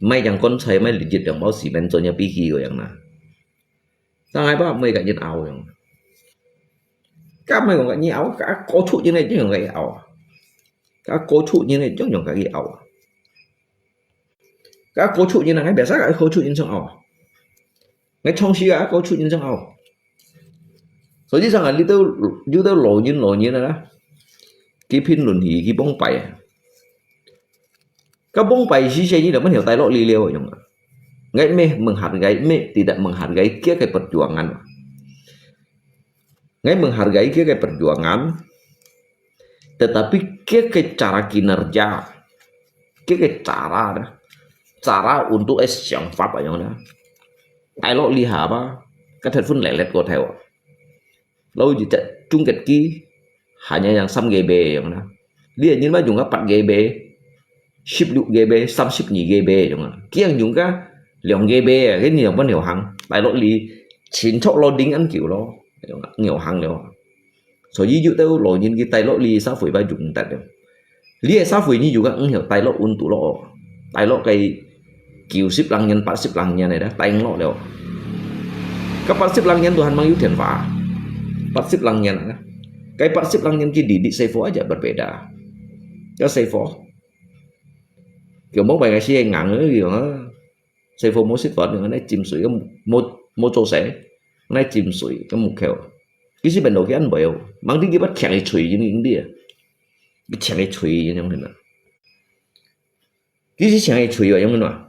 mấy chẳng con thấy mấy lịch được báo xì bên cho nhà bí kỳ rồi chẳng nào sao ai bảo mấy cái nhân ảo chẳng các mấy còn cái như ảo cả có trụ như này chứ không cái ảo các có trụ như này chứ không cái ảo các có trụ như này bé sắc cái có trụ như trong ảo cái trong xí cái có trụ như trong ảo所以上啊，你都老年啦，幾篇論語幾崩弊啊！cái bông bày xí xí như là mất hiểu tay lọ li liêu rồi nhung gãy mê mừng hạt gãy mê thì đã mừng hạt gãy kia cái perjuangan gãy mừng hạt gãy kia cái perjuangan tetapi kia cái cara kinerja kia cái cara đó cara untuk siang pháp ở nhung đó tay lọ li hà ba cái thật phun lẻ lẹt của theo lâu gì chạy chung kết ký hanya yang sam GB yang đó dia như mà dùng các bạn GB ship dụ GB sam ship nhị GB đúng không kia dùng cái lượng GB cái nhiều vẫn nhiều hàng tại lỗi lý chín chọn lo đính ăn kiểu lo nhiều hàng nhiều số ví dụ tôi lỗi những cái tay lỗi lý sao phải bao dùng tại được lý sao phải như dùng các hiểu tay lỗi un tụ lọ tay lỗi cái kiểu ship lăng nhân part ship lăng nhân này đó tay lọ đều các part ship lăng nhân Tuhan mang yêu thiền vả part ship lăng nhân cái part ship lăng nhân kia di C4 aja berbeda cái C4 kiểu mốt bài cái xe ngắn nữa kiểu nó C4 mốt ship vật nó chìm sủi cái một chỗ sẽ nó chìm sủi cái một kiểu cái gì bên đầu cái ăn bèo mang đi cái bắt chèn cái chùy như những đi cái chèn cái chùy như thế nào cái gì chèn cái chùy vậy như thế nào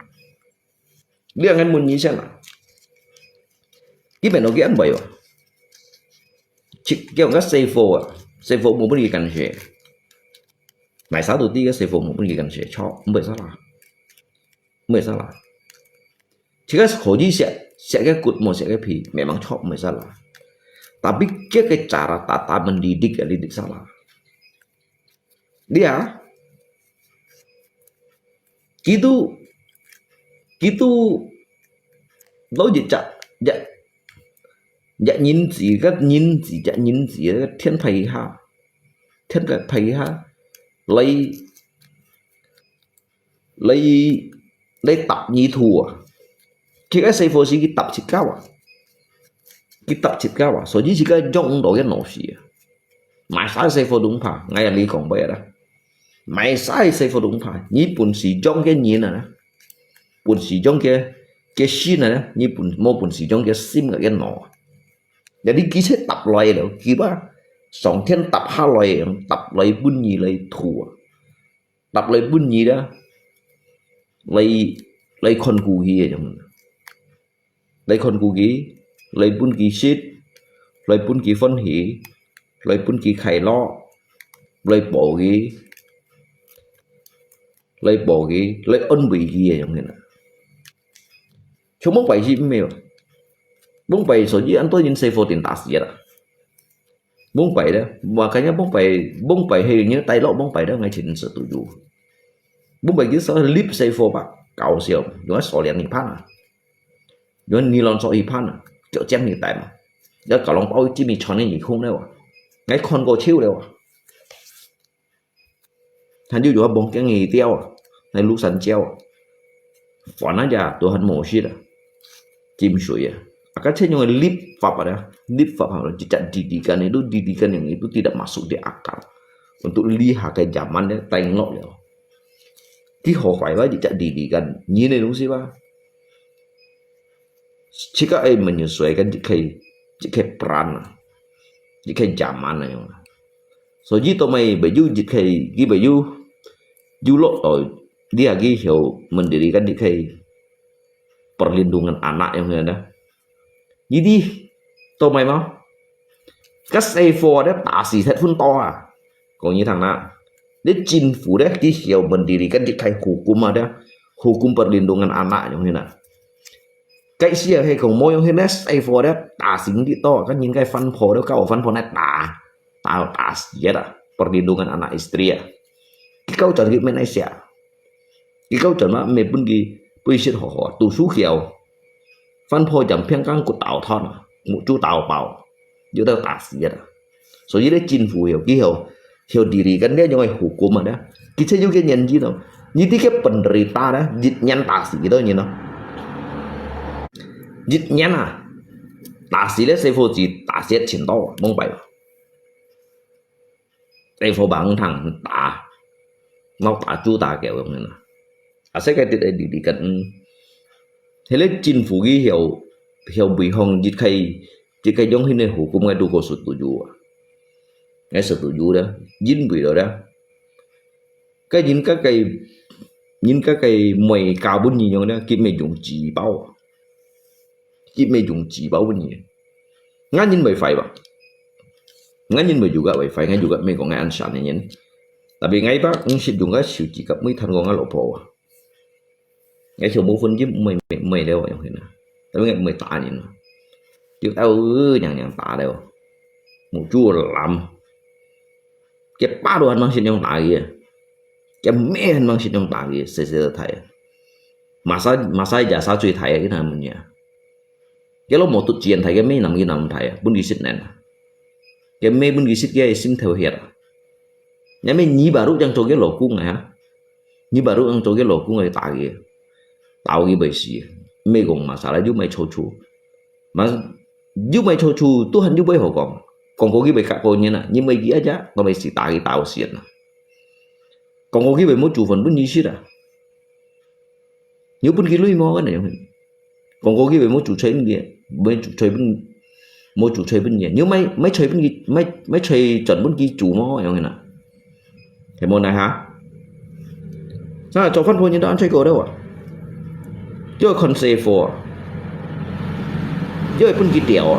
biết anh muốn như thế nào cái bên đầu cái ăn bèo kiểu cái C4 C4 một cái gì cần gì mày sáu đầu tiên cái C4 một cái gì cần sẽ cho mới sao là chỉ cái khổ gì sẽ cái cụt một sẽ cái phì mẹ mang chọn mới sao là tapi cái cara tata mendidik ya didik salah dia gitu lo gì chả dạ nhìn gì cái thiên thầy ha lấy tập nhị thù à khi cái C4 xí cái tập chít cao à số chỉ cái trong đội cái nổ xí mày sai C4 đúng phải ngay là lý còn bây đó mày sai C4 đúng phải nhị bún xí trong cái nhị này bún xí trong cái xí này nhị bún xí trong cái sim cái nổ để đi ký sẽ tập loại đâu ký ba song thiên tập hai loại tập loại bún nhị loại thù tập loại bún nhị đó lấy con cù gì vậy lấy con cù gì lấy bún kỳ shit lấy bún kỳ phân hỉ lấy bún kỳ khải lo lấy bộ gì lấy ân bị gì vậy này chúng bông bày gì mèo bông bày số gì anh tôi nhìn C4 tiền tạt gì đó bông bày đó mà cái nhá bông bày hình như tay lọ bông bày đó ngay trên sự tự chủ bông bày dưới sở clip C4 bạc cào siêu nó sọ liền hiệp à nó nylon sọ hiệp à kiểu chém như tại mà đó cả lòng bao chỉ mình chọn cái gì không đâu ngay con cô chiêu đâu thành như vừa bông cái nghề tiêu này lú sắn treo phản nó ra tôi hắn mổ xí đó chim sủi cái thế nhưng lip pháp ada lip pháp harus didikan itu didikan yang itu tidak masuk di akal untuk lihat ke zaman dia tengok dia cái họ phải với didikan như này đúng không ba jika menyesuaikan jika peran jika zaman này so jadi mày baju jika cái baju julok rồi dia lagi hiểu mendirikan jika perlindungan anak yang ada jadi tôi mày mau các C4 đó tạ xì thật phun to à còn như thằng nào dia cinfu dah kisah mendirikan di kai hukum ada hukum perlindungan anak yang ini. Cái xia hay còn môi hay nét ai phò đó tà xính đi to kan những cái phân phò đó kau phân phò này tà xia đó perlindungan anak istri ya. Kau chọn cái bên này xia. Kau chọn mà mẹ bưng cái bây giờ họ tu sú khiêu phân phò chẳng phiên căng của tàu thon một chú tàu bảo giữa tàu tà xia đó. So jadi chin fu hiểu hiểu diri kan dia jangan hukum ada. Kita juga nyanyi đâu. Jadi cái penderita đó dịch nhan tà xia đó như nó. Dịch nhắn à tà sĩ lấy xe phô chỉ tà xét chiến đấu mong bày xe phô bằng thằng tà nó tà chú tà kiểu như này sẽ cái tiết đi cận thế lấy chính phủ ghi hiểu bị hồng dịch khay giống như này hủ cũng ngay đủ có sự tự chủ ngay sự tự chủ đó dính bị rồi đó cái những cái mày cao bốn nhiều đó kia mày dùng chỉ bao chỉ mày dùng chỉ bảo bên gì ngay nhìn mày phải bang ngay nhìn mày juga mày phải ngay juga mày còn ngay ăn sẵn này nhỉ tapi ngay bác những sự dùng cái sự chỉ cấp mấy thằng con ngay lộ phổ ngay chỗ bố phân giúp mày đâu vậy thế nào tapi ngay mày tả nhìn chứ tao nhàng tả đâu một chua làm cái ba đồ ăn mang xin trong tả kia cái mẹ ăn mang xin trong tả kia sẽ thầy mà sai giả sao truy thầy cái nào mình nhỉ cái lúc một tụt chuyện thầy cái mấy nằm thầy bún đi xịt này cái mấy bún đi xịt cái xin theo hiệt nhà mấy nhí bà rút trong chỗ cái lỗ cung này hả nhí bà rút trong chỗ cái lỗ cung này tạo cái bể xì mấy cùng mà sao lại giúp mày chô chú mà giúp mày chô chú tôi hẳn giúp mấy hồ còn có cái bể cả cô như này nhưng mấy kia chứ mà mày xì tạo cái tạo xịt còn có cái bể một chủ phần bún đi xịt à nhớ bún cái lưỡi mò cái này còn có cái bể một chủ chơi bên chủ chơi bên một chủ chơi bên gì nếu mấy chơi bên gì mấy chơi chuẩn bên kia chủ mò như thế nào thì môn này hả sao là cho phân phối như đó anh chơi cổ đâu à chơi con xe phò chơi bên kia tiểu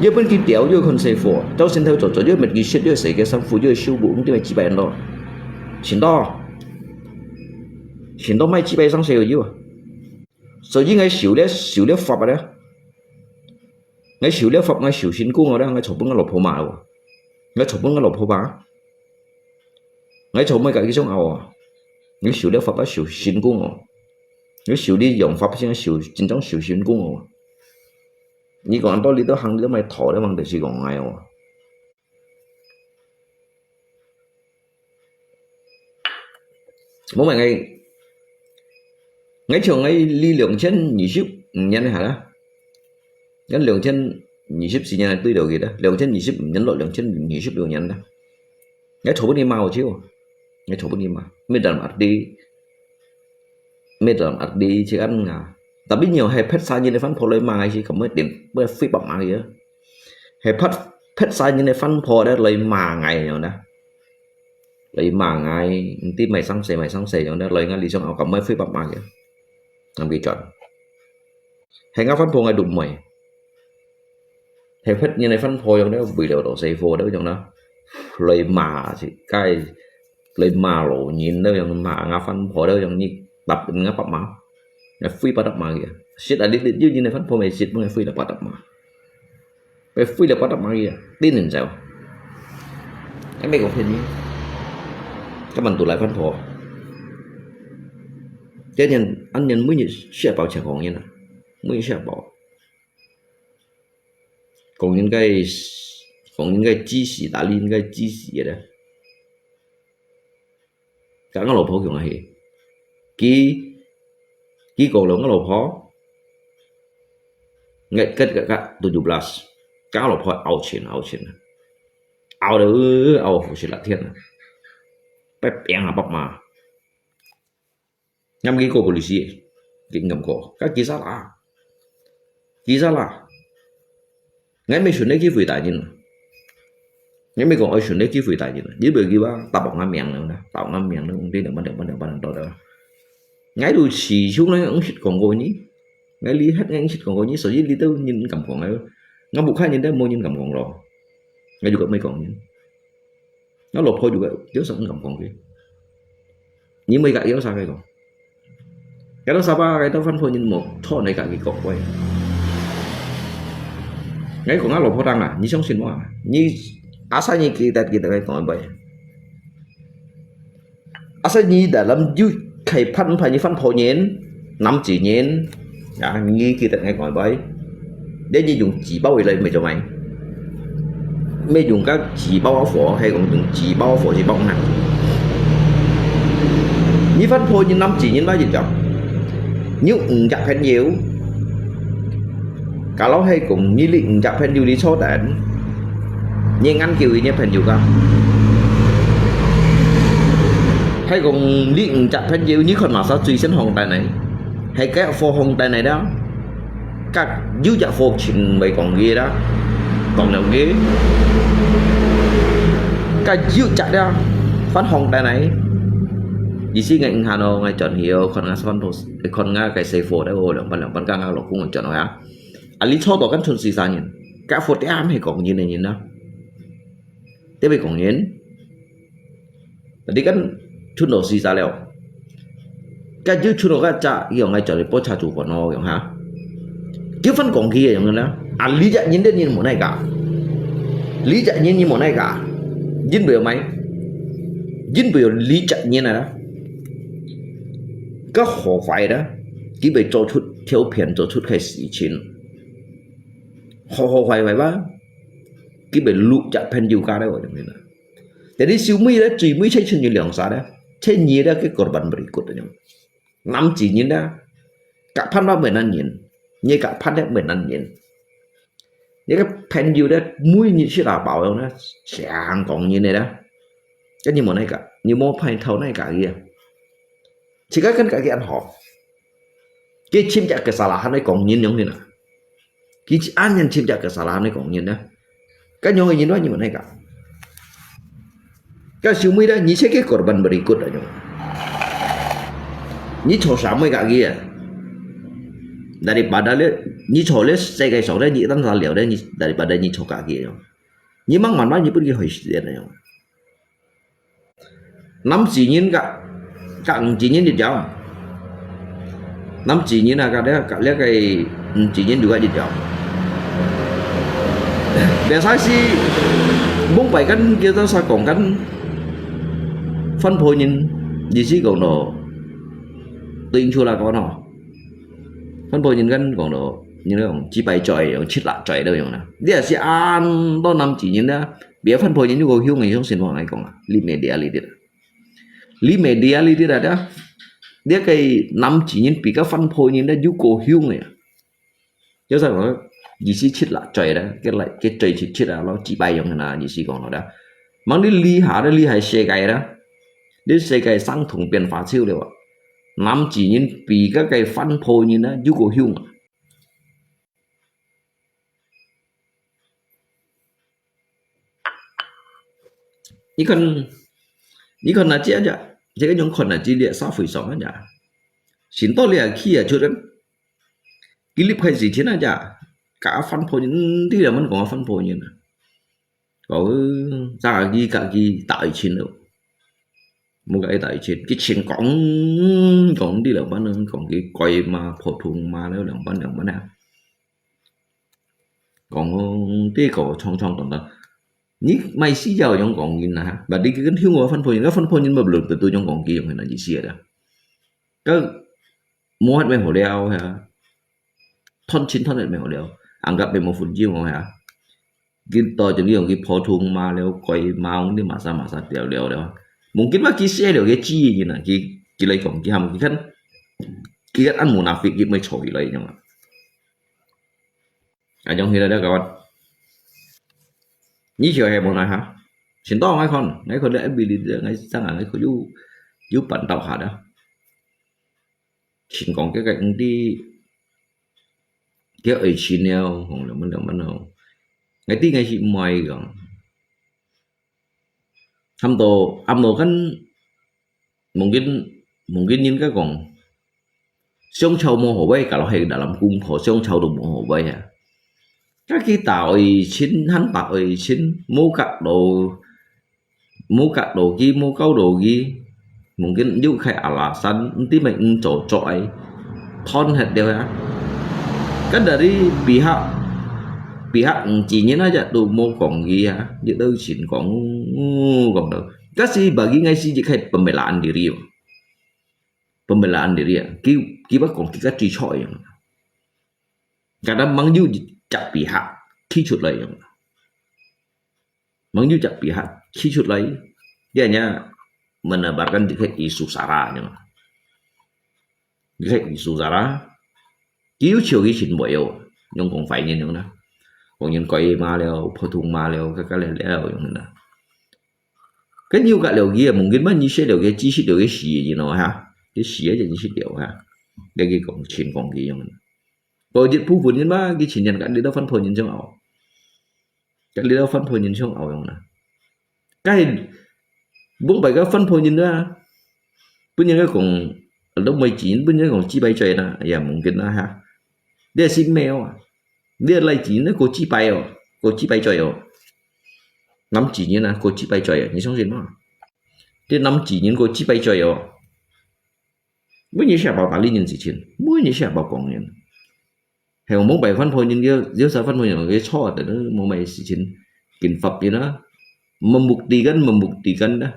chơi bên kia tiểu chơi con xe phò cháu xin theo chỗ chơi mình kia xếp chơi sẽ cái sản phụ chơi siêu bụng chơi chỉ bài đó xin đó mấy chỉ bài sang xe rồi chứ所以ngay少啲法啊咧，ngay少啲法，ngay少錢工我咧，ngay籌本個六鋪碼喎，ngay籌本個六鋪碼，ngay籌咩計幾種牛啊？ngay少啲法啊，少錢工我，ngay少啲用法先少，真正少錢工我。你講多你都行都咪陀咧，問題是講嗌我。冇咪ngay trường ngay ly lượng chân nhị ship nhân hả đó nhân lượng chân nhị ship gì nhân tôi đầu gì đó lượng chân nhị ship nhân loại lượng chân nhị ship đều nhân đó ngay chỗ bên đi màu chứ ngay chỗ bên đi màu mấy đợt đi chỉ ăn à tapi nhiều hay pet sai như này phân phối lấy mà chỉ không mới điểm mới phi bọc mà gì đó hay pet sai như này phân phối đó lấy mà ngày rồi đó lấy mà ngày tí mày sang sẻ rồi đó lấy ngay đi xong ao cầm mới phi bọc mà kìa làm gì chọn hay ngáp phân phối ngay đụng mày hay phết như này phân phối trong đó bị đổ xe phô đó trong đó lấy mà thì cái lấy mà lộ nhìn đâu trong mà ngáp phân phối đâu trong như đập ngáp bắp máu là phi bắt đập mà kìa shit là đi như này phân phối mày shit mới phi là bắt đập mà phải phi là bắt đập mà kìa tin làm sao em biết còn thêm gì các bạn tụi lại phân phối cho nên anh nhân mới sẽ bảo chẳng còn như nào mới sẽ bảo còn những cái chi sĩ đã lên cái chi sĩ đó cả cái lỗ phổ kiểu này ký còn lớn cái lỗ phổ ngay kết cả tụi chụp là cả lỗ phổ ảo chuyện ảo được ảo phụ sự là thiên bẹp bẹn là bắp mà nhằm cái cổ policy cái ngầm cổ các ký giá là ngay mấy chuyện đấy cái vui đại nhìn ngay mấy còn ở chuyện đấy cái vui đại nhìn dưới bờ kia ba tạo bọc ngắm miệng nữa tạo ngắm miệng nữa cũng đi được ban đầu đó ngay đôi xì xuống đấy ông xịt còn ngồi nhí ngay lý hết ngay xịt còn ngồi nhí sở dĩ lý tới nhìn cầm còn ngay ngắm bụng khai nhìn đấy môi nhìn cầm còn rồi ngay được mấy còn nhìn nó lột thôi juga kéo sang ngầm còn kia nhưng mấy cái kéo sang cái đó sao ba cái đó phân phối như một thọ này cả cái cọc quay ngay còn nó lột thôi đang à như trong xin mà như asa như kita cái còn vậy asa như đã làm du khai phân phải như phân phối nhện năm chỉ nhện như kita ngay còn vậy để như dùng chỉ bao lại mày cho mày dùng các chỉ bao áo phổ hay còn dùng chỉ bao áo phổ chỉ bao nặng như phân phối như năm chỉ như bao gì chồng như chặt hết nhiều cả lâu hay cũng như định chặt hết nhiều đi số đạn nhưng ăn kiểu như phần nhiều cả hay còn định chặt hết nhiều như con mà sao truy sinh hồng tài này hay cái phô hồng tài này đó các dưới chặt phô chuyện mày còn ghê đó còn nào ghê cái dưới chặt đó phát hồng tài này di si ngay Hà Nội ngay chọn hiểu còn nga cái xe phô đấy ô lượng ban ca nga lộc cũng chọn nói lý cho tổ căn chôn xì xa nhìn cả phô té am hay còn nhìn này nhìn đó thế bây còn nhìn đi căn chôn đồ xì xa leo cái dưới chôn đồ cái chả hiểu ngay chọn để bố cha chủ của nó hiểu hả chứ phân còn kia giống đó lý chạy nhìn đến nhìn một này cả lý chạy nhìn như một này cả dính biểu máy dính biểu lý chạy nhìn này đó cái họ phải đó chỉ bị cho chút thiếu tiền cho chút cái sự情họ phải vậy ba chỉ bị lụ chặt pen nhiều cái đấy rồi đấy thế đi siêu mỹ đấy chỉ mỹ chơi chân như lượng sao đấy chơi nhiều đó cái cột bản bự cột đấy năm chỉ nhìn đó cả pan ba mười năm nhìn như cả pan đấy mười năm nhìn những cái pen nhiều đấy mũi như thế nào bảo không đó chẳng còn như này đó cái như một này cả như một pen thâu này cả kia chỉ có cái ăn họ cái chim chạc cái xà la này còn nhìn giống như nào cái ăn nhân chim chạc cái xà la này còn nhìn đó cái nhau nhìn đó như vậy này cả cái siêu mỹ đó như thế cái korban berikut đó như chỗ sáng mấy cả kia daripada như chỗ lấy xe cái số đấy như tăng giá liệu đấy daripada như chỗ cả kia như mang màn bao như bữa hồi tiền này năm chỉ nhìn cả chỉ nhìn được chưa năm chỉ nhìn là cả lấy cái chỉ nhìn được gì chưa để sai si bốn bảy cân kia tao sao còn cân phân phối nhìn gì xí còn nó tiền chua là có nó phân phối nhìn cân còn nó như nó chỉ bài trời chít lại trời đâu rồi nè để sẽ ăn đó năm chỉ nhìn đó biết phân phối nhìn như hiếu ngày trong sinh hoạt này còn li media li đi đó dia cái năm chỉ nhìn bị các phân phối nhìn đó du cổ hiếu này chứ sao nó gì xí chít lại trời đó cái trời chít là nó chỉ bay giống là gì xí còn nó đó mang đi li hai xe cái đó đi xe cái sang thùng biển phá siêu đều năm chỉ nhìn bị các cái phân phối nhìn đó du cổ hiếu你看那这样这个用可能激烈啥回事啊？新到了去啊，就是几粒开始天啊，cả phân phối những thứ là mình còn phân phối như này, có ra cả gì tại trên đâu, một cái tại trên cái chuyện còn đi là bán còn cái quay mà phổ thông mà nó là bán nào, còn cái cổ trong toàn đó. Ní mày xí giàu trong còn nhìn nè và đi cái thiếu ngồi phân phối những bậc lượng từ tôi trong còn kia là gì xí đó cái mua hết bên hồ đeo hả thân chín thân hết bên hồ đeo ăn gặp bên một phút chiêu ngồi hả cái to cho cái phổ thông mà leo quay mau đi mà sao đều đó mungkin mà cái xe đều cái chi như này cái lấy còn cái hầm cái ăn mù nạp việc cái mới chổi lấy nhưng mà ở trong khi đó các bạn như chiều hè một ngày hả xin to ngay con để bị ngay sang là ngay có du bản tàu hả đó xin còn cái cạnh đi cái ấy xin neo hoặc là mình đâu ngay tí ngay chị mày rồi âm đồ kan mungkin những cái còn sông châu mô hồ bay cả là đã làm cung hồ sông châu đồng mô hồ bay à các cái tàu xin hắn tàu xin mua các đồ mua cả đồ gì mua câu đồ gì mungkin juga kayak alasan nanti main cocok thon hết đều ya kan dari pihak Cina aja tuh mau kong ya dia đâu chỉ kong đâu kasih bagi ngay sih kayak pembelaan diri ya kibat kong kita tricoy yang kadang mangju cap pihak kicut lagi yang mangju cap pihak kicut lagi dia hanya menebarkan isu sara isu sara cứu chiều cái chuyện bội yêu nhưng cũng phải nhìn nữa còn nhìn coi mà leo phô thùng mà leo cái leo như thế cái nhiều cái leo kia mungkin bao nhiêu sẽ leo cái chỉ leo cái gì nó ha cái gì thì chỉ leo ha cái còn chuyện còn gì như thế rồi điện phú vốn nhân ba cái chuyện nhận cái đi đâu phân phối nhân trong ảo cái đi đâu phân phối nhân trong ảo như thế cái bốn bảy cái phân phối nhân đó bây giờ cái còn ở đâu 19bây giờ còn chi bay chơi nè ya mungkin ha dia sim mail dia lại chỉ nó có chi bay chơi nắm chỉ như là có chi bay chơi你相信吗dia nắm chỉ như có chi bay chơi bây giờ sẽ bảo lý nhân sự情bây giờ sẽ bảo công nhân hay muốn bài phân phối nhân kia nếu sao phân phối nhân cái cho để nó muốn bài sự情kinh pháp gì đó membuktikan dah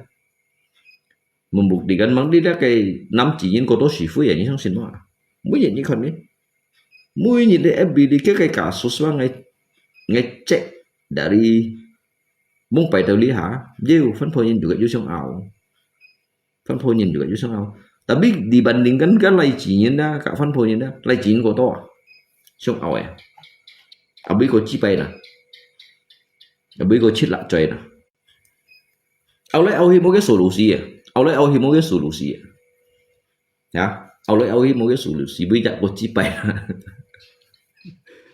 membuktikan mang dia cái nắm chỉ như có tốt sĩ phú vậy你相信吗bây giờ như con đấy mỗi nhìn thấy FB đi cái kasus ngay cek dari mung pai terli ha jauh fanpoin juga jauh ảo fanpoin juga jauh ảo tapi dibandingkan kan lai chỉ dah kak fanpoin dah lai chỉ có to sông ảo ya abi có chi pai nè abi có chít lại chơi nè ảo lại ảo hi một cái solusi à ảo lại ảo hi một cái solusi à ya ảo lại ảo hi một cái solusi bây giờ có chi pai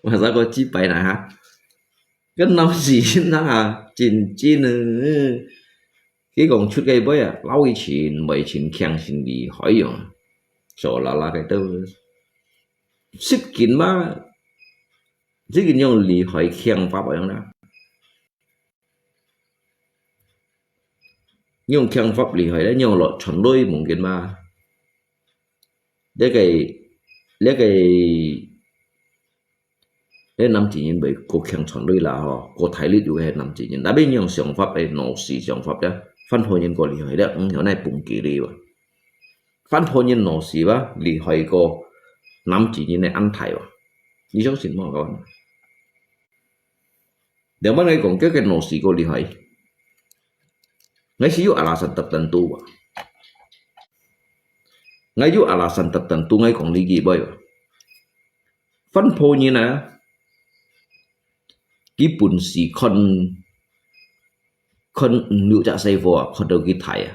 mà sao có chi pai nè ha cái năm gì na chín cái còn chút cái bấy à lâu chín mấy chín khang chín đi hỏi rồi sợ là cái đâu sức kín mà sức kín nhau lì hỏi khang pháp ở đó nhưng khang pháp lì hỏi đó nhau lọ chọn đôi mungkin mà để năm chỉ nhìn bởi cuộc kháng chọn đôi là họ có thái lý dù hệ năm chỉ nhìn đã biết những sản pháp ấy nổ xì sản pháp đó phân phối nhân có lý hỏi đó nhỏ này bùng kỳ đi và phân phối nhân nổ xì và lý hỏi có năm chỉ nhìn này ăn thải và như cháu xin mọi con nếu mà này còn cái nổ xì có lý hỏi ngay sử dụng alasan tertentu và ngay sử dụng alasan tertentu ngay còn lý gì bởi phân phối như này cái bún xì con nữ trả xe vô con đầu cái thải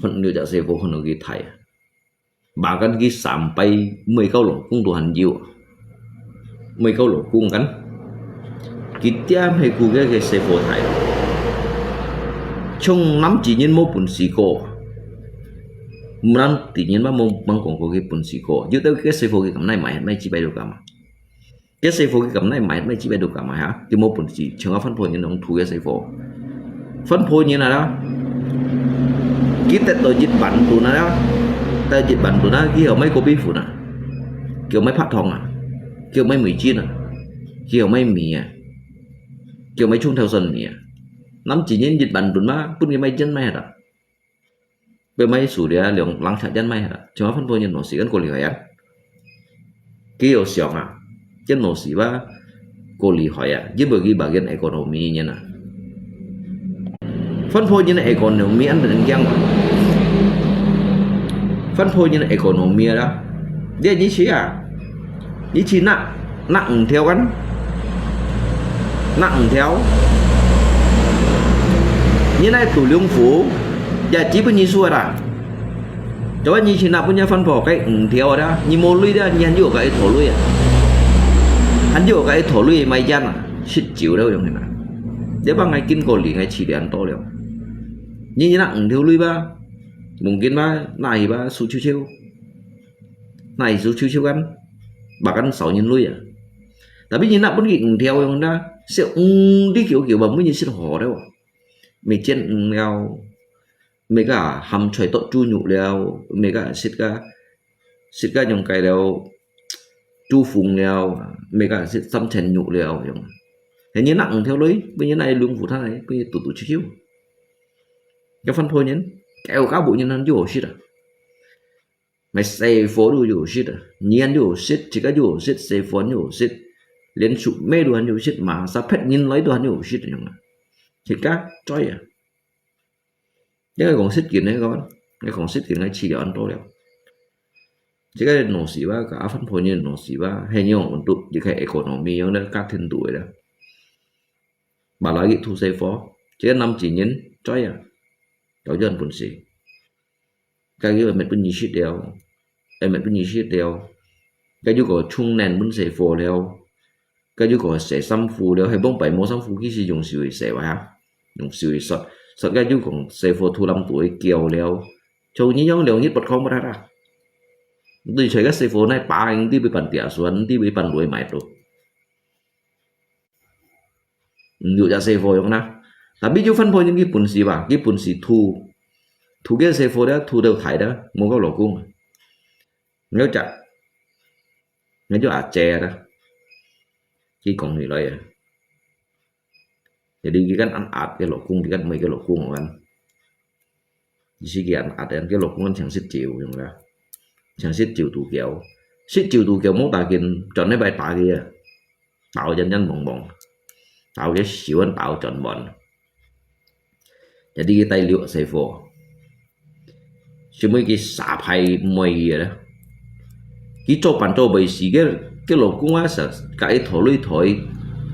con nữ trả xe vô con đầu cái thải bà cái sampai 10 câu lỗ cung Tuhan jiwa 10 câu lỗ cung kan kita hay ku cái xe vô thải trong năm chỉ nhân một bún xì cô năm tự nhiên mà mong còn có cái bún xì cô dưới tới cái xe vô cái này mày chỉ bay được cả mà cái xe phô cái cầm này mày chỉ biết được cả mà hả cái mô bổn chỉ chẳng có phân phối như nó thu cái xe phô phân phối như nào đó cái tổ dịch bản tụ nó đó ta dịch bản tụ nó kiểu mấy cô bí phụ nè kiểu mấy phát thòng à kiểu mấy mì chiên à kiểu mấy mì à kiểu mấy chung theo dần mì à nắm chỉ nhân dịch bản tụ nó bún cái mấy chân mấy hả về mấy sủ địa lượng lăng chạy chân mấy hả chẳng có phân phối như nó xí gần cô lì hỏi kiểu xỏng à chân nó xí ba cô lý hỏi à với bởi cái bagian ekonomi như nào phân phối như này ekonomi ăn được chăng phân phối như này ekonomi đó dia như thế à như thế nặng theo gắn nặng theo như này tủ lương phủ giá trị bao nhiêu xua à cho như thế nào punya phân phối cái theo đó như mô lui đó như anh vô cái thổ lui à anh vô cái thổ lui mày chăng à shit chịu đâu vậy nè để ba ngày kinh cổ lì ngày chỉ để ăn to liệu như nặng thiếu lui ba mungkin ba này ba số chiêu này số chiêu ăn bà ăn 6 nhân lui à tapi như nặng bất kỳ theo không đó sẽ đi kiểu bấm mới như xin họ đâu mấy chuyện nhau mấy cả hầm trời tội chu nhụ leo mấy cả xịt cả nhung cái leo chu phùng leo mấy cả xịt xăm chèn nhụ leo thế như nặng theo lối bây giờ này lương phụ thay này bây giờ tụt chiếu cái phân phối nhấn kéo các bộ nhân ăn vô shit à mày xây phố đồ vô shit à nhiên vô shit chỉ có vô shit xây phố vô shit liên sụp mê đồ ăn vô shit mà sao phết nhìn lấy đồ ăn vô shit nhung chỉ các chơi à cái còn shit kiện này con cái còn shit kiện này chỉ ăn thôi đâu chỉ cái nổ xì ba cả phân phối nhân nổ xì ba hay nhiều một tụ chỉ cái economy giống đó các thiên tuổi đó bà nói cái thu xây phố chỉ có 5 chỉ nhấn chơi à đó dân buồn xì cái gì mà mình bên shit đeo em mình bên shit đeo cái gì có chung nền bên xây phố đeo cái gì có xây xăm phủ đeo hay bông bảy mô xăm phủ cái gì dùng sưởi xây vào dùng sưởi sọt sọt cái gì còn xây phố thu 5 tuổi kiều đeo châu nhí giống đeo nhất bật không mà ra tôi thấy cái xây phố này ba anh đi bị bàn tiệt xuống đi bị bàn đuổi mày rồi dụ ra xây phố không na tapi chú phân phối những cái bún xì bà cái bún xì thu cái xây phố đó thu đâu thải đó mua cái lỗ cung nhớ chặt nhớ cho chè đó chỉ còn người lại jadi cái ăn cái lỗ cung cái mấy cái lỗ cung của anh chỉ cái ăn cái lỗ cung anh chẳng xích chịu giống ra chẳng xích chịu tù kéo mốt ta kiến chọn cái bài tạ kia tạo chân nhân bồng tạo cái xíu anh tạo chọn bọn jadi cái tài liệu xây phố chứ mấy cái sạp hay mày vậy đó cái cho bản cho bày xí cái lỗ cung á sợ cái thổi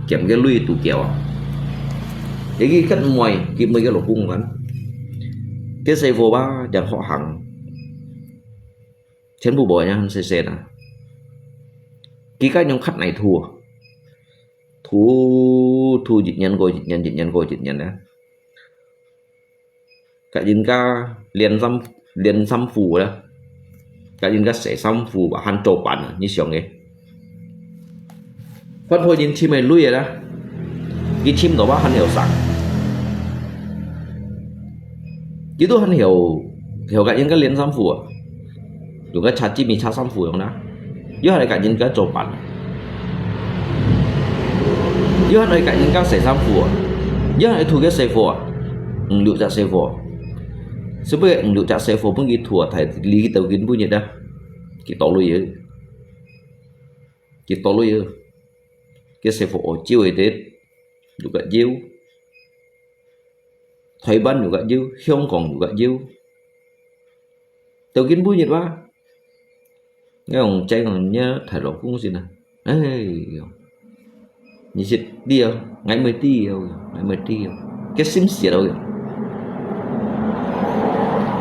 kèm cái lui tù kéo cái cắt mày cái mấy cái lỗ cung anh cái xây phố ba chẳng họ hàng chén bù bò nha anh xe nè cái các nhóm khách này thua dịch nhân đó cả những cái liền xăm phù đó cả những cái sẽ xăm phù và han trộn bản như xong ấy phân phối những chim này lui rồi đó cái chim đó bác hắn hiểu sẵn chứ tôi hắn hiểu cả những cái liền xăm phù dù cái chặt chim mình chặt xăm phù không đó chứ hay cả những cái trộn bản chứ hay cả những cái sẽ xăm phù chứ hay thu cái xe phù lựa chọn xe phù sebenarnya untuk cak saya pun gitu thầy lý cái tàu kiến punya dah kita lu ya cái xe phổ chiêu ấy tết juga chiêu thầy ban juga chiêu không còn juga chiêu tàu kiến punya ba cái ông trai còn nhớ thầy lộc cũng gì nè ấy như dịch đi không ngày mới đi cái sim xịt đâu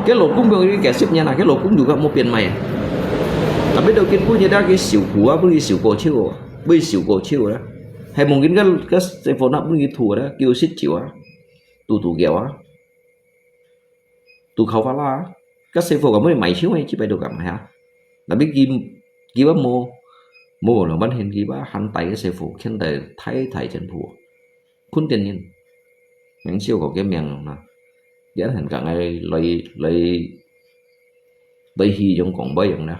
cái lỗ cung cái kẻ ship nha là cái lỗ cung juga mau tiền mày là biết đầu tiên punya đã cái xỉu cú bưng xỉu cổ chiêu đó hay mungkin cái phone nó bưng thua đó kêu ship chịu á tụ kẹo á tụ khẩu phá la cái xe phone mới mày xíu ấy chỉ phải được cầm hả là biết kim bắp mua là bán hiện kim bắp hắn tay cái xe phone khen thầy chân thua khốn tiền nhân những siêu có cái miệng là giá thành cả ngày lấy hi trong còn bây giờ nè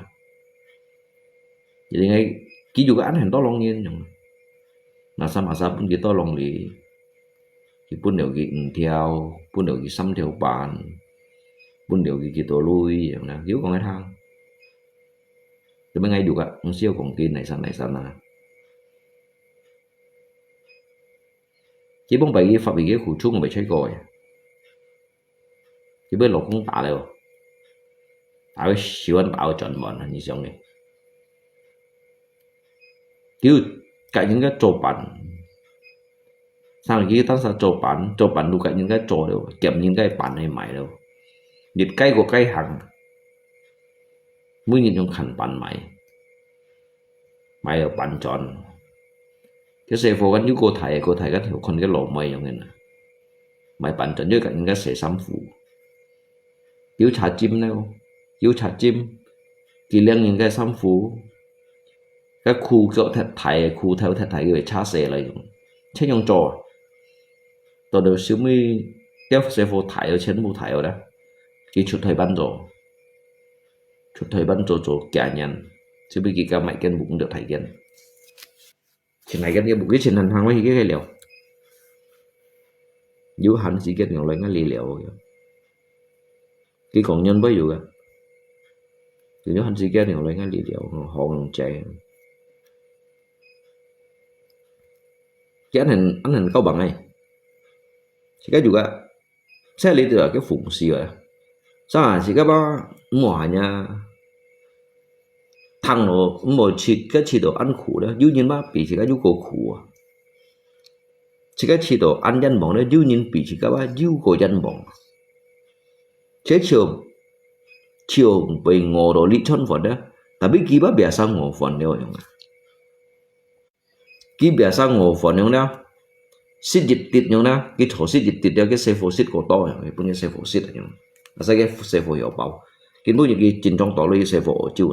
jadi ngay kí juga anh hành to long nhiên masa pun kita long li pun đều cái theo pun đều cái xăm theo bàn pun đều cái kita luiอย่างnè thiếu còn cái thang thì bên ngay juga ông siêu còn kia này sana chỉ bông bảy cái pháp bị cái khu chung bị chơi gọi chỉ biết lột cũng tạo được tạo cái siêu anh tạo chọn bọn như giống này kiểu cả những cái trò bản sao là cái ta sẽ trò bản đủ cả những cái trò đều kèm những cái bản này mày đâu nhiệt cây của cây hàng mới nhìn trong khẩn bản mày ở bản chọn cái xe phô gắn với cô thầy gắn hiểu con cái lỗ mày giống này nè mày bản chọn với cả những cái sẽ sắm phụ kiểu chả chim kỳ liên những cái xăm phú cái khu cỡ khu theo thật thầy người cha xe lại chứ nhung trò tôi đều xíu mới tiếp sẽ vô thải ở trên mù thải ở đó cái chút thời ban rồi cả nhân chứ bây giờ mày cái bụng được thải kiến chuyện này cái bụng cái chuyện hành hàng mấy cái liều dù hắn chỉ cái nhiều lên cái liều cái còn nhân bây giờ thì nếu hắn chỉ cái nhiều lên cái liều họ còn chạy cái anh hình câu bằng này cái juga saya lihat itu cái fungsi ya sao chỉ cái ba mua nhà thằng nó một chỉ đồ ăn khủ đó dụ nhiên ba bị chỉ cái dụ cổ khủ chỉ cái chỉ đồ ăn dân bỏng đó dụ nhiên bị chỉ cái ba dụ cổ dân bỏng chế chiều bị ngộ đồ lý chân phần đó tapi kita biasa ngộ phần đâu nhung kita biasa ngộ phần nhung đó xịt dịch tiệt nhung đó cái thổ xịt dịch tiệt đó cái xe phổ xịt cổ to nhung cái xe phổ xịt nhung là sao cái xe phổ hiểu bảo cái bữa những cái chính trong đó là xe phổ chịu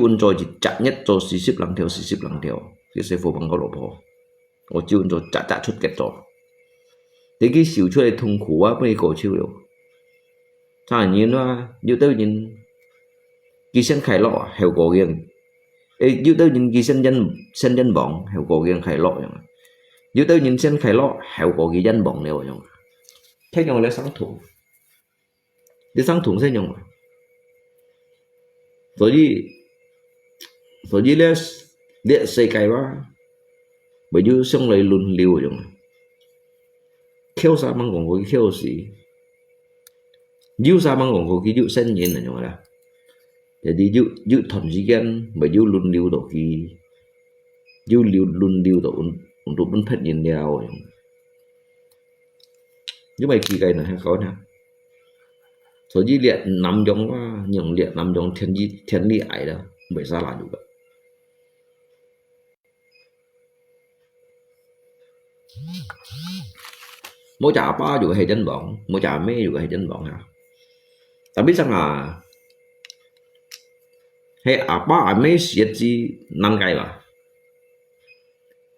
ấn cho chỉ chặt nhất cho xịt lăng theo cái xe phổ bằng cái lỗ phổ ở chịu ấn cho chặt chút kẹt cho thì cái xỉu cho này痛苦á mấy cổ chịu được chẳng nhiên là như tới nhìn cái sân khai lọ heo cổ riêng như tới nhìn cái sân dân bỏng heo cổ riêng khai lọ như tới nhìn sân khai lọ heo cổ cái dân bỏng đều nhung thế nhưng mà lấy sáng thủ thế nhung rồi đi lấy xây cái quá bởi như xong lại luôn liều nhung kêu sao mang còn có cái kêu gì dữ sao mang còn có cái dữ sen nhìn là nhung là để đi dữ thuần gì gan bởi dữ luôn liều độ cái dữ luôn liều độ untuk bên phết nhìn đeo như vậy kỳ cái này hay có nè rồi đi liệt nằm trong những liệt nằm trong thiên lý ấy đó bởi sao là như vậy mỗi chả ba juga hay chân bỏng mỗi chả mấy juga hay chân bỏng hả ta biết rằng là hay apa mấy xiết gì năm cái mà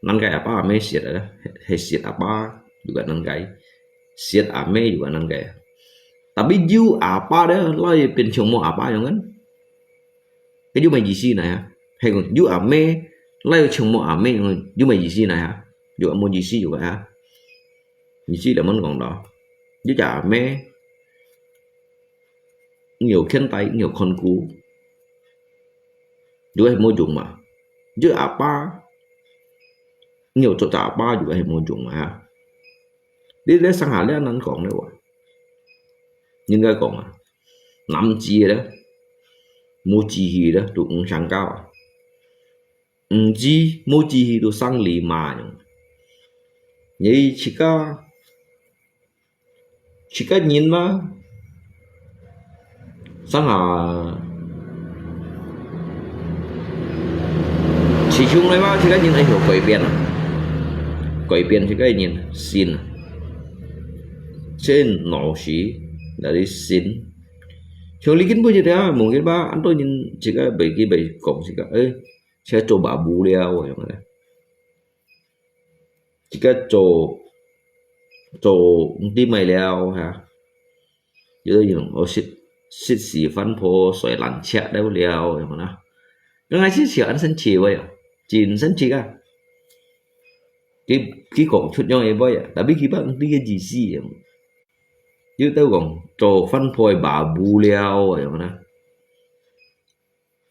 năm cái apa mấy xiết đó hay xiết apa juga năm cái xiết apa juga năm cái tapi you apa đó lạiเป็นชั่วโมง apa อย่างนั้นcái you mày gì xí này hả hay còn you apa lạiชั่วโมง apa you mày gì xí này hả you một gì xí juga hả gì xí là món còn đó you chả mê nhiều khen tay nhiều con cú you hay mua dùng mà you apa nhiều chỗ chả apa you hay mua dùng mà hả đi lấy sang hà lấy ăn còn đấy vậy nhưng cái còn à năm chi đó mua chi đó tụ cũng sang cao à chi mua chi tụ sang lì mà vậy chỉ có nhìn mà sang hà chỉ chung này mà chỉ có nhìn thấy hiểu quẩy biển chỉ có nhìn xin trên nổ xí là đi xin cho lý kiến bây giờ đó một cái ba anh tôi nhìn chỉ có bảy cái bảy cổng chỉ có ấy sẽ cho bà bù đeo rồi mà chỉ có cho đi mày leo hả giờ dùng ở xịt xì phân phô xoay lăn chẹt đâu leo rồi mà nó ngay xịt xì ăn sân chiều vậy chín sân chiều à cái cổng chút nhau ấy vậy đã biết khi bạn đi cái gì chứ tao còn trò phân phối bà bù leo rồi mà nè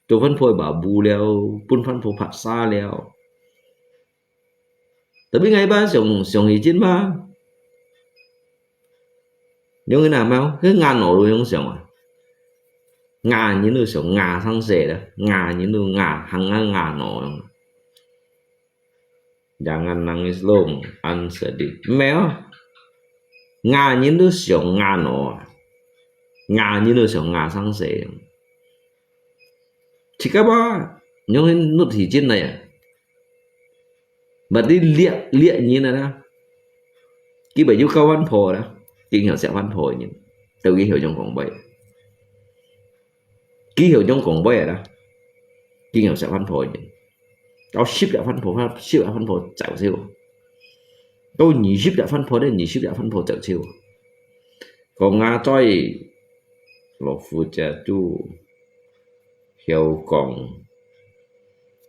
trò phân phối bà bù leo phun phân phối phạt xa leo tapi ngay ba sống gì chín ba những cái nào mà cái ngà nổ rồi những sống à ngà những người sống ngà sang sẻ đó ngà những người ngà hàng ngà nổ jangan nangis dong an sedih méo ngà những đứa sống ngà nổ ngà những đứa sống ngà sang sẻ chỉ các ba những cái nút thì trên này à mà đi liệng như này đó cái bài du cao văn phổ đó kinh hiểu sẽ văn phổ nhìn từ cái hiểu trong cổng bảy ký hiệu trong cổng bảy đó kinh hiểu sẽ văn phổ nhìn đó ship đã văn phổ ship đã văn phổ chạy siêu tôi nhị ship đã phân phối đấy nhị ship đã phân phối chợ chiều còn nga chơi lộc phụ trợ chú hiểu còn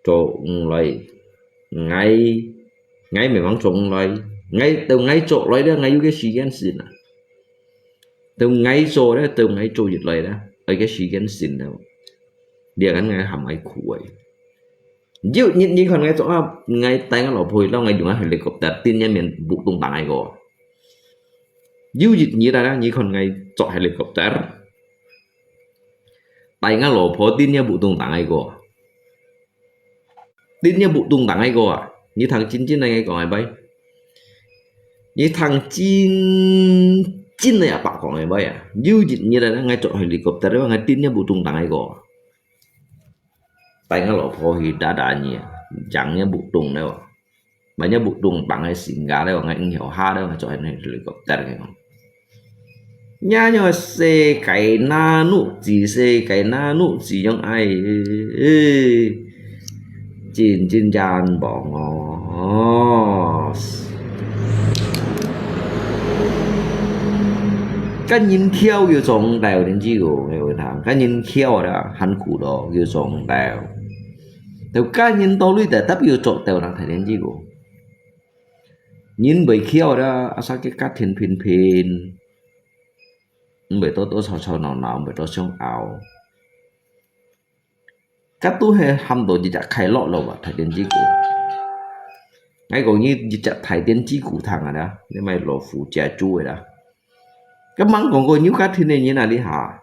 trộn lại ngay ngay mình mang trộn lại ngay từ ngay trộn lại đó ngay cái gì xin à từ ngay trộn đó từ ngay trộn dịch lại đó ở cái gì xin đâu dia kan ngay hầm ai khuấy dụ như còn ngay chỗ ngay tay nó lọp hồi lâu ngay dùng helicopter tin nha miền vụ tung tăng ai go dụ dịch như là như còn ngay chỗ helicopter tay nó lọp hồi tin nha vụ tung tăng ai go tin nha vụ tung tăng ai go à như thằng chín này ngay còn ai bay như thằng chín này à bạc còn ai bay à dụ dịch như là ngay chỗ helicopter đó ngay tin nha vụ tung tăng ai go tay nó lọp hồi đã nhỉ chẳng nhá vụ tung đâu mà nhá vụ tung bằng hay xỉn gà đâu ngay hiểu ha đâu mà cho anh này helicopter cái không nhá nhá xe cái na nụ gì trong ai chín jàn bỏ ngó cái nhìn theo yêu trong đèo đến chi của người thằng cái nhìn theo đó hắn cụ đó yêu trong đèo theo cái nhìn tôi lui để tấp yêu trộn đèo đang thấy đến chi của nhìn bởi theo đó sao cái cắt thiên phiền bởi tôi sao nào bởi tôi sống ảo các tôi hay hâm đồ gì đã khai lọ lâu mà thấy đến chi của ngay còn như chặt thấy đến chi của thằng này đó nên mày lộ phụ trẻ chui đó cái mắng còn coi nhiêu cái thế này như nào đi hả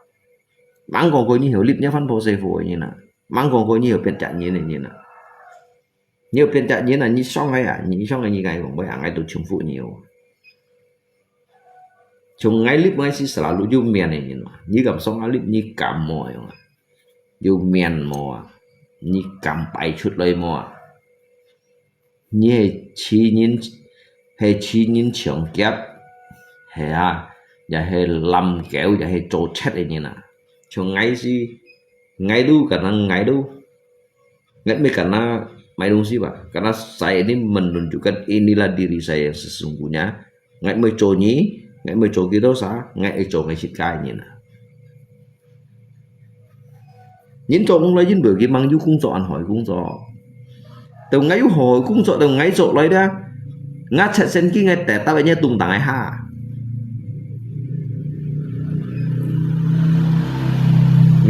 mắng còn coi như hiểu lip nhá phân phối phổi như nào mắng còn coi như hiểu bên trạng như này như nào nhiều bên trạng như là như xong hay à như xong là như cái còn bây ngay tụi chúng phụ nhiều chúng ngay lip ngay xí là lũ du miền này như gặp xong lip như cảm mồi du miền mò như cảm bảy chút lời mò như chi nhìn trưởng kép hay à giờ hay làm kéo giờ hay trộn chết này như nào cho ngay gì ngay đâu cả năng ngay đâu ngay mấy cả na mày đâu gì vậy karena saya ini menunjukkan inilah diri saya yang sesungguhnya ngay mới trộn nhí ngay mới trộn kia đâu sao ngay trộn ngay xịt cay như nào những trộn cũng lấy những biểu cái mang du cung chọn hỏi cung chọn từ ngay hỏi cung chọn từ ngay trộn lấy đó ngắt chặt sen kia ngay tẻ ta bây giờ tung tàng ai ha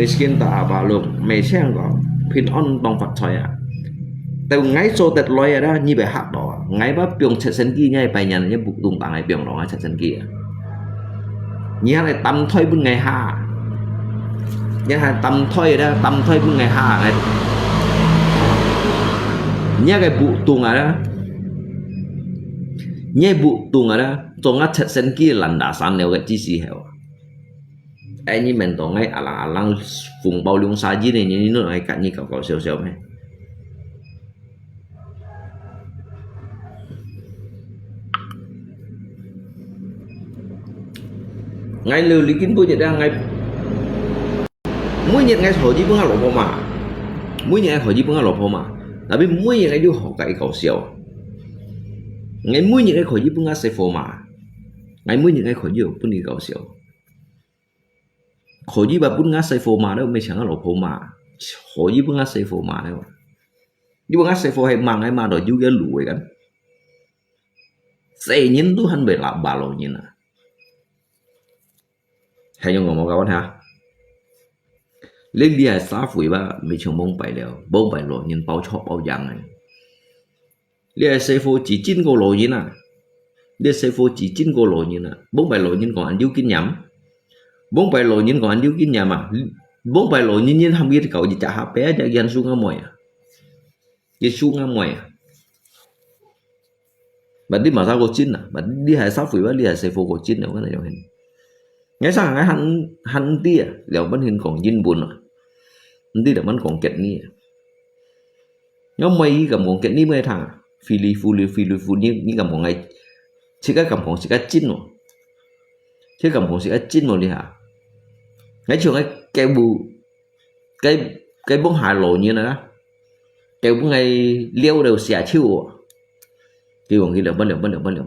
miskin tak apa lu meseng kok pin on bang phật thôi à từ ngay số tết lôi đó như vậy hạt đó ngay bắt piong chặt sen kia ngay bài nhà này bục tung tàng ai piong đó ngay chặt sen kia nhớ này tâm thôi bên ngày ha nhớ hai tâm thôi đó tâm thôi bên ngày ha này nhớ cái bụ tung à đó nhớ bụ tung à đó cho ngắt chặt sen kia lần đã sang nèo cái chi gì heo anh như mình tổng ngay alang vùng bao lung sa dưới này như nó này cạnh như cậu xèo này ngay lưu lý kiến tôi nhận ra ngay mỗi nhận ngay hồi chỉ bưng lỗ phong mà mỗi nhận hồi chỉ bưng lỗ phong mà tại vì mỗi nhận ngay vô học cái cậu xèo ngay mỗi nhận ngay hồi chỉ bưng xe phô mà ngay mỗi nhận ngay hồi chỉ bưng đi cậu xèo hồi chỉ bà bưng ngã xe phô mà đâu mấy chẳng lỗ phong mà hồi chỉ bưng ngã xe phô mà đâu nhưng bưng ngã xe phô hay mang hay mà rồi chú cái lùi cái xe nhìn tôi hắn về làm bà lô như nào hay nhung ngomong kawan ha lên đi hay xá phủi ba mấy chồng bông bảy lỗ nhìn bao chọc bao giang này lên xe phô chỉ chín cô lỗ như nào lên xe phô chỉ chín cô lỗ như nào bông bảy lỗ nhìn còn ăn điếu kín nhắm bông bảy lỗ nhìn còn ăn điếu kín nhắm mà bông bảy lỗ nhìn không biết cậu gì chả hấp bé cho dân xuống ngắm mồi à dân xuống ngắm mồi à bạn đi mà sao cô chín à bạn đi hay xá phủi ba đi hay xe phô cô chín đâu cái này đâu hình ngay sang cái hắn tia liệu vẫn hình còn dinh buồn rồi đi là vẫn còn kẹt ni nhóm mày cầm còn kẹt ni mấy thằng phi phu như cầm còn ngày chỉ cái cầm còn chỉ cái chín rồi chứ cầm còn chỉ cái chín rồi đi hả ngay trường cái bù cái bông hải lộ như này đó cái bông ngày liêu đều xẻ chiêu kêu bằng cái liệu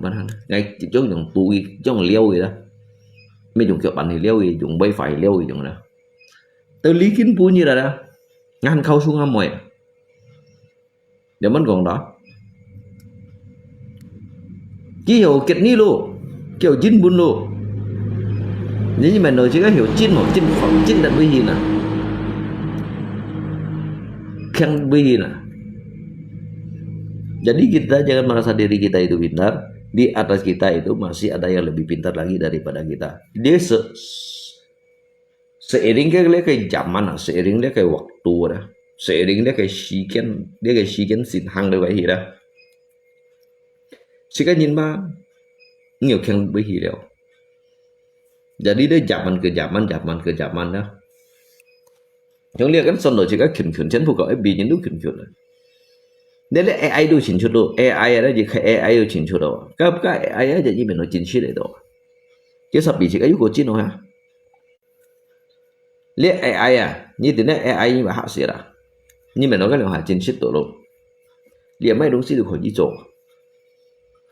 bán hàng ngay chỗ dùng túi chỗ liêu gì đó mấy dùng kiểu bắn thì liêu gì dùng bay phải liêu gì dùng đó tới lý kiến bún như là đó ngăn khâu xuống âm mồi để mất còn đó chỉ hiểu kết ní luôn kiểu chín bún luôn nếu như mà nói chỉ có hiểu chín một chín phẩm chín đặt với gì nè khen với gì nè jadi kita jangan merasa diri kita itu pintar di atas kita itu masih ada yang lebih pintar lagi daripada kita dia seiring cái zaman seiring cái waktu đó seiring cái時間線行到vậy đó chỉ có nhìn mà nhiều khen với gì đâu jadi dia zaman ke zaman đó yang lihat kan sono chỉ có khẩn chân phụ cậu bị những lúc khẩn đấy là AI đâu chỉnh chút đâu AI đó chỉ cái AI đâu chỉnh chút đâu cái AI đó chỉ mình nói chỉnh chút đấy đâu chứ sao bị chỉ cái của chỉnh đâu hả lihat AI như thế này AI như mà hạ sĩ là như mình nói cái là hạ chỉnh chút đâu lihat mấy东西đều khỏi đi做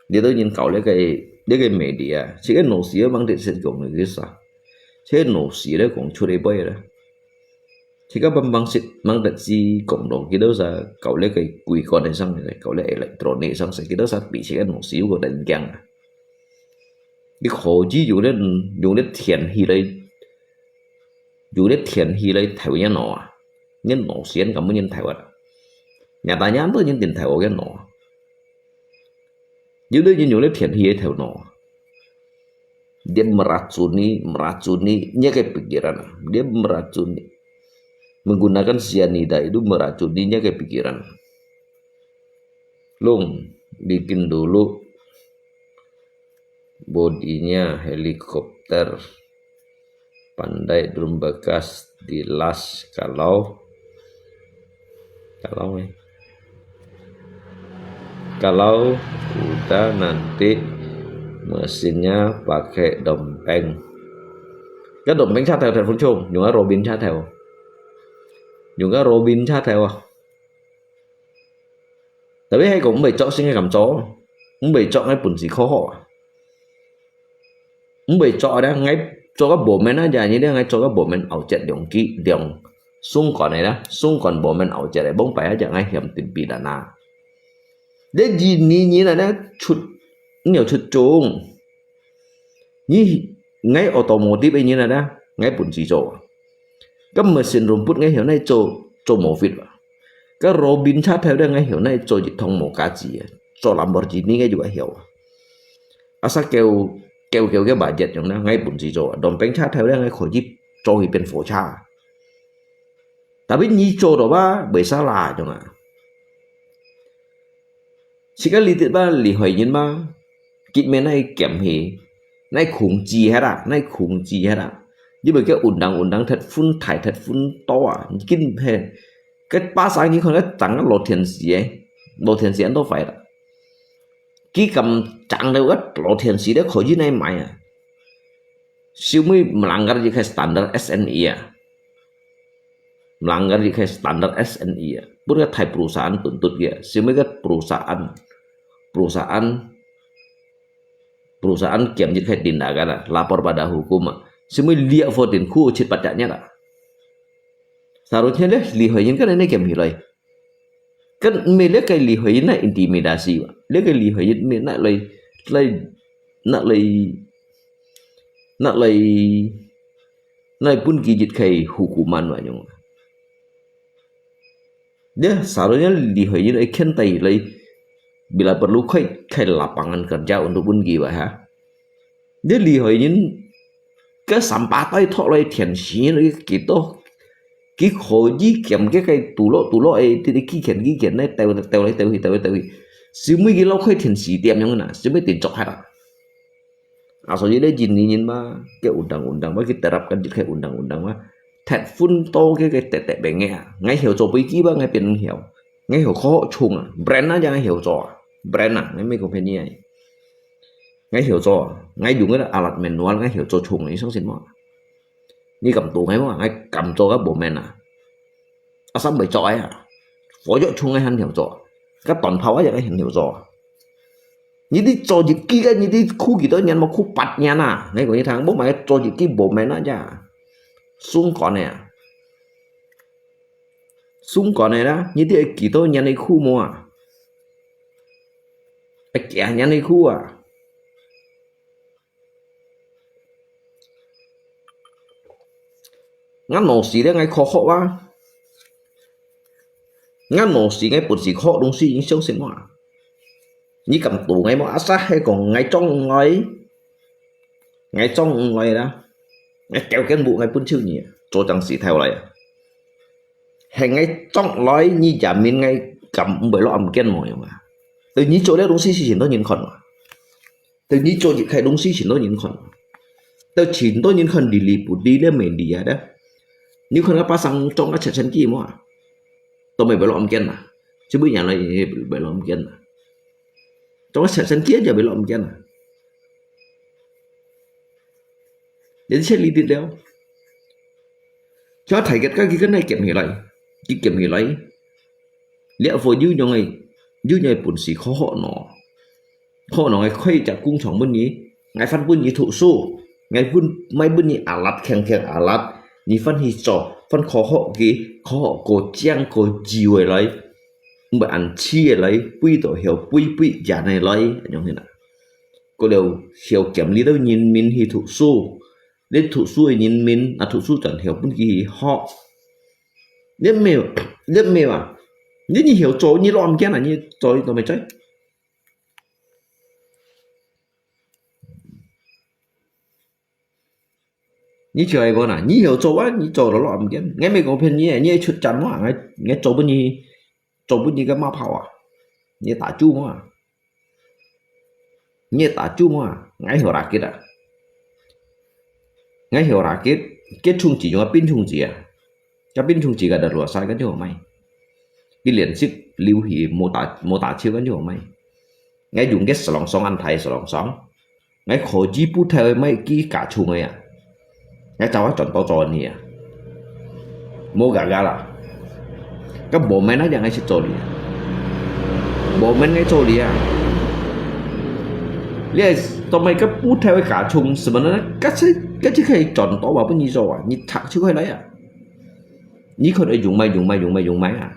để tôi nhìn cậu lấy cái media chỉ cái nổ xí bằng điện sẽ dùng được cái sao thế nổ xí đấy cũng chưa đấy bây đó thì các bằng xịt mang đặt gì cộng đồng cái đó là cậu lấy cái quỷ con này xong rồi cậu lấy electronic xong rồi cái đó sẽ bị cái nổ xíu của đánh găng cái khổ chỉ dùng để thiền hi lấy thầu nhân nổ xiên cảm ơn nhân thầu nhà ta nhám tôi nhân tiền thầu cái nổ jadi dia nyulit dia tahu no dia meracuni nya kayak pikiran dia meracuni menggunakan cyanida itu meracuninya kayak pikiran Lung bikin dulu bodinya helikopter pandai drum bekas dilas kalau udah nanti mesinnya pakai dompeng cái dompeng sát theo phương Trung dùng cái Robin sát theo tại vì hay cũng bị chọn sinh cái cầm chó cũng bị chọn cái bùn gì khó họ cũng bị chọn đó ngay cho các bộ men nó dài như thế ngay cho các bộ men ảo trận dùng kỹ dùng xung còn này đó xung còn bộ men ảo trận này bóng phải chẳng ai hiểm tình bị đàn à để gì như là nó chút nhiều chút trống như ngay automotive ấy như là đó ngay bùn gì rồi các machine robot ngay hiểu này cho mổ vịt các Robin sát theo đây ngay hiểu này cho dịch thông mổ cá gì cho Lamborghini ngay juga hiểu asa kêu cái bà giật trong đó ngay bùn gì rồi đồng bánh sát theo đây ngay khỏi giúp cho thì bên phổ cha tapi nhi cho đó ba bởi sao là trong ạ chỉ cái lý tiết ba lý hỏi nhân ba kỹ mến này kém hề này khủng gì hết à nhưng mà cái undang thật phun thải thật phun to à kinh hề cái ba sáng như không có chẳng có lộ thiền sĩ đâu phải là kỹ cầm chẳng đâu có lộ thiền sĩ đó khỏi dưới này mày à siêu mới melanggar jika standar SNI ya melanggar jika standar SNI ya bukan thai perusahaan tuntut ya siêu mới cái perusahaan kiểm dịch tindakan lah lapor pada hukum semua lihat votin ku cit pajaknya lah seharusnya deh lihoyin kan ini kem hilai kan milik cái lihoyin là intimidasi lihat cái lihoyin milik nak lay pun gigit kai hukuman banyak dia seharusnya lihoyin ikan tai lay bila perlu kai lapangan kerja untuk pun giwa ha dia lihoyin cái sampah tay thọ lại thiền sĩ rồi cái khổ gì kèm cái tủ lọ ấy thì cái khiển này tèo xíu mấy cái lâu khơi thiền sĩ tiệm như thế nào xíu mấy tiền chọc hay là so với đấy nhìn mà cái undang với cái terapkan cái undang mà thật phun to cái tệ bề nghe ngay hiểu cho bí kíp ngay biển hiểu ngay hiểu khó chung à brand nó ngay hiểu cho brand à ngay mấy công ty này ngay hiểu cho ngay dùng cái alat manual ngay hiểu cho chung ấy xong xin mà như cầm tủ ngay cầm cho các bộ men à xong bởi chọi à phó cho chung ngay hắn hiểu cho các toàn pháo ấy ngay hiểu cho như đi cho gì kia như đi khu gì đó nhân mà khu bạch nhân à ngay của như thằng bố mày cho gì kia bố mày nó ra xuống còn này xuống còn này đó như thế kỳ tôi nhân này khu mua kẻ nhân này khu à ngắn nổ xí đấy ngay khó khó quá ngắn nổ xí ngay bột xí khó đúng xí những sâu xính mà như cầm tủ ngay mà sát hay còn ngay trong ngay đó ngay kéo cái bộ ngay bún chữ nhỉ cho chẳng xí theo lại hay ngay trong nói như giả miên ngay cầm bởi lo ẩm kiên mỏi mà từ như chỗ đấy đúng xí chỉ nó nhìn khẩn từ như chỗ gì khai đúng xí chỉ nó nhìn khẩn từ chỉ tôi nhìn khẩn đi lì bút đi lên mình đi đó nếu không có sang trong nó chạy chân kia mà tôi mới bởi lo ẩm kiên mà chứ bây giờ này bởi lo ẩm kiên mà trong cái sân kia giờ bị lộn chân à đến sẽ lý tiếp đeo cho thầy cái này kiểm hiểu lại cái kiểm hiểu lại lẽ vừa dư nhau bổn sĩ khó họ nó ngày khuây chặt cung trọng bên nhí ngày phát bên nhí thụ số ngày bên mấy bên nhí lạt khen lạt nhí phân hi trò phân khó họ cổ trang cổ chiều lại mà ăn chia lấy quy tổ hiểu quy giả này lấy như thế nào có điều hiểu kiểm lý đâu nhìn mình thì thủ số đến thủ số nhìn mình thủ số chẳng hiểu bất kỳ họ đến mèo à nếu như hiểu chỗ như lo cái là như tôi mày chơi như trời con à như hiểu chỗ á như chỗ đó lo cái nghe mấy con phim như chút chắn quá nghe chỗ bên như cái map hậu à như tả chu mà ngay hiểu ra kết à ngay hiểu ra kết chung chỉ cho pin chung chỉ à cái pin chung chỉ cả đợt lúa sai cái chỗ mày cái liền sức lưu hỉ mô tả chiếu cái chỗ mày ngay dùng cái sòng song ăn thầy sòng song ngay khó chi bút theo mấy cái cả chung ấy à ngay cháu á chọn to tròn nè mô gà là các bộ máy nó dạng ngay sẽ trộn bộ máy ngay trộn đi à liền tao mày các bút theo cái cả chung sự mà nó cái chiếc hay chọn to vào bên như rồi như thật chứ không lấy à như không để dùng máy à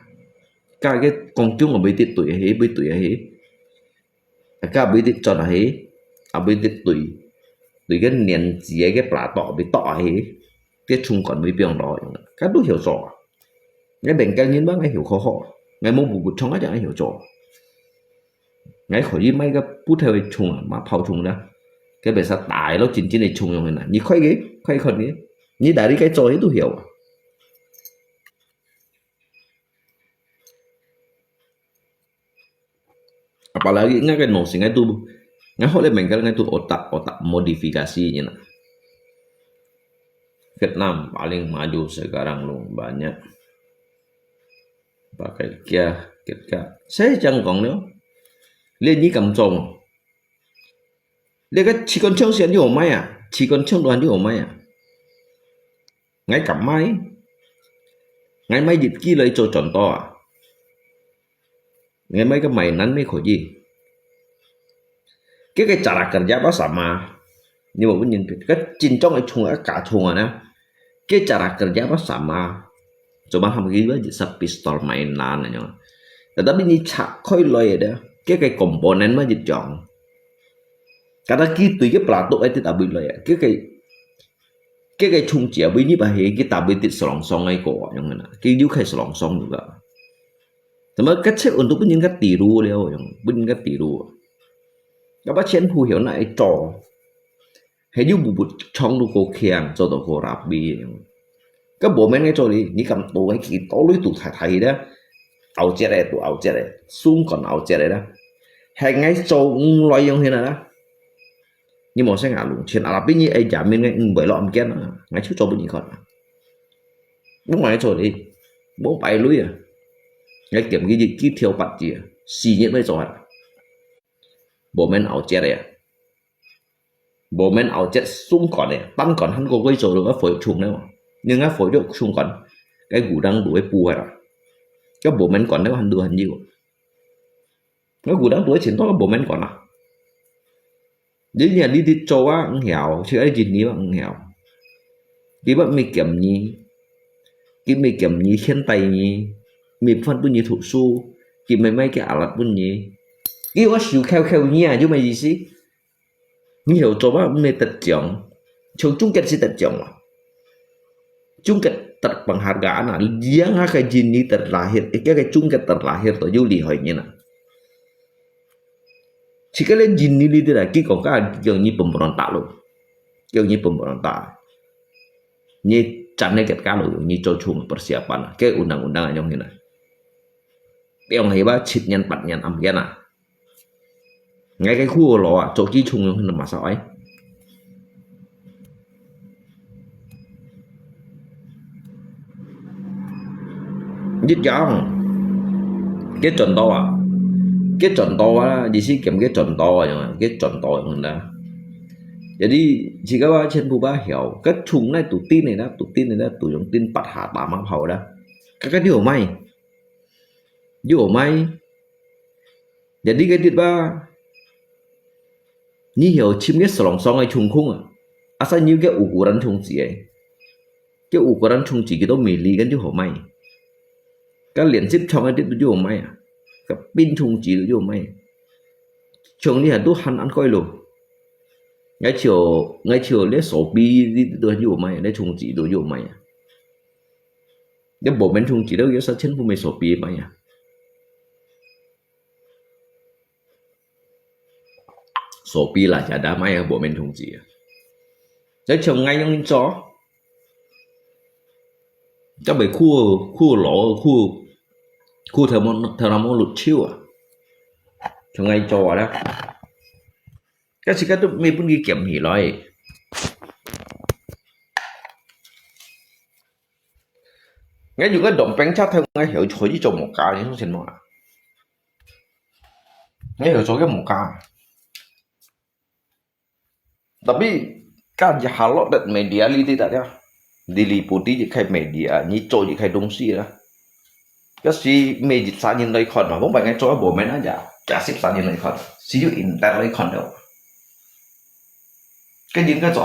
cái con chung mà bị tiệt tuổi ấy cái bị tiệt chọn ấy bị tiệt tuổi cái niên gì cái plá tọ bị tọ ấy cái chung còn bị biến đó các đối hiểu rõ ngay bệnh càng nhiên bác ngay hiểu khó họ ngay mong bù trong á chẳng ai hiểu rõ ngay khỏi đi mấy cái bút theo trùng mà phao trùng đó cái bề sa tải nó chính này trùng như này như khoai khẩn ấy như đã đi cái trò ấy tôi hiểu apalagi ngay cái nổ sinh ngay tu ngay hồi mình cái ngay tu otak modifikasi như này Vietnam paling maju sekarang loh banyak pakai kia saya chẳng còn nữa lên như cầm trồng lên cái chỉ còn trông xuyên như máy à chỉ còn trông đoàn như máy à ngay cầm máy ngay máy dịch kia lấy cho tròn to à ngay mấy cái mày nắn mấy khỏi gì cái cara kerja apa sama nhưng mà vẫn nhìn cái chính trong cái chung cả chung à nè cái cara kerja apa sama coba kamu gini aja pistol mainan aja tetapi ini cak khoi loy ada cái komponen mà dịch chọn karena gitu cái pelatuk itu tak boleh cái chung chia với như vậy cái tak boleh selong song ấy cổ yang mana cái juga selong song juga tapi kecil untuk punya cái tiru dia yang punya cái tiru các bác chen phù hiểu lại trò hay như bụt trong đồ cổ khiang cho đồ cổ rạp bì các bộ men ngay cho đi như cầm tủ hay kỳ tố lưới tủ thầy đó ảo chết này xuống còn ảo chết này đó hay ngay cho loài giống thế này đó nhưng mà sẽ ngả luôn trên Ả Rập như ấy giả mình ngay bởi lọ kia nó ngay trước cho bên gì còn bố ngoài cho đi bố bay lưới à ngay kiểm cái gì kỹ thiếu bật gì xì nhất mới rồi bộ men ảo chết này bộ men ảo chết xuống còn này tăng còn hắn có gây rồi được phổi trùng đấy mà nhưng á phổi được xuống còn cái gù đang đuổi bù rồi cái bộ men còn nếu hắn đưa hình như cái gù đang đuổi chính đó cái bộ men còn à Jadi nhà đi thì coba nghèo chứ ai gì ní bạn nghèo đi bạn mi kiểm nhí cái mi kiểm nhí khen tay nhí mi phân tu nhí thủ su cái mấy cái ảo lặt bún nhí cái có xíu kheo kheo nhí à chứ mày gì xí như hiểu coba mi tật trọng trong chung kết si tật trọng à chung kết tật bằng hạt gà nè giang ha cái gì ní tật lahir cái chung kết tật lahir tổ du lì hỏi nhí nè chỉ cái lên gì ní đi là cái còn cái kiểu như pemberontak luôn kiểu như pemberontak như chắn cái cá lo như cho chung persiapan cái undang-undang yang ini yang hebat chit nyan pat nyan am kia nè ngay cái khu lò à chỗ chi chung yang nằm sao ấy giết chong cái chuẩn to à cái chuẩn to á gì xí kiếm cái chuẩn to à cái chuẩn to yang đó jadi jika ba trên bu ba hiểu cái chung này tụ tin này đó tụ dùng tin bắt hạ bà mang hậu đó cái điều may jadi cái điều ba như hiểu chim cái sòng sòng này chung khung à asa như cái ukuran chung chỉ ấy cái ukuran chung chỉ cái đó mili cái điều may cái liên tiếp trong cái điều may à cái pin chung chỉ điều may chung đi là tu hắn ăn coi luôn ngay chiều lấy sổ bi đi đồ nhiều mày lấy chung chỉ đồ nhiều mày à cái bộ bên chung chỉ đâu có sao chân của mày sổ bi mày à sổ bi là chả đá mày ở bộ bên chung chỉ à lấy chồng ngay trong chó chắc phải khu lỗ khu thờ môn lụt chiêu à chồng ngay chó đó cái gì cái đó mình cũng đi kiểm hỉ rồi ngay juga dompeng chat theo ngay hiểu chỗ gì trồng một cá thì không xin mà ngay hiểu chỗ cái một cá tapi kan ya halot dat media li tidak ya diliputi di kai media ni chỗ di kai đông si đó cái si media sa nhìn lấy con mà không phải ngay chỗ bộ men aja cả ship sa nhìn lấy con si you internet lấy con đâu cái những cái chỗ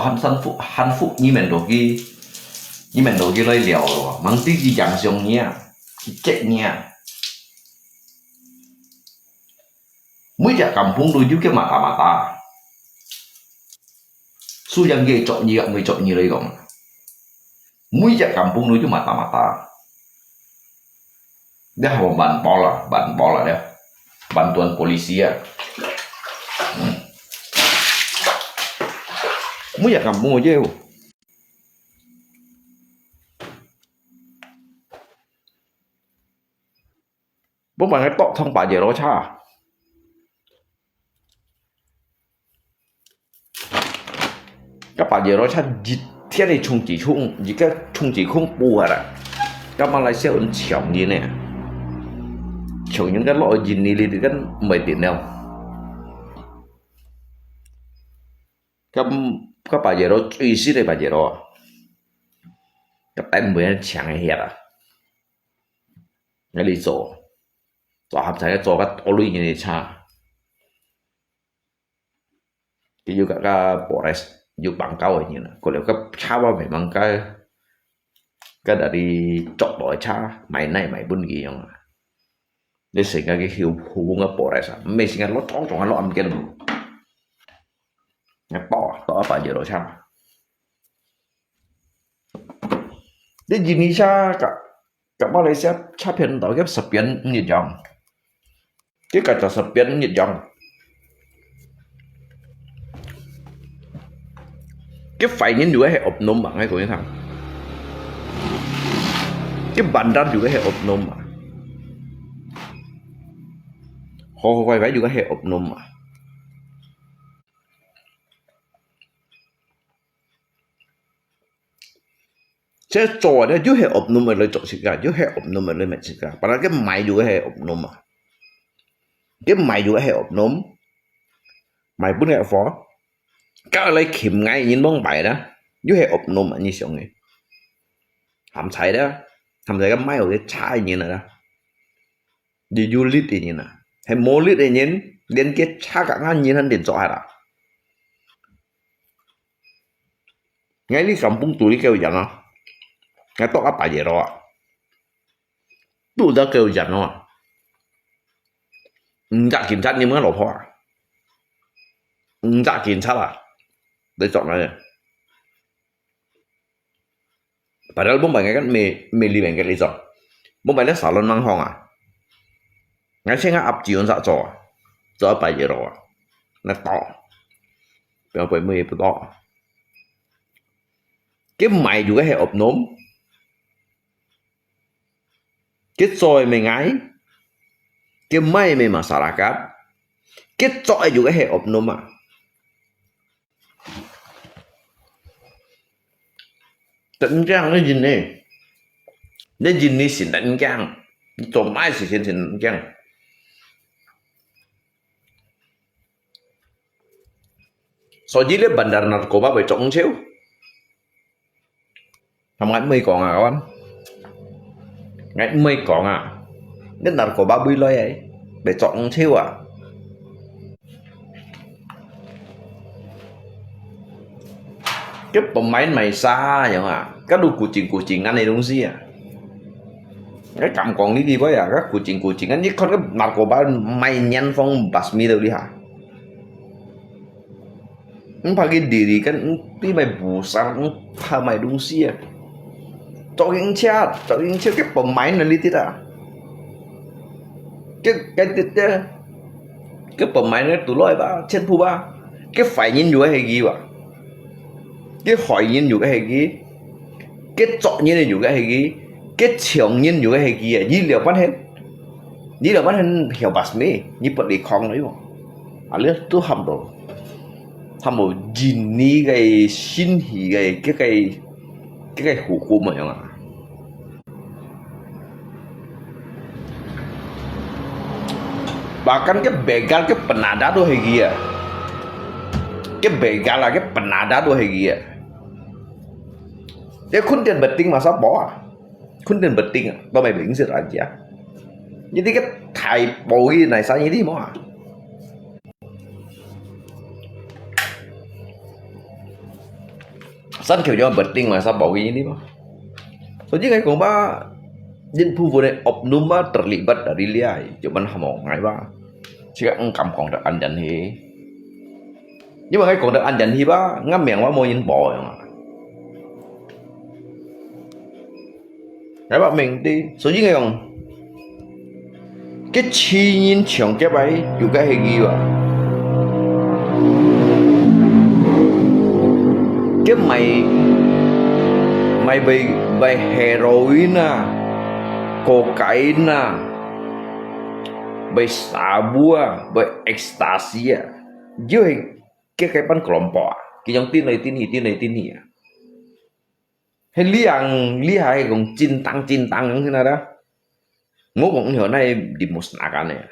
hạnh phúc như mình đồ kia lấy liều mang tí gì chẳng xong nha chết nha mỗi giờ cầm phun đôi chút cái mata su yang kia chọn gì người chọn như lấy gồng mỗi giờ cầm phun đôi chút mata dia hầu ban bola dia bantuan polisi ya mỗi giờ cầm mua chứ bố bạn cái tọt thông bà giờ đó cha các bà giờ đó cha thiên này chung chỉ cái chung chỉ không bùa rồi các Malaysia ấn chồng như này chồng những cái loại gì này thì cái mấy tiền đâu các bà giờ đó truy xí đây bà giờ đó các em mới chẳng hay hết à cái lý do học thầy cho cái tổ lụy như này cha cái dù các bộ dù bằng cao ở như này có lẽ các cha ba mẹ bằng cái đã đi chọn đổi cha mày này mày buôn gì không để sinh cái hiệu hùng cái bộ này sao mấy sinh cái lót trong nó làm cái nào tỏ phải giờ đó sao để gì ní cha cả Malaysia cha phiền tỏ cái sập biến nhiệt dòng cái cả sập biến nhiệt dòng cái phải nhìn juga hệ ốp nôm bằng hay của những thằng cái bản ra juga hệ ốp nôm mà họ quay vẽ juga hệ ốp nôm mà saya cowok dia juga hệ ốp nôm mà lấy chọn xịt cả juga hệ ốp nôm mà lấy mệt xịt cả padahal cái máy juga hệ ốp nôm mà cái máy juga hệ ốp nôm máy bún gạo phó cái lấy kiếm ngay nhìn bóng bài đó juga hệ ốp nôm mà như xong này hàm thấy cái máy ở cái chai như này đó đi du lịch thì như này hay mua lịch thì nhìn đến cái cha cả ngang nhìn hơn điện thoại đó ngay đi kampung tu đi kêu dặn à ngay to apa vậy rồi tu đã kêu dặn rồi dạ kiểm tra nhưng mà lỗ hoa dạ kiểm tra là để chọn này padahal bông bài ngay cái mê li bài cái lý do bông bài nó xả lên mang hong à ngay xem ngay áp chiếu dạ cho bài gì rồi nó to bây giờ mê to cái mày juga hệ ốp nôm cái soi mày ngay cái mày mày masyarakat cái soi juga hệ ốp nôm à tận trang nó gì nè nó gì nè xin tận trang cho mai xin tận trang so với cái bandar narkoba bị trống xíu không ngày mây còn à các bạn ngày mây còn à đến narkoba bị lôi ấy bị trống xíu à cái pemain mày xa vậy mà các đôi kucing anh này đúng gì à cái cầm còn đi với à các kucing anh nhất con cái narkoba mày nhanh phong basmi đâu đi hả pakai diri kan ti mày besar mày đúng gì à cho những chat cái pemain này đi à cái pemain này tụi lôi ba trên phu ba cái phải nhìn juga hay gì vậy cái hỏi nhìn juga hay gì cái chọn nhìn juga hay gì cái chiong nhìn juga hay gì à dữ liệu bắt hết hiểu basmi như bật đi con đấy mà à lẽ tôi hầm đồ một gini cái xin hỉ cái hukum mà không ạ bahkan cái begal cái penada tuh hay gì à cái begal là cái penada tuh hay gì à cái khun tiền bật tinh mà sao bỏ à khun tiền bật tinh à tao mày bình sự là gì à như thế cái thầy bồi này sao như thế mà sẵn kiểu cho bật tinh mà sao bỏ cái ini mah soalnya kayak kong ba jin phu vừa này oknum ba terlibat dari liai cuman hamong ngai ba jika engkam kong được ăn dần hi nhưng mà cái còn được ăn dần hi ba ngắm miệng ba môi nhìn bò mà cái bạn mình đi số những cái còn cái chi nhìn chồng cái bay dù cái hay gì vậy cái mày bị heroin à cocaine à bị sabu à bị ecstasy à dưới cái ban kelompok cái dòng tin này à hay li hai còn cin tăng như thế nào đó ngô cũng hiểu này dimusnahkan ya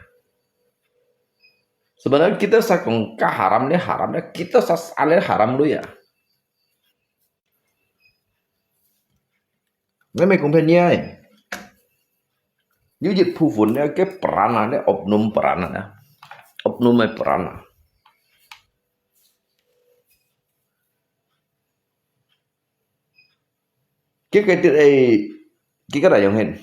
sebenarnya kita sakung haram deh kita ale haram dulu ya mấy mày cũng phải nhớ như dịch phu vốn cái prana đấy oknum prana đó oknum mai prana cái từ đây cái đại dòng hình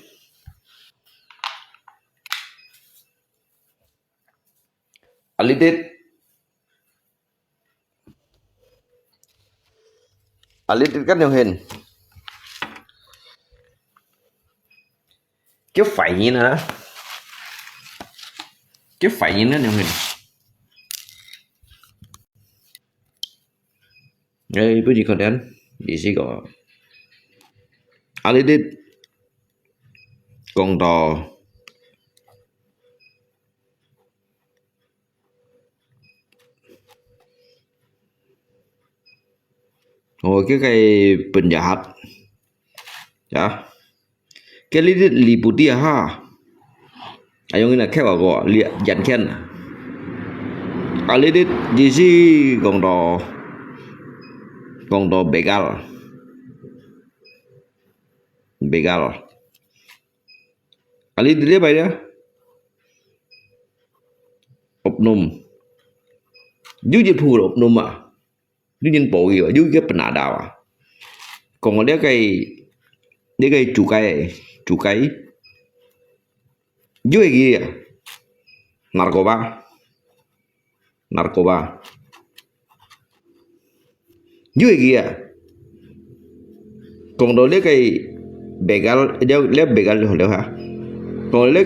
alitit các dòng hình cái phải như nó dòng hình đây bây giờ còn đến gì sẽ có alitit con đò rồi cái penjahat ya cái liputia ha ayong ina khewa go lia jan khen alitit jisi con đò begal alitit dia bay dia oknum du dịch phu oknum à du nhân bộ gì ở dưới cái penada à còn dia cái chủ cái dưới kia narkoba dưới kia còn đó dia cái begal dia lihat begal loh ha còn dia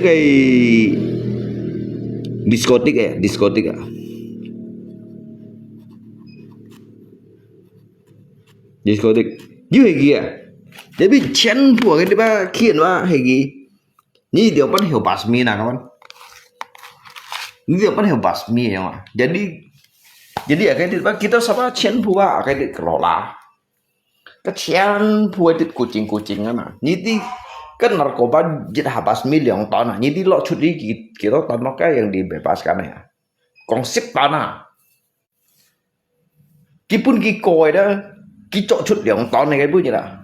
cái diskotik diskotik dưới kia jadi chen của cái ba khiển ba hay gì ni dia pan hiểu basmi nah kawan ni dia pan hiểu basmi ya mak jadi akan kita sama chen pua akan dikelola cái chen pua itu kucing nah ni di kan narkoba jadi habas milion ton ni di lo curi kita ton maka yang dibebaskan ya konsep tanah kipun kikoi dah kicok cut liang ton này cái bu lah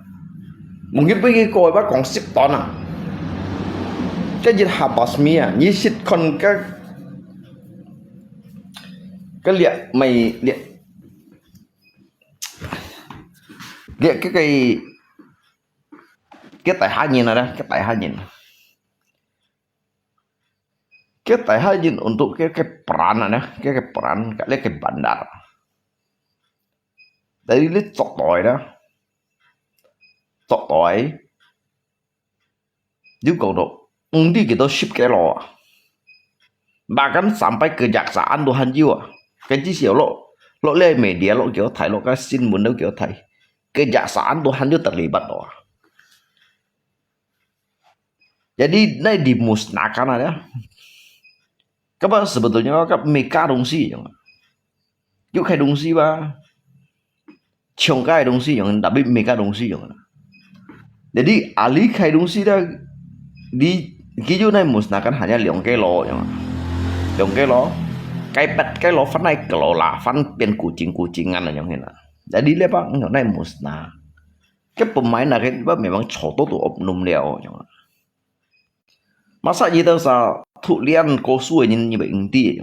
mungkin pergi kikoi ba konsep tanah cái jadi habas mia ni sit kon cái liệt mày liệt cái tại hai nhìn này đó cái tại hai nhìn untuk cái peran này cái peran cái bandar dari lít tọt tỏi nếu cầu độ đi kita ship cái lò bahkan sampai kejaksaan Tuhan jiwa cái chỉ xíu lo lên media lo kiểu thầy lo cái xin muốn đâu kiểu thầy kejaksaan Tuhan itu terlibat loh. Jadi ini dimusnahkan ada. Kapan sebetulnya các mereka dongsi yang, yuk kai dongsi ba, ciong kai dongsi yang, tapi mereka dongsi yang. Jadi alih kai dongsi dah di kiju ini musnahkan hanya 2 kilo yang, 2 kilo. Cái lò phát này kelola fan pen kucing-kucingan yang ini. Jadi lepas ini musnah. Cái pemain này memang contoh tu oknum dia. Masa kita sa thulian kosu như vậy inti.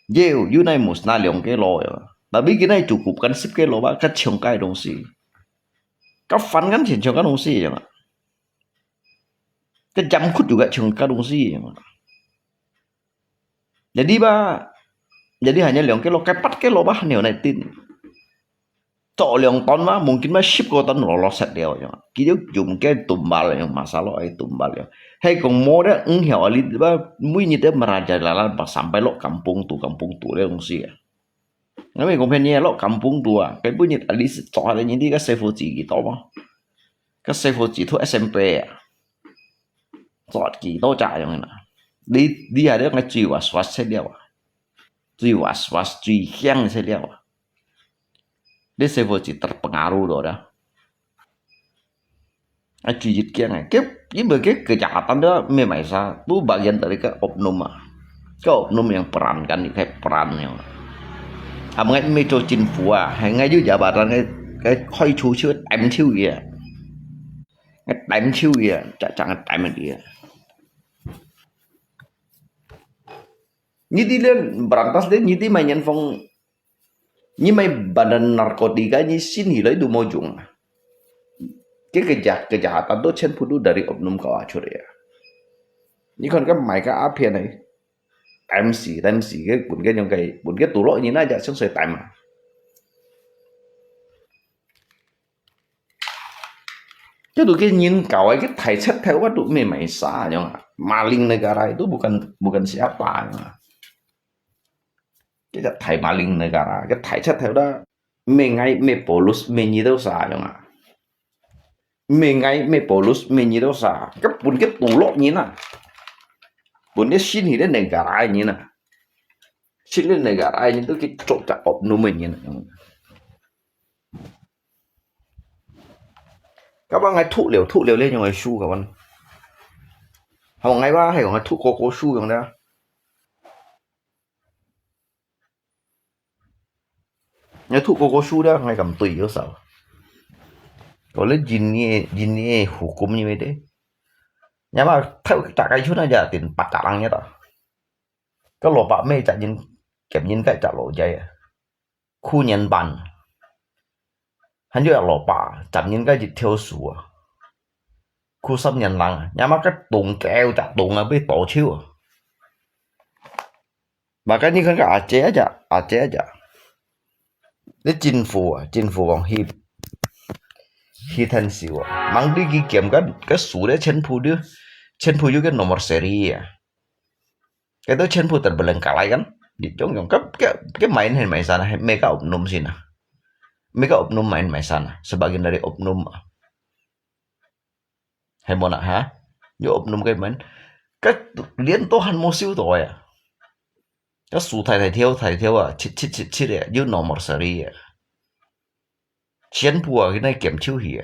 Jauh, you này musnah 2 kilo. Tapi cái này cukup kan 10 kilo ba cái chồng cái đồng si. Cái fan kan chồng cái đồng si. Cái jam khut juga chồng cái đồng si. Jadi hanya 2 kilo, kayak 4 kilo bah neo naitin. Cok 2 ton mah mungkin mah ship ko ton lolos set dia ya. Kita jum ke tumbal yang masalah ai tumbal ya. Hey kong mo dia hiểu ali ba mui ni te merajalela pas sampai lo kampung tu dia ngsi ya. Nami kong penye lo kampung tu ah. Cái bunyi ali cok ada ni cái xe phụ chỉ gitu mah. Cái xe phụ chỉ tu SMP ya. Cok gitu cak yang mana. Di ada ngai cui was set dia. Cui was cui hiang set dia. Dia server chỉ terpengaruh đó dah. Cui kia này, cái kejahatan đó memang itu bagian dari ke oknum ke oknum yang perankan kayak perannya. Ngay metro Cinfua, ngay dưới jabatan cái khoi chú chưa đánh chiêu kia, cái đánh chiêu kia, chẳng cái đánh kia. Như dia berantas dia như mày nhân phong như mày badan narkotika như sin hilai du mojung. Cái kejahatan itu chen pudu dari oknum kau acur ya. Ini kan mày cái áp hiện này MC cái buồn cái tủ lội như này xong rồi tạm mà. Cái tụi cái nhìn kau cái thầy chất theo cái tụi mày xa nhá. Maling negara itu bukan siapa ya. Cái thầy maling negara, cái thầy chất theo đó mình ngay mình polus mình như đâu xa nhá. Mình ngay mình polus mình như đâu xa. Cái buồn cái tủ lội như này. Buồn cái xin thì đến negara như này. Xin đến negara như itu cái chỗ cả oknum mình như này. Các bạn ngay thụ liều lên cho người su các bạn. Hồng ngay ba hay còn thụ có su trong đó. Nhớ thụ có su đó ngay cầm tùy cho sao. Có lấy jinnya hukum như vậy. Nhà mà theo trả cái chút này giờ tiền bạc trả lăng nhé đó. Cái lỗ bạc mê trả nhìn kẹp nhìn cái trả lỗ dây à. khu nhân bản hắn nhớ lọ bà chậm nhân cái dịch theo sủa khu xâm nhân lăng nhà mắt cái tùng keo chặt tùng ở bên tổ chiếu mà cái như cái à chế chả để chính phủ bằng hi thân xíu mang đi cái kiểm cái sủa để chân phụ cái nomor seri cái đó chân phụ tật bελeng kalai kan di trong cái main hay main sana mereka oknum sih nah mereka oknum main sana sebagian dari oknum hay mau nak ha yo oknum cái main cái liên tohan mau siêu rồi à cái sủa thầy theo à chít à yo nomor seri chân phụ cái này kiểm chiếu hỉ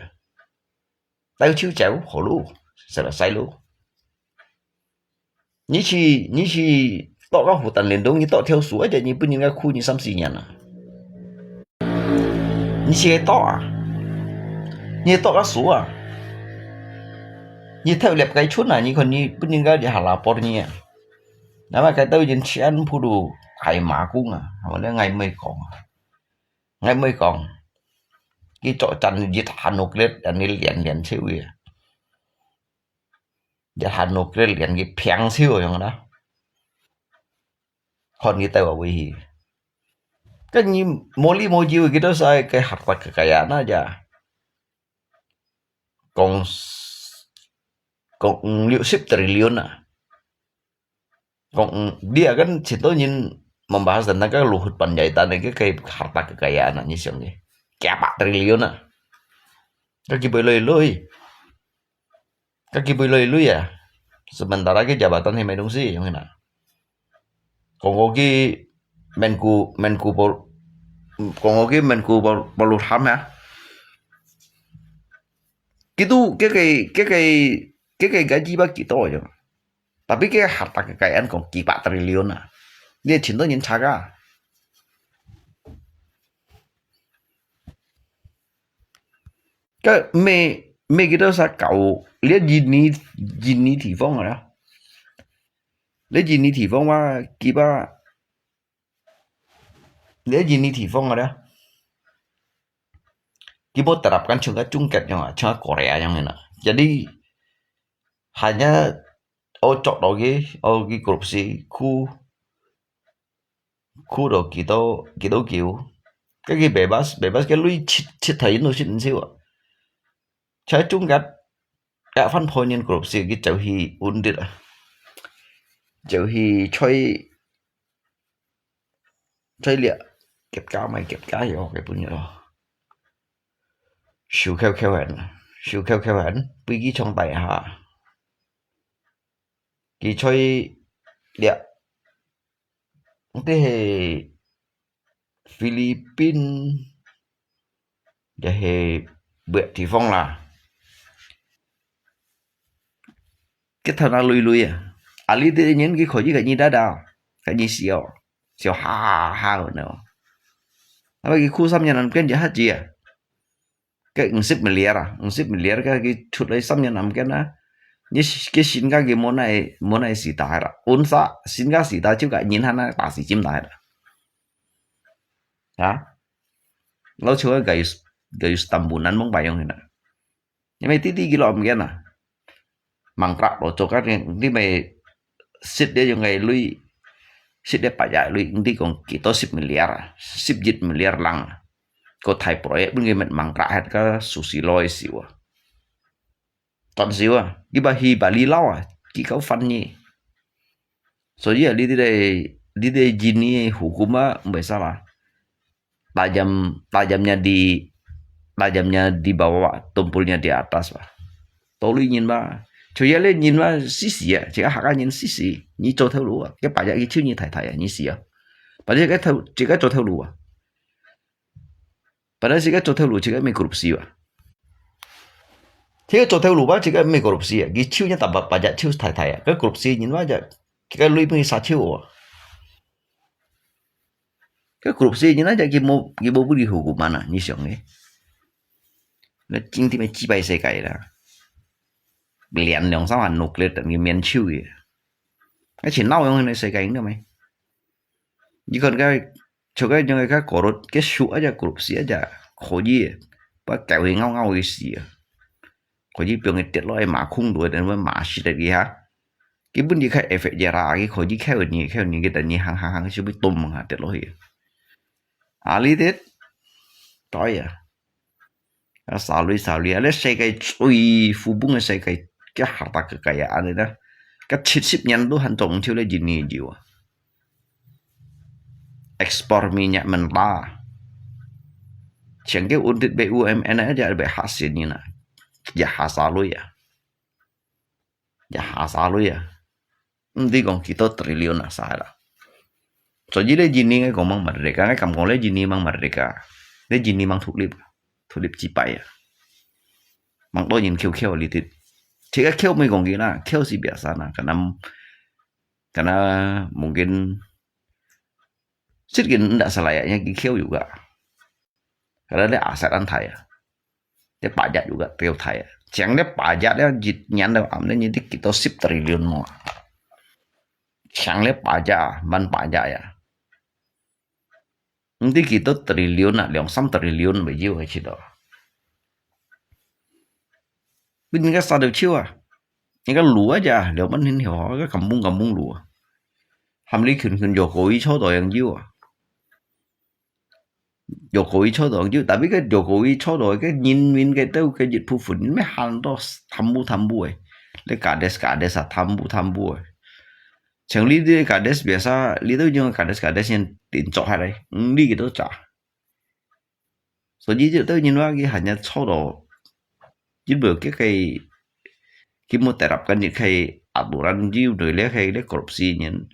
tao chiếu chéo khổ lu sẽ là sai lu như chỉ tao có hụt tần liên đông như tao theo suối để như bên những cái khu như xăm xì nhàn à như chỉ tao à như tao có suối à như theo lẹp cái chút này như còn như bên những cái để hà la por như nếu mà cái tao nhìn chén phụ đủ hải mã cũng à mà nó ngày mới còn cái chỗ chăn như thà nục lên anh ấy liền xíu vậyจะหันนกเรียนกี่เพียงซิ่วอย่างนั้นคนนี้แต่ว่าวิธีก็นี่โมลีโมจิวkita saya kayak harta kekayaan aja kong 60 triliun ah kong dia kan situ nyin membahas tentang cái Luhut Panjaitan cái kayak harta kekayaan như siang ni kayak 4 triliun ah kaki boleh ya sementara cái jabatan Himai Dongsi yang mana Kongo ki Menku Polhukam ya itu cái gaji bagi kita aja tapi cái harta kekayaan kong 4 triliun ah dia cinta nyin caga cái mấy cái đó sao cậu lấy Gini thì phong rồi đó lấy Gini thì phong mà kịp à lấy Gini thì phong rồi đó kịp một tập kan chung kết yang chung Korea yang ini jadi hanya cok lagi cái korupsi khu đó kita kêu cái bebas cái lui chít thấy nó chít xíu trái chung đã phân phối nhân korupsi cái cháu hi undit à cháu hi chơi liệt kẹp cá gì cái punya đó siêu kheo hẳn bây giờ trong tay ha cái chơi liệt thế hệ Philippines để hệ bệ thì phong là cái thằng nào lui à ali thì những cái khối gì cái gì đã đào cái gì xíu ha rồi nữa mà cái khu xăm nhà nằm cái gì hết gì à cái ứng ship miliar cái chút lấy xăm nhà nằm cái na như cái xin cái món này xí tài rồi ôn sa xin cái xí tài chứ cái nhìn hắn là ta xí chim tài rồi hả lâu chưa cái Istanbulan mong bayang này nhưng mà tí cái lòm cái na mang trap rồi cho các cái mày xịt để cho ngày lui xịt để pajak lui đi còn kita 10 miliar lang có thay proyek bên mình mang trap hết cái susiloi xíu toàn xíu à cái bà hi Bali lao à cái câu phân nhỉ rồi giờ đi đây Gini hukuma mbak salah tajamnya di bawah tumpulnya di atas pak tolu nhìn ba chủ yếu là nhìn ba xí à chỉ có hai cái nhìn xí như cho theo lúa cái bài cái chữ như thải à như xí à bây giờ cái theo chỉ có cho theo lúa bây giờ chỉ có cho theo lúa chỉ có mấy korupsi à chỉ có cho theo lúa chỉ có mấy korupsi à cái chữ như tập bài chữ thải à cái korupsi nhìn ba giờ cái lúa mấy sao chữ à cái korupsi nhìn nó giờ cái bộ budi hukum mana như xong ấy nó chính thì mấy chỉ bài sai cái đó liền lòng sao mà nục lên tận cái miền chui cái chỉ nâu trong này sai cái nữa mày chỉ còn cái cho cái những cái korut cái sủa aja korupsi aja koji ba kẹo hình ngau ngau cái gì koji biang cái tiệt lo mà khung đuổi đến với mà xịt cái ha cái vấn đề cái effect giờ ra cái koji kẹo như cái tận như hàng hàng hàng cái số bị tôm mà tiệt lo gì ali tết tối à sao lui lấy xe cái chui phụ bung cái xe cái hạt tạc cái anh ấy đó cái 70 tuh hantong thiếu lấy gì nhiều ekspor minyak mentah chẳng cái untuk BUMN aja berhasilnya nah jahasa lu ya nanti kong kita triliun asal so jadi jini cái còn mang merdeka cái cầm còn lấy jini mang merdeka lấy jini mang thuộc lip cipai ya mang tôi nhìn kêu li tít thì cái kêu mấy còn kia na kêu sih biasa na karena mungkin sedikit tidak selayaknya kêu juga karena dia asalan Thai ya dia pajak juga kêu Thai ya chẳng dia pajak dia nhắn đâu ẩm đến như thế kita 10 triliun mà chẳng dia pajak ban pajak ya nanti kita triliun lah 2-3 triliun baju hay gì đó bên cái sao được chiêu à những cái lúa aja liệu mình hình hiểu cái kampung lúa hàm lý khuyên Jokowi cho đội yang chiêu à Jokowi cho đội chứ tại vì cái Jokowi cho đội cái nhìn cái đâu cái dịch vụ phun mấy hàng đó tham bu ấy lấy cả des tham bu ấy chẳng lý đi cả des biasa lý đâu nhưng cả des nhân tiền cho hay đấy đi cái đó trả so chỉ tới nhìn qua cái hàng nhà cho đội chỉ bữa cái một tập cái những cái aturan jiu rồi lấy cái korupsi nhân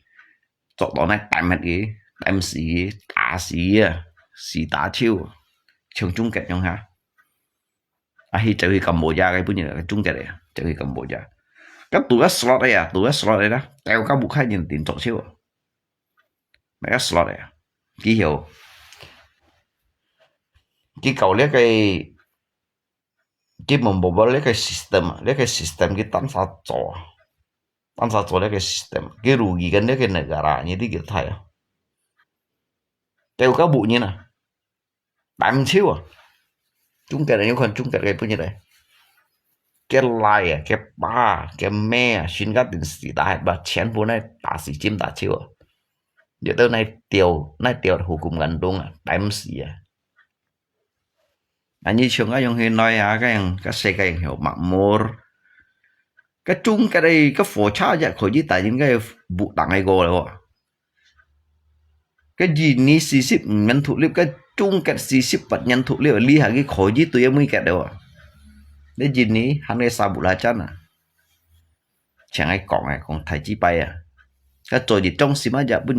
cho đó này tại mặt cái em xì tá chiêu trường trung kết nhau ha khi trở về Campuchia cái bữa như là cái trung kết này trở về Campuchia các tụi cái slot đây đó theo các bộ khai nhìn tiền trọ chiêu mấy cái slot này ký hiệu cái cầu lấy cái mầm bò lấy cái system cái tán sao trò lấy cái system cái rugi cái lấy cái negara như thế kiểu thay theo các bộ như nào bạn xíu à chúng cái này những con chúng cái bữa như này cái lai cái ba cái mẹ xin các tiền sĩ đại và chén bữa này ta sĩ chim ta chiêu giờ tới này tiêu hukum gantung time sĩ anh như chúng cái yang nói cái xe cái hiểu makmur cái chung cái đây cái phổ cha vậy khỏi gì tại những cái vụ tặng ai go rồi cái gì ní xí xíp nhân thụ liếp cái chung cái xí xíp vật nhân thụ liếp li hà cái khỏi gì tụi em mới kẹt đâu cái gì ní hắn cái sao bù la chán à chẳng ai còn thầy chi bay à cái rồi gì trong xí mà giờ bữa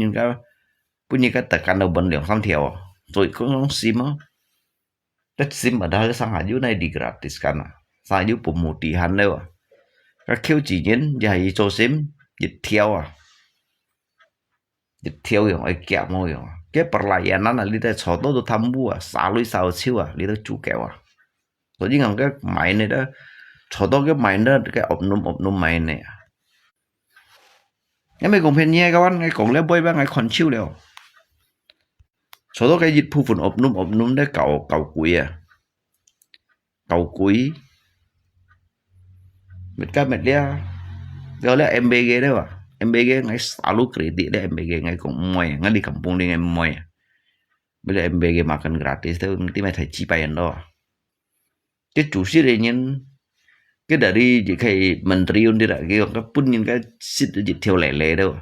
những cái tất cả đầu bẩn liều xong thiểu rồi cũng xí mà cái xí mà đó sang hà dưới này đi gratis kan à sang dưới bụng một tỷ hắn đâu à cái kêu chỉ nhấn giờ cho xím dịch theo à theo yang ai kẹo mau yang cái perlayanan là đi tới chỗ đó tham bu à xả lưới sao chiêu à đi tới chú kẹo à rồi chứ cái máy này đó chỗ đó cái máy đó cái ốp nôm máy này cái mấy công viên nhẹ các bạn cái còn lấy bơi ba ngày còn chiêu đều chỗ đó cái dịch vụ phun ốp nôm đấy cầu cuối à cầu cuối mấy cái mấy đĩa gọi là MBG đấy à MBG ngay selalu kritik deh MBG ngay cũng moy ngay di kampung di ngay moy bila MBG makan gratis tuh nanti mày thấy chi bayan đó cái chủ sĩ này nhân cái dari cái menteri undi đã cái pun những cái xịt dịch theo lẻ đâu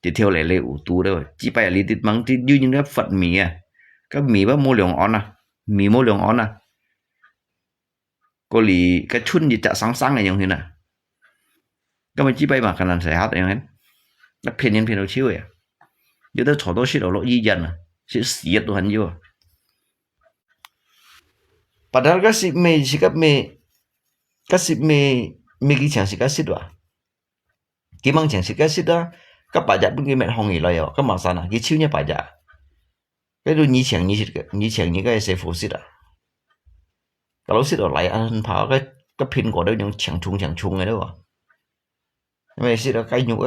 dịch theo lẻ ủ tu đâu chi bayan li tít mang tít như những cái phật mì à cái mì bao mua lượng on à mì mua lượng on à có lì cái chun gì chả sáng này như thế nào cái mà chỉ bay makanan sehat yang kan nó phiền đâu chiêu ya giờ tới chỗ đó xí đầu lỗ di dần à xí xịt đồ hành vô padahal cái xí mê cái chẳng xí cái xí đó cái mang chẳng xí cái xí đó các bà già bên cái mẹ hong nghỉ rồi các mà sao nè cái chiêu nhá bà già cái đồ nhí chẳng như cái xe phụ xí đó kalau xí đó lại ăn phá cái pin của đâu những chẳng chung này đâu mày xí đó cái nhục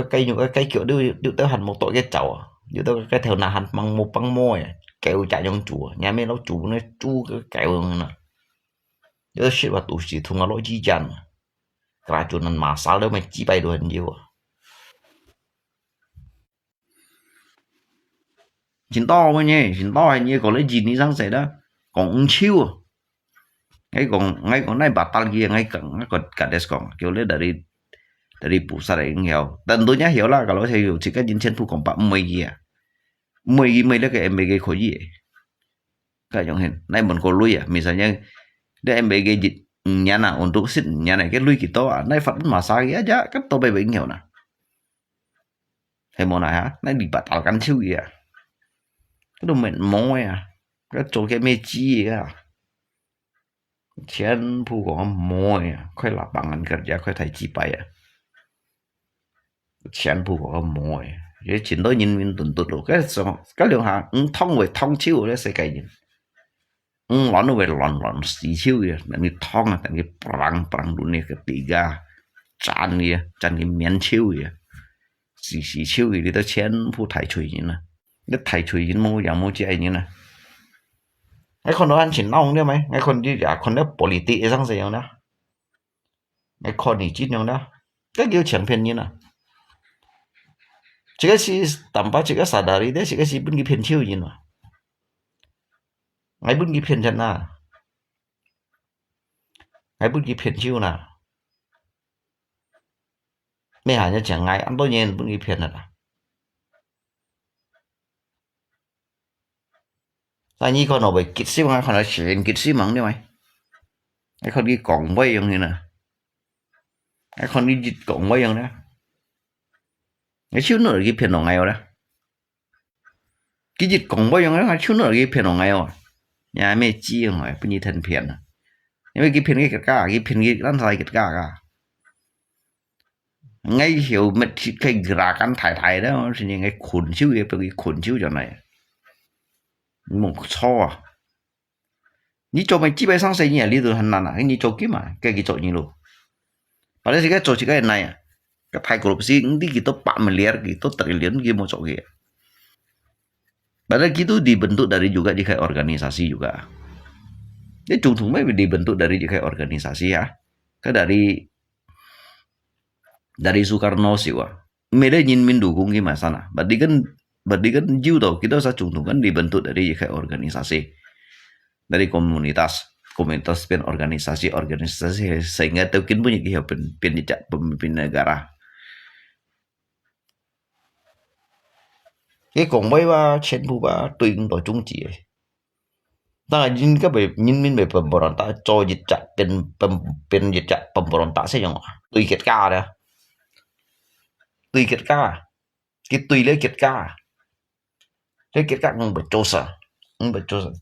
cái kiểu đưa tới hành một tội cái chậu Chứ tôi cái theo nào hành bằng môi kéo chạy trong chùa nhà mấy nó chủ nó chú cái kéo nè chứ shit và tụ sĩ thùng nó chi chăn cái chỗนั้นmà sao đó mày chỉ bay đồ hình nhiều chính to thôi nhé chính to hay như còn lấy gì đi sang sẽ đó còn ông chiêu ngay còn này bắt tal kia ngay còn cả des còn kiểu lấy dari pusat yang hiểu tentunya hiểu lah kalau saya hiểu jika jinchen pu kompak mui mui lah ke MBG koji kayak yang hen nai mon ko lui ya misalnya dia MBG nyana untuk sit nyana cái lui kita nai fat masa aja kan to bay hiểu nè hay mau này hả nai dibatalkan siu ya cái đồ mệt mỏi à cái chỗ cái mê chi à钱pu ko mỏi à khơi lapangan kerja khơi thai chi bay à钱pu ko mỏi cái chuyện đó nhìn mình tuần tuần rồi cái lượng hàng thông về thông chiếu đấy sẽ cái gì lon về lon xì chiếu ya dan cái thông là dan cái perang dunia ketiga chan cái miền chiếu ya xì chiếu thì đó钱pu thai chui như nè cái thai chui như mua chơi như nèไอ้คนนั้นฉินน้องได้ไหมไอ้คนที่อยากคนนั้น politic สังเสียงนะไอ้คนนี้จิตยังนะก็เกี่ยวเฉียงเพียนนี่นะ这个是tanpa这个 sadari deh 这个是本给骗ชิวยินวะไอ้บุญกี่เพียนฉันนะไอ้บุญกี่เพียนชิวนะไม่หาจะเฉียงไงอันตัวเย็นบุญกี่เพียนน่ะแต่นี่คนเอาไปกิดซิมั้งคนเอาเฉียนกิดซิมั้งได้ไหมไอ้คนที่กล่องไว้ยังนี่นะไอ้คนที่จิตกล่องไว้ยังนะไอ้ชิวนู่นกี่เพียนของไงวะcái dịch cộng bao nhiêu đó chú nó cái phiền ở ngay rồi nhà mẹ chi hỏi bây giờ thần phiền nhưng mà cái phiền cái lăn dài cái cả ngay hiểu mất cái gà cắn thải đó thì những cái khuẩn chiếu cái khuẩn chiếu chỗ này một so ní cho mày chỉ bay sang xây nhà đi từ hành nào cái ní cho kiếm mà cái chỗ như luôn và đây cái chỗ chỉ cái này cái thải của bác đi cái tốt bạn mình liệt cái tốt tự liệt cái một chỗ kia padahal itu dibentuk dari juga di kayak organisasi juga. Dia contohnya dibentuk dari kayak organisasi ya. Ke dari Soekarno sih wah. Mereka ingin mendukung gimana sana. Berarti kan jiu tau kita usah contoh kan dibentuk dari kayak organisasi. Dari komunitas pen organisasi sehingga mungkin punya dia pemimpin negara. Cái còn mấy ba trên bu ba tuyên tổ trung chỉ ta nhìn cái bề nhìn mình bề pemberontak cho dịch chặt pen dịch chặt pemberontak sẽ yang tùy kết ca đó tùy kết ca cái tùy lấy kết ca không bị trôi sa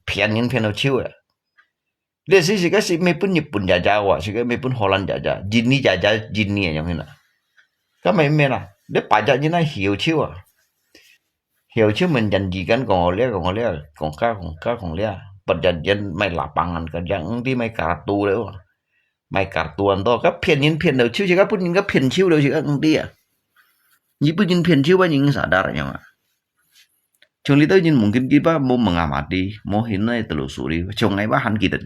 phiền đâu chiêu à để sih cái mấy pun Jepun jajah wah sih mấy pun Holland jajah Jinni yang ini cái mấy nào để pajak như này hiểu chiêu à hiểu chứ mình dành gì kan còn perjanjian may lapangan kerja di may kartu đấy may kartuan to các phiền đầu chiêu chỉ các pun các phiền chiêu đầu chỉ các đi à như pun nhìn phiền chiêu bao nhiêu sadar ya mà chung lý tới nhìn mungkin kita mau mengamati mau hinai telusuri chung ngay bahan kita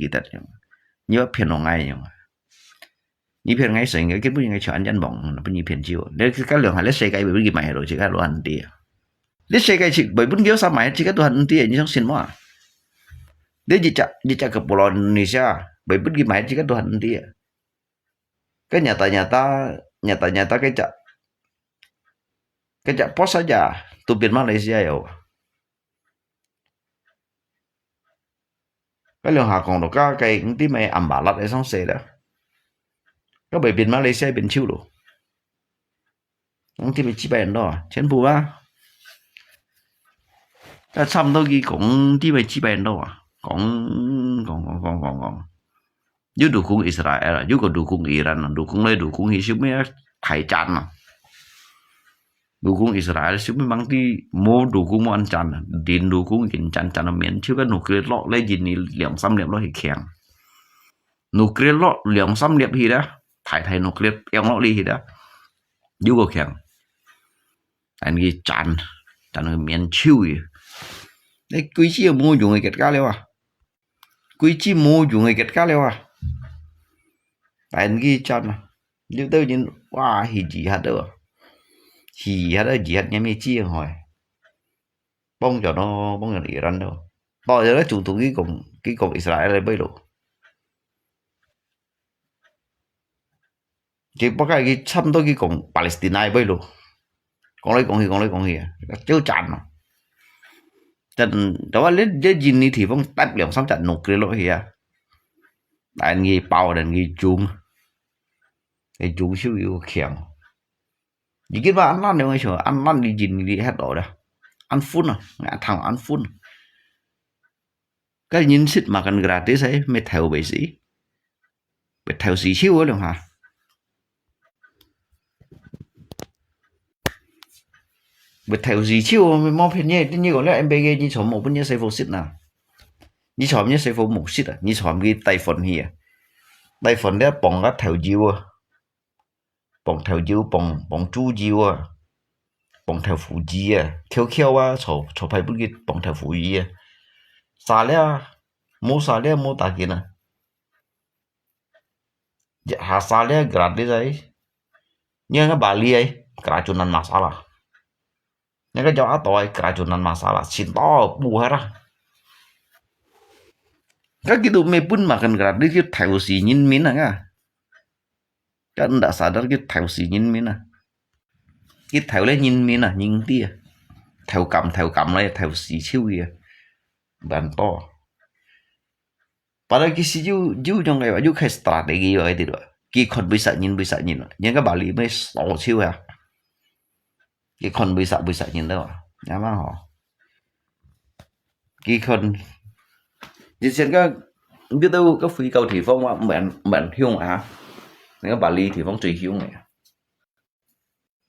như phiền ở ngay ya như phiền ngay sehingga kita punya chọn dân bỏng punya phiền chiêu đấy các lượng hay lấy xe cái bởi vì mày rồi chỉ các đồ ăn đi dia saya kayak bởi pun dia sama jika Tuhan nanti ini sang semua dia jejak ke Pulau Indonesia bởi pun gimana jika Tuhan nanti cái nyata cái cak pos saja tupin Malaysia ya cái lượng hạ còn được cái tí mày ẩm bảo lật ở sang xe đó cái bởi biển Malaysia biển chiêu rồi ông tí mày chỉ bèn đó chén bù ba差唔多佢講啲咪知病多啊，講，要dukung Israel啊，juga dukung Iran啊，dukung siapa Thailand啊，dukung Israel siapa memang di mau dukung mau ancan à, din dukung can miền chứ cái nuclear lọ lấy gì ni liang xâm liệp nó thì khéng, nuclear lọ liang xâm liệp gì đó, Thai nuclear yang lọ đi gì đó, juga khéng, anh ghi can Chẳng miền chiêu gì đấy quý chi mua dùng người kết cá leo à quý chi mua dùng người kết cá leo à tại anh ghi chân mà nếu tôi nhìn wow thì gì hết đâu gì hết đó gì hết nhà mi chi hỏi bông cho nó bông cho nó Iran đâu bao giờ nó chủ tụ cái cùng Israel này bây giờ cái bác cái chăm tôi cái cùng Palestine bây giờ con lấy chưa chán mà trận đó là lấy gì đi thì phong tách liền xong trận nục cái lỗi gì à đại nghi bao đại nghi chung cái chung siêu yêu khéng chỉ biết mà ăn lăn được ngay chỗ ăn lăn đi gì đi hết rồi đó ăn phun à ngã thằng ăn phun cái nhìn xịt mà cần gratis ấy mới theo bệ sĩ bị theo sĩ siêu ấy luôn hả bị theo sĩ siêu mới mong phiền nhé như còn là em bê như chọn một bên như xây phố xịt nào như chọn như xây phố một xịt à như chọn cái tay phần hìa tay phần đấy bỏng cái theo diêu à bỏng theo diêu bỏng chú diêu à bỏng theo phụ gì à khéo à cho phải bút cái bỏng theo phụ gì à xả lẽ mua ta kia nè hạ xả lẽ gratis ấy nhưng cái Bali ấy keracunan masalah nhưng cái Jawa toy keracunan masalah cinta buah ra cái gitu me pun makan gratis cái theo si nhìn min à kan tidak sadar cái theo si nhìn min à cái theo lấy nhìn min à nhìn tia theo cầm lấy theo si siêu kia bàn to padahal cái si ju trong này ju cái strategi vậy thì được cái con bisa nhìn nhưng cái Bali mới sáu siêu à cái con bisa nhìn đâu nhá mà họ cái con chỉ xem cái biết đâu cái phi cầu thì phong mà bạn hiung à nên cái Bali thì phong tùy hiung này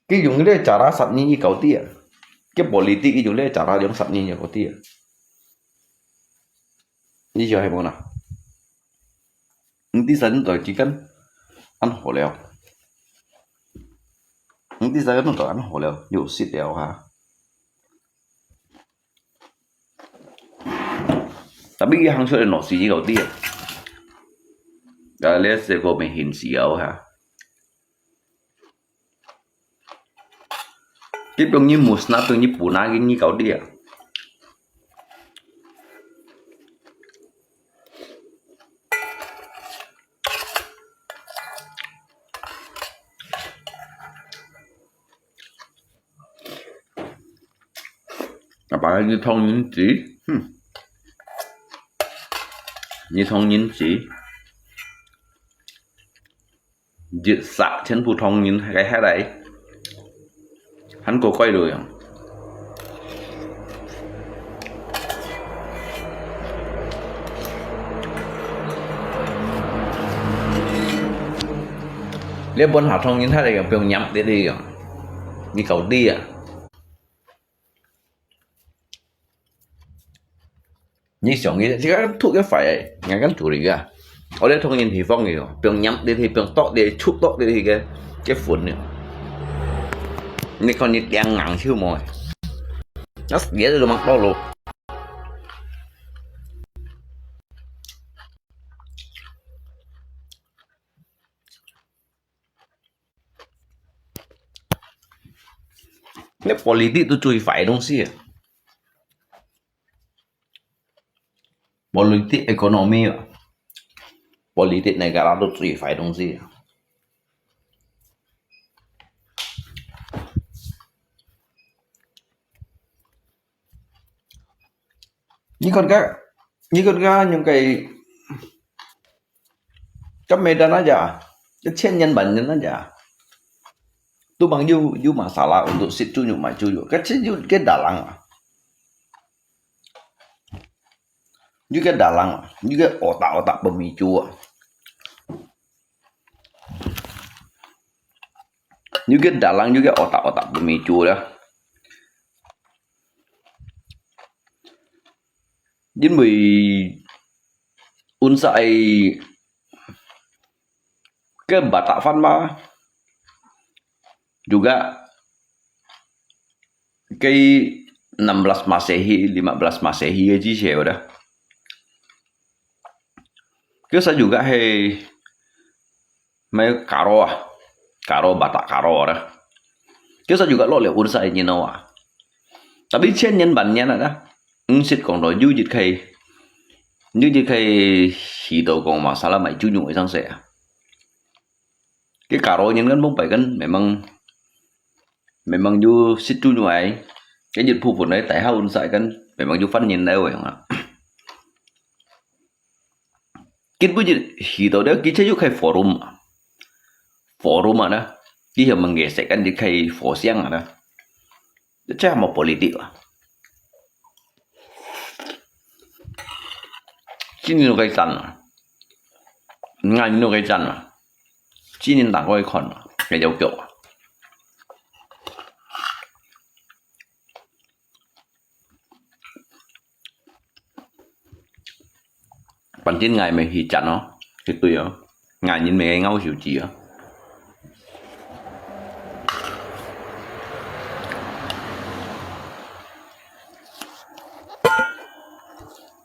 cái dùng cái trả ra sạch như cầu tia cái politik cái dùng cái trả ra giống sạch như cầu tia như giờ hay không nào những tí sẵn rồi chỉ cần ăn hổ lèo những tí sẵn rồi ăn hổ lèo nhiều xịt lèo hả tapi cái hàng số nó xí như cầu tia đó là sẽ có mình hình xí áo hả tiếp tục như musna từ như puna cái như cầu tia bạn như thông những chỉ như thông những chỉ diệt sạch trên phù thông những cái hai đấy hắn có quay rồi không nếu bọn họ thông những hai đấy không nhắm để đi không như cầu đi à như sống như thế cái thuộc cái phải ngay cái chủ đề à ở đây thông nhìn thì phong nhiều 병 nhắm đi thì 병 to đi chúc to đi thì cái phun nữaนี่คนนี้แดงหนังชื่อมอยแล้วเดี๋ยวจะมักโตลูกนี่ politik itu cuy phải dong sih politik ekonomi politik negara itu cuy phải dong sih như con cá những cái medan aja cái chen nhân bản nhân aja tu bằng you masalah untuk situ maju cái cái dalang juga dalang juga otak pemicu juga dalang juga otak pemicu đó chính vì unsai ke Batak Fanma juga cái 16 Masehi, 15 Masehi aja sih udah. Kita juga hey mấy caro Batak caro đó. Kita juga lo le ursa ini nawa. Tapi chen nhân bản nhân đó. Xịt còn rồi du dịch khay hì đầu còn mà sao là mày chú nhung sang sẽ. Cái caro nhân kan bông phải kan memang du xịt chú nhung ấy. Cái dịch phụ đấy tại hao ursa kan memang du phân nhân đấy rồi không ạ. Kita punya hidup dia kita juga kayak forum ada dia menggesekkan di kayak fosiang ada itu sama politik lah sini nó cái chân ngay nó cái chân mà sini đảng cái con cái dấu kiểu bản tin ngày mình thì chặn nó thì tùy đó ngày nhìn mình ngâu hiểu chỉ đó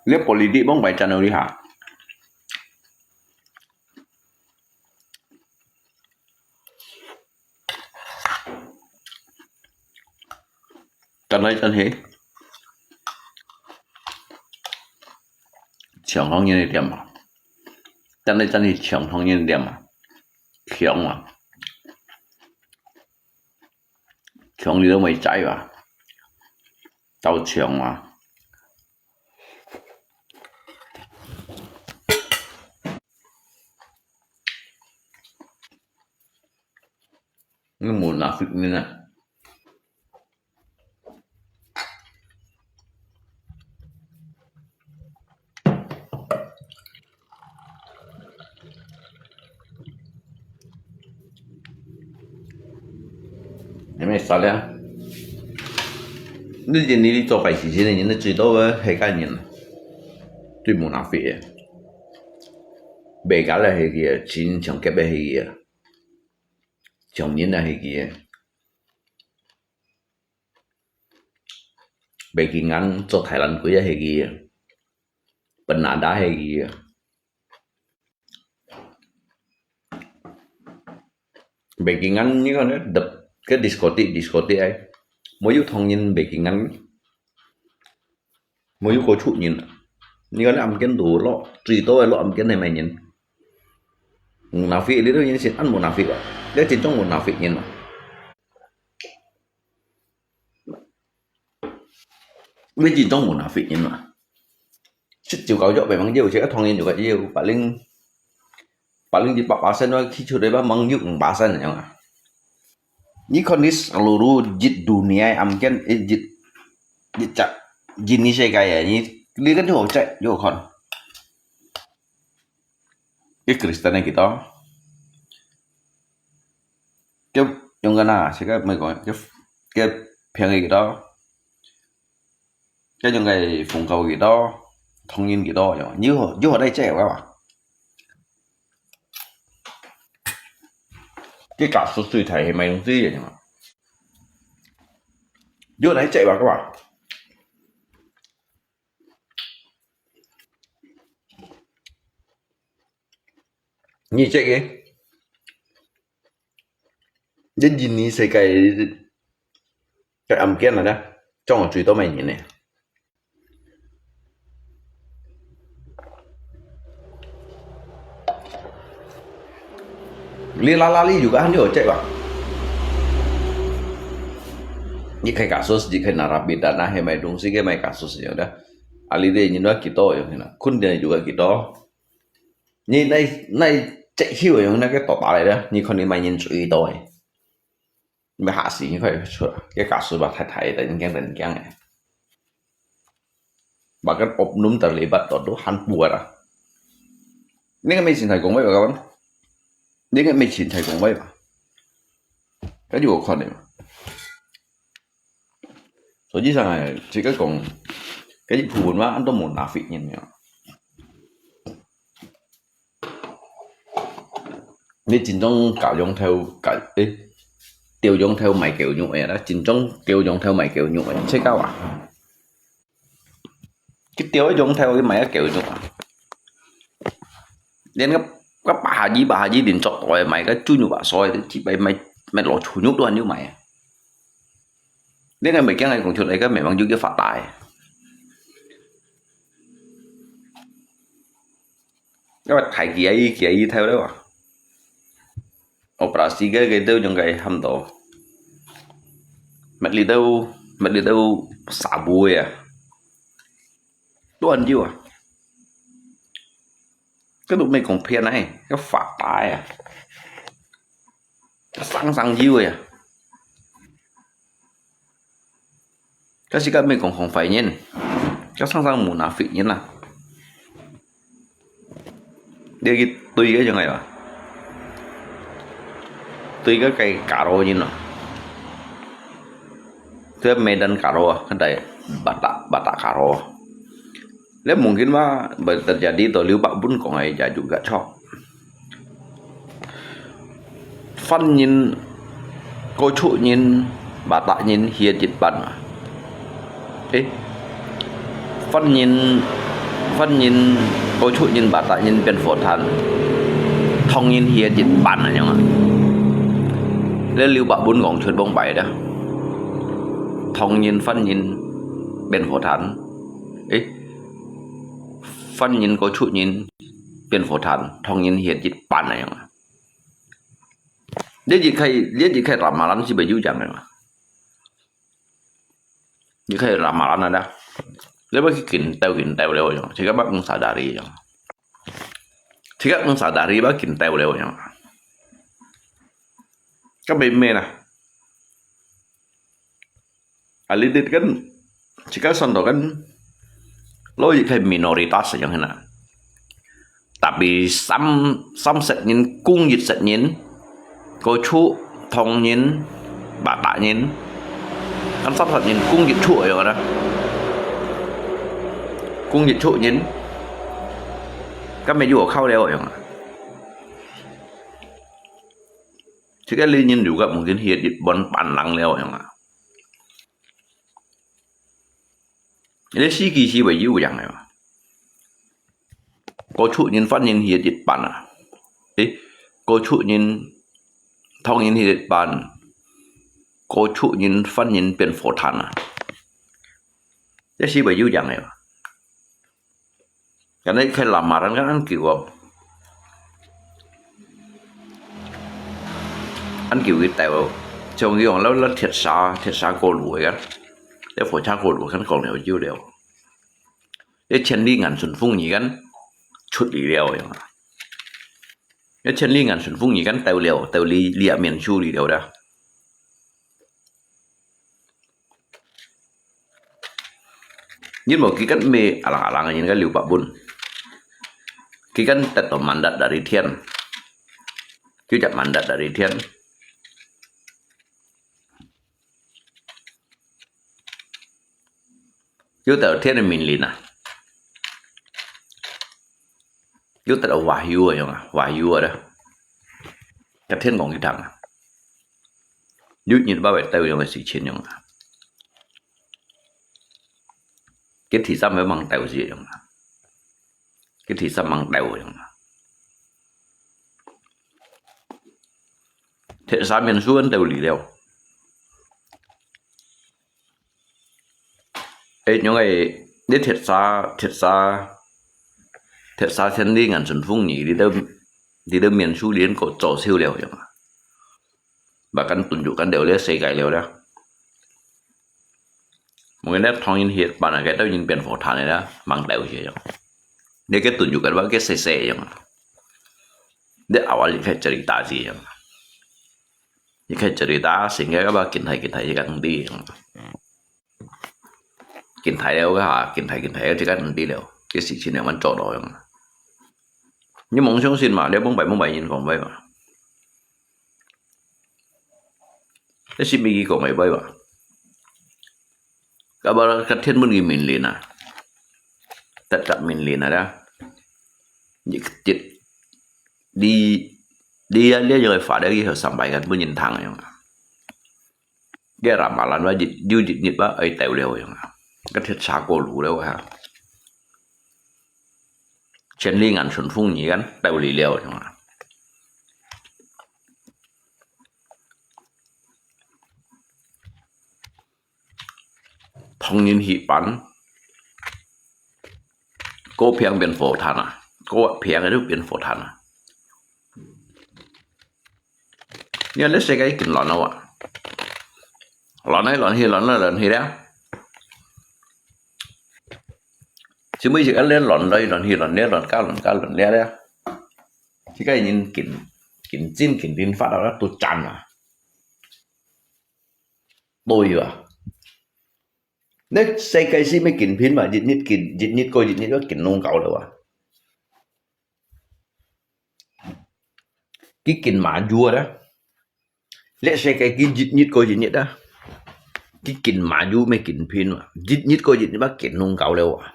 nếu politik bóng bài channel đi hả chân đấy chân thế trưởng thông nhân điểm mà chân đây chân thì trưởng thông nhân điểm mà khiong mà khiong đi đâu mày chạy vào tao trưởng mà cái mùa nào phịch như này mày sao đấy你今你做坏事情的人，你最多个黑干人，最冇拿费的，别家咧系个钱长夹嘅系个，长人咧系个，别见眼做台湾鬼系个，本拿打系个，别见眼呢個咧đập cái discotheque ấy. Mỗi yếu thông nhân về cái ngắn mỗi yếu có chút nhìn như cái âm kiến đủ lo tùy tôi lo âm kiến này mày nhìn nào phị đấy thôi nhưng sẽ ăn một nào phị đấy chỉ trong một nào phị nhìn mà với chỉ trong một nào phị nhìn mà chút chiều cao chỗ về mang nhiều sẽ thông nhân nhiều cái nhiều bà linh chỉ bảo bà sen nói khi chưa đấy bà mang nhiều bà sen này nhá ni kondis seluruh jid dunia amken jid cak jenis kayak ini dia kan juga cek juga kon cái Kristen này kita cái yang kana sih cái mấy cái phiền gì đó cái những cái phụng cầu gì đó thông nhiên gì đó như ở đây cek các bạn cái cả số suy thầy mày không gì vậy mà vô đấy chạy vào các bạn như chạy cái gì ní sẽ cái âm kiến này đó trong một chuỗi tao mày nhìn này Lali juga kan dia cek bang. Ini kayak kasus jika narapidana hemai dong sih kayak kasus ya udah. Ali deh ini kita ya kena. Kun dia juga kita. Ini nai cek hiu yang nak kita tahu dah. Ini kon ini main cuy doy.ไม่หาสิ่งที่ช่วยแกกาสุบะไทยแต่ยังแกงเป็นแกงไงบางกันอบนุ่มแต่เลยบัดต่อดูหันปวดอ่ะนี่ก็ไม่สินไทยกงไว้แบบกันนี่ก็ไม่ชินไทยกงไว้ป่ะก็อยู่กับคนเนี่ย所以上係自己講，嗰啲盤話都冇拿 fit 嘅樣。你戰中教用條教誒 tiêu dùng theo mày kiểu như vậy đó chính trong tiêu dùng theo mày kiểu như vậy sẽ cao à cái tiêu dùng theo cái mày kiểu như vậy đến cái bà gì điện chọt rồi mày cái chui nhục bà soi thì chỉ mày mày lọ chủ nhục luôn như mày đến ngày mấy cái này còn chuột đấy cái mày bằng dưới cái phát tài các bạn thấy kia ấy theo đấy à operasi cái tiêu dùng cái hầm tổ mày đi đâu xả bùi à luôn chứ à cái tụi mình còn phiền này cái phát tài à cái sang dư à cái gì cái mình còn không phải nhìn cái sang muốn nào phỉ nhìn là đây cái tùy cái như này à tùy cái cây cà rô nhìn nào itu Medan Karo kan dari Batak Karo. Lalu mungkin mah terjadi atau Liu Pak Bun kok nggak juga cok. Fan nhìn cô chủ nhìn Batak nhìn hiền dịch bản. Fan nhìn cô chủ nhìn Batak nhìn bên phổ thành. Thong nhìn hiền dịch bản là nhá. Lalu Liu Pak Bun ngọng chuyện bông bảy đó. Thong nhìn phân nhìn bên phổ thản ấy phân nhìn có chủ nhìn bên phổ thản thong nhìn hiện dịch bản này mà để gì khai làm mà lắm chỉ bị dữ dằn này mà như khai làm mà lắm này đó nếu mà cái kỉnh teo đều rồi thì các bác cũng xả đà đi rồi thì các cũng xả đà đi bác kỉnh teo đều rồi các bên mê nè Alidit kan jika contoh kan logik minoritas yang hena tapi sam set nhìn cung dịch set nhìn cô chú thong nhìn bà tạ nhìn kan sam set nhìn cung dịch chuỗi rồi đó cung dịch chuỗi nhìn các mẹ vừa khâu đeo rồi chứ cái ly nhìn juga mungkin hiệt dịch bon pan lăng leo rồi lấy sĩ kỳ bởi dữ dạng này mà có chủ nhân phát nhân hiệt dịch bản à có chủ nhân thông nhân hiệt dịch bản có chủ nhân phát nhânเป็นphổ thành à lấy sĩ bởi dữ dạng này mà cái này khi làm mà nó ăn kiểu cái tèo trong cái ông nó thiệt xa cô lùi á để phổ tra cổ của khán còn đều chưa đều để chân đi ngàn xuân phung gì gắn chút đi đều vậy mà để chân đi ngàn xuân phung gì gắn tàu lia miền chu đi đều đó nhưng mà cái cách mê alang những cái liều bạc bún cái cách tật ở mandat dari thiên cứ chặt mandat dari thiên yếu tờ thiên là mình liền à yếu tờ là Wahyu rồi không à Wahyu đó cái thiên còn cái thằng yếu nhìn ba bảy tàu là sự chiến không à cái thì sao mới bằng tàu gì không à cái thì sao bằng tàu không à thế sao mình xuống tàu lì đeo những người để thiệt xa thiên đi ngàn xuân phung nhỉ đi đâu miền Su Liên có chỗ siêu liều vậy mà và căn tuần chủ căn đều lấy xây cái liều đó một cái nét thong in hiện bạn là cái đâu nhìn biển phổ thản này đó mang đều gì vậy để cái tuần chủ căn cái xây vậy mà để awal phải cerita gì vậy những cái cerita sehingga các bạn kiến thấy cái căn đi kiến thấy đâu cái hả kiến thấy chỉ cần đi đâu cái sự chuyện này vẫn trộn rồi mà nhưng mong sống xin mà nếu bóng bảy nhìn còn vậy mà cái gì bị còn mấy vậy mà các bạn cái thiên môn gì mình liền à tất cả mình liền à đó những đi đi rồi phải đấy hiểu sắm bài gần mới nhìn thẳng này mà cái ramalanว่ายืดนิดว่าไอ้เต๋วเร็วอย่างนั้นก็เทียบชาโกรู้แล้วฮะเช่นลี่งานชนฟุ้งหนีกันเต๋วลีเร็วอย่างนั้นทองยินหีปันก็เพียงเป็นโฟทันอ่ะก็เพียงไอ้ทุกเป็นโฟทันอ่ะเนี่ยเล็กๆก็กินหลอนเอาอ่ะหลอนที่แล้วchứ mấy chữ lên lọn đây lọn hi lọn nét lọn cao lọn lé đấy chứ cái nhìn kín tin phát đó tôi chán à tôi à nếu xây cái gì mới kín pin mà dịch nít coi dịch nít nó kín nông cậu đâu à cái kín mà vua đó lẽ xây cái dịch nít coi dịch nít đó cái kín mà vua mới kín pin mà dịch nít coi dịch nít bắt kín nông cậu đâu à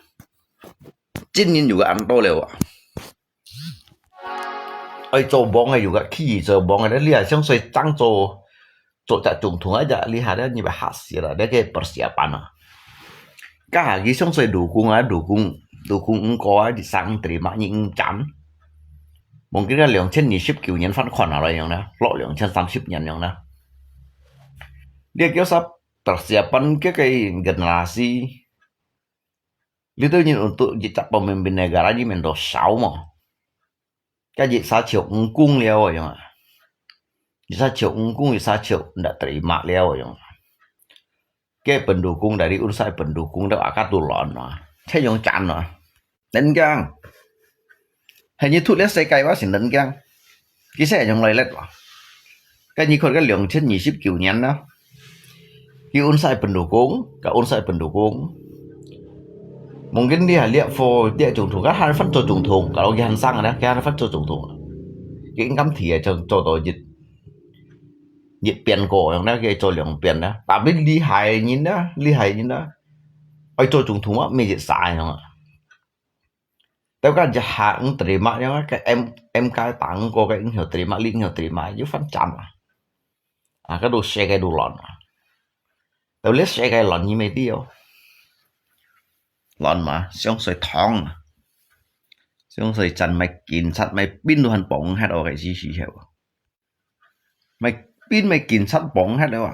Chính juga anto leo. Ai cho bong ai juga khi cho bong ai lihat yang saya tang cho tak tuntung aja lihat dia ni berhasil lah dia ke persiapan lah. Kah lagi yang saya dukung engkau di sang terima những chán. Mungkin là 2020 年翻款อะไรอย่างนะlo 2030 年อย่างนะ. Dia kira persiapan ke generasi itu untuk jadi pemimpin negara ni mendo sao mà cái gì sa chịu cung leo rồi mà sa chịu cung sa chịu đã terima leo rồi cái pendukung dari unsur pendukung đó akan turun mà thế yang chán mà đánh gang hình như thuốc lá say cay quá xin đánh gang cái xe yang lại lết cái như con cái lượng trên 20 年đó cái unsur pendukung mungkin dia lihat dia trùng thùng các hai phát cho trùng thùng kalau cái hành sang đó cái hai phát cho trùng thùng cái income thì cho tổ dịch tiền cổ yang đó cái cho lượng tiền đó tapi li hai nhìn đó ai cho trùng thùng á mình dịch sai không ạ tao cái jahat terima yang cái em cái tặng cô cái hiểu terima chứ phát chậm cái đồ xe cái đồ lòn tao lấy xe cái lòn như mấy tiêu lon mà xong rồi thong xong rồi chăn mày kín sắt mày pin đồ hành bóng hết rồi cái gì hiểu mày pin mày kín sắt bóng hết rồi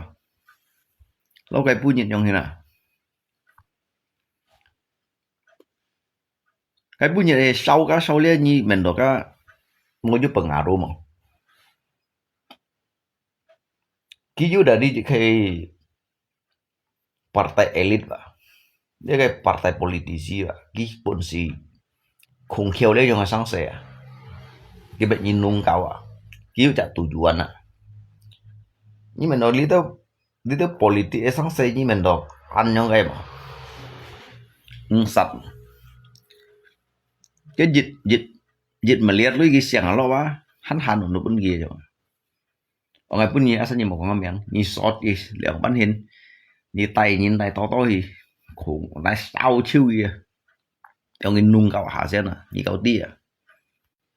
lâu cái bún nhiệt trong thế nào cái bún nhiệt này sau lên như mình được cái ngồi giúp bằng ảo đúng không kí dụ đã đi cái partai elit vậy dia cái partai politisi lah, pun si khung khiêu dia jangan sangse ah, cái bệnh nhìn nung kau ah, kêu tak tujuan ah, ni mình nói lý tới politik sangse ni mình đọc ăn nhau cái mà, sạch, cái dịch mà lihat lu cái siang lo wah, han untuk pun gitu, orang pun ni asalnya mau ngomong ni short is, liang ban hin, nhìn tay to thì khủng lái sao chiêu gì trong cái nung cậu hạ xem à như cậu tia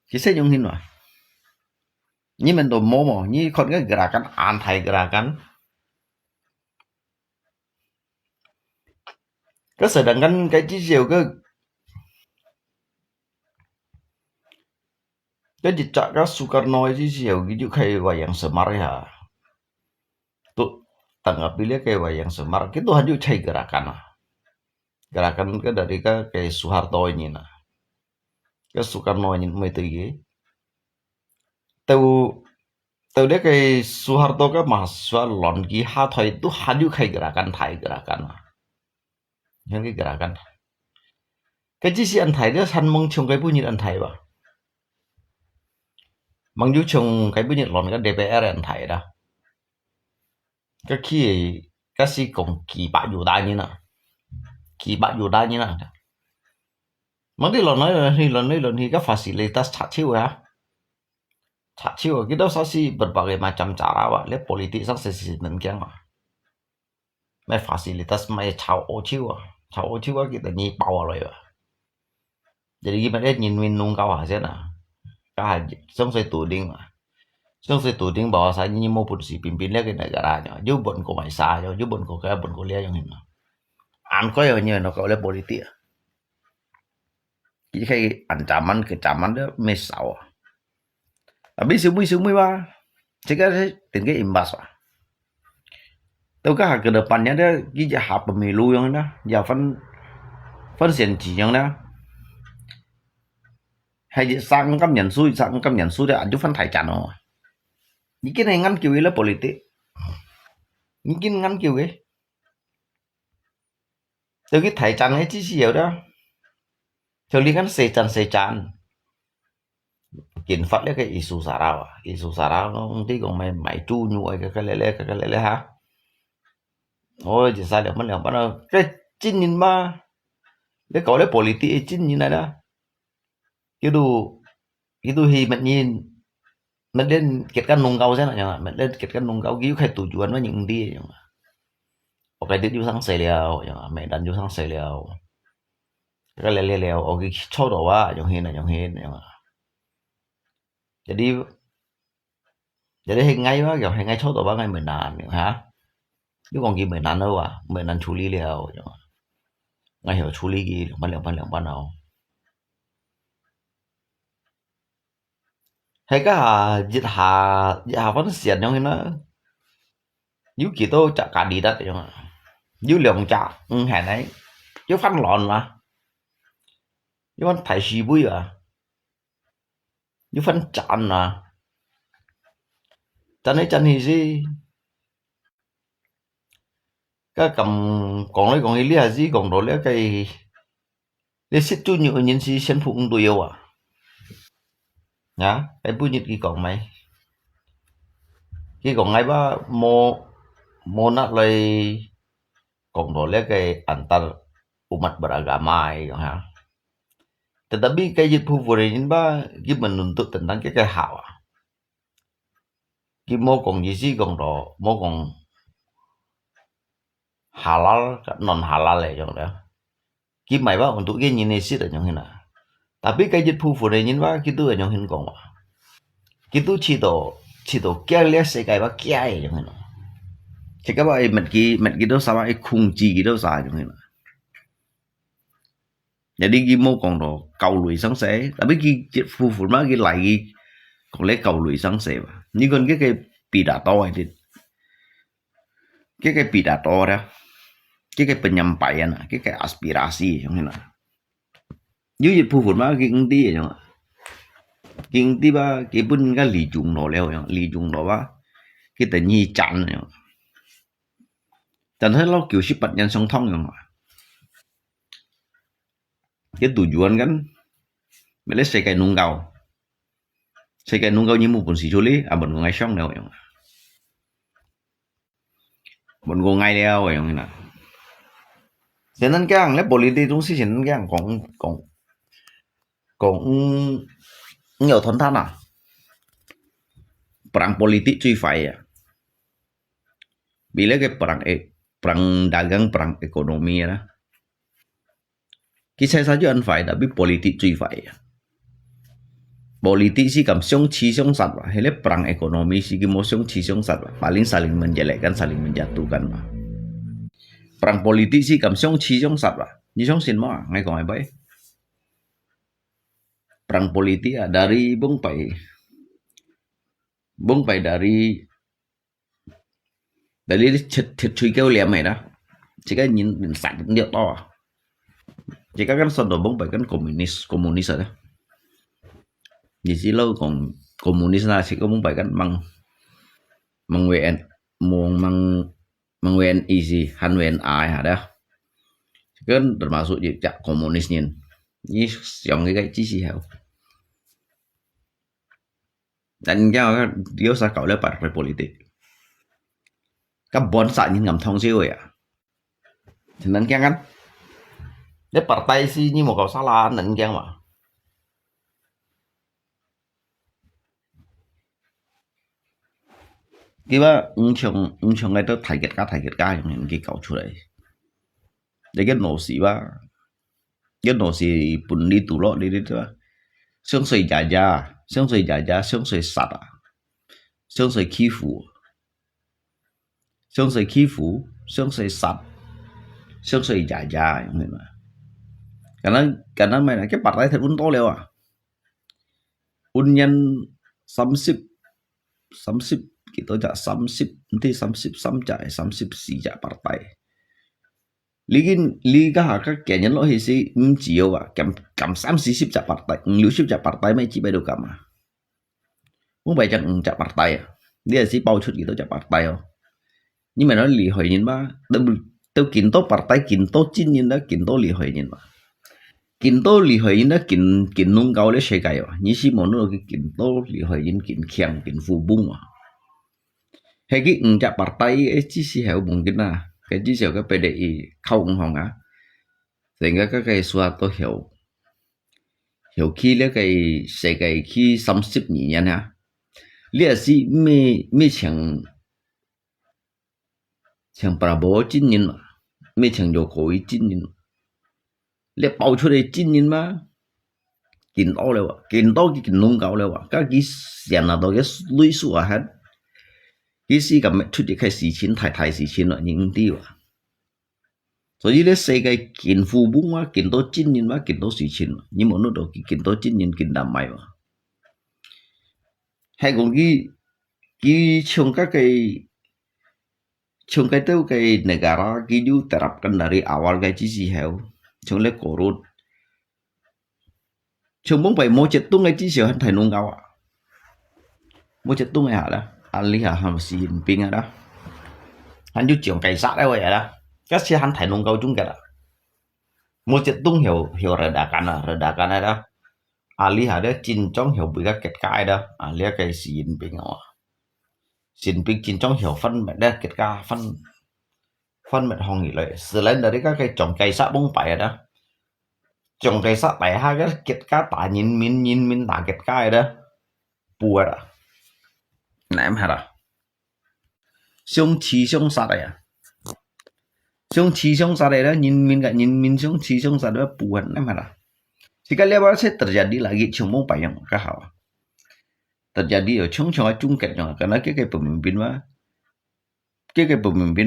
chỉ sẽ dùng hình rồi như mình đồ mô mà như con cái gerakan anti gerakan sedangkan cái chỉ chiều cái dịch trạng các Soekarno chỉ chiều cái chữ khay wayang Semar ya tuh tanggapi kayak wayang Semar itu hanya cai gerakan cái dari cái Soeharto ini nah cái Soekarno ini mới từ ghế từ đấy cái Soeharto cái mahasiswa lon ki ha thoi itu hanya kayak gerakan những cái gerakan cái gì si anh thầy đó san mong chung cái bunyi anh thầy ba mong du chung cái bunyi lon cái DPR anh thầy đó cái khi cái si cùng kỳ bạ dù đa như nào kỳ bạ dù đa như nào mà đi lần thì các fasilitas chặt chiu cái đó sao si berbagai macam cara wa le politik sang sesi nengkiang mai fasilitas mai chao o chiu kita ni bawa rồi jadi gimana nhìn mình nung kau hasil nah kah xong rồi tủ đinh mà Xong rồi tụi tiếng bảo saya ni mau polisi pimpin lagi negaranya. Jubon ko mai saya, jubon ko kaya bon ko liya yung hina. An ko yung nyo no ka oleh politik. Jadi kayak kecaman dia mesau. Tapi semui ba, jika tinggal imbas ba. Tahu ke depannya dia kita hap pemilu yang na, ya phân选举yang na. Hay sang cam nhận xui dia aju phân thải chán rồi. Những cái này ngăn kiểu là politik. Những cái ngăn kiểu ấy. Từ cái thải chán ấy chỉ hiểu đó. Thường liên ngắn xe chán. Kiến phát lấy cái isu sarau nó không tí còn mày chu nhuội cái lele ha. Ôi chỉ sai được mất bắt đầu cái chín nhìn mà để có lấy politik chín nhìn này đó. Itu hi mình nhìn mình lên kết căn nung gau thế nào mình lên kết căn nung gau cứu khai tụ chuan với những đi nhưng mà cái đứa du sang sài liao nhưng mà mẹ đánh du sang sài liao cái lele liao ở cái chỗ đó wa yang hin nhưng mà jadi ngay quá kiểu ngay chỗ đó ba ngay mình nàn hả chứ còn gì mình nàn đâu à mình nàn处理liao nhưng mà ngay hiểu处理gì lượng ban nào hay cái dịch hà vẫn xiên trong nó nếu kỳ tôi chả cả đi đất nhưng mà nếu lượng chả hè đấy chứ phân lòn mà nếu phân thải xì bui à nếu phân chán à chán thì gì cái cầm còn lấy là gì còn đó lấy cái lấy xích chút nhiều nhân sĩ sinh phụ tôi yêu à nhá cái bui nhật cái còn mày cái còn ngay ba mo nát lấy còn đó lấy cái antar umat beragama gitu ha. Tetapi kayak jitu furein ba dia menuntut tentang cái hal. Dia mau kong gì kong đó, mau kong halal non halal ya giống đó. Dia mai ba untuk cái nhìn này sih ở trong hình Tapi kayak jitu furein ba gitu ở trong hình kong. Gitu chỉ tổ kia lihat sẽ cái ba kia ở trong hình. Chỉ các bạn mình kia đó sao ai khung chi đó sao trong hình. Jadi gimo còn đó cầu lùi sáng sẻ, tapi cái phu má cái lại còn lấy cầu lùi sáng sẻ mà. Nhưng còn cái pidato thì cái pidato đó, cái penyampaian, cái aspirasi trong này là. Như phu má cái đi vậy mà. Cái đi ba cái bên cái lý chung nó leo, lý chung nó ba cái tự nhiên chán này. Chẳng thấy nó kiểu ship bật nhân song thông rồi mà. Cái tujuan kan bila saya kayak nunggal ni pun si Juli abon ngai song leo yang bon go ngai leo yang na senan kang le politik tung si senan kang kong nhiều thốn than à perang politik cuy phải ya bila cái perang dagang perang ekonomi ya Kisah saja an phải tapi politik cuy phải. Politik sih kam siong chi siong sat lah. Hele perang ekonomi sih mau siong chi siong sat lah. Paling saling menjelekkan, saling menjatuhkan lah. Perang politik sih kam siong chi siong sat lah. Ni siong sin mo ngay còn ai bay. Perang politik dari bung pai dari thiệt chui kêu liệm mày đó. Chỉ cái nhìn sạch nhiều to. Jika kan sodobong bagian komunis ada. Di silau komunis lah sih kamu bagian mang WNI sih han WNI ada. Kan termasuk jejak komunisnya. Ini yang cái chi sih hao. Dan dia usah kau le partai politik. Các bon sa nhìn ngầm thông siêu ya. Cho nên kan để partai sih như một cậu salah nịnh chăng mà cái ba ông ngay tới thầy kết ca trong những cái cậu出来để cái nổ xì bún đi tủ lọ đi đó xương sườn già xương sườn sạt à 相谁欺负，相谁欺负，相谁杀，相谁giả giả như mà karena mainnya cái partai thật un to leo à un nhân 30 kita jak 30 nanti 34 jak partai liga các kẻ nhân loại thì chỉ yêu à cầm 30 jak partai nếu jak partai mấy chỉ bay đâu cả mà muốn bay chẳng jak partai à dia sih bao chút gitu jak partai oh nhưng mà nó lì hồi nhìn ba đâu kiến tố partai kiến tố chín nhìn đó kiến tố lì hồi nhìn mà kiến tố lì hồi nhìn đó kiến nông cao lấy xe cái à như si món nó cái kiến tố lì hồi nhìn kiến khéng kiến phù bung à hay cái jak partai ấy chỉ si hiểu bung cái na cái chỉ hiểu cái PDI không hòng á thành ra cái xóa tôi hiểu khi lấy cái xe cái khi 30 nhỉ nha ha liệu si mê chẳng Prabowo chín nhìn mà mê chẳng Jokowi chín nhìn liệu bao出嚟chín nhìn mà kiến to rồi kiến to cái kiến nông cao rồi các cái tiền là đó cái lũy số à hết cái gì cái mấy chút cái事情太事情了認啲啊所以咧世界kiến富bung mà kiến to chín nhìn mà kiến to事情nhưng mà nó đó cái kiến to chín nhìn kiến đam mày mà hay còn cái trong cái itu cái negara gitu terapkan dari awal cái chỉ hiểu trong lấy cổ rốt trong bóng bảy một chết tung cái chỉ hiểu hắn thành nông cao à một chết tung này hả đó anh lý hả hắn Xi Jinping đó hắn chú trưởng cảnh sát đấy vậy đó các xe hắn thành nông cao chúng cái đó một chết tung hiểu redakan này đó anh lý hả đó chín trong hiểu bị các cái đó anh lý cái Xi Jinping đó xin biết chín trong hiểu phân mệnh đây kết ca phân mệnh hong nghỉ lại xử lên đấy các cái trồng cây sát bông bảy đó trồng cây sát bảy hai cái kết ca tả nhìn min tả kết ca đó bùa đó này em hả đó xung chi xung sát đây à xung chi xung sát đây đó nhìn min xung chi xung sát đó bùa em hả đó jika lebar sẽ terjadi lagi trong bông bảy yang cái hảo terjadi ở trong chung kết karena cái pemimpin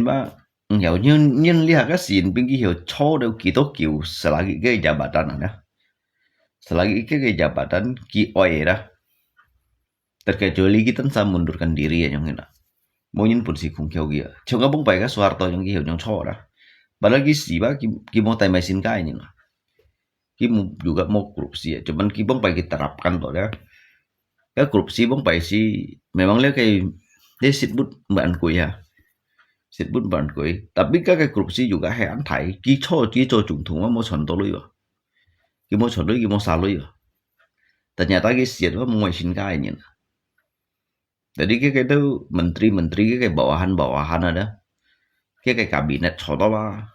mah hiểu nhân lihat cái Xi Jinping hiểu cho đâu kỳ tốt kiểu selagi cái jabatan ada selagi cái jabatan ki oe dah terkecuali kita bisa mundurkan diri ya yang ina mau nyin pun si kung kiau gia trong cái bông bài cái Soeharto yang hiểu yang cho dah padahal ki si ba ki mau tay mesin kai ni lah ki juga mau korupsi ya cuman ki bông bài kita terapkan tuh dah cái korupsi bông bảy si memang dia sebut mbak kui ya sebut mbak kui tapi cái korupsi juga hay ăn thải kí cho trùng thùng mau chọn tôi rồi kí mau chọn kí mau xả rồi ternyata cái siat nó mau xin cái ini jadi cái itu menteri cái bawahan ada cái kabinet cho đó ba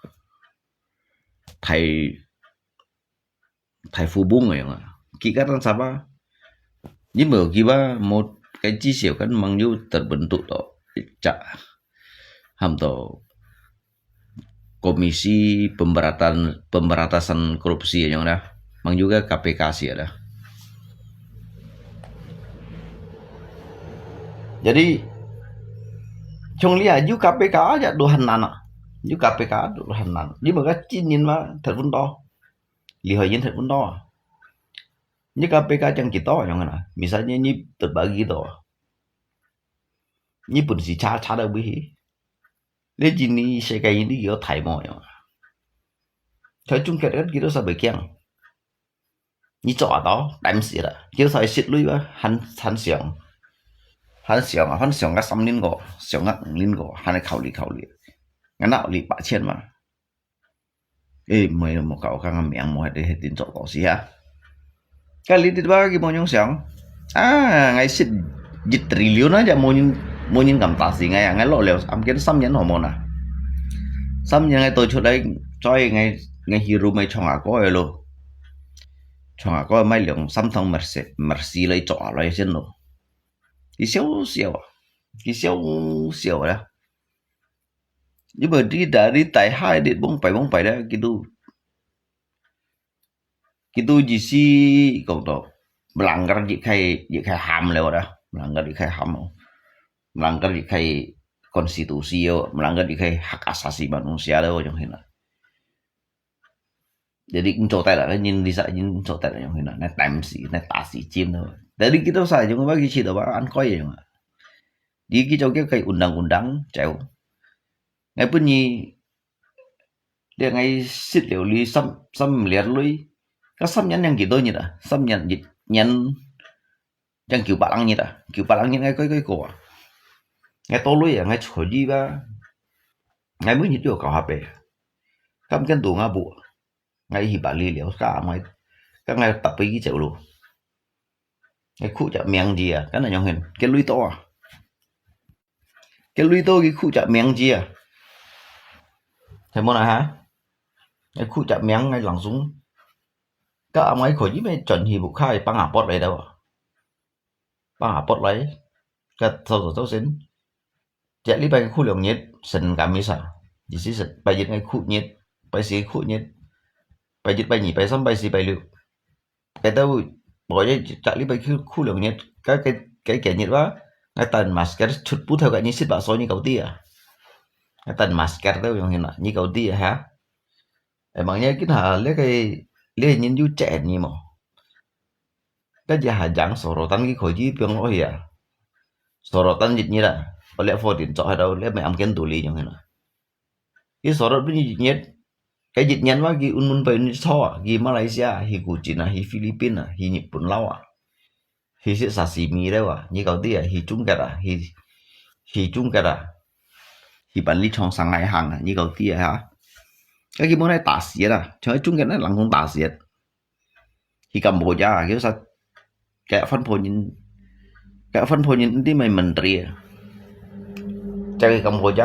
thầy phu bung rồi kí cái sao ba nhưng mà kita một cái chỉ hiểu kan mang như terbentuk toh cak hamto komisi pemberatasan korupsi yang ada mang juga KPK sih ada jadi trong lihat ju KPK aja dohanan ju KPK dohanan nhưng mà cái chi nhìn mà thật vun to lihat nhìn thật vun to như KPK chẳng chỉ to chẳng hạn misalnya như terbagi to như pun si cha đâu biết lấy gì ni sẽ cái ini kiểu thải mọi thôi chung kết cái kiểu sao bị kẹng như chỗ đó đánh xịt là kiểu sao xịt lui á hắn xiang cái xăm lên gò xiang ngắt lên gò hắn khẩu lì ngắn nào lì bả trên mà ê mày một cậu khang miệng một để tin chỗ đó gì ha cái lý thuyết ba cái bao nhiêu xiang ngày xịt dịch triliun aja mau nhìn cảm tạ gì ngay lộ liều am kiến xăm nhẫn hormone à xăm nhẫn ngay tôi chỗ đây cho ngay hero mày chọn à có rồi luôn chọn à có mấy lượng xăm thông merci lấy chỗ lấy trên luôn cái xíu đó nhưng mà đi tại hai điện bông bảy đó gitu gì si cậu đó melanggar jika ham lewat dah melanggar jika ham melanggar dikai konstitusi yo, melanggar dikai hak asasi manusia đó trong hình này. Jadi chỗ tay là nhìn đi sai nhìn chỗ tay là trong hình này, tạm sĩ, tả sĩ chim thôi. Jadi kita sai chúng bagi chỉ đó ăn coi vậy mà. Di cái chỗ cái undang-undang chéo. Ngày bữa nhi dia ngay xích liệu li xăm liệt lui các xăm nhắn yang gitu như đó xăm nhắn yang kiểu bạn như đó kiểu bạn như ngay cái cổ ngay to lui ngay chỗ gì ba ngay mới như chỗ có hấp bể cắm cái tủ ngã bộ ngay hi bà li liễu cả ngay các ngay tập cái chịu luôn cái khu chợ miệng gì à cái này nhung hình cái lui to à cái lui to cái khu chợ miệng gì à thầy môn này hả cái khu chợ miếng ngay lòng súng các ông ấy khỏi gì mấy chuẩn thì bộ khai băng hạ bot lấy đâu băng hạ bot lấy cái sâu xin chạy đi bay khu lượng nhiệt sần cả mấy sao chỉ xí sần bay dịch ngay khu nhiệt bay xí khu nhiệt bay dịch bay nhỉ bay xong bay xí bay lưu cái đâu bỏ ra chạy đi bay khu lượng nhiệt cái nhiệt quá ngay tần masker chút bút theo cái như xít bảo số như cầu tia cái tần masker đâu như cầu tia hả bằng nhớ cái hả lấy cái lấy nhìn du trẻ như mà cái gì hả chẳng sorotan cái khối gì biếng nói à sorotan dịch như là có lẽ phổ điện chọn đâu lẽ mày ăn kiến tủ lì như thế nào cái sorot bên dịch nhất cái dịch nhắn quá cái unmun bên so cái Malaysia cái China cái Philippines cái Nhật Bản Lao à cái sẽ sashimi đấy à như cầu tia cái Trung Quốc à cái Trung Quốc à cái bản lý trong sang ngày hàng à như cầu tia hả cái món này tả xiết à cho Trung Quốc này làm không tả xiết thì Cambodia kiểu sao kayak phân phối những tí mày menteri cái Cambodia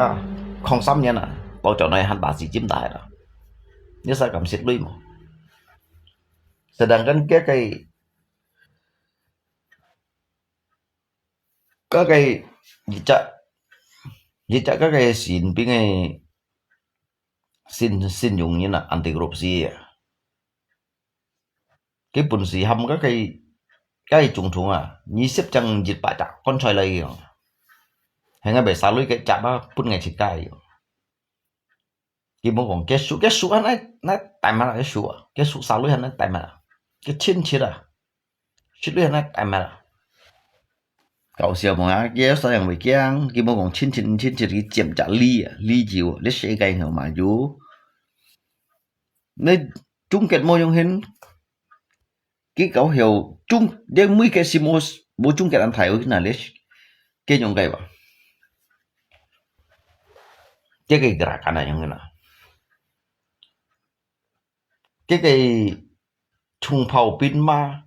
không xăm nha nè bao chỗ này hắn tả sĩ chiếm đại đó như sao cảm xịt lui mà sedangkan cái gì chắc các cái xin bên này xin dùng như là anti corruption cái bún xì hầm các cái trùng à như xếp chân dịch bạ chặt con xoay lây hay ngay bể xa lưới cái chạm á bún ngày chỉ cái món còn cái số anh nó tại mà cái số xa lưới anh tại mà cái chín chết à chết lưới anh tại mà cậu xíu mà cái saoอย่างvậy cái món còn chín cái chém chả ly chiều lấy xe cái nào mà chú nên chung kết môi trong hình cái cậu hiểu chung đến mấy cái gì mua chung kết anh thấy ở nào lấy cái nhung cái vào cái gerakan này yang mana cái chung phao pin ma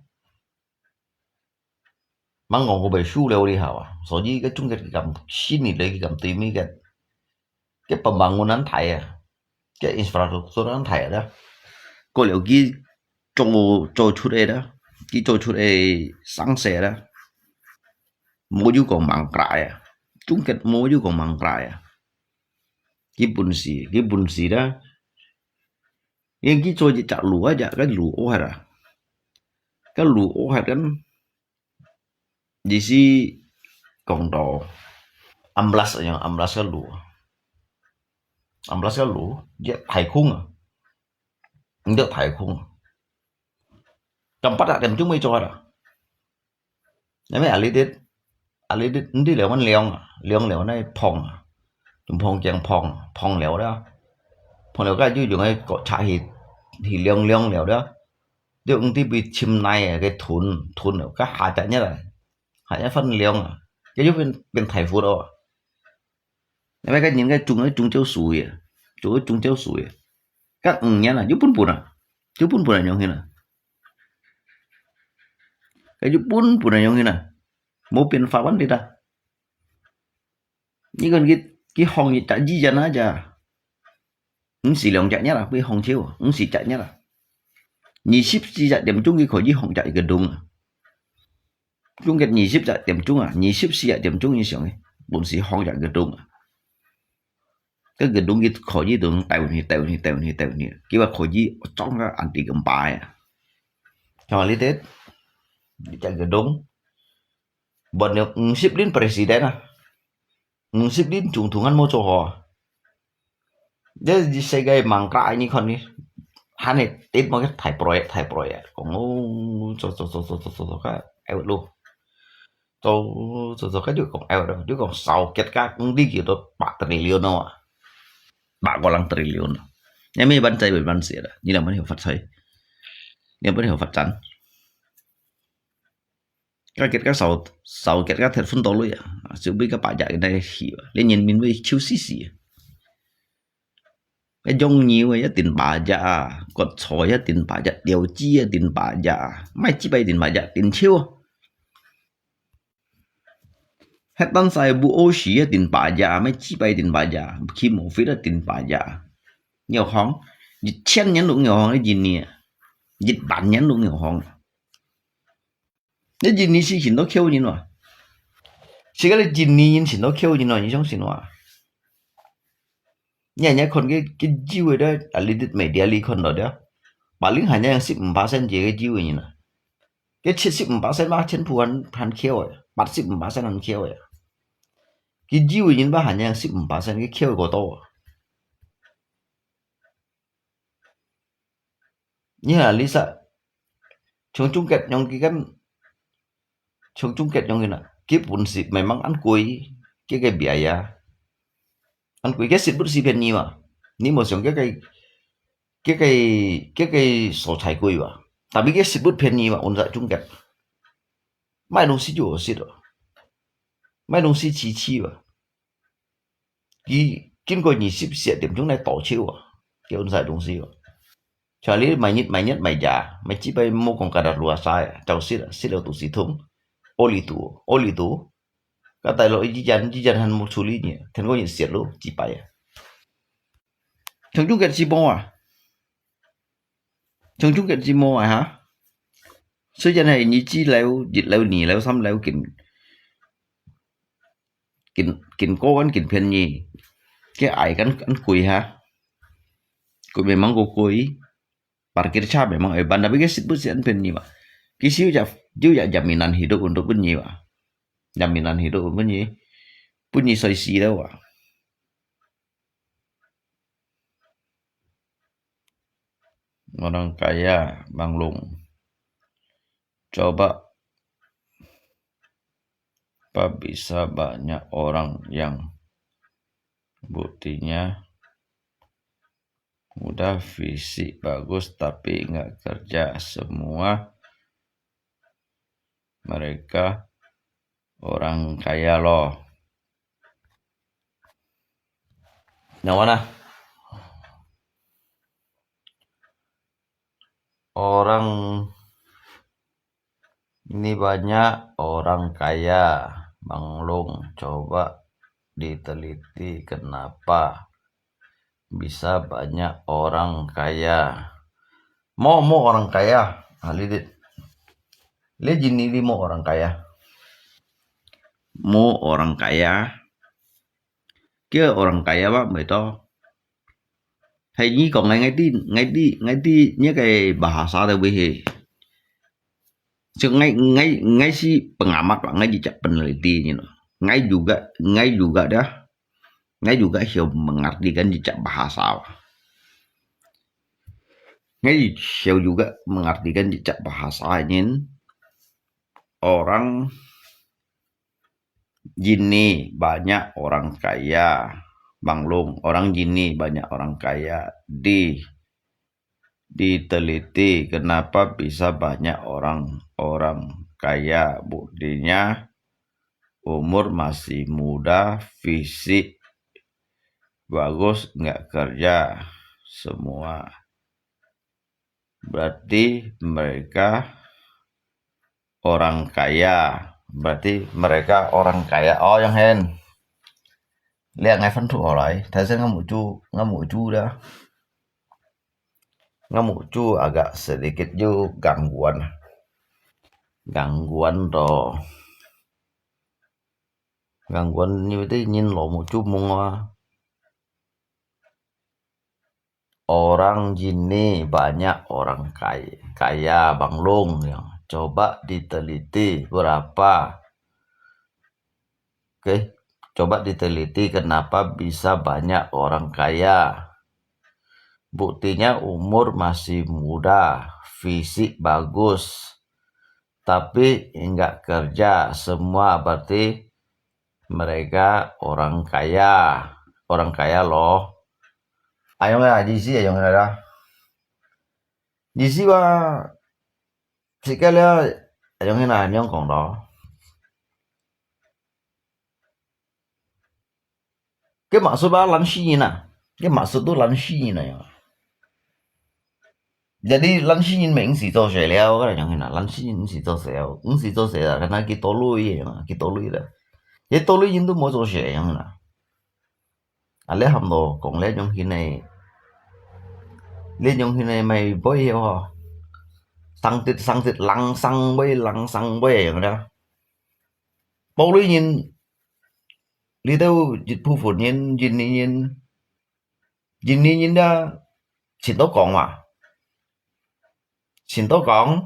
mang ngọn của bể su leo đi hả so với cái chung cái cầm xin này cái cầm tìm cái pembangunan thải à cái infrastruktur thải đó có liệu cái cho chút đây đó cái cho chút đây sáng sớm đó mỗi chú còn mang cài à chung kết mỗi chú còn mang cài à cái bún xì đó yang cái cho chỉ chặt lúa aja cái lúa ô hả cái lúa ô hả kan di si còn đó amblas aja amblas cái lúa dia thải khung à dia thải khung tempat ada cuma itu ada namanya alit ini lewat leong này phong phong chẳng phong lewat đó phong lewat cái dùng cái cọ chạy thì leong lewat đó điều ông tí bị chim này cái thun ở các hạt chạy nhất là hạt nhất phân leong cái giúp bên thải phụ đó namanya cái những cái trung chéo sủi các nhá là giúp bún bún nhau như cái giúp bún nhau như mau pin pha bắn đi ta nhưng còn cái hòn gì chạy gì ra nó cha ứng xì lượng chạy nhá là cái hòn chiếu ứng xì chạy nhá là nhị ship xì chạy điểm chung cái khỏi gì hòn chạy gần đúng chung cái nhị ship chạy điểm chung à nhị ship xì chạy điểm chung như sao ấy bốn xì hòn chạy gần đúng cái gần đúng cái khỏi gì tưởng tèo ni cái mà khỏi gì trong cái anti cầm bài à cho lý tết chạy gần đúng bọn ship đến president à Ngusip din trung-tungan mo cho dia di segai mangkra ini kon ni hane tit mo thai proyek ko ngo cho ka ew lu cho ka ju ko ew do ju ko sau ket ka đi kiểu đó 3 triliun no 3 triliun nhưng mà ban chạy ban xỉa như là vẫn hiểu Phật thấy nhưng vẫn hiểu Phật chắn cái kết các sau kết các thật phân tổ luôn à sự biết các bạn dạy đây hiểu lên nhìn mình với chiếu xí cái dòng nhiều ấy tiền bà dạ còn choi á tiền bà dạ điều chi á tiền bà dạ mai chỉ bay tiền bà dạ tiền chiêu hết tan sai bu ô xí á tiền bà dạ mai chỉ bay tiền bà dạ khi một phía đó tiền bà dạ nhiều hóng dịch chen nhắn đúng nhiều hóng cái gì nè dịch bản nhắn đúng nhiều hóng cái gì nè xí xin nó kêu như nào xí cái gì nè xin nó kêu như nào như trong xin nào nhàคนcái jiu ấy đó à lý đứt mấy dia lý con đó bà lính hanya yang 10% gì cái jiu như nào cái 70% mà trên puan han kêu ấy 80% han kêu ấy cái jiu như bà hanya yang 10% cái kêu của tôi như là lý sợ chúng chung kết trong cái nào kiếp pun sih memang an kui cái biaya an kui cái sih bersih penny mà ni một số cái sổ thải kui mà tapi cái sih penny mà ôn chung kết卖东西就有事的卖东西奇奇嘛经过20些点钟来倒球啊cái ôn giải东西mà cho lý mày nhất mày già mày chỉ bay mua con cà đạt lúa sai trong xí đầu tụ xí thúng ô lì tú cái tài lỗi chỉ dàn hành một处理nhỉ thành có những xiết luôn chỉ bay thằng chung kết chỉ mua à thằng chung kết chỉ mua à hả số dân này như chỉ leo dịch leo nỉ leo xăm leo kín cố gắng kín phiền nhỉ cái ai kan kui ha kui memang ko kui parkir ca memang banda begitu bukan penny pak kisiu ya jaminan hidup untuk penny pak jaminan hidup untuk penny punya solusi dah pak orang kaya Bang Long coba apa bisa banyak orang yang buktinya mudah fisik bagus tapi nggak kerja semua mereka orang kaya loh yang mana orang ini banyak orang kaya Bang Long coba diteliti kenapa bisa banyak orang kaya mau orang kaya lihat ini mau orang kaya kia orang kaya pak mấy to hay như còn ngay đi những cái bahasa dari BH ngay si pengamat pak ngay dicap peneliti you know. ngay juga hiểu mengartikan jejak bahasa. Ngay hiểu juga mengartikan jejak bahasa ini orang gini banyak orang kaya Bang Long orang gini banyak orang kaya diteliti kenapa bisa banyak orang kaya buktinya umur masih muda fisik bagus nggak kerja semua berarti mereka orang kaya oh yang hen lihat ngay phân thụ ở lại thấy sẽ ngắm mũi chu đó ngắm mũi chu agak sedikit ju gangguan như thế nhìn lộ một chút mong orang gini banyak orang kaya Bang Long ya. Coba diteliti berapa Coba diteliti kenapa bisa banyak orang kaya. Buktinya umur masih muda, fisik bagus, tapi enggak kerja. Semua berarti mereka orang kaya. Orang kaya loh. Ayong ya, jisi ayong ya. Jisi ba, sikal ya, ayong na ayong kong đó. Cái maksud ba lan shi na. Cái maksud tu lan shi na ya. Jadi lan shi mình chỉ做水了，个人那lan shi chỉ做水了，是做水了，跟他去多路一样，去多路了。cái多路人都冇做水样啦。à lẽ hầm đồ còn lẽ trong khi này lẽ trong khi này mày bơi hiểu hả sang thịt lăng sang bơi vậy đó bao lý nhìn đi đâu dịch phu phụ nhìn nhìn đó xin tố còn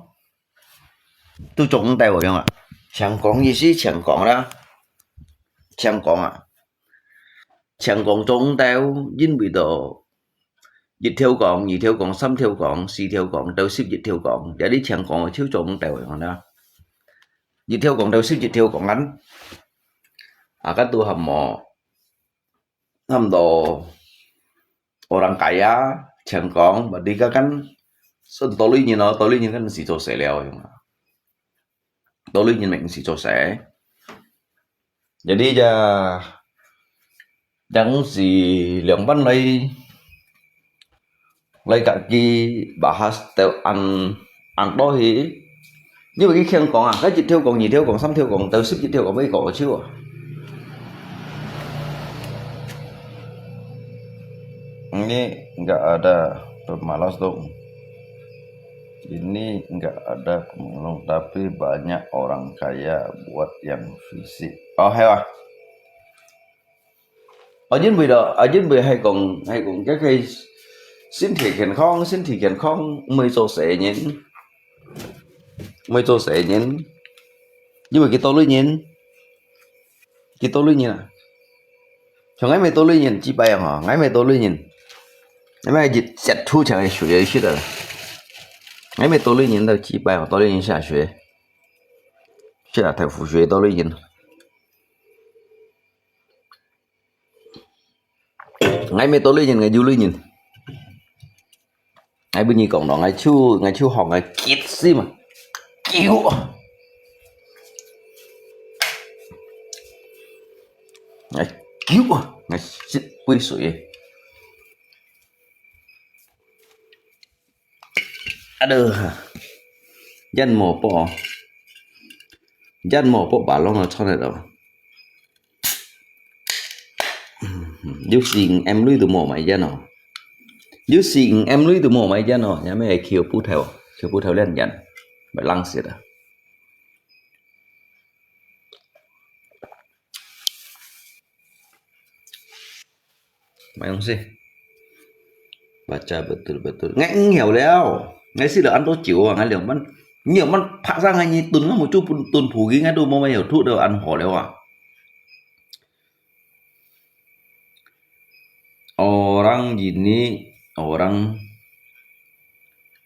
tôi trộn tay vào không ạ chẳng còn gì xí chẳng còn đó chẳng còn à chẳng còn trộn tay dính bị đồ dịch theo còn nhị theo còn xăm theo còn xì theo còn đầu ship dịch theo còn để đi chẳng còn chiếu trộn tay vào đó dịch theo còn đầu ship dịch theo còn đánh các tu hầm đồ orang kaya chẳng còn mà đi các cánh sơn tổ lý như nó tổ lý như cái xì cho sẻ leo tổ lý như mình xì cho sẻ jadi giờ chẳng gì lượng bánh lấy cả chi bahas theo ăn đó thì như vậy cái khen còn cái dịch theo còn nhị theo còn xăm theo còn từ ship dịch theo còn mấy cổ chứ ini enggak ada pemalas dong ini enggak ada pemulung tapi banyak orang kaya buat yang fisik hewa ở trên bì hay còn các cái xin thị kiện con mới cho sẽ nhấn nhưng mà cái tôi lưu nhìn à cho ngay mày tôi lưu nhìn chỉ bài hả ngay mày tôi lưu nhìn ngay mày dịch chặt thu chẳng xuế chứ đó ngay mày tôi lưu nhìn đâu chỉ bài tôi lưu nhìn xả xuế chứ là thầy phụ xuế tôi lưu nhìn ngay mày tôi lưu nhìn ngay du lưu nhìn ngay bên như cộng đó ngay chu học ngay kít xí mà cứu ngay cứu ngay xịt quy sủi aduh dân mổ bỏ bà long là cho này đâu giúp xin em nuôi từ mổ mày dân nào giúp xin em nuôi từ mổ mày dân nào nhà mày khiêu pu theo lên dần mày lăng xịt à mày không sih baca betul ngay nghèo leo ngay xí là ăn tốt chịu ngay liềuมันnhiềuมันphá ra ngay như tuần nó một chút tuần phủ ghi ngay đồ mà mày hiểu thuốc đâu ăn hổ leo à orang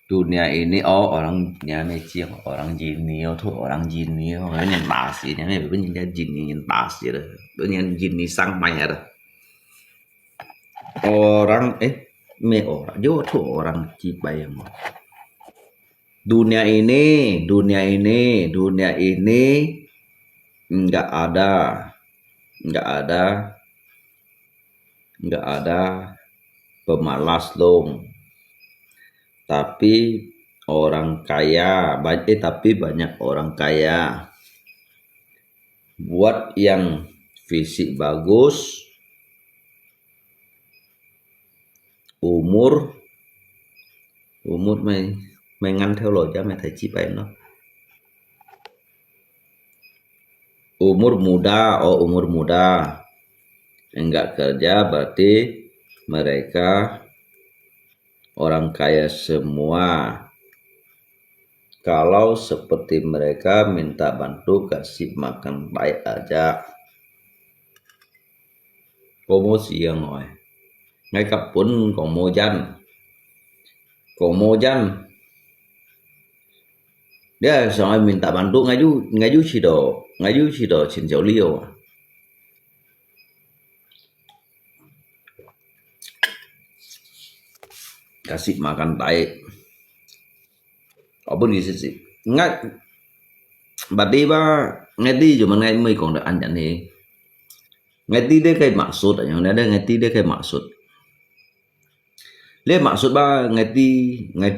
dunia ini orang nyame chiang orang jinio tuh orang jinio cái nhân bà xí này với nhân jinio nhân bà xí đó với nhân jinio sang mày đó orang me orang jo tuh orang Cibayam dunia ini nggak ada pemalas dong tapi orang kaya tapi banyak orang kaya buat yang fisik bagus umur mày ngăn theo lời cho mày thấy chi bài nó umur muda enggak kerja berarti mereka orang kaya semua kalau seperti mereka minta bantu kasih makan baik aja cô mô xì ở ngoài ngay cặp bốn còn mô danh đấy là xong rồi mình tạo bản đồ ngay chú chỉ đồ trên dấu liều kasih makan tai apa di sini ngay bà đi ba ngay đi rồi mà ngay mới còn được ăn nhận thì ngay đi đấy cái mạ sốt ở nhà này ngay đi đấy cái mạ sốt lấy mạ sốt ba ngay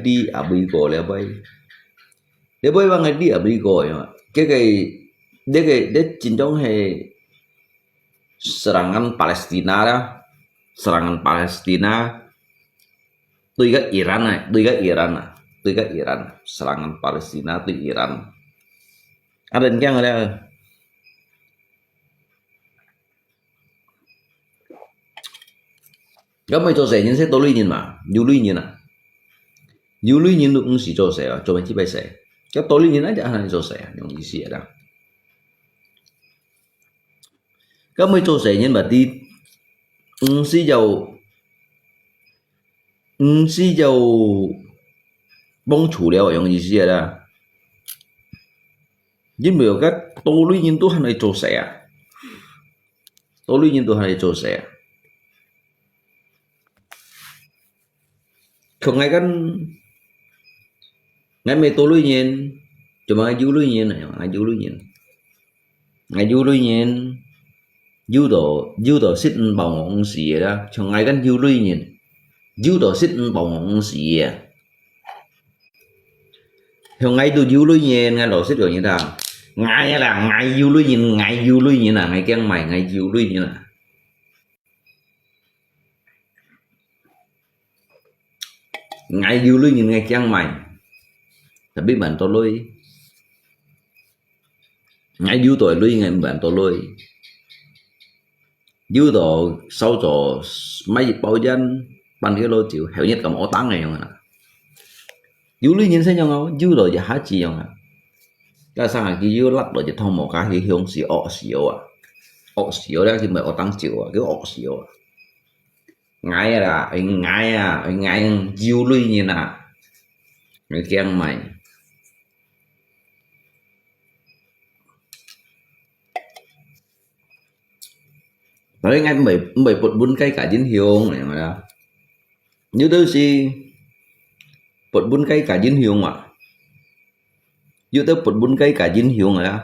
đi ở bì cổ lấy bay ba ngay đi ở bì cổ cái đấy chính trong hệ serangan Palestina đó serangan Palestina tôi các Iran serangan Palestina từ Iran ada yang ada các mày cho rẻ nhưng sẽ tôi nhìn mà nhiều lưu nhìn cũng chỉ cho rẻ cho mấy chi bay rẻ các tôi nhìn ấy chẳng hạn cho rẻ những gì xịa đó các mày cho rẻ nhưng mà đi xí dầu bông chủ liệu ở những gì xịa đó nhưng mà các tôi lưu nhìn tôi hay cho rẻ không ngay kan ngay mấy tôi lưu nhìn cuma ngay lưu nhìn này ngay lưu nhìn du đồ xích bảo ngọn xì đó cho ngay kan lưu nhìn du đồ xích bảo ngọn xì không ngay tôi lưu nhìn ngay đồ xích rồi như nào ngay là ngay lưu nhìn là ngay keng mày ngay lưu nhìn là ngay du lưu nhìn ngay chăng mày là biết bạn tôi lui ngay du tội lui ngay bạn tôi lui du tội sau tổ mấy bao dân ban cái lô chịu hiểu nhất cả mỗi tháng này không ạ du lưu nhìn thấy nhau du tội giá trị không ạ cái sao là cái du lắc rồi chỉ thông một cái thì hướng xíu đó thì mới ở tăng chịu cái xíu ngay diêu lui như nào người khen mày nói ngay mày bột bún cây cả dính hiếu này mà đó như tôi gì bột bún cây cả dính hiếu mà như tôi bột bún cây cả dính hiếu mà đó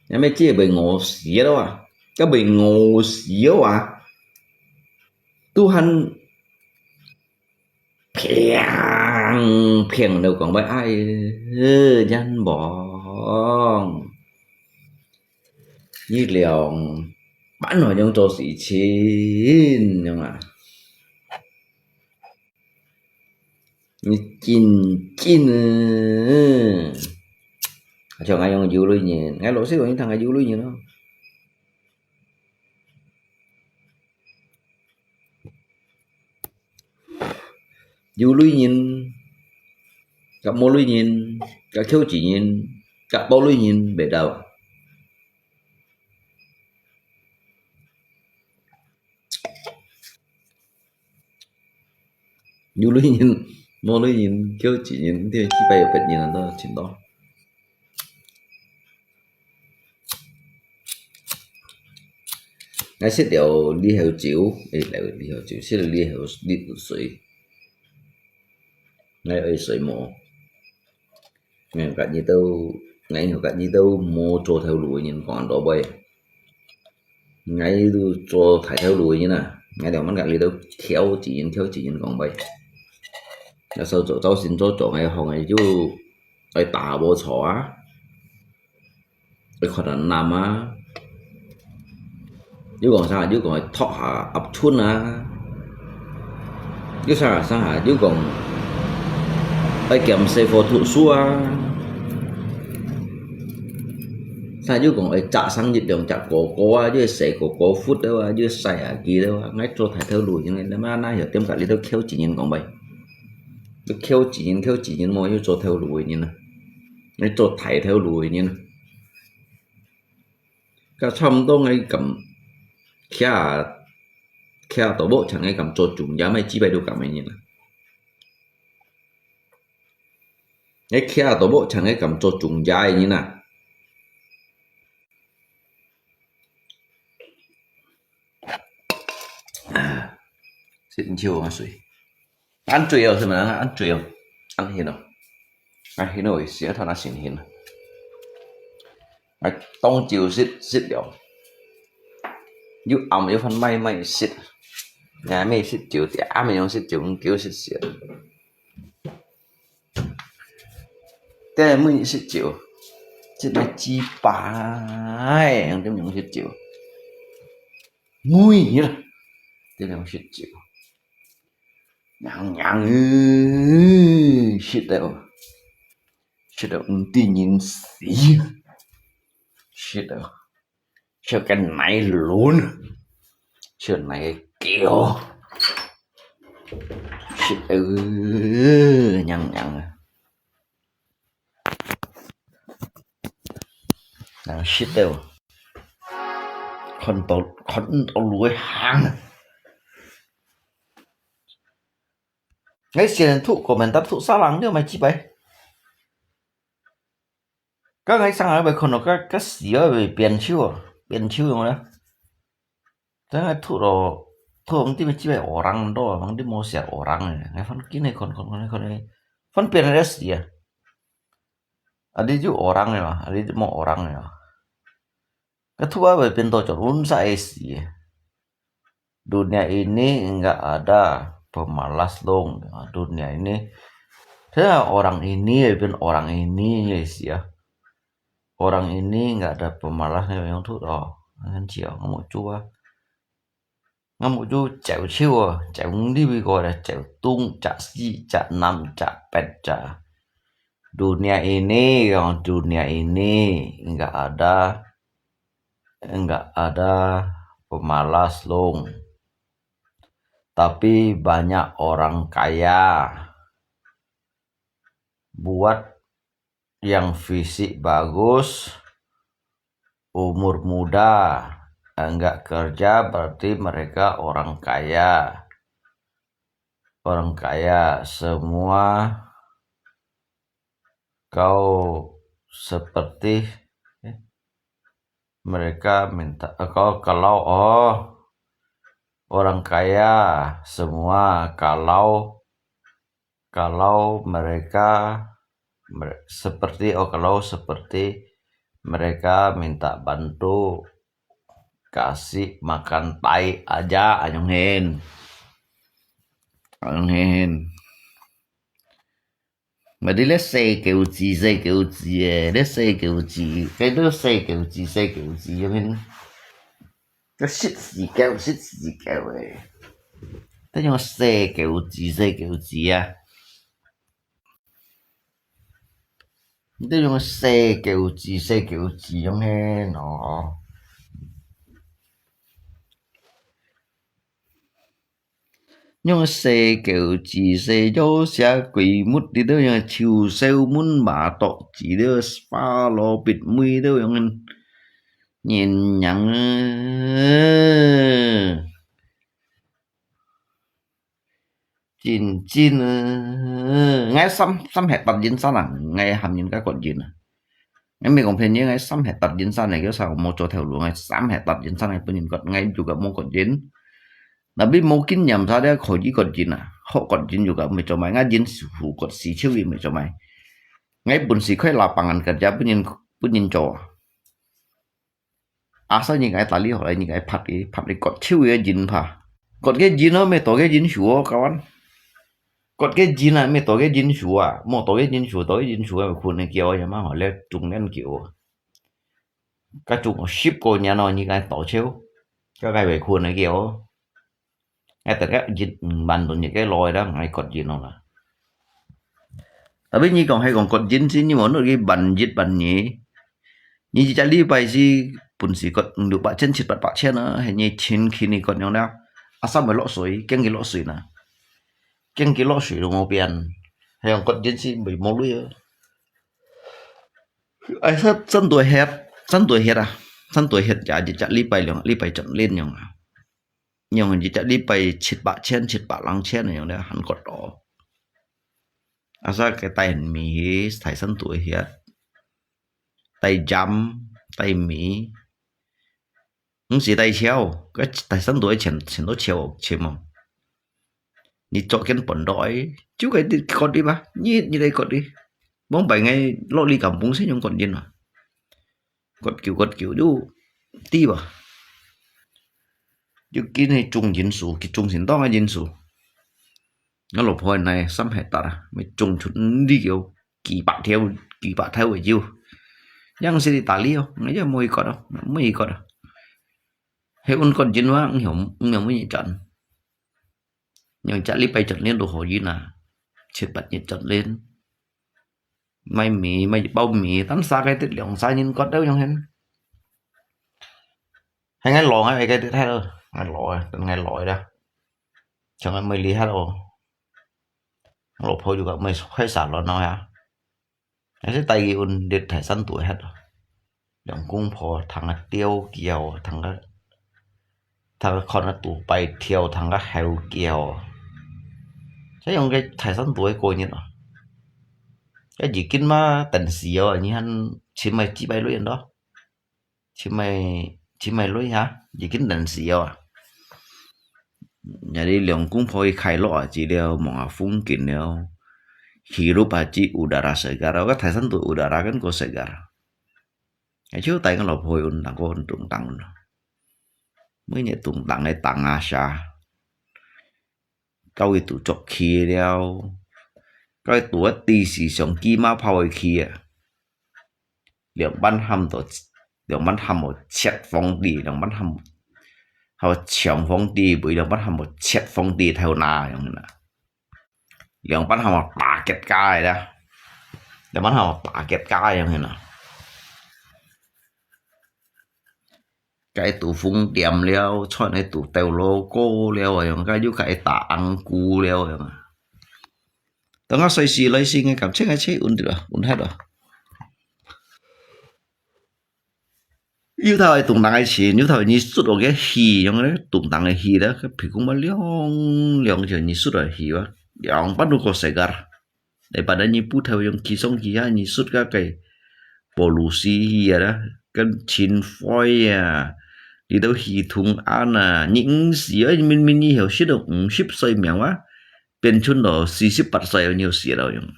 em mấy chia bề ngộ xía đâu à cái bề ngộ xíu à Tuhan phiền đâu còn bởi ai danh bóng như liều bán hồi trong trò sĩ chín nhưng mà như chín cho ngay ông dữ lưu nhìn ngay lỗ xíu những thằng ngay dữ lưu nhìn đó dù lưu nhìn gặp mô lưu nhìn gặp khiêu chỉ nhìn gặp bao lưu nhìn bể đầu dù lưu nhìn mô lưu nhìn khiêu chỉ nhìn thì chỉ bay ở bên nhìn là đó chuyện đó ngay sẽ đều đi theo chiếu lại đi theo chiếu sẽ là đi theo đi từ suy ngay ở sợi mổ ngay cả như tao mô cho theo đuổi nhìn còn đó bay ngay cho thải theo đuổi như nào ngay đầu mắt gạt đi đâu theo chỉ nhìn còn bay là sau chỗ cháu xin cho ngày hôm ngày chú ai tả bộ xóa ai khỏi nằm á chứ còn sao chứ còn thọ hạ ập chuôn á chứ sao hả chứ còn ai kèm xe phô thụ xua sao chứ còn ai chạ sang dịch đường chạ cổ á chứ xe cổ phút đâu á chứ xài à kỳ đâu á ngay cho thải theo đuổi như này mà na hiểu tiêm cả đi đâu khéo chỉ nhìn còn bay khéo chỉ nhìn mọi như cho theo đuổi như này ngay cho thải theo đuổi như này cả xong tôi ngay cầm kia tổ bộ chẳng ai cầm cho chúng giá mày chi bay đâu cả mày nhìn à cái kia tổ bộ chẳng ai cầm cho chúng giá như nào xin chiều mà suy ăn chiều thì mà ăn chiều ăn hiền không ăn hiền rồi xía thằng nó xin hiền à tông chiều xít điều giúp ông yêu phân may xít nhà mày xít chiều thì mày không xít chiều kiểu xít xít thế là mới xít chiều xít là chi bài em trong những xít chiều mùi như là thế là xít chiều nhàng shit đâu tin nhìn xí shit đâu cho cái này luôn cho này kiểu shit nhàng nào shit đâu con tàu lùi hàng ngay xin thụ của mình ta thụ xa lắng nhưng mà chỉ vậy các ngay sang ở bên con nó các xí ở về biển chiêu rồi đó thế ngay thụ rồi thụ ông tí mà chỉ vậy orang đó ông tí mua xe orang này ngay phân kia này con này phân biển này xí à đi chú orang này mà đi mua orang này mà cái thụ ở về biển đó cho unsa xí dunia ini enggak ada pemalas dong dunia ini thế là orang ini bên orang ini ya orang ini nggak ada pemalas này yang thuốc đó anh chịu ngắm một chú chèo chiêu chèo đi bây gọi là chèo tung chả si chả nằm chả pet chả dunia ini nggak ada pemalas dong tapi banyak orang kaya buat yang fisik bagus umur muda enggak kerja berarti mereka orang kaya semua kau seperti mereka minta kalau orang kaya semua kalau mereka seperti mereka minta bantu kasih makan tai aja anh Hiền mà đi lấy xe kiểu gì lấy xe kiểu gì cái đó xe kiểu gì cho nên cái shit gì kéo ấy thế nhưng mà xe kiểu gì à thế nhưng mà xe kiểu gì giống nghe nó nhưng mà xe kiểu gì xe cho xe quỷ mút đi đâu nhưng chiều sale muốn mà tọ chỉ đưa spa lo bịt mũi đâu nhưng nhìn nhận chín ngay xăm hẹt tập diễn sao là ngay hàm những cái còn gì nè ngay mình còn phê nhớ ngay xăm hẹt tập diễn sao này cái sao một chỗ theo luôn ngay xăm hẹt tập diễn sao này bên còn ngay juga mau còn diễn tapi mungkin nhầm sao đấy khỏi chỉ còn gì nè họ còn diễn juga mấy chỗ mày ngay diễn phụ còn xí chiêu gì mấy chỗ mày ngay buồn xí khơi lapangan kerja bên nhìn chỗ sao những cái tali hoặc là những cái phát đi còn chiêu gì diễn pa còn cái diễn nó mấy tổ cái diễn sủa các bạn còn cái gì này mới tổ cái dính sủa à một tổ cái dính sủa mà khuôn này kiểu mà họ lấy trùng lên kiểu cái trùng ship của nhà nó như cái tổ chiếu cái về khuôn này kiểu ngay từ các dính bàn những cái lòi đó ngay còn gì nó là tại vì còn hay còn dính xí nhưng mà nó cái bàn nhỉ như chỉ đi bài gì bún xí còn được bạn chân chít bạn trên nữa hay như trên khi này còn nhau nào sao mà lọ suối cái lọ suối nè cái lọ suối đồ màu biển hay còn dính xí bị màu lưỡi ai sát sân tuổi hết à sân tuổi hết chả đi bài chậm lên nhỉ nhiều người chỉ chạy đi bay chít bạ lăng chen này những đấy hắn cột đó à sao cái tay hình mì thải sân tuổi hiệt tay jam tay mì không chỉ tay treo cái thải sân tuổi钱都treo mà你做緊本袋，招佢啲嗰啲吧，你哋嗰啲，幫病嘅攞你咁本身用嗰啲啊，嗰叫都啲吧，要見係種因素，佢種成當嘅因素，我老婆này xăm hết tạt à, mày trồng chút đi kiểu kỳ bạc theo với yêu, nhưng sẽ đi tả liêu, nãy giờ mới có đâu, hệ un còn chín quá, ông mới chọn, nhưng chả lý bay chọn lên đồ hồ gì nà, chết bật nhiệt chọn lên, mày bao mì tán xa cái tiết lượng xa nhìn có đâu trong hen, hay ngay lò hay cái tiết hay đâu, ngay lò đó, chẳng ai mày lý hay đâu. Lột phôi juga mày khoai sản lo nói à cái tay un điện thải săn tuổi hết rồi đằng cung phò thằng tiêu kiều thằng con tủ bay thiêu thằng heo kiều cái dùng cái thải săn tuổi coi như nào cái gì kinh mà tận xíu như hắn chỉ bay lối đó chỉ mày lối hả gì kinh tận xíu à nhà đi lượng cũng phải khai lọ chỉ đều mọi phun kín đều hirup haji udara segar cái thời gian tuổi udara kan có segar cái chú tay cái lọ phôi undang có tung tăng mới nhẹ tung tăng này tăng asa câu itu chọc khí đều cái tuổi tì xì sống kim ma phao khí lượng ban ham một chết phong đi lượng ban ham họ抢phong đi bởi lượng ban ham một chết phong đi theo naอย่างนั้นนะlượng ban ham một tả kết cai đó lượng ban ham một tả kết caiอย่างนั้นนะcái tủ phun tiệm liao chọn cái tủ tèo logo liaoอย่างcáiยุcái tả ăn cú liaoอย่างนั้น当我隨時來先嘅感情係車อุ่น啲啦，อุ่นhết rồi yêu thầu係動盪嘅錢，yêu thầu你xuất落嘅氣，用咧動盪嘅氣咧，佢皮膚咪亮就你xuất落氣哇，亮不如個世界，你把你不頭用氣鬆氣下，你出cái polusi à, cái chín phôi à, đi đâu khí thùng ăn à, những gì ấy mình hiểu biết được, ship xây miệng quá. Bên chung đó 48 有nhiều事咯用，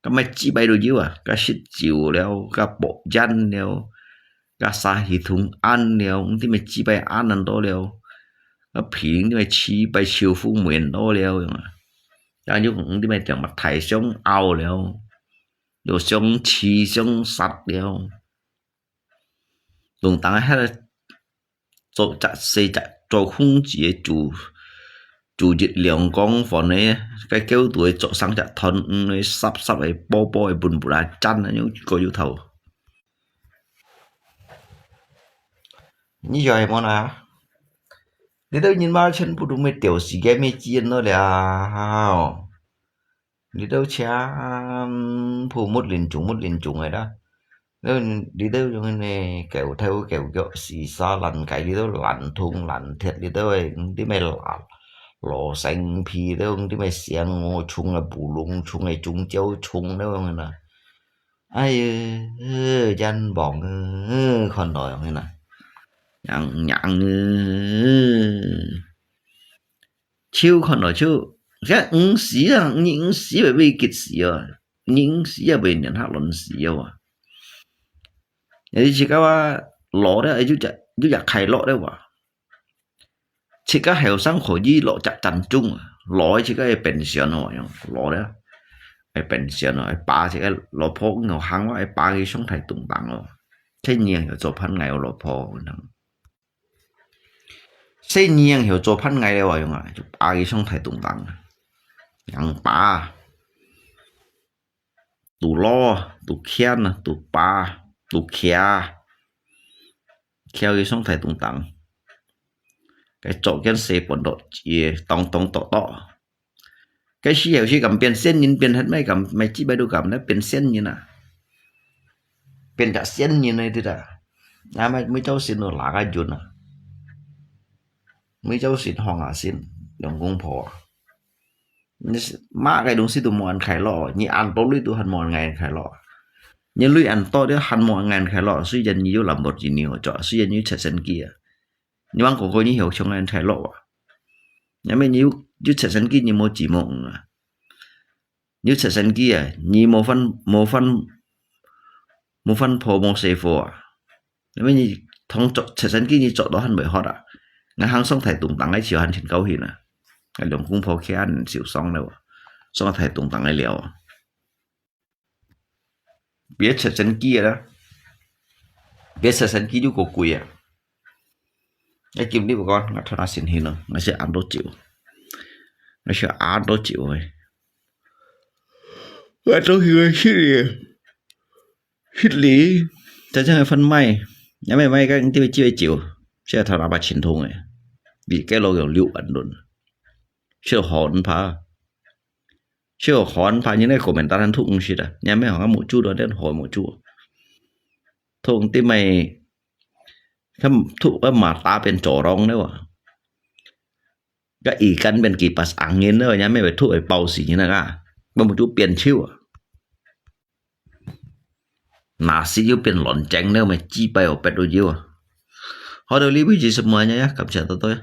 咁咪只擺到腰啊，個食照了，個薄筋了，個沙系統ăn了，啲咪只擺ăn人多了，個皮啲咪只擺超風門多了用啊，但係啲咪條物體相拗了，又相似相殺了，同等係做隻四隻做空姐chủ dịch lượng con phòn này cái kéo tuổi chỗ sang chặt thân này sắp ấy bo ấy bùn bùn chăn là những có yêu thầu như vậy món nào đi đâu nhìn bao chân phụ đúng mấy tiểu sĩ cái mấy chiên nó là đi đâu cha phụ một liền trùng này đó đi đâu cho này kéo theo xì xa lằn cái đi đâu lằn thùng lằn thiệt đi đâu đi mày lò xanh phi đó đi mày xiang ngô chung là bù lung chung này chung châu chung đó không nè ai dân bọn còn đòi không nè nhặng chiêu còn đòi chiêu cái những sĩ bởi vì kịch sĩ à những sĩ bởi nhận hát luận sĩ à vậy chỉ có lọ đó ấy chú chặt khai lọ đấy mà chỉ có hiểu sang khỏi gì lọ chặt chắn chung lọ chỉ có pension rồi lọ đó pension rồi ba chỉ cái lọ phô ngầu hàng quá ba cái sống thành tụng bằng rồi thế nhiều hiểu做番ngày lọ phô nè thế nhiều hiểu 做番ngày rồi用啊ba cái sống thành tụng bằng yang ba tụ lo tụ khen tụ ba tụ kia cái sống thành tụng bằng cái chỗ cái xe bồn độ chỉ tông tỏ cái gì hiểu gì cầm biển sen nhìn biển hết mấy chỉ bay đồ cầm nó biển sen như nào biển cả sen như này thì đã mày mới cháu xin nó lá cái chuyện à mấy cháu xin hong à xin đồng công phò má cái đúng xin tụi mòn khải lọ như ăn tốt lui tụi hắn mòn ngày khải lọ như lui ăn to đứa hắn mòn ngày khải lọ suy dân như làm một gì nhiều cho suy dân như trẻ sinh kia nhưng mà có như hiểu trong ngày khải lọ nhưng mà như trẻ sinh kia như một chỉ mộng như trẻ sinh kia như một phân phô một xe phô nhưng mà như thông trẻ sinh kia như chỗ đó hắn mới hot à ngã hàng xong thầy tụng tặng ấy chiều hắn trên câu hình à cái đồng cung phô khi ăn xỉu xong đâu xong thầy tụng tặng ấy liệu biết trẻ sinh kia đó biết trẻ sinh kia của quỷ à cái kim đi của con ngã thằng xin hin rồi nó sẽ ăn đốt chịu nó sẽ ăn đốt chịu rồi và tôi hiểu hít lý cho nên phân may nhà mày may cái tiêu chia chịu sẽ thằng nào bắt chiến thùng này vì cái lô kiểu liệu ẩn luôn chưa hòn phá như này của mình ta đang thụng gì đó nhà mày hỏi một chút đó đến hỏi một chút thụng tí màyถ้าถูกว่ามาตาเป็นโจรองได้วะก็อีกันเป็นกี่ปัสอังเงินได้วะเนี่ยไม่ไปถูกไอ้เป่าสีนะก็บางจุดเปลี่ยนชื่อหนาสิยุเป็นหลอนแจงได้วะจีไปเอาเป็ดดูเยอะเขาเดี๋ยวรีบไปจีสมัยเนี่ยกับเจ้าตัว